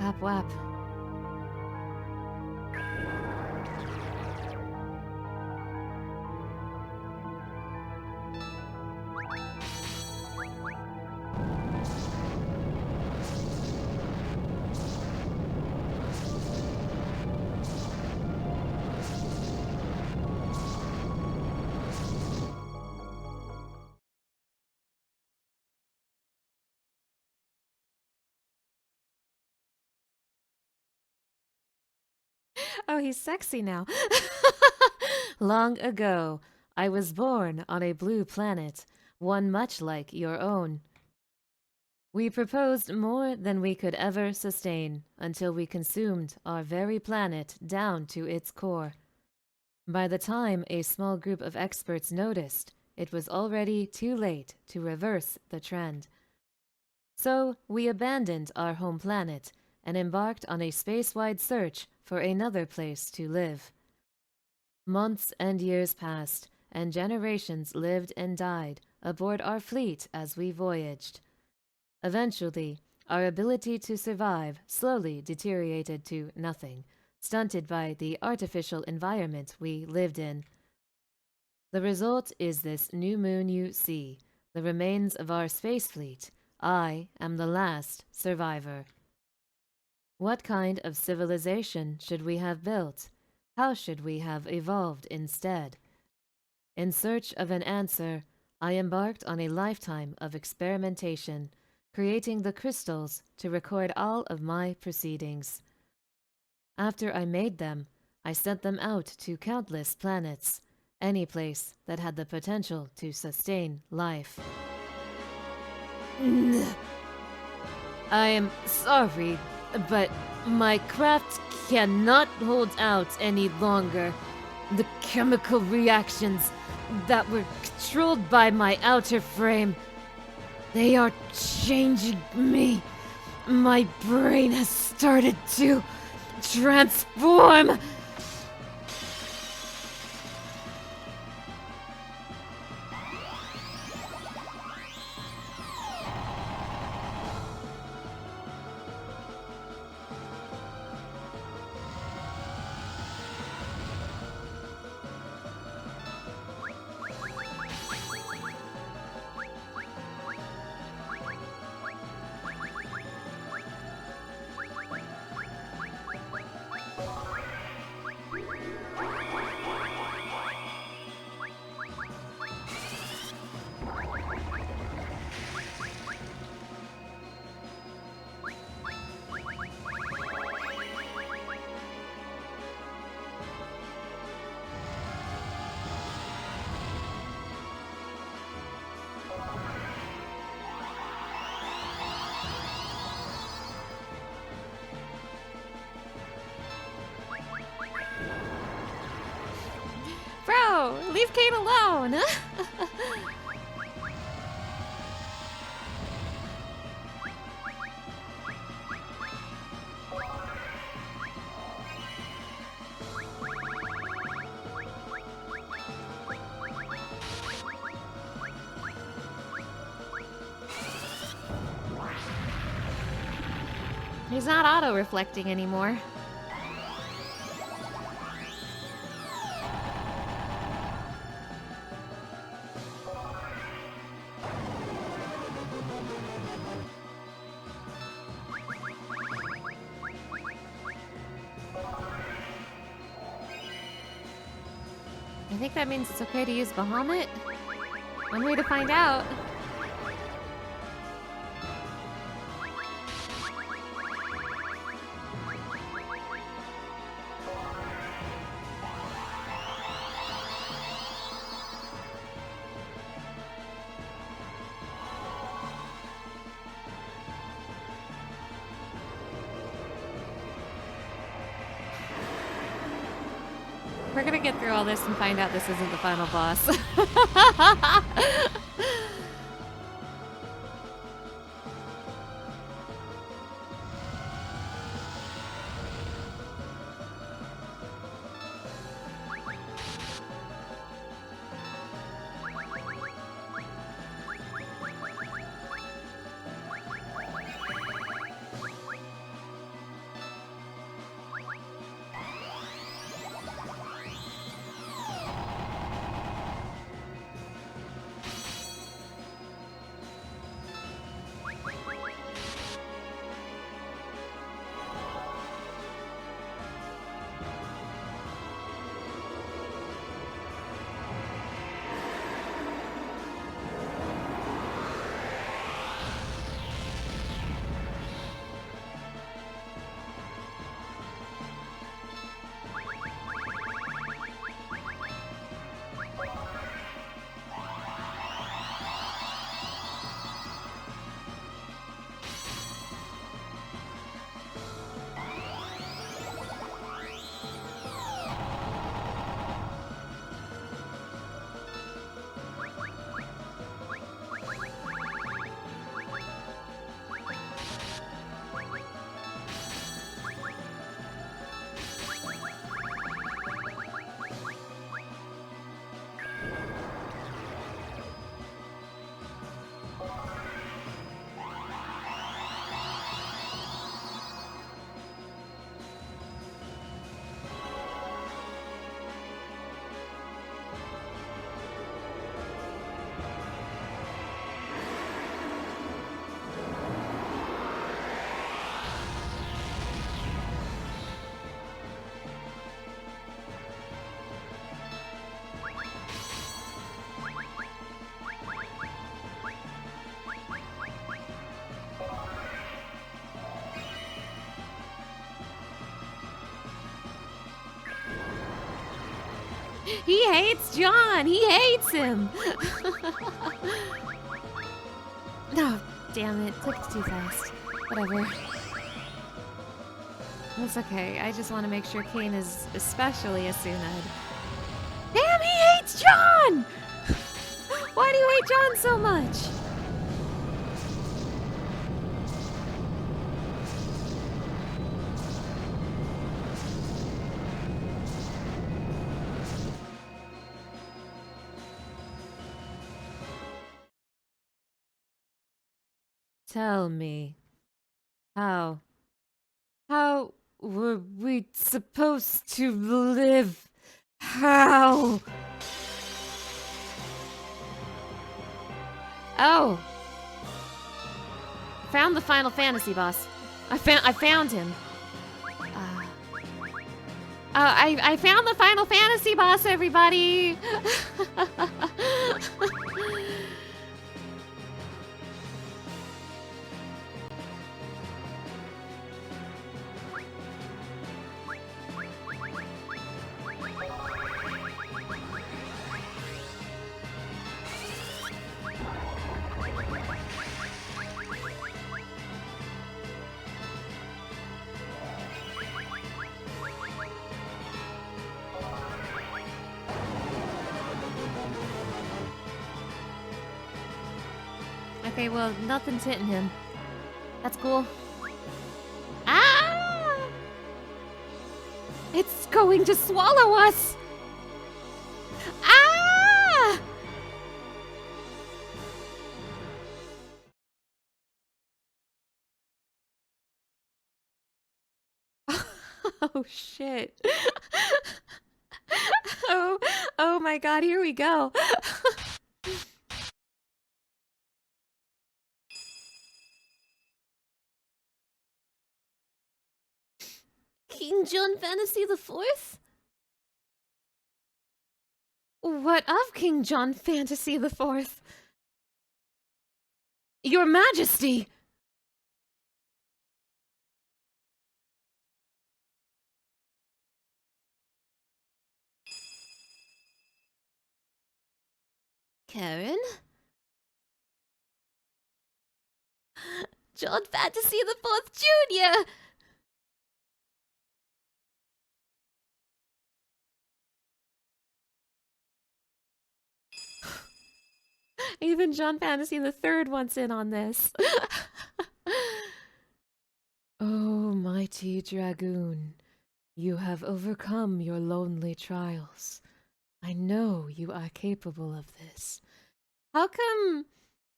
Wap wap. Oh, he's sexy now. Long ago, I was born on a blue planet, one much like your own. We proposed more than we could ever sustain until we consumed our very planet down to its core. By the time a small group of experts noticed, it was already too late to reverse the trend. So we abandoned our home planet and embarked on a space-wide search for another place to live. Months and years passed, and generations lived and died aboard our fleet as we voyaged. Eventually, our ability to survive slowly deteriorated to nothing, stunted by the artificial environment we lived in. The result is this new moon you see, the remains of our space fleet. I am the last survivor. What kind of civilization should we have built? How should we have evolved instead? In search of an answer, I embarked on a lifetime of experimentation, creating the crystals to record all of my proceedings. After I made them, I sent them out to countless planets, any place that had the potential to sustain life. I am sorry, but my craft cannot hold out any longer. The chemical reactions that were controlled by my outer frame, they are changing me. My brain has started to transform. Bro, leave Kate alone. He's not auto-reflecting anymore. I think that means it's okay to use Bahamut. One way to find out. We're gonna get through all this and find out this isn't the final boss. He hates John! He hates him! No, damn it. Clicked too fast. Whatever. That's okay. I just want to make sure Kane is especially a Suned. Damn, he hates John! Why do you hate John so much? Tell me, how were we supposed to live? How? Oh. Found the Final Fantasy boss. I found him. I found the Final Fantasy boss, everybody! Okay, well, nothing's hitting him. That's cool. Ah! It's going to swallow us! Ah! Oh, shit. Oh my god, here we go. King John Fantasy the Fourth? What of King John Fantasy the Fourth? Your Majesty! Karen? John Fantasy the Fourth Jr.! Even John Fantasy the Third wants in on this. Oh, mighty dragoon, you have overcome your lonely trials. I know you are capable of this. How come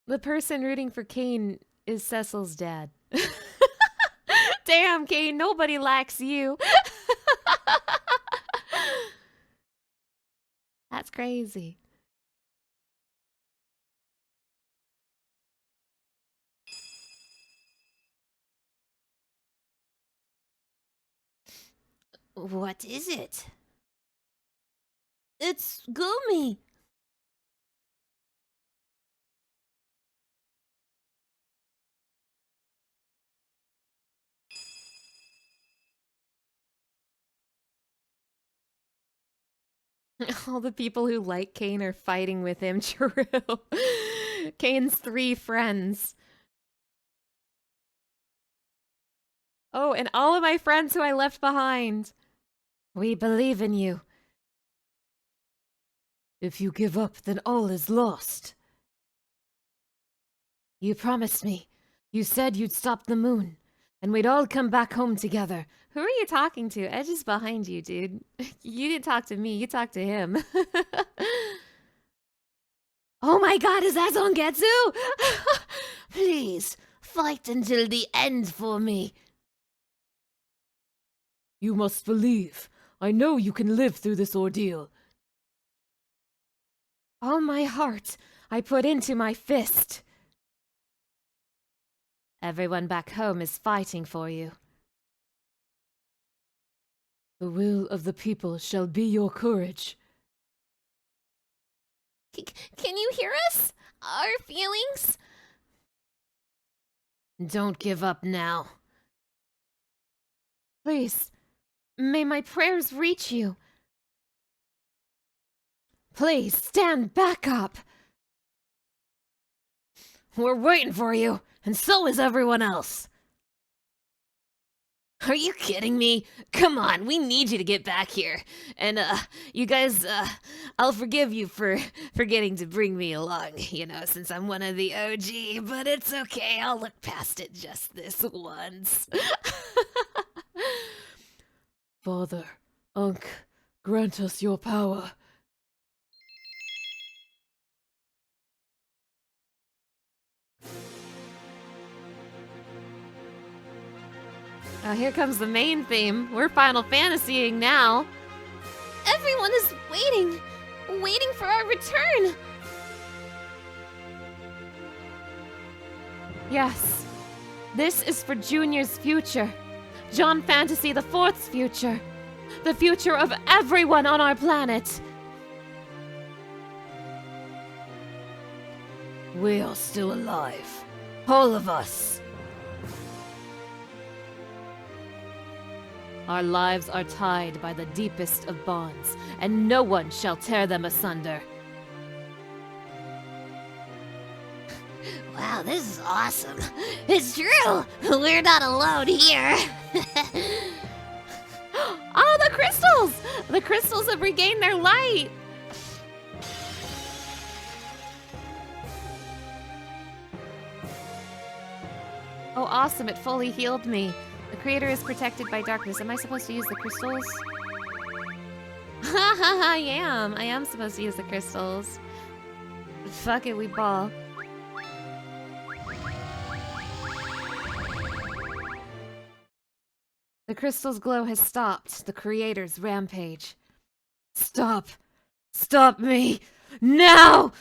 the person rooting for Kane is Cecil's dad? Damn, Kane, nobody likes you. That's crazy. What is it? It's Gumi. All the people who like Kane are fighting with him, true. Kane's 3 friends. Oh, and all of my friends who I left behind. We believe in you. If you give up, then all is lost. You promised me. You said you'd stop the moon, and we'd all come back home together. Who are you talking to? Edge is behind you, dude. You didn't talk to me, you talked to him. Oh my god, is that Zongetsu? Please, fight until the end for me. You must believe. I know you can live through this ordeal. All my heart I put into my fist. Everyone back home is fighting for you. The will of the people shall be your courage. Can you hear us? Our feelings? Don't give up now. Please, may my prayers reach you. Please, stand back up! We're waiting for you, and so is everyone else. Are you kidding me? Come on, we need you to get back here. And, you guys, I'll forgive you for forgetting to bring me along, you know, since I'm one of the OG, but it's okay, I'll look past it just this once. Father, Unc, grant us your power. Here comes the main theme. We're Final Fantasying now. Everyone is waiting for our return. Yes. This is for Junior's future. John Fantasy the Fourth's future. The future of everyone on our planet. We are still alive. All of us. Our lives are tied by the deepest of bonds, and no one shall tear them asunder. Wow, this is awesome. It's true. We're not alone here. Oh, the crystals! The crystals have regained their light! Oh, awesome, it fully healed me. The creator is protected by darkness. Am I supposed to use the crystals? Haha, I am supposed to use the crystals. Fuck it, we ball. The crystal's glow has stopped the creator's rampage. Stop! Stop me! Now!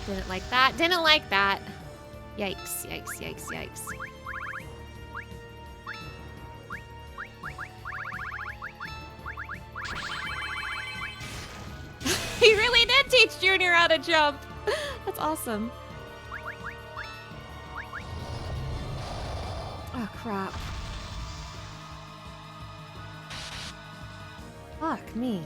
Didn't like that, didn't like that. Yikes, yikes, yikes, yikes. He really did teach Junior how to jump. That's awesome. Oh, crap. Fuck me.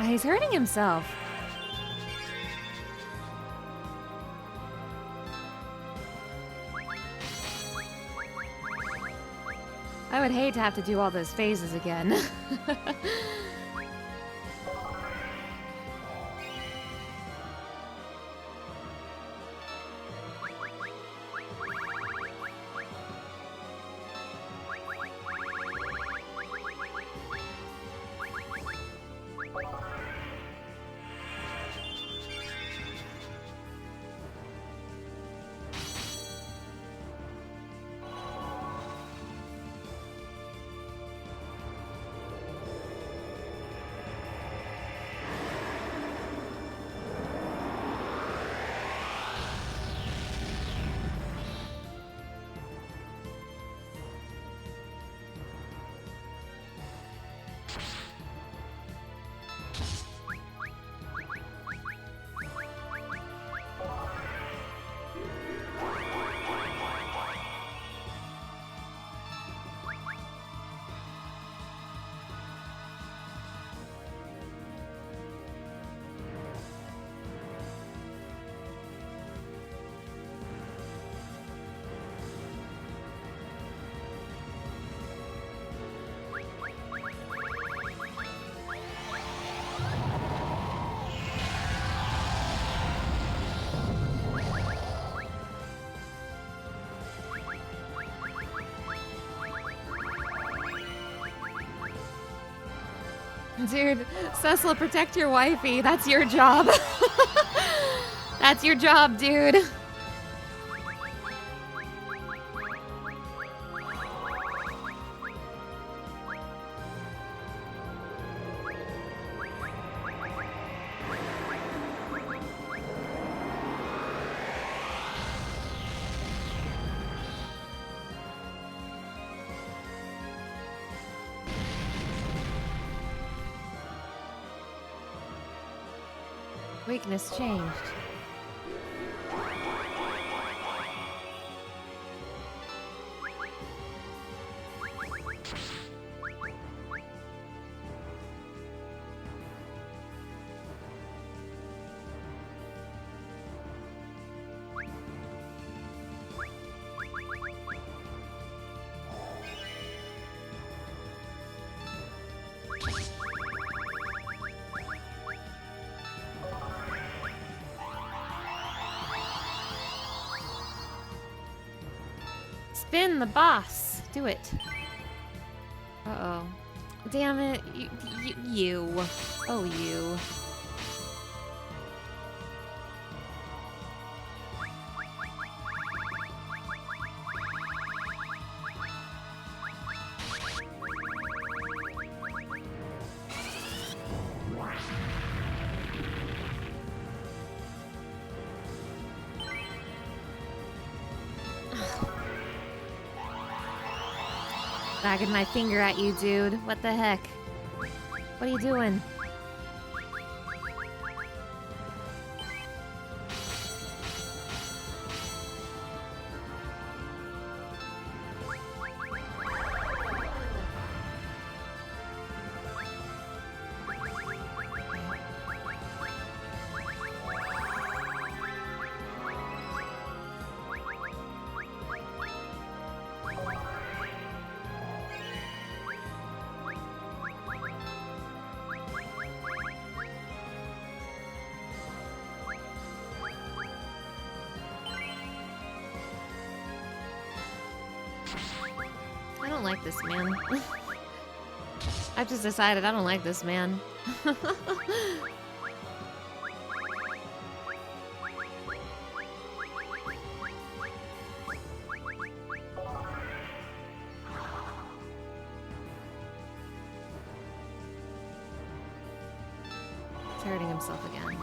He's hurting himself. I would hate to have to do all those phases again. Dude, Cecil, protect your wifey. That's your job. That's your job, dude. Weakness changed. Spin the boss. Do it. Uh-oh. Damn it. You. Oh, you. Wagging my finger at you, dude. What the heck? What are you doing? I don't like this man. I've just decided I don't like this man. He's hurting himself again.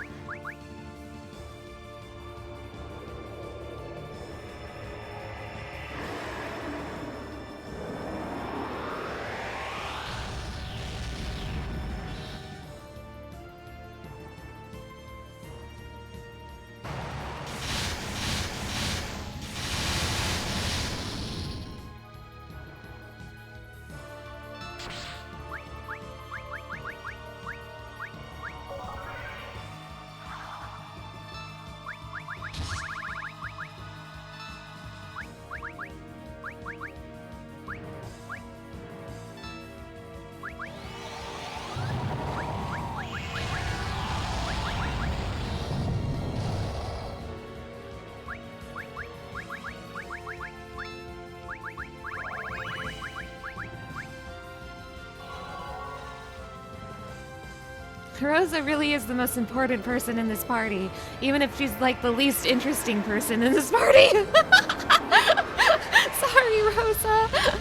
Rosa really is the most important person in this party, even if she's like the least interesting person in this party. Sorry, Rosa.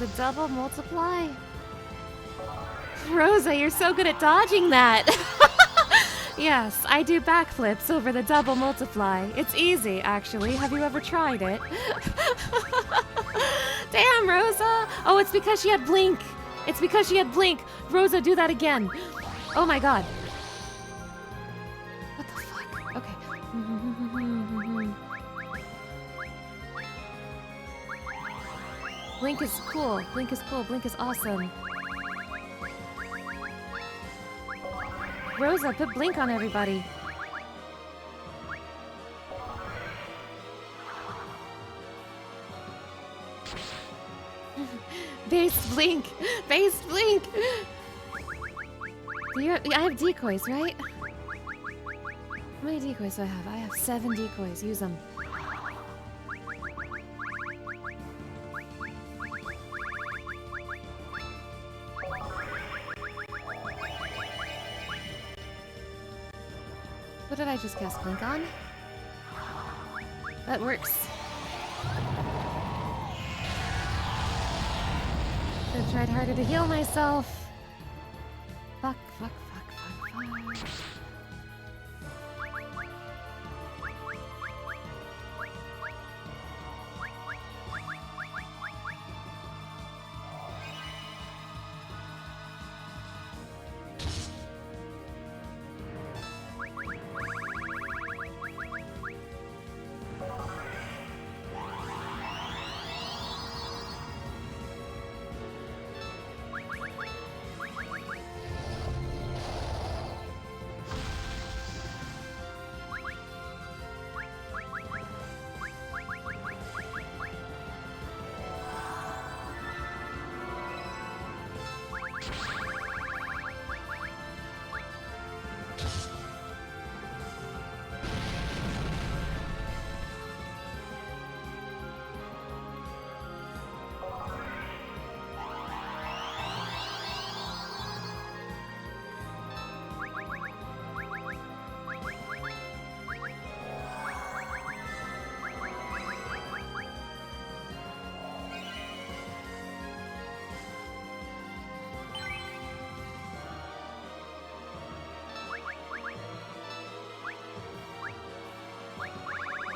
the double multiply? Rosa, you're so good at dodging that! Yes, I do backflips over the double multiply. It's easy, actually. Have you ever tried it? Damn, Rosa! Oh, it's because she had blink. It's because she had blink. Rosa, do that again. Oh my god. What the fuck? Okay. Blink is cool. Blink is cool. Blink is awesome. Rosa, put blink on everybody. Base blink! Base blink! I have decoys, right? How many decoys do I have? I have 7 decoys. Use them. What did I just cast blink on? That works. I've tried harder to heal myself. Fuck, fuck, fuck, fuck, fuck.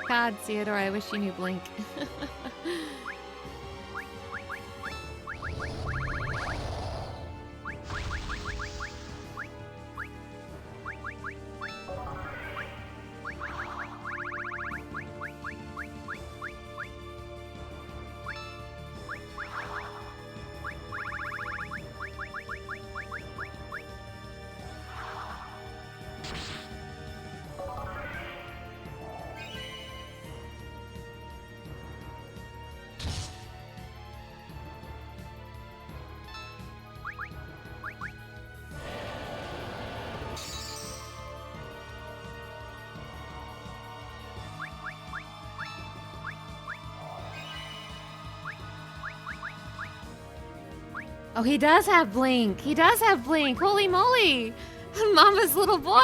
God, Theodore, I wish you knew blink. Oh, he does have blink. He does have blink. Holy moly. Mama's little boy.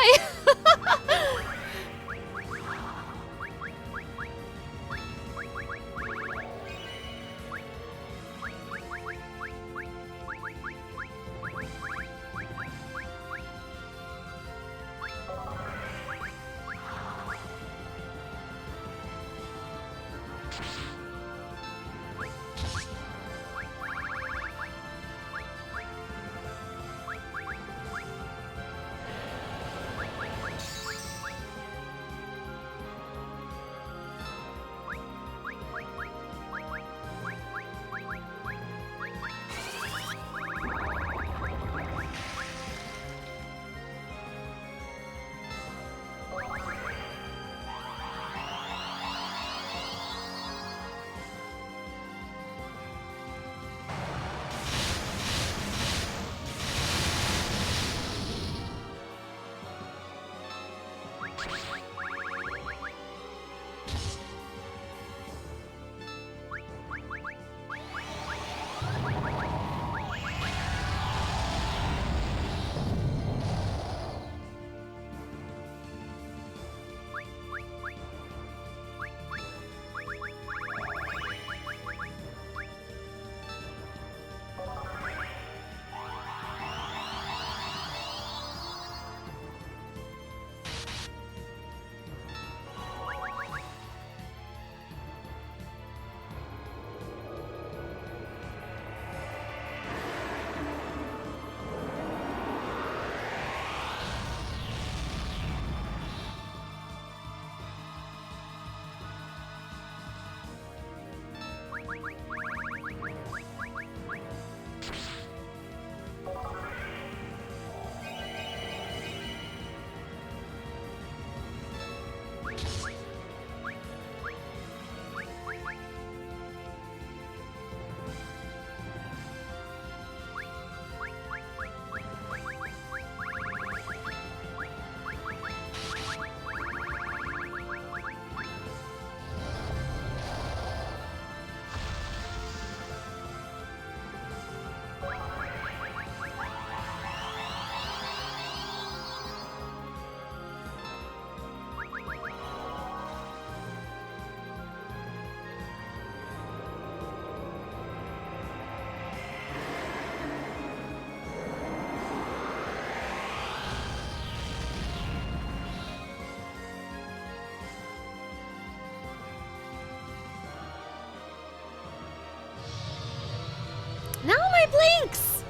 my blinks?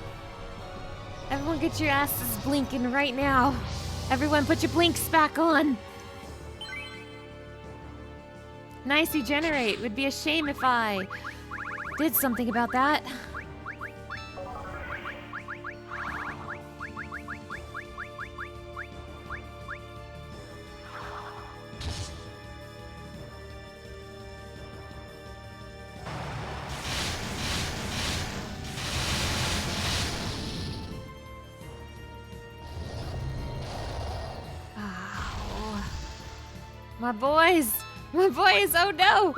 Everyone get your asses blinking right now. Everyone put your blinks back on. Nice regenerate. Would be a shame if I did something about that. My boys! My boys! Oh no!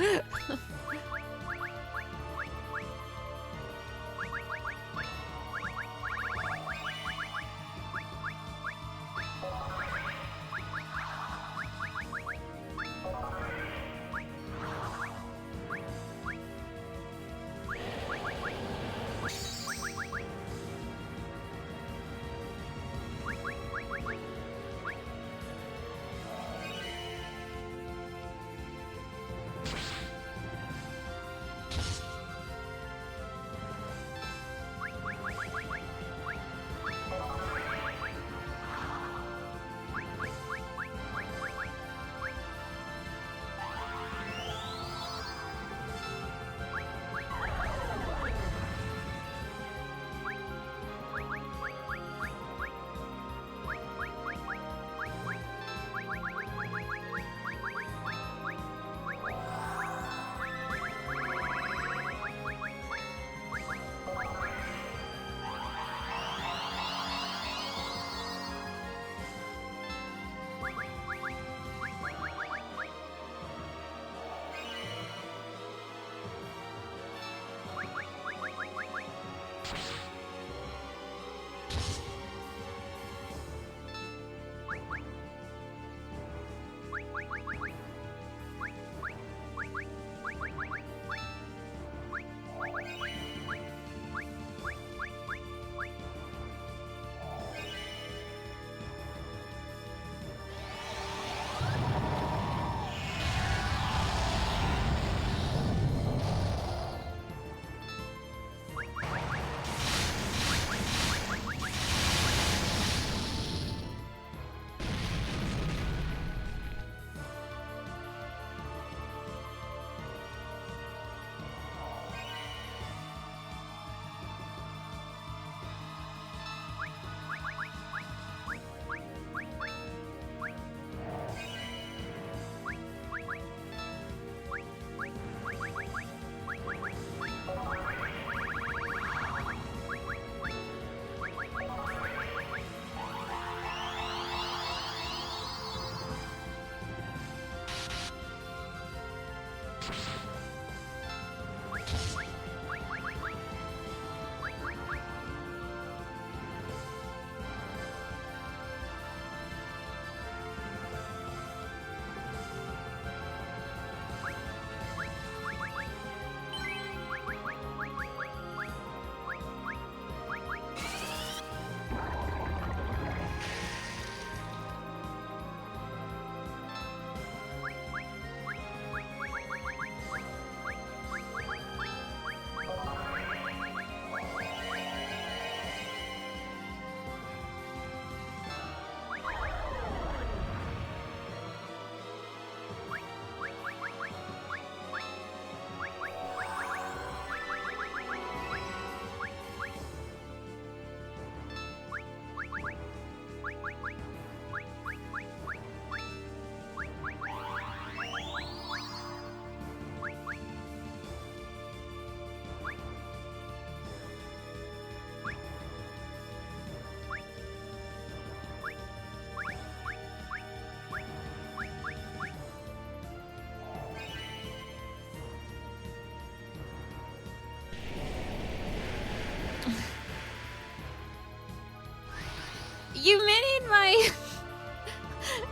You minied my...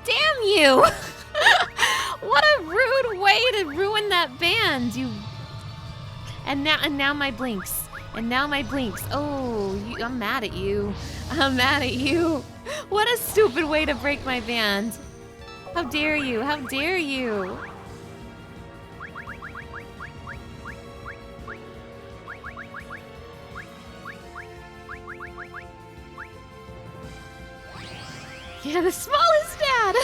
Damn you! What a rude way to ruin that band, you... And now my blinks. And now my blinks. Oh, I'm mad at you. I'm mad at you. What a stupid way to break my band. How dare you? How dare you? Yeah, the smallest dad!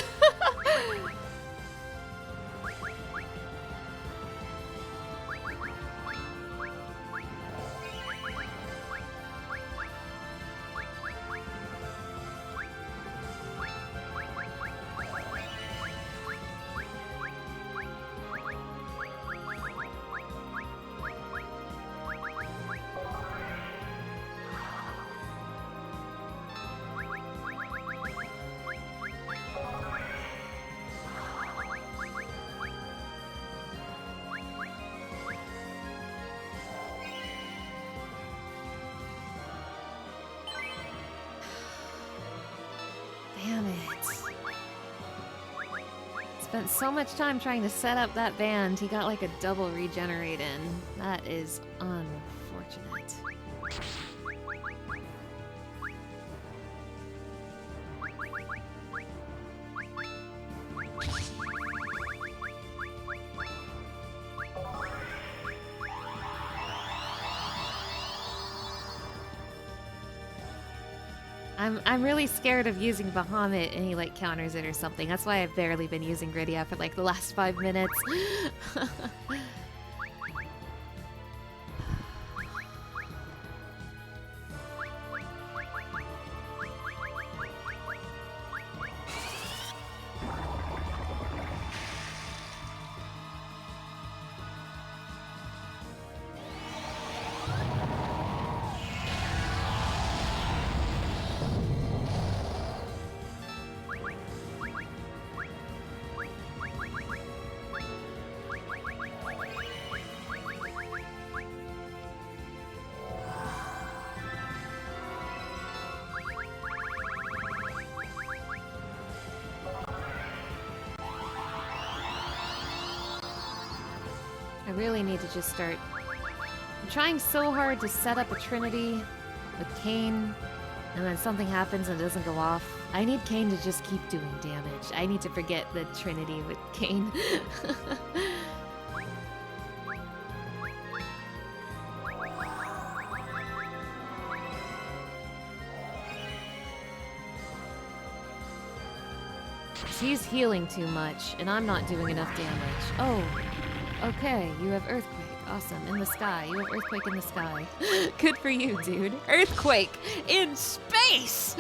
Damn it. Spent so much time trying to set up that band, he got like a double regenerate in. That is unfortunate. I'm really scared of using Bahamut and he like counters it or something. That's why I've barely been using Gridya for like the last 5 minutes. I really need to just start. I'm trying so hard to set up a trinity with Kain, and then something happens and it doesn't go off. I need Kain to just keep doing damage. I need to forget the trinity with Kain. He's healing too much, and I'm not doing enough damage. Oh, okay, you have Earthquake. Awesome, in the sky. You have Earthquake in the sky. Good for you, dude. Earthquake in space!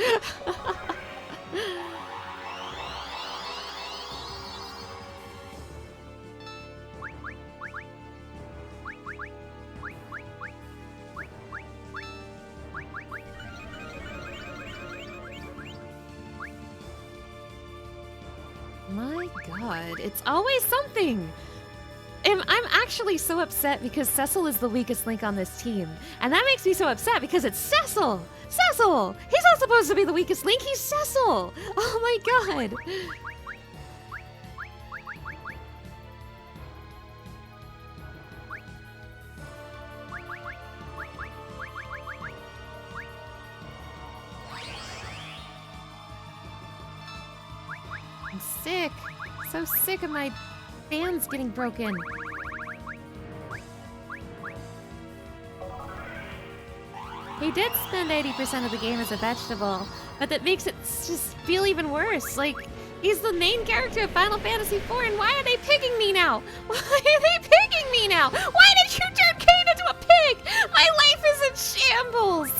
My god, it's always something! I'm actually so upset because Cecil is the weakest link on this team. And that makes me so upset because it's Cecil! Cecil! He's not supposed to be the weakest link, he's Cecil! Oh my god! I'm sick. So sick of my fans getting broken. He did spend 80% of the game as a vegetable, but that makes it just feel even worse. Like, he's the main character of Final Fantasy IV, and why are they picking me now? Why are they picking me now? Why did you turn Kain into a pig? My life is in shambles!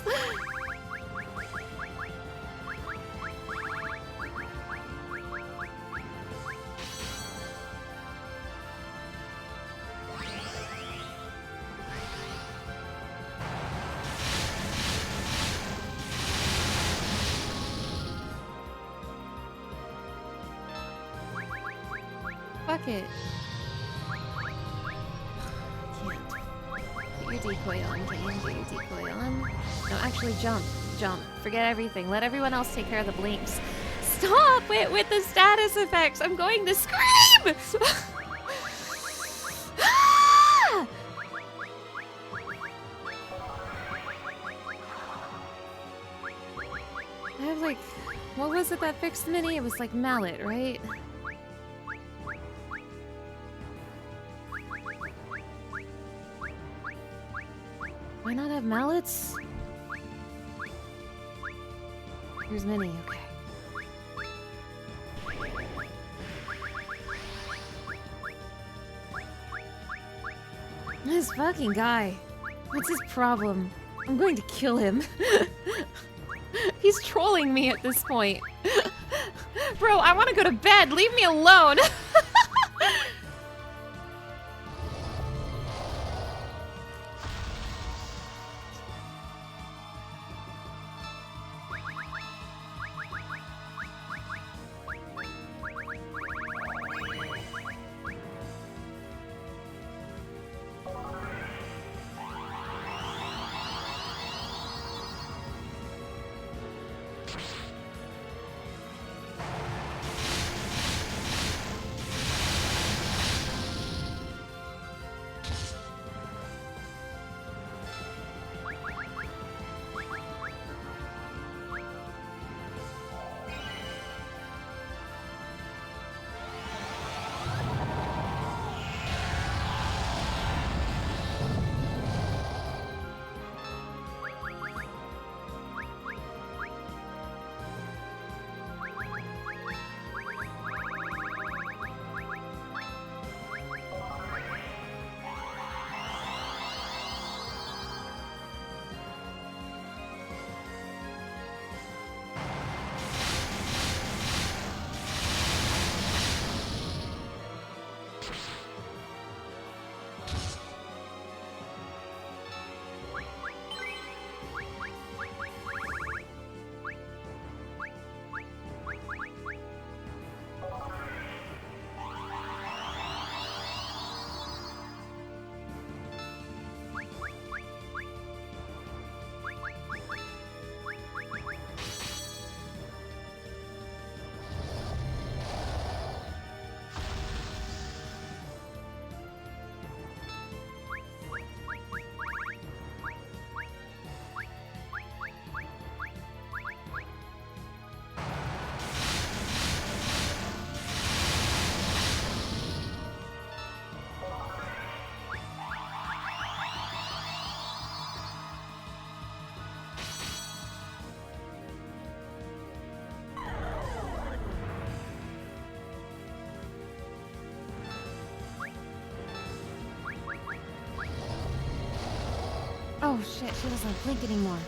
Fuck it. Can't. Put your decoy on, Kain. Put your decoy on. No, actually jump. Jump. Forget everything. Let everyone else take care of the blinks. Stop it with the status effects! I'm going to scream! Ah! I have like... What was it that fixed Mini? It was like Mallet, right? Why not have mallets? Here's Minnie, okay. This fucking guy. What's his problem? I'm going to kill him. He's trolling me at this point. Bro, I want to go to bed. Leave me alone. Oh shit, she doesn't blink anymore.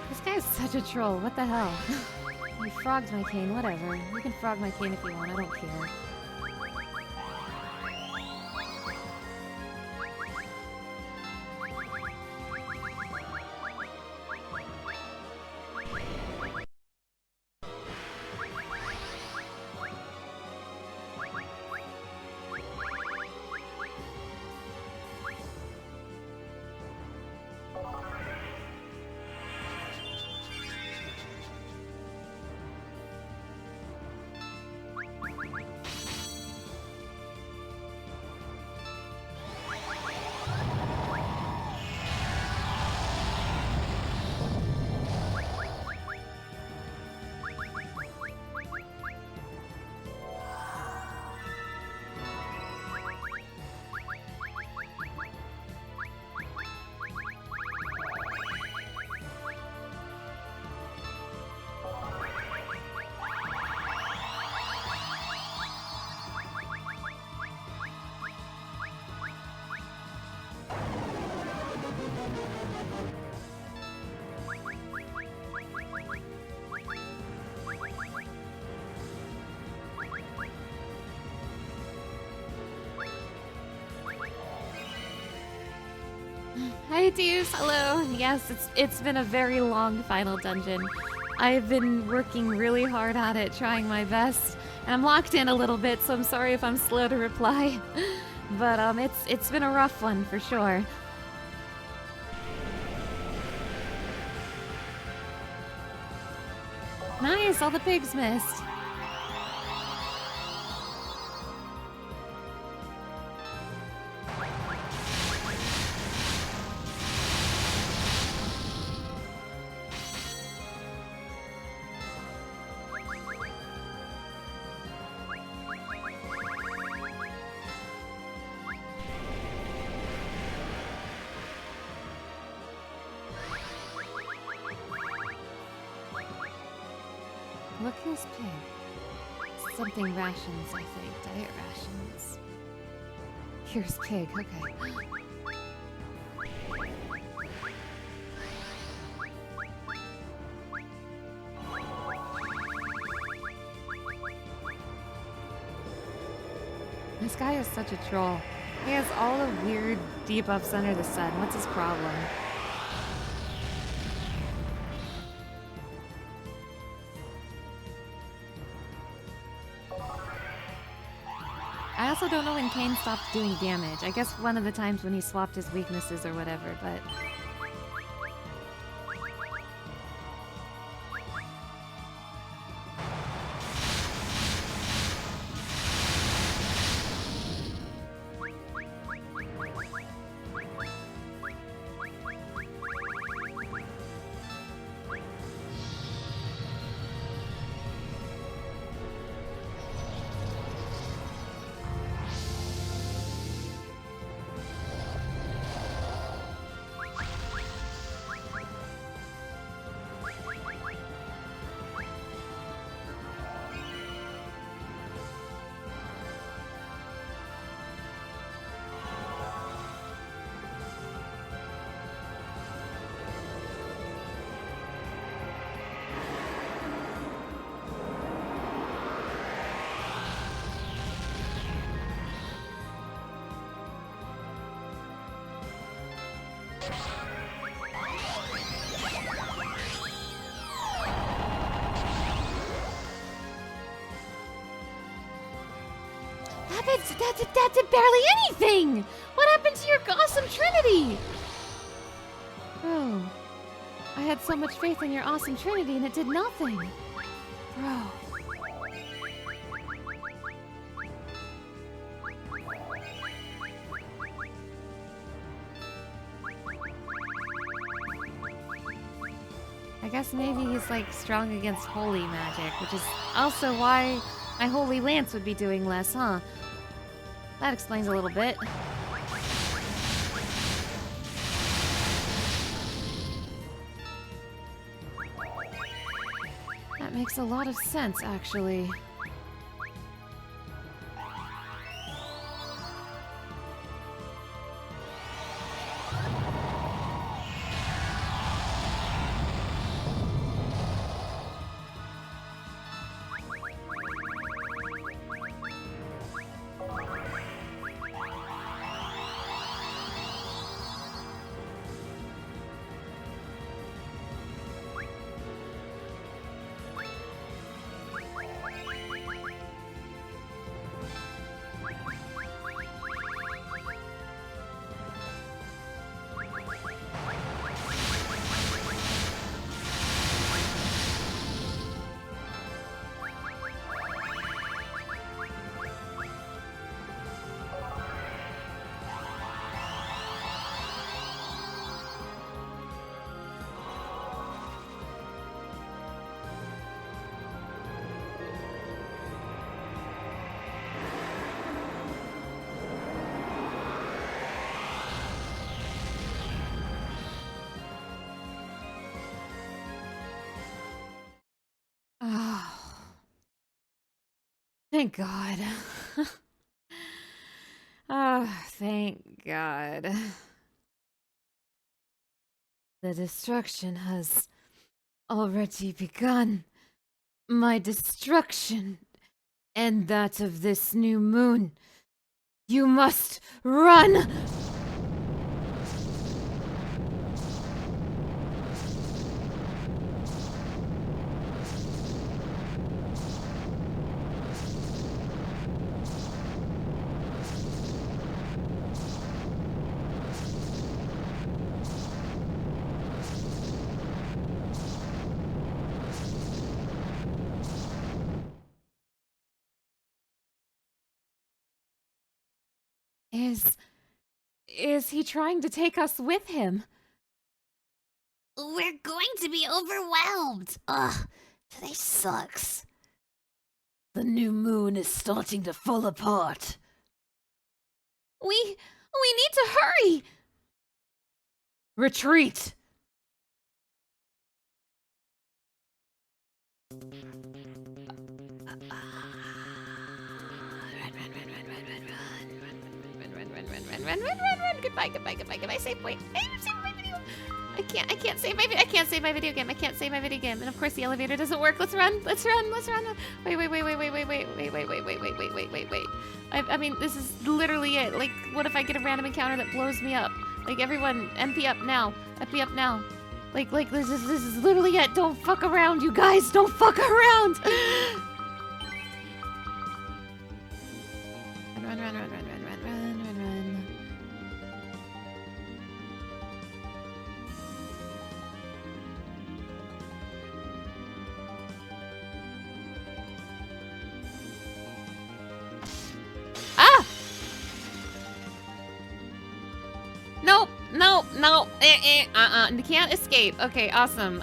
This guy's such a troll, what the hell? You frogged my cane, whatever. You can frog my cane if you want, I don't care. Hi Deuce, hello. Yes, it's been a very long final dungeon. I've been working really hard at it, trying my best. And I'm locked in a little bit, so I'm sorry if I'm slow to reply. But it's been a rough one for sure. Nice, all the pigs missed. What kills pig? Something rations, I think. Diet rations. Here's pig, okay. This guy is such a troll. He has all the weird debuffs under the sun. What's his problem? I also don't know when Kane stopped doing damage. I guess one of the times when he swapped his weaknesses or whatever, but... That did barely anything! What happened to your awesome trinity? Bro, I had so much faith in your awesome trinity and it did nothing. Bro. I guess maybe he's like strong against holy magic, which is also why my holy lance would be doing less, huh? That explains a little bit. That makes a lot of sense, actually. Thank God. Thank God. The destruction has already begun. My destruction and that of this new moon. You must run! Is he trying to take us with him? We're going to be overwhelmed. Ugh, today sucks. The new moon is starting to fall apart. We need to hurry! Retreat! Goodbye. Save point. I'm saving my video. I can't save my video game. I can't save my video game. And of course the elevator doesn't work. Let's run. Wait. I mean, this is literally it. Like, what if I get a random encounter that blows me up? Like, everyone, MP up now. MP up now. Like, this is literally it. Don't fuck around, you guys. Don't fuck around. Run. Ah! Nope. You can't escape. Okay, awesome.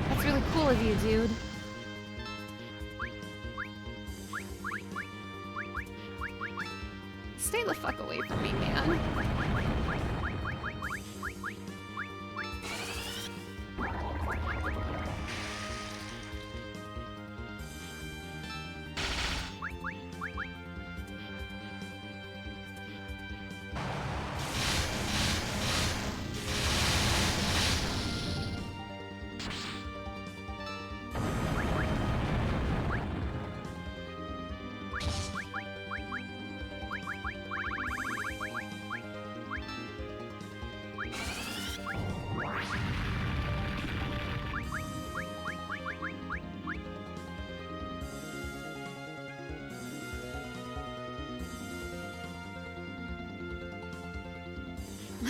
That's really cool of you, dude. Stay the fuck away from me, man.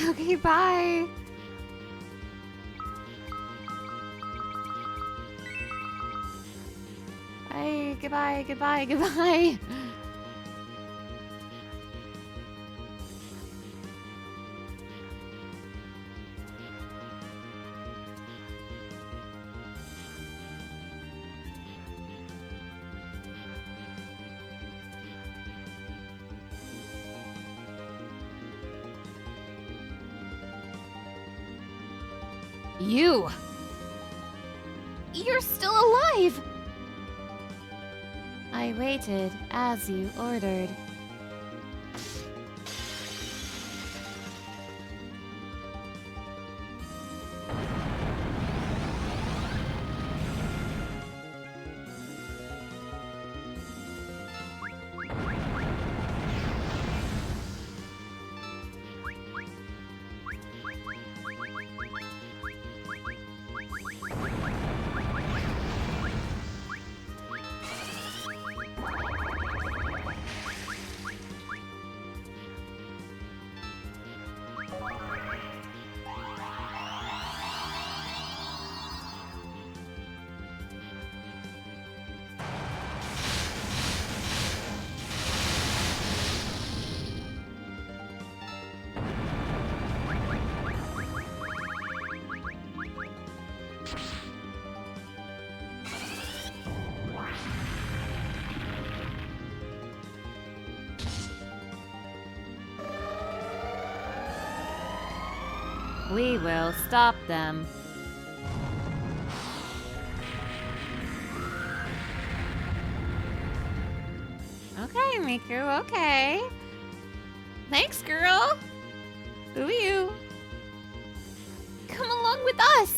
Okay, bye. Bye, goodbye. You're still alive! I waited as you ordered. We will stop them. Okay, Miku, okay. Thanks, girl. Who are you? Come along with us.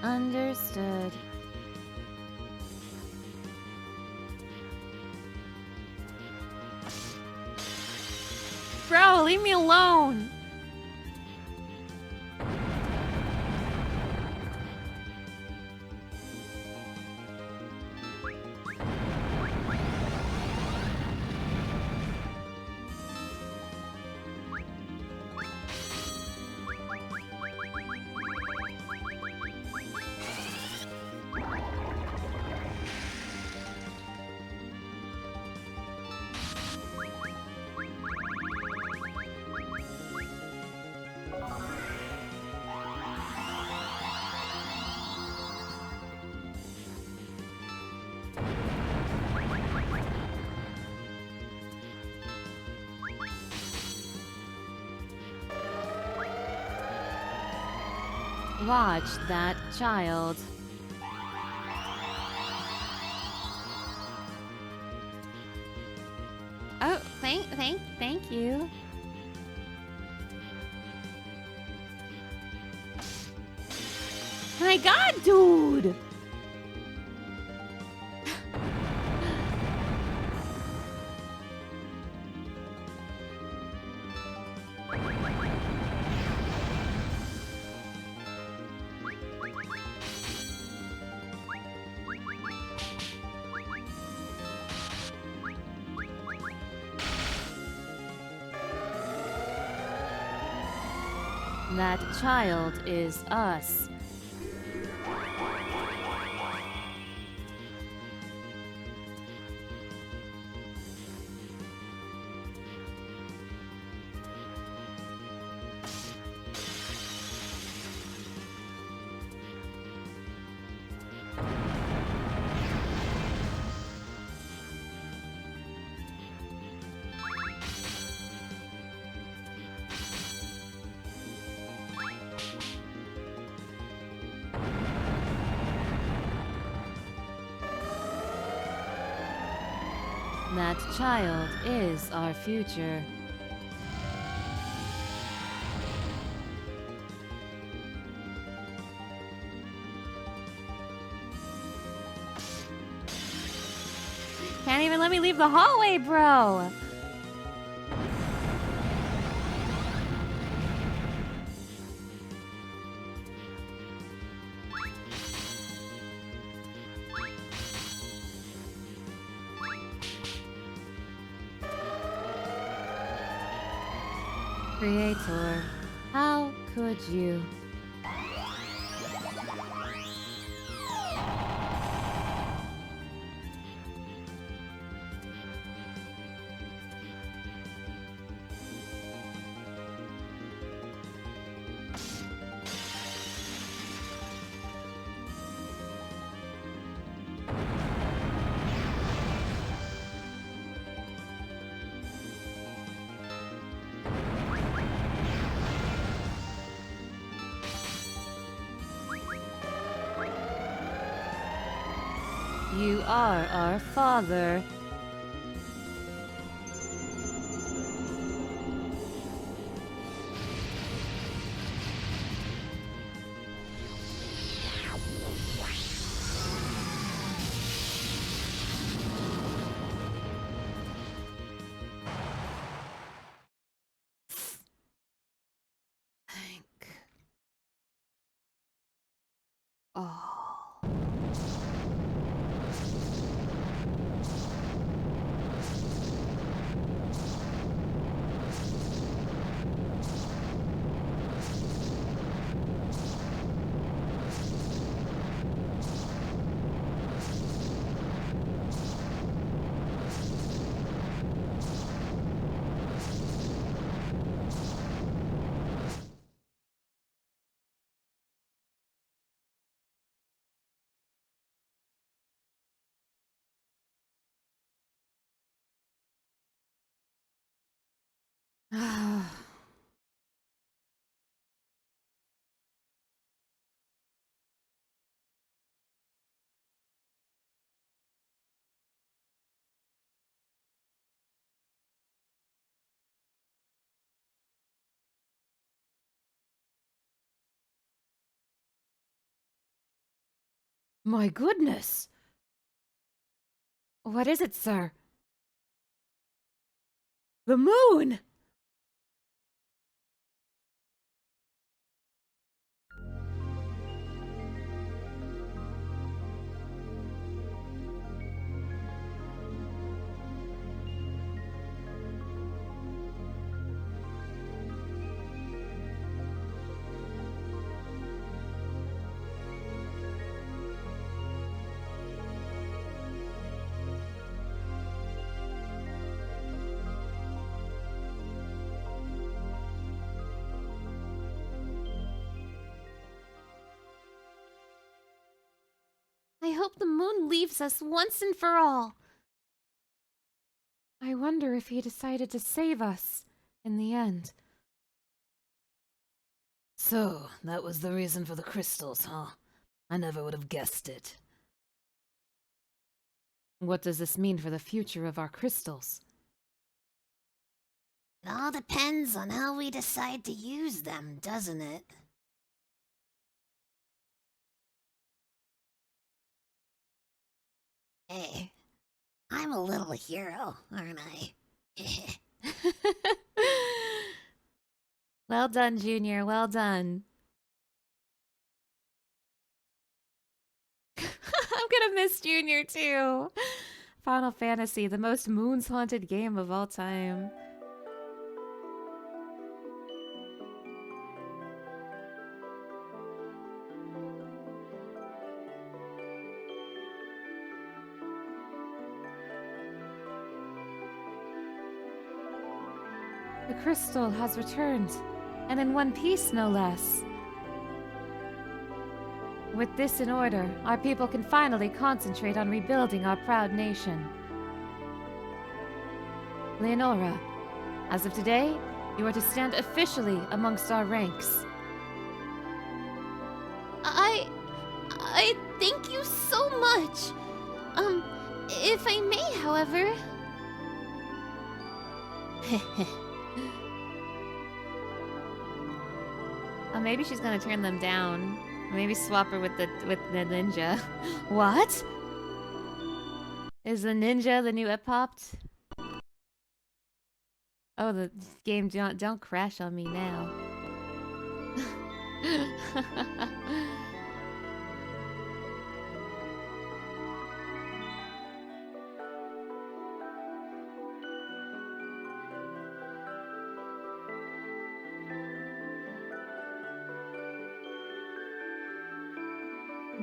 Understood. Bro, leave me alone. Watch that child. Oh, thank you. My God, dude! That child is us. That child is our future. Can't even let me leave the hallway, bro! Creator, how could you? You are our father. Thank all. My goodness! What is it, sir? The moon! I hope the moon leaves us once and for all. I wonder if he decided to save us in the end. So, that was the reason for the crystals, huh? I never would have guessed it. What does this mean for the future of our crystals? It all depends on how we decide to use them, doesn't it? Hey, I'm a little hero, aren't I? Well done, Junior. Well done. I'm gonna miss Junior too. Final Fantasy, the most moons haunted game of all time. The crystal has returned, and in one piece, no less. With this in order, our people can finally concentrate on rebuilding our proud nation. Leonora, as of today, you are to stand officially amongst our ranks. I thank you so much. If I may, however. Oh, maybe she's gonna turn them down. Maybe swap her with the ninja. What? Is the ninja the new popped? Oh, the game don't crash on me now.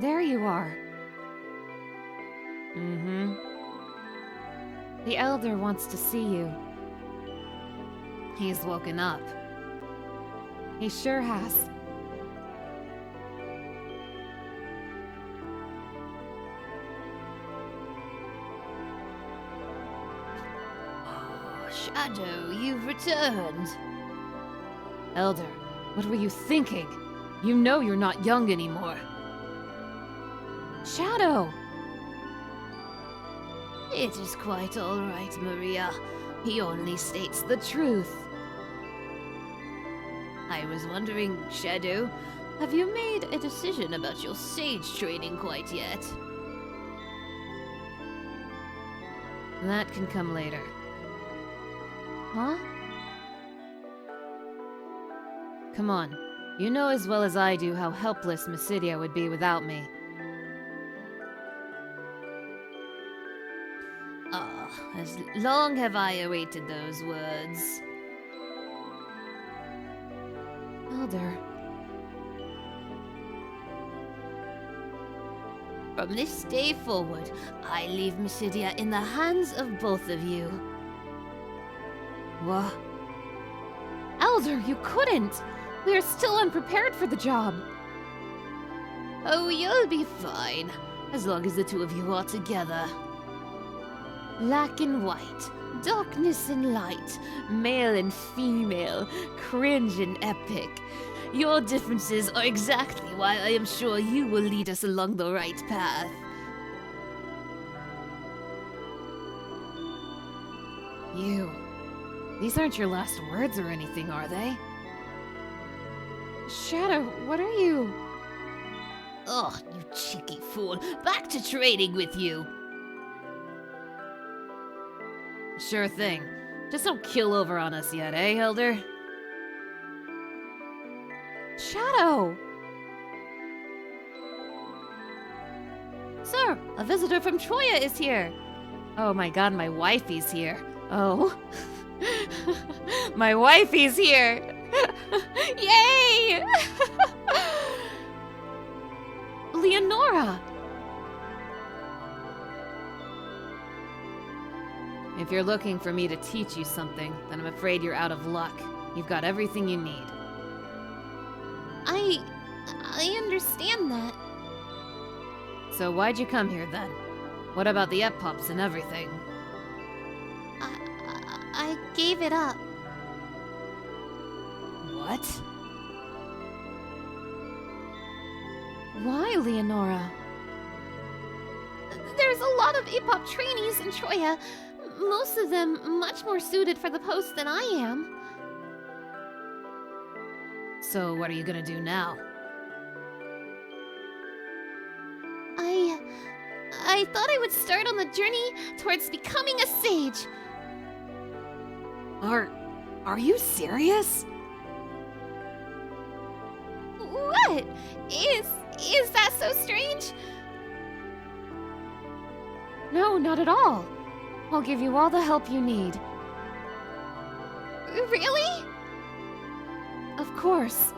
There you are. Mm-hmm. The Elder wants to see you. He's woken up. He sure has. Oh, Shadow, you've returned. Elder, what were you thinking? You know you're not young anymore. Shadow! It is quite all right, Maria. He only states the truth. I was wondering, Shadow, have you made a decision about your sage training quite yet? That can come later. Huh? Come on. You know as well as I do how helpless Mysidia would be without me. As long have I awaited those words. Elder. From this day forward, I leave Mysidia in the hands of both of you. What? Elder, you couldn't! We are still unprepared for the job. Oh, you'll be fine, as long as the two of you are together. Black and white, darkness and light, male and female, cringe and epic. Your differences are exactly why I am sure you will lead us along the right path. These aren't your last words or anything, are they? Shadow, what are you? Oh, you cheeky fool. Back to trading with you. Sure thing. Just don't kill over on us yet, eh, Elder? Shadow! Sir, a visitor from Troya is here. Oh my god, my wifey's here. Oh. My wifey's here! Yay! Leonora! If you're looking for me to teach you something, then I'm afraid you're out of luck. You've got everything you need. I understand that. So why'd you come here then? What about the Ep-Pops and everything? I gave it up. What? Why, Leonora? There's a lot of Epop trainees in Troya. Most of them much more suited for the post than I am. So what are you gonna do now? I thought I would start on the journey towards becoming a sage. Are you serious? What? Is that so strange? No, not at all. I'll give you all the help you need. Really? Of course.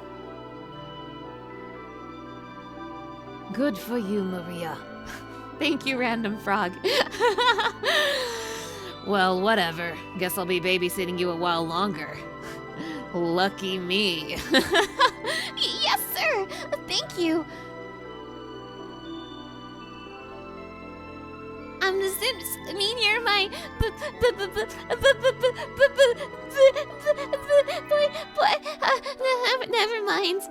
Good for you, Maria. Thank you, Random Frog. Well, whatever. Guess I'll be babysitting you a while longer. Lucky me. Yes, sir. Thank you. The Sims mean you're my never mind.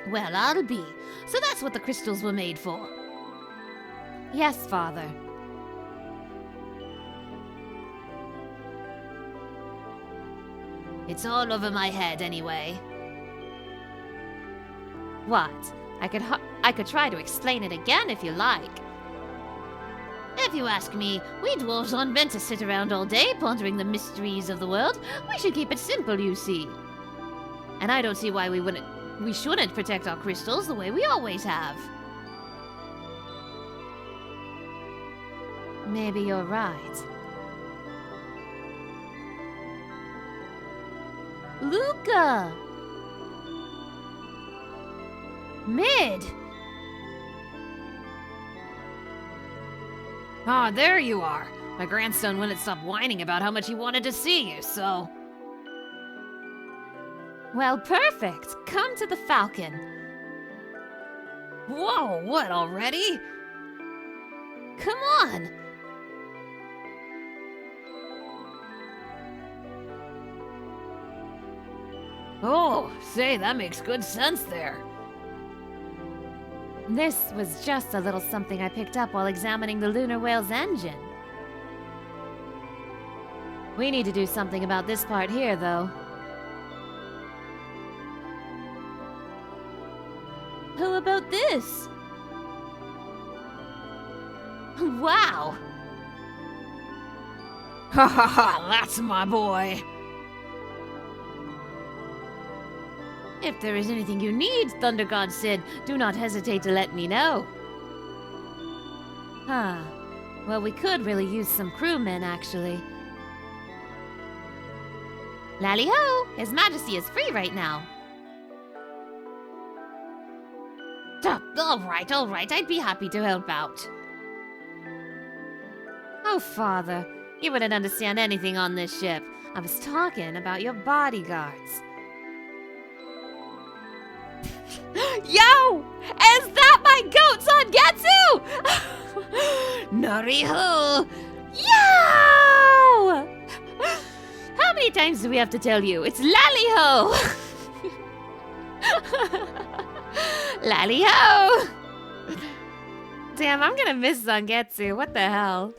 Well, I'll be. So that's what the crystals were made for. Yes, Father. It's all over my head anyway. What? I could try to explain it again if you like. If you ask me, we dwarves aren't meant to sit around all day pondering the mysteries of the world. We should keep it simple, you see. And I don't see why we shouldn't protect our crystals the way we always have. Maybe you're right. Luca! Mid! Ah, there you are. My grandson wouldn't stop whining about how much he wanted to see you, so... Well, perfect. Come to the Falcon. Whoa, what, already? Come on! Oh, say, that makes good sense there. This was just a little something I picked up while examining the lunar whale's engine. We need to do something about this part here, though. How about this? Wow! Ha ha ha, that's my boy. If there is anything you need, Thunder God said, do not hesitate to let me know. Huh. Well, we could really use some crewmen, actually. Lally-ho! His Majesty is free right now. All right, I'd be happy to help out. Oh, Father, you wouldn't understand anything on this ship. I was talking about your bodyguards. Yo! Is that my goats on Getsu? Nari-ho! Yo! How many times do we have to tell you? It's Lally-ho! Lally-ho! Damn, I'm gonna miss Zangetsu. What the hell?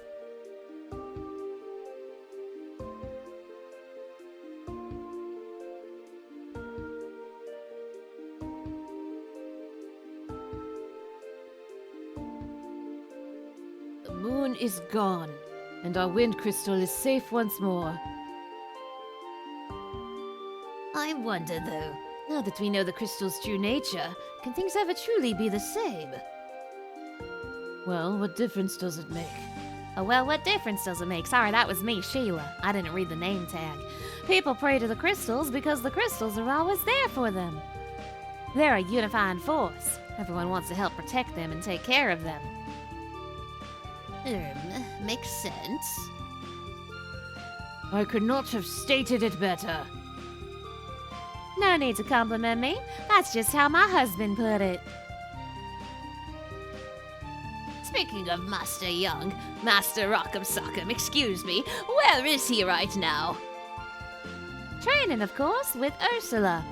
The moon is gone, and our wind crystal is safe once more. I wonder, though, now that we know the crystal's true nature, can things ever truly be the same? Well, what difference does it make? Oh, well, what difference does it make? Sorry, that was me, Sheila. I didn't read the name tag. People pray to the crystals because the crystals are always there for them. They're a unifying force. Everyone wants to help protect them and take care of them. Makes sense. I could not have stated it better. No need to compliment me. That's just how my husband put it. Speaking of Master Young, Master Rock'em Sock'em, excuse me, where is he right now? Training, of course, with Ursula.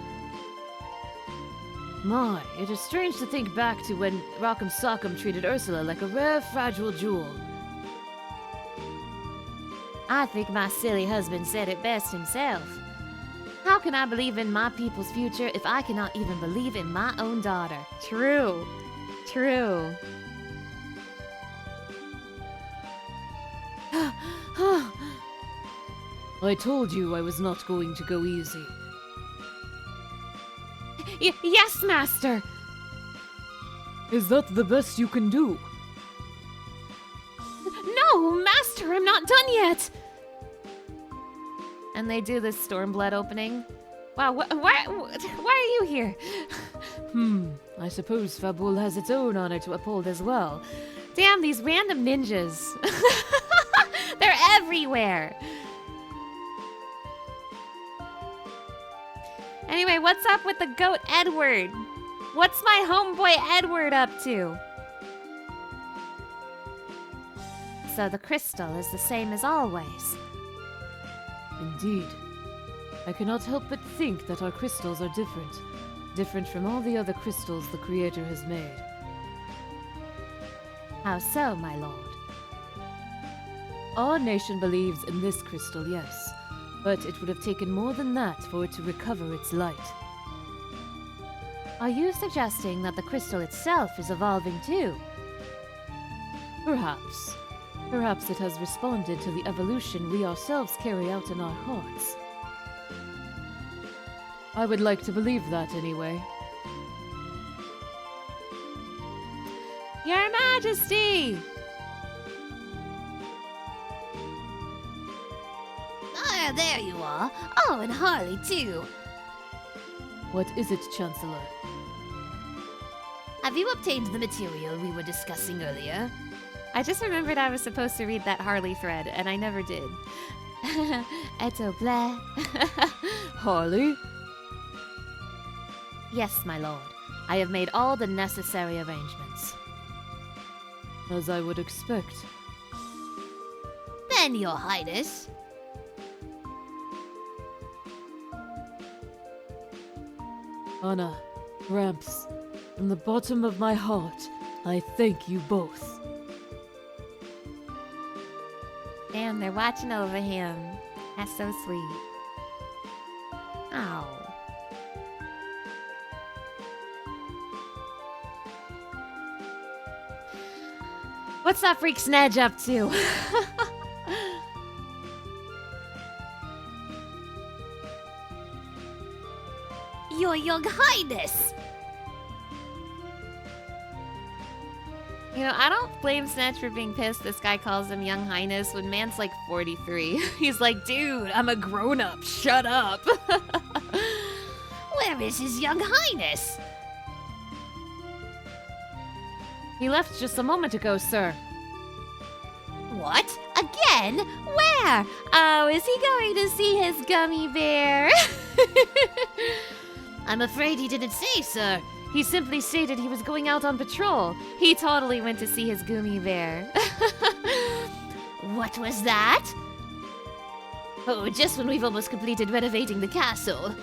My, it is strange to think back to when Rock'em Sock'em treated Ursula like a rare, fragile jewel. I think my silly husband said it best himself. How can I believe in my people's future if I cannot even believe in my own daughter? True. True. I told you I was not going to go easy. Yes, Master! Is that the best you can do? No, Master, I'm not done yet! And they do this Stormblood opening. Wow, why are you here? I suppose Fabul has its own honor to uphold as well. Damn, these random ninjas. They're everywhere! Anyway, what's up with the goat Edward? What's my homeboy Edward up to? So the crystal is the same as always. Indeed. I cannot help but think that our crystals are different. Different from all the other crystals the Creator has made. How so, my lord? Our nation believes in this crystal, yes. But it would have taken more than that for it to recover its light. Are you suggesting that the crystal itself is evolving too? Perhaps. Perhaps it has responded to the evolution we ourselves carry out in our hearts. I would like to believe that anyway. Your Majesty! Ah, there you are. Oh, and Harley, too. What is it, Chancellor? Have you obtained the material we were discussing earlier? I just remembered I was supposed to read that Harley thread, and I never did. Eto bleh. Harley? Yes, my lord. I have made all the necessary arrangements. As I would expect. Then, Your Highness. Anna, Gramps, from the bottom of my heart, I thank you both. Damn, they're watching over him. That's so sweet. Ow. What's that freak Snedge up to? Your Young Highness! You know, I don't blame Snatch for being pissed this guy calls him Young Highness when man's like 43. He's like, dude, I'm a grown-up, shut up. Where is his Young Highness? He left just a moment ago, sir. What? Again? Where? Oh, is he going to see his gummy bear? I'm afraid he didn't say, sir. He simply stated he was going out on patrol. He totally went to see his gummy bear. What was that? Oh, just when we've almost completed renovating the castle.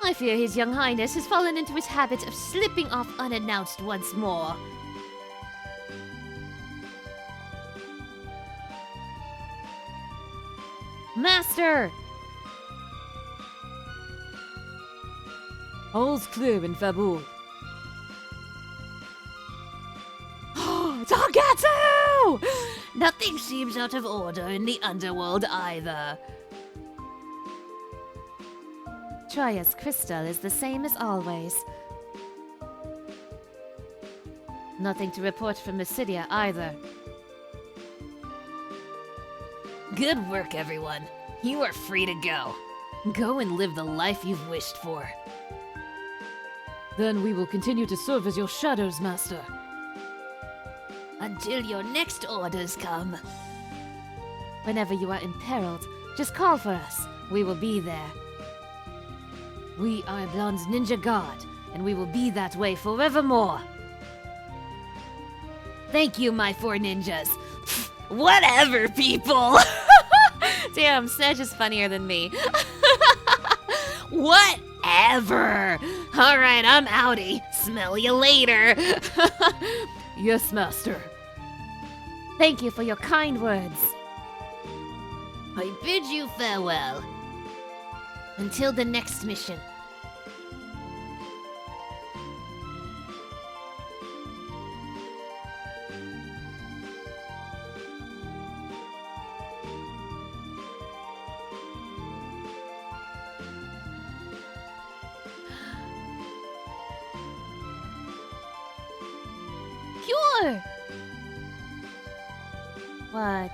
I fear His Young Highness has fallen into his habit of slipping off unannounced once more. Master! All's clear in Fabul. Tagetsu! Nothing seems out of order in the underworld either. Troya's crystal is the same as always. Nothing to report from Mysidia either. Good work, everyone. You are free to go. Go and live the life you've wished for. Then we will continue to serve as your shadows, Master. Until your next orders come. Whenever you are imperiled, just call for us. We will be there. We are Blonde's ninja god, and we will be that way forevermore. Thank you, my 4 ninjas. Whatever, people. Damn, Snedge is funnier than me. Whatever. All right, I'm outie. Smell you later. Yes, master. Thank you for your kind words. I bid you farewell. Until the next mission. Cure! What?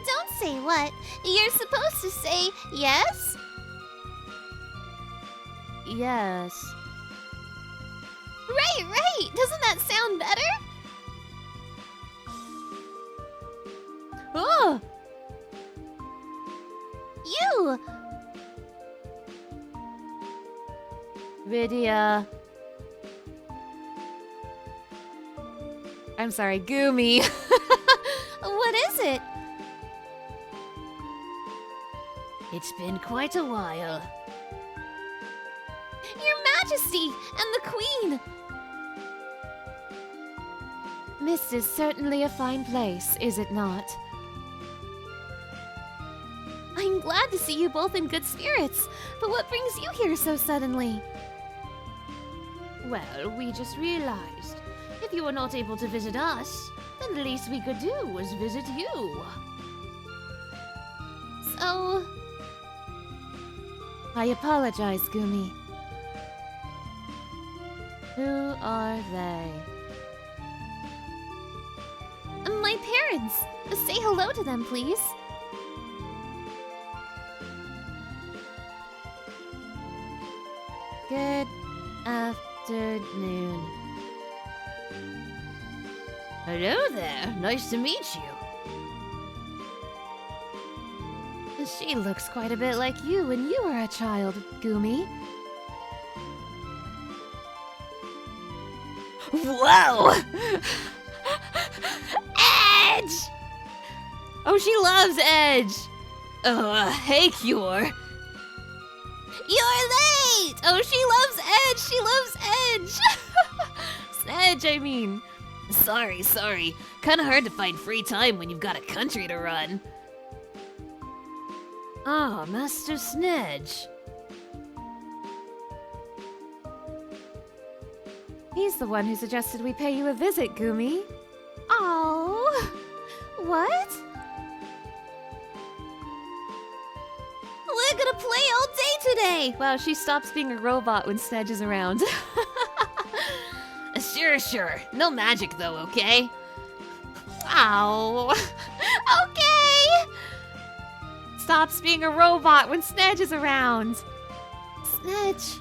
Don't say what. You're supposed to say yes? Yes. Right. Doesn't that sound better? Oh! You! Vidya. I'm sorry, Goomy. What is it? It's been quite a while. Your Majesty and the Queen! Mist is certainly a fine place, is it not? I'm glad to see you both in good spirits, but what brings you here so suddenly? Well, we just realized if you were not able to visit us, then the least we could do was visit you. So... I apologize, Goomy. Who are they? My parents! Say hello to them, please. Good afternoon. Hello there, nice to meet you. She looks quite a bit like you when you were a child, Goomy. Whoa! Edge! Oh, she loves Edge! Hey, Cure. You're late! Oh, she loves Edge! Edge, I mean. Sorry. Kinda hard to find free time when you've got a country to run. Ah, Master Snedge. He's the one who suggested we pay you a visit, Goomy. Oh, what? We're gonna play all day today! Wow, she stops being a robot when Snedge is around. Sure. No magic though, okay? Ow. Okay! Stops being a robot when Snedge is around. Snedge,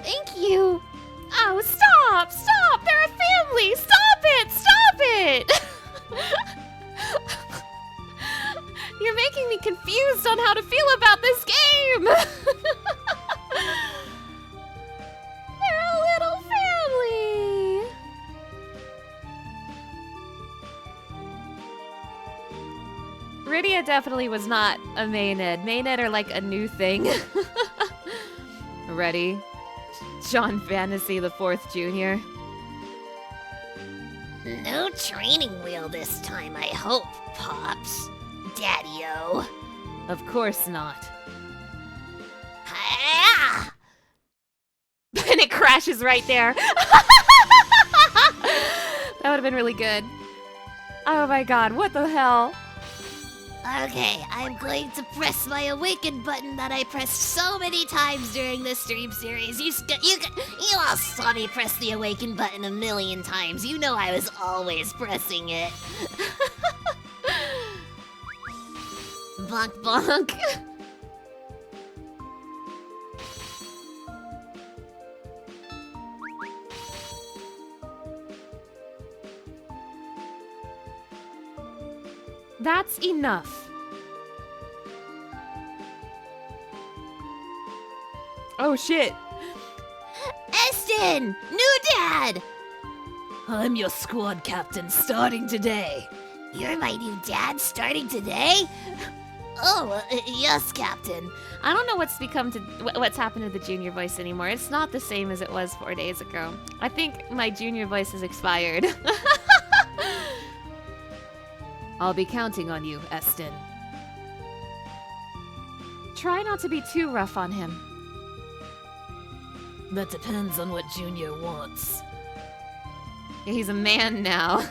thank you. Oh, stop! They're a family! Stop it! You're making me confused on how to feel about this game! They're a little family! Rydia definitely was not a Maenad. Maenad are like a new thing. Ready? John Fantasy the 4th Jr. No training wheel this time, I hope, Pops. Daddy-o. Of course not. Ah! And it crashes right there. That would have been really good. Oh my god, what the hell? Okay, I'm going to press my awaken button that I pressed so many times during this stream series. You all saw me press the awaken button a million times. You know I was always pressing it. Bonk bonk. That's enough. Oh shit. Eston! New dad! I'm your squad captain starting today. You're my new dad starting today? Oh, yes, Captain. I don't know what's happened to the junior voice anymore. It's not the same as it was 4 days ago. I think my junior voice has expired. I'll be counting on you, Eston. Try not to be too rough on him. That depends on what Junior wants. Yeah, he's a man now.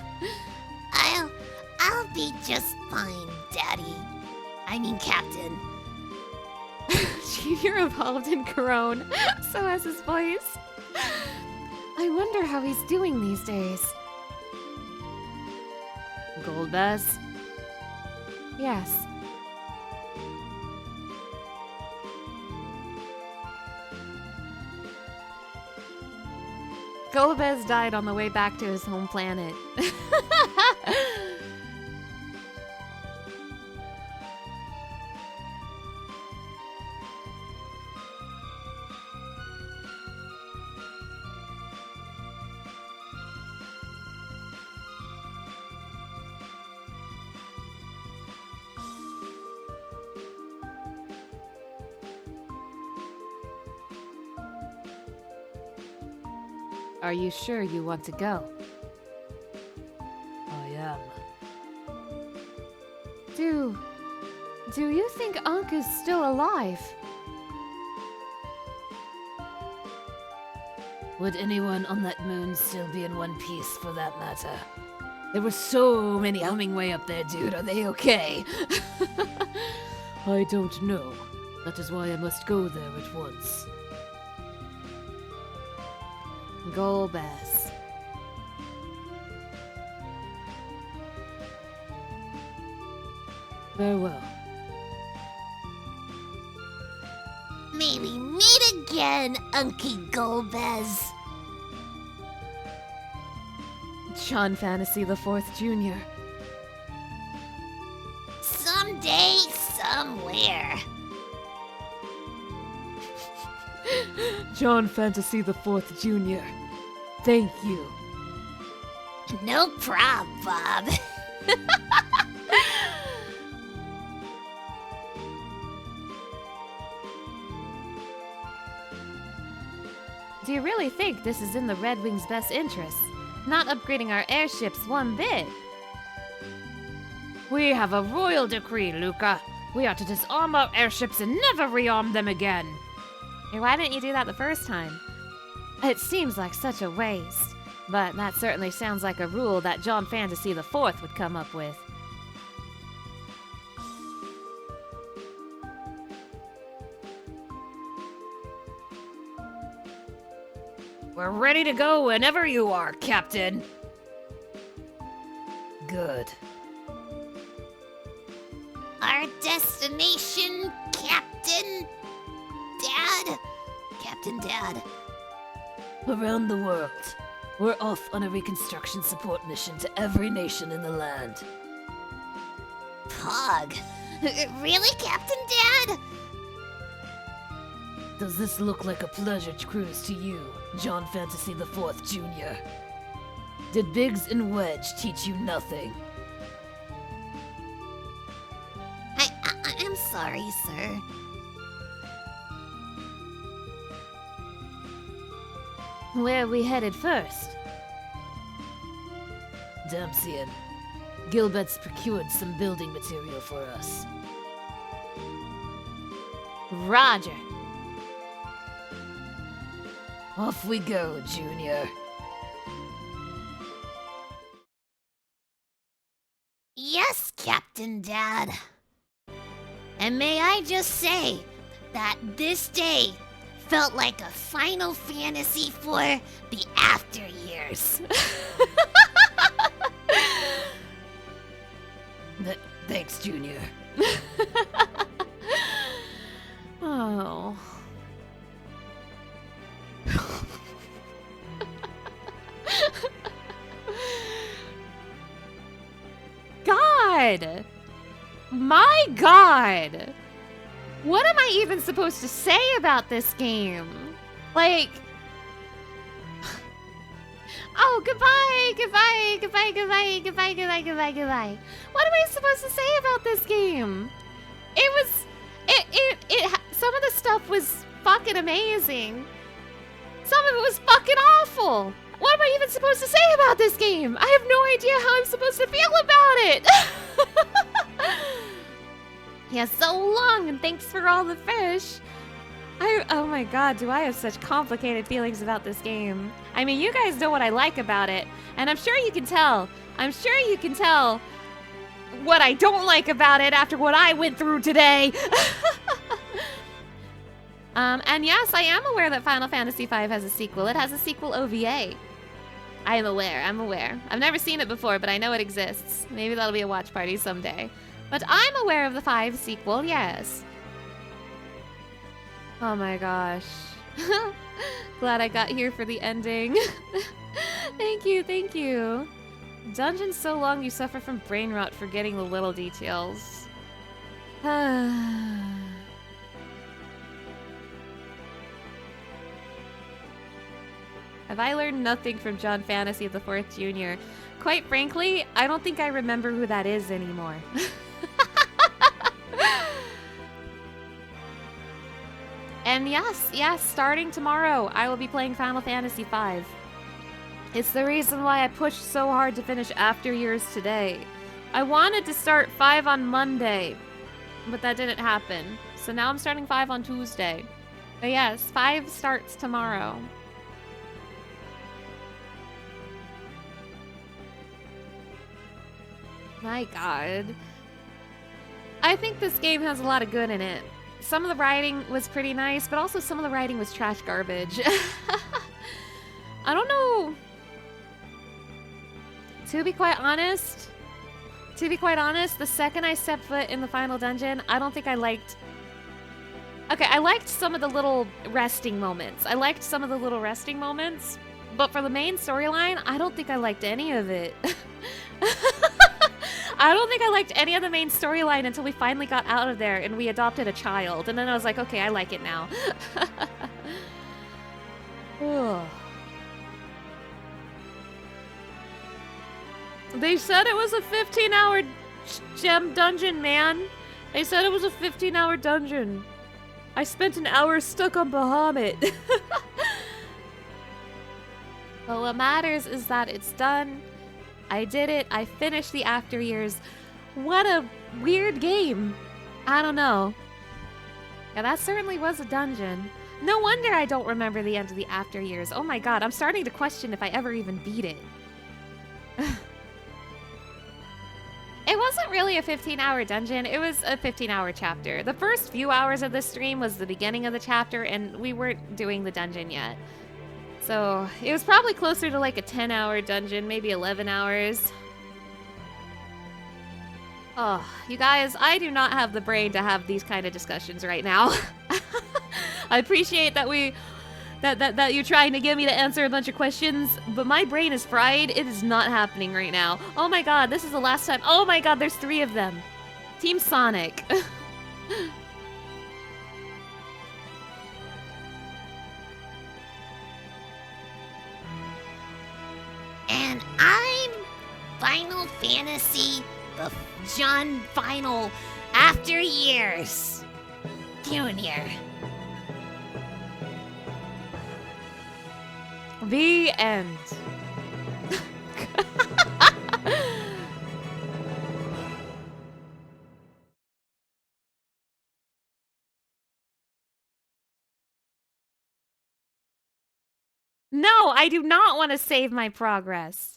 I'll be just fine, Daddy. I mean, Captain. Junior evolved in Corone, so has his voice. I wonder how he's doing these days. Goldbaz? Yes. Golbez died on the way back to his home planet. Are you sure you want to go? I am. Do you think Ankh is still alive? Would anyone on that moon still be in one piece for that matter? There were so many humming way up there, dude. Are they okay? I don't know. That is why I must go there at once. Golbez. Farewell. May we meet again, Unky Golbez. John Fantasy the Fourth Jr. Someday, somewhere. John Fantasy the Fourth Jr. Thank you. No prob, Bob. Do you really think this is in the Red Wing's best interest? Not upgrading our airships one bit. We have a royal decree, Luca. We are to disarm our airships and never rearm them again. Hey, why didn't you do that the first time? It seems like such a waste, but that certainly sounds like a rule that John Fantasy IV would come up with. We're ready to go whenever you are, Captain. Good. Our destination, Captain Dad? Captain Dad. Around the world. We're off on a reconstruction support mission to every nation in the land. Pog. Really, Captain Dad? Does this look like a pleasure cruise to you, John Fantasy IV Jr.? Did Biggs and Wedge teach you nothing? I'm sorry, sir. Where are we headed first? Damsian. Gilbert's procured some building material for us. Roger. Off we go, Junior. Yes, Captain Dad. And may I just say that this day felt like a Final Fantasy for the after years. Thanks, Junior. Oh. God! My God! What am I even supposed to say about this game? Like, Oh, goodbye, goodbye, goodbye, goodbye, goodbye, goodbye, goodbye, goodbye. What am I supposed to say about this game? Some of the stuff was fucking amazing. Some of it was fucking awful. What am I even supposed to say about this game? I have no idea how I'm supposed to feel about it. Yeah, so long, and thanks for all the fish. Oh my god, do I have such complicated feelings about this game. I mean, you guys know what I like about it, and I'm sure you can tell. I'm sure you can tell what I don't like about it after what I went through today. And yes, I am aware that Final Fantasy V has a sequel. It has a sequel OVA. I am aware, I'm aware. I've never seen it before, but I know it exists. Maybe that'll be a watch party someday. But I'm aware of the 5 sequel, yes. Oh my gosh. Glad I got here for the ending. Thank you, thank you. Dungeon's so long you suffer from brain rot forgetting the little details. Have I learned nothing from John Fantasy of the 4th Jr.? Quite frankly, I don't think I remember who that is anymore. And yes, starting tomorrow, I will be playing Final Fantasy V. It's the reason why I pushed so hard to finish After Years today. I wanted to start 5 on Monday, but that didn't happen. So now I'm starting 5 on Tuesday. But yes, 5 starts tomorrow. My god. I think this game has a lot of good in it. Some of the writing was pretty nice, but also some of the writing was trash garbage. I don't know. To be quite honest, the second I stepped foot in the final dungeon, I don't think I liked... Okay, I liked some of the little resting moments. But for the main storyline, I don't think I liked any of it. I don't think I liked any of the main storyline until we finally got out of there and we adopted a child. And then I was like, okay, I like it now. They said it was a 15-hour gem dungeon, man. They said it was a 15-hour dungeon. I spent an hour stuck on Bahamut. But what matters is that it's done. I did it. I finished the After Years. What a weird game. I don't know. Yeah, that certainly was a dungeon. No wonder I don't remember the end of the After Years. Oh my god, I'm starting to question if I ever even beat it. It wasn't really a 15-hour dungeon. It was a 15-hour chapter. The first few hours of this stream was the beginning of the chapter, and we weren't doing the dungeon yet. So, it was probably closer to like a 10-hour dungeon, maybe 11 hours. Oh, you guys, I do not have the brain to have these kind of discussions right now. I appreciate that that you're trying to get me to answer a bunch of questions, but my brain is fried. It is not happening right now. Oh my god, this is the last time. Oh my god, there's 3 of them. Team Sonic. And I'm Final Fantasy, the John Final After Years Junior. The end. No, I do not want to save my progress.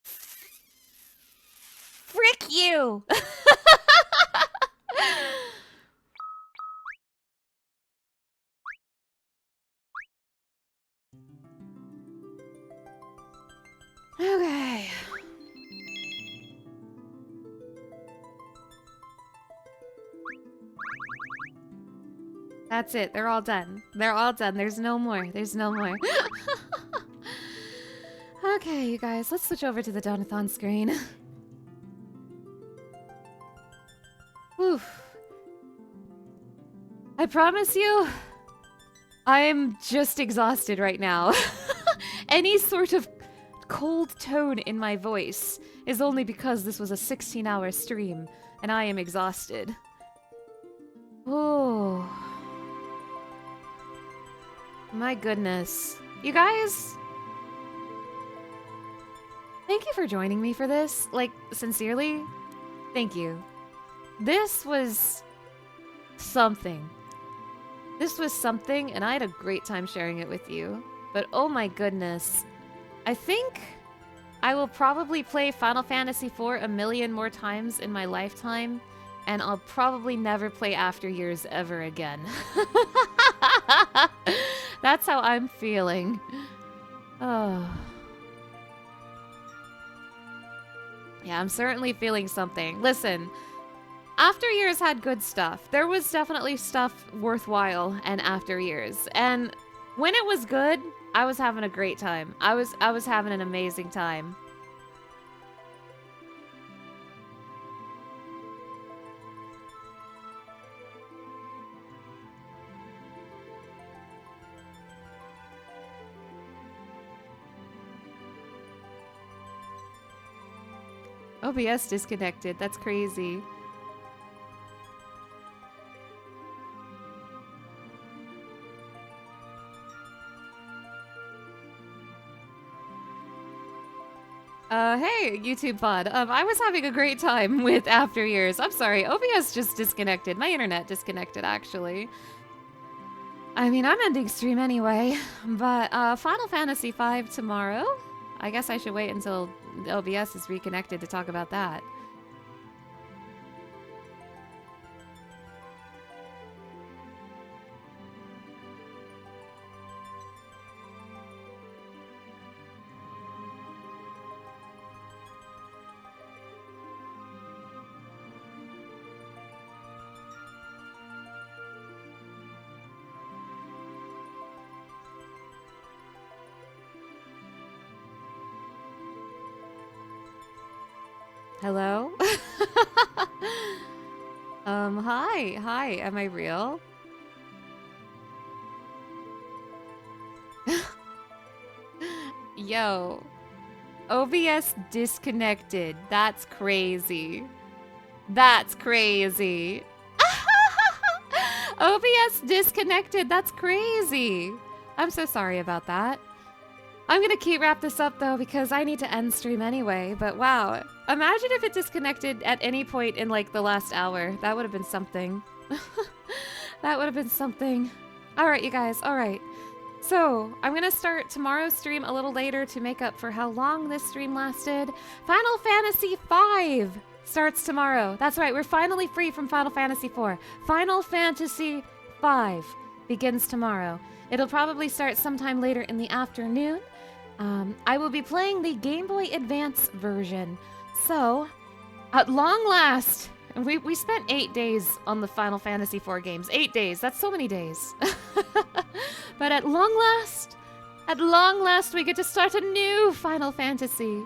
Frick you! Okay. That's it. They're all done. They're all done. There's no more. There's no more. Okay, you guys. Let's switch over to the Donothon screen. Whew. I promise you, I'm just exhausted right now. Any sort of cold tone in my voice is only because this was a 16-hour stream, and I am exhausted. Oh. My goodness. You guys, thank you for joining me for this. Like, sincerely, thank you. This was something. This was something, and I had a great time sharing it with you. But oh my goodness. I think I will probably play Final Fantasy IV a million more times in my lifetime, and I'll probably never play After Years ever again. That's how I'm feeling. Oh. Yeah, I'm certainly feeling something. Listen, After Years had good stuff. There was definitely stuff worthwhile in After Years. And when it was good, I was having a great time. I was having an amazing time. OBS disconnected. That's crazy. Hey, YouTube pod. I was having a great time with After Years. I'm sorry, OBS just disconnected. My internet disconnected, actually. I mean, I'm ending stream anyway, but Final Fantasy V tomorrow? I guess I should wait until OBS is reconnected to talk about that. Hello? Hi, am I real? Yo, OBS disconnected. That's crazy. That's crazy. OBS disconnected. That's crazy. I'm so sorry about that. I'm gonna wrap this up though because I need to end stream anyway, but wow. Imagine if it disconnected at any point in like the last hour. That would have been something. That would have been something. Alright, you guys, alright. So, I'm gonna start tomorrow's stream a little later to make up for how long this stream lasted. Final Fantasy V starts tomorrow. That's right, we're finally free from Final Fantasy IV. Final Fantasy V begins tomorrow. It'll probably start sometime later in the afternoon. I will be playing the Game Boy Advance version. So, at long last, we spent 8 days on the Final Fantasy IV games. 8 days, that's so many days. But at long last, we get to start a new Final Fantasy.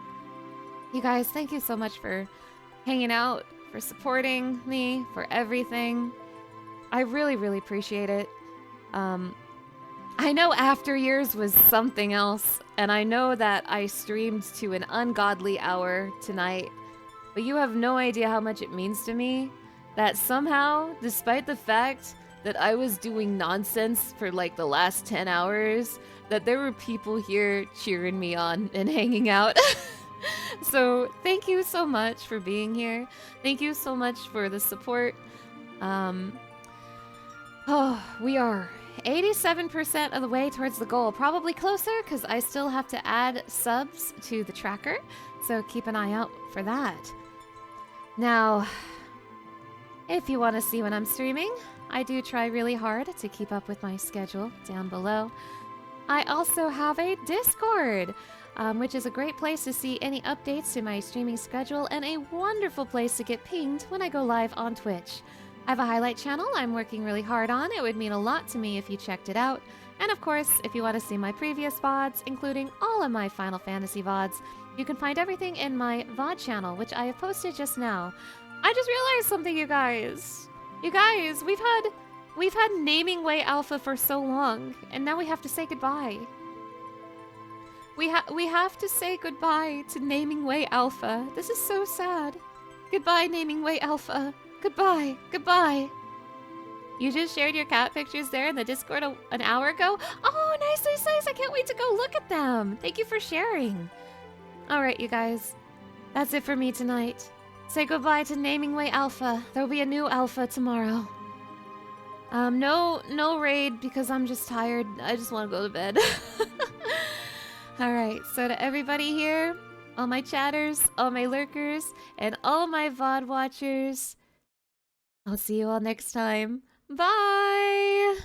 You guys, thank you so much for hanging out, for supporting me, for everything. I really, really appreciate it. I know After Years was something else, and I know that I streamed to an ungodly hour tonight, but you have no idea how much it means to me that somehow, despite the fact that I was doing nonsense for like the last 10 hours, that there were people here cheering me on and hanging out. So thank you so much for being here. Thank you so much for the support. We are 87% of the way towards the goal. Probably closer because I still have to add subs to the tracker, so keep an eye out for that. Now, if you want to see when I'm streaming, I do try really hard to keep up with my schedule down below. I also have a Discord, which is a great place to see any updates to my streaming schedule and a wonderful place to get pinged when I go live on Twitch. I have a highlight channel I'm working really hard on. It would mean a lot to me if you checked it out. And of course, if you want to see my previous VODs, including all of my Final Fantasy VODs, you can find everything in my VOD channel, which I have posted just now. I just realized something, you guys. You guys, we've had Naming Way Alpha for so long, and now we have to say goodbye. We have to say goodbye to Naming Way Alpha. This is so sad. Goodbye, Naming Way Alpha. Goodbye. Goodbye. You just shared your cat pictures there in the Discord an hour ago? Oh, nice, nice, nice. I can't wait to go look at them. Thank you for sharing. All right, you guys. That's it for me tonight. Say goodbye to Naming Way Alpha. There'll be a new Alpha tomorrow. No raid because I'm just tired. I just want to go to bed. All right, so to everybody here, all my chatters, all my lurkers, and all my VOD watchers, I'll see you all next time. Bye!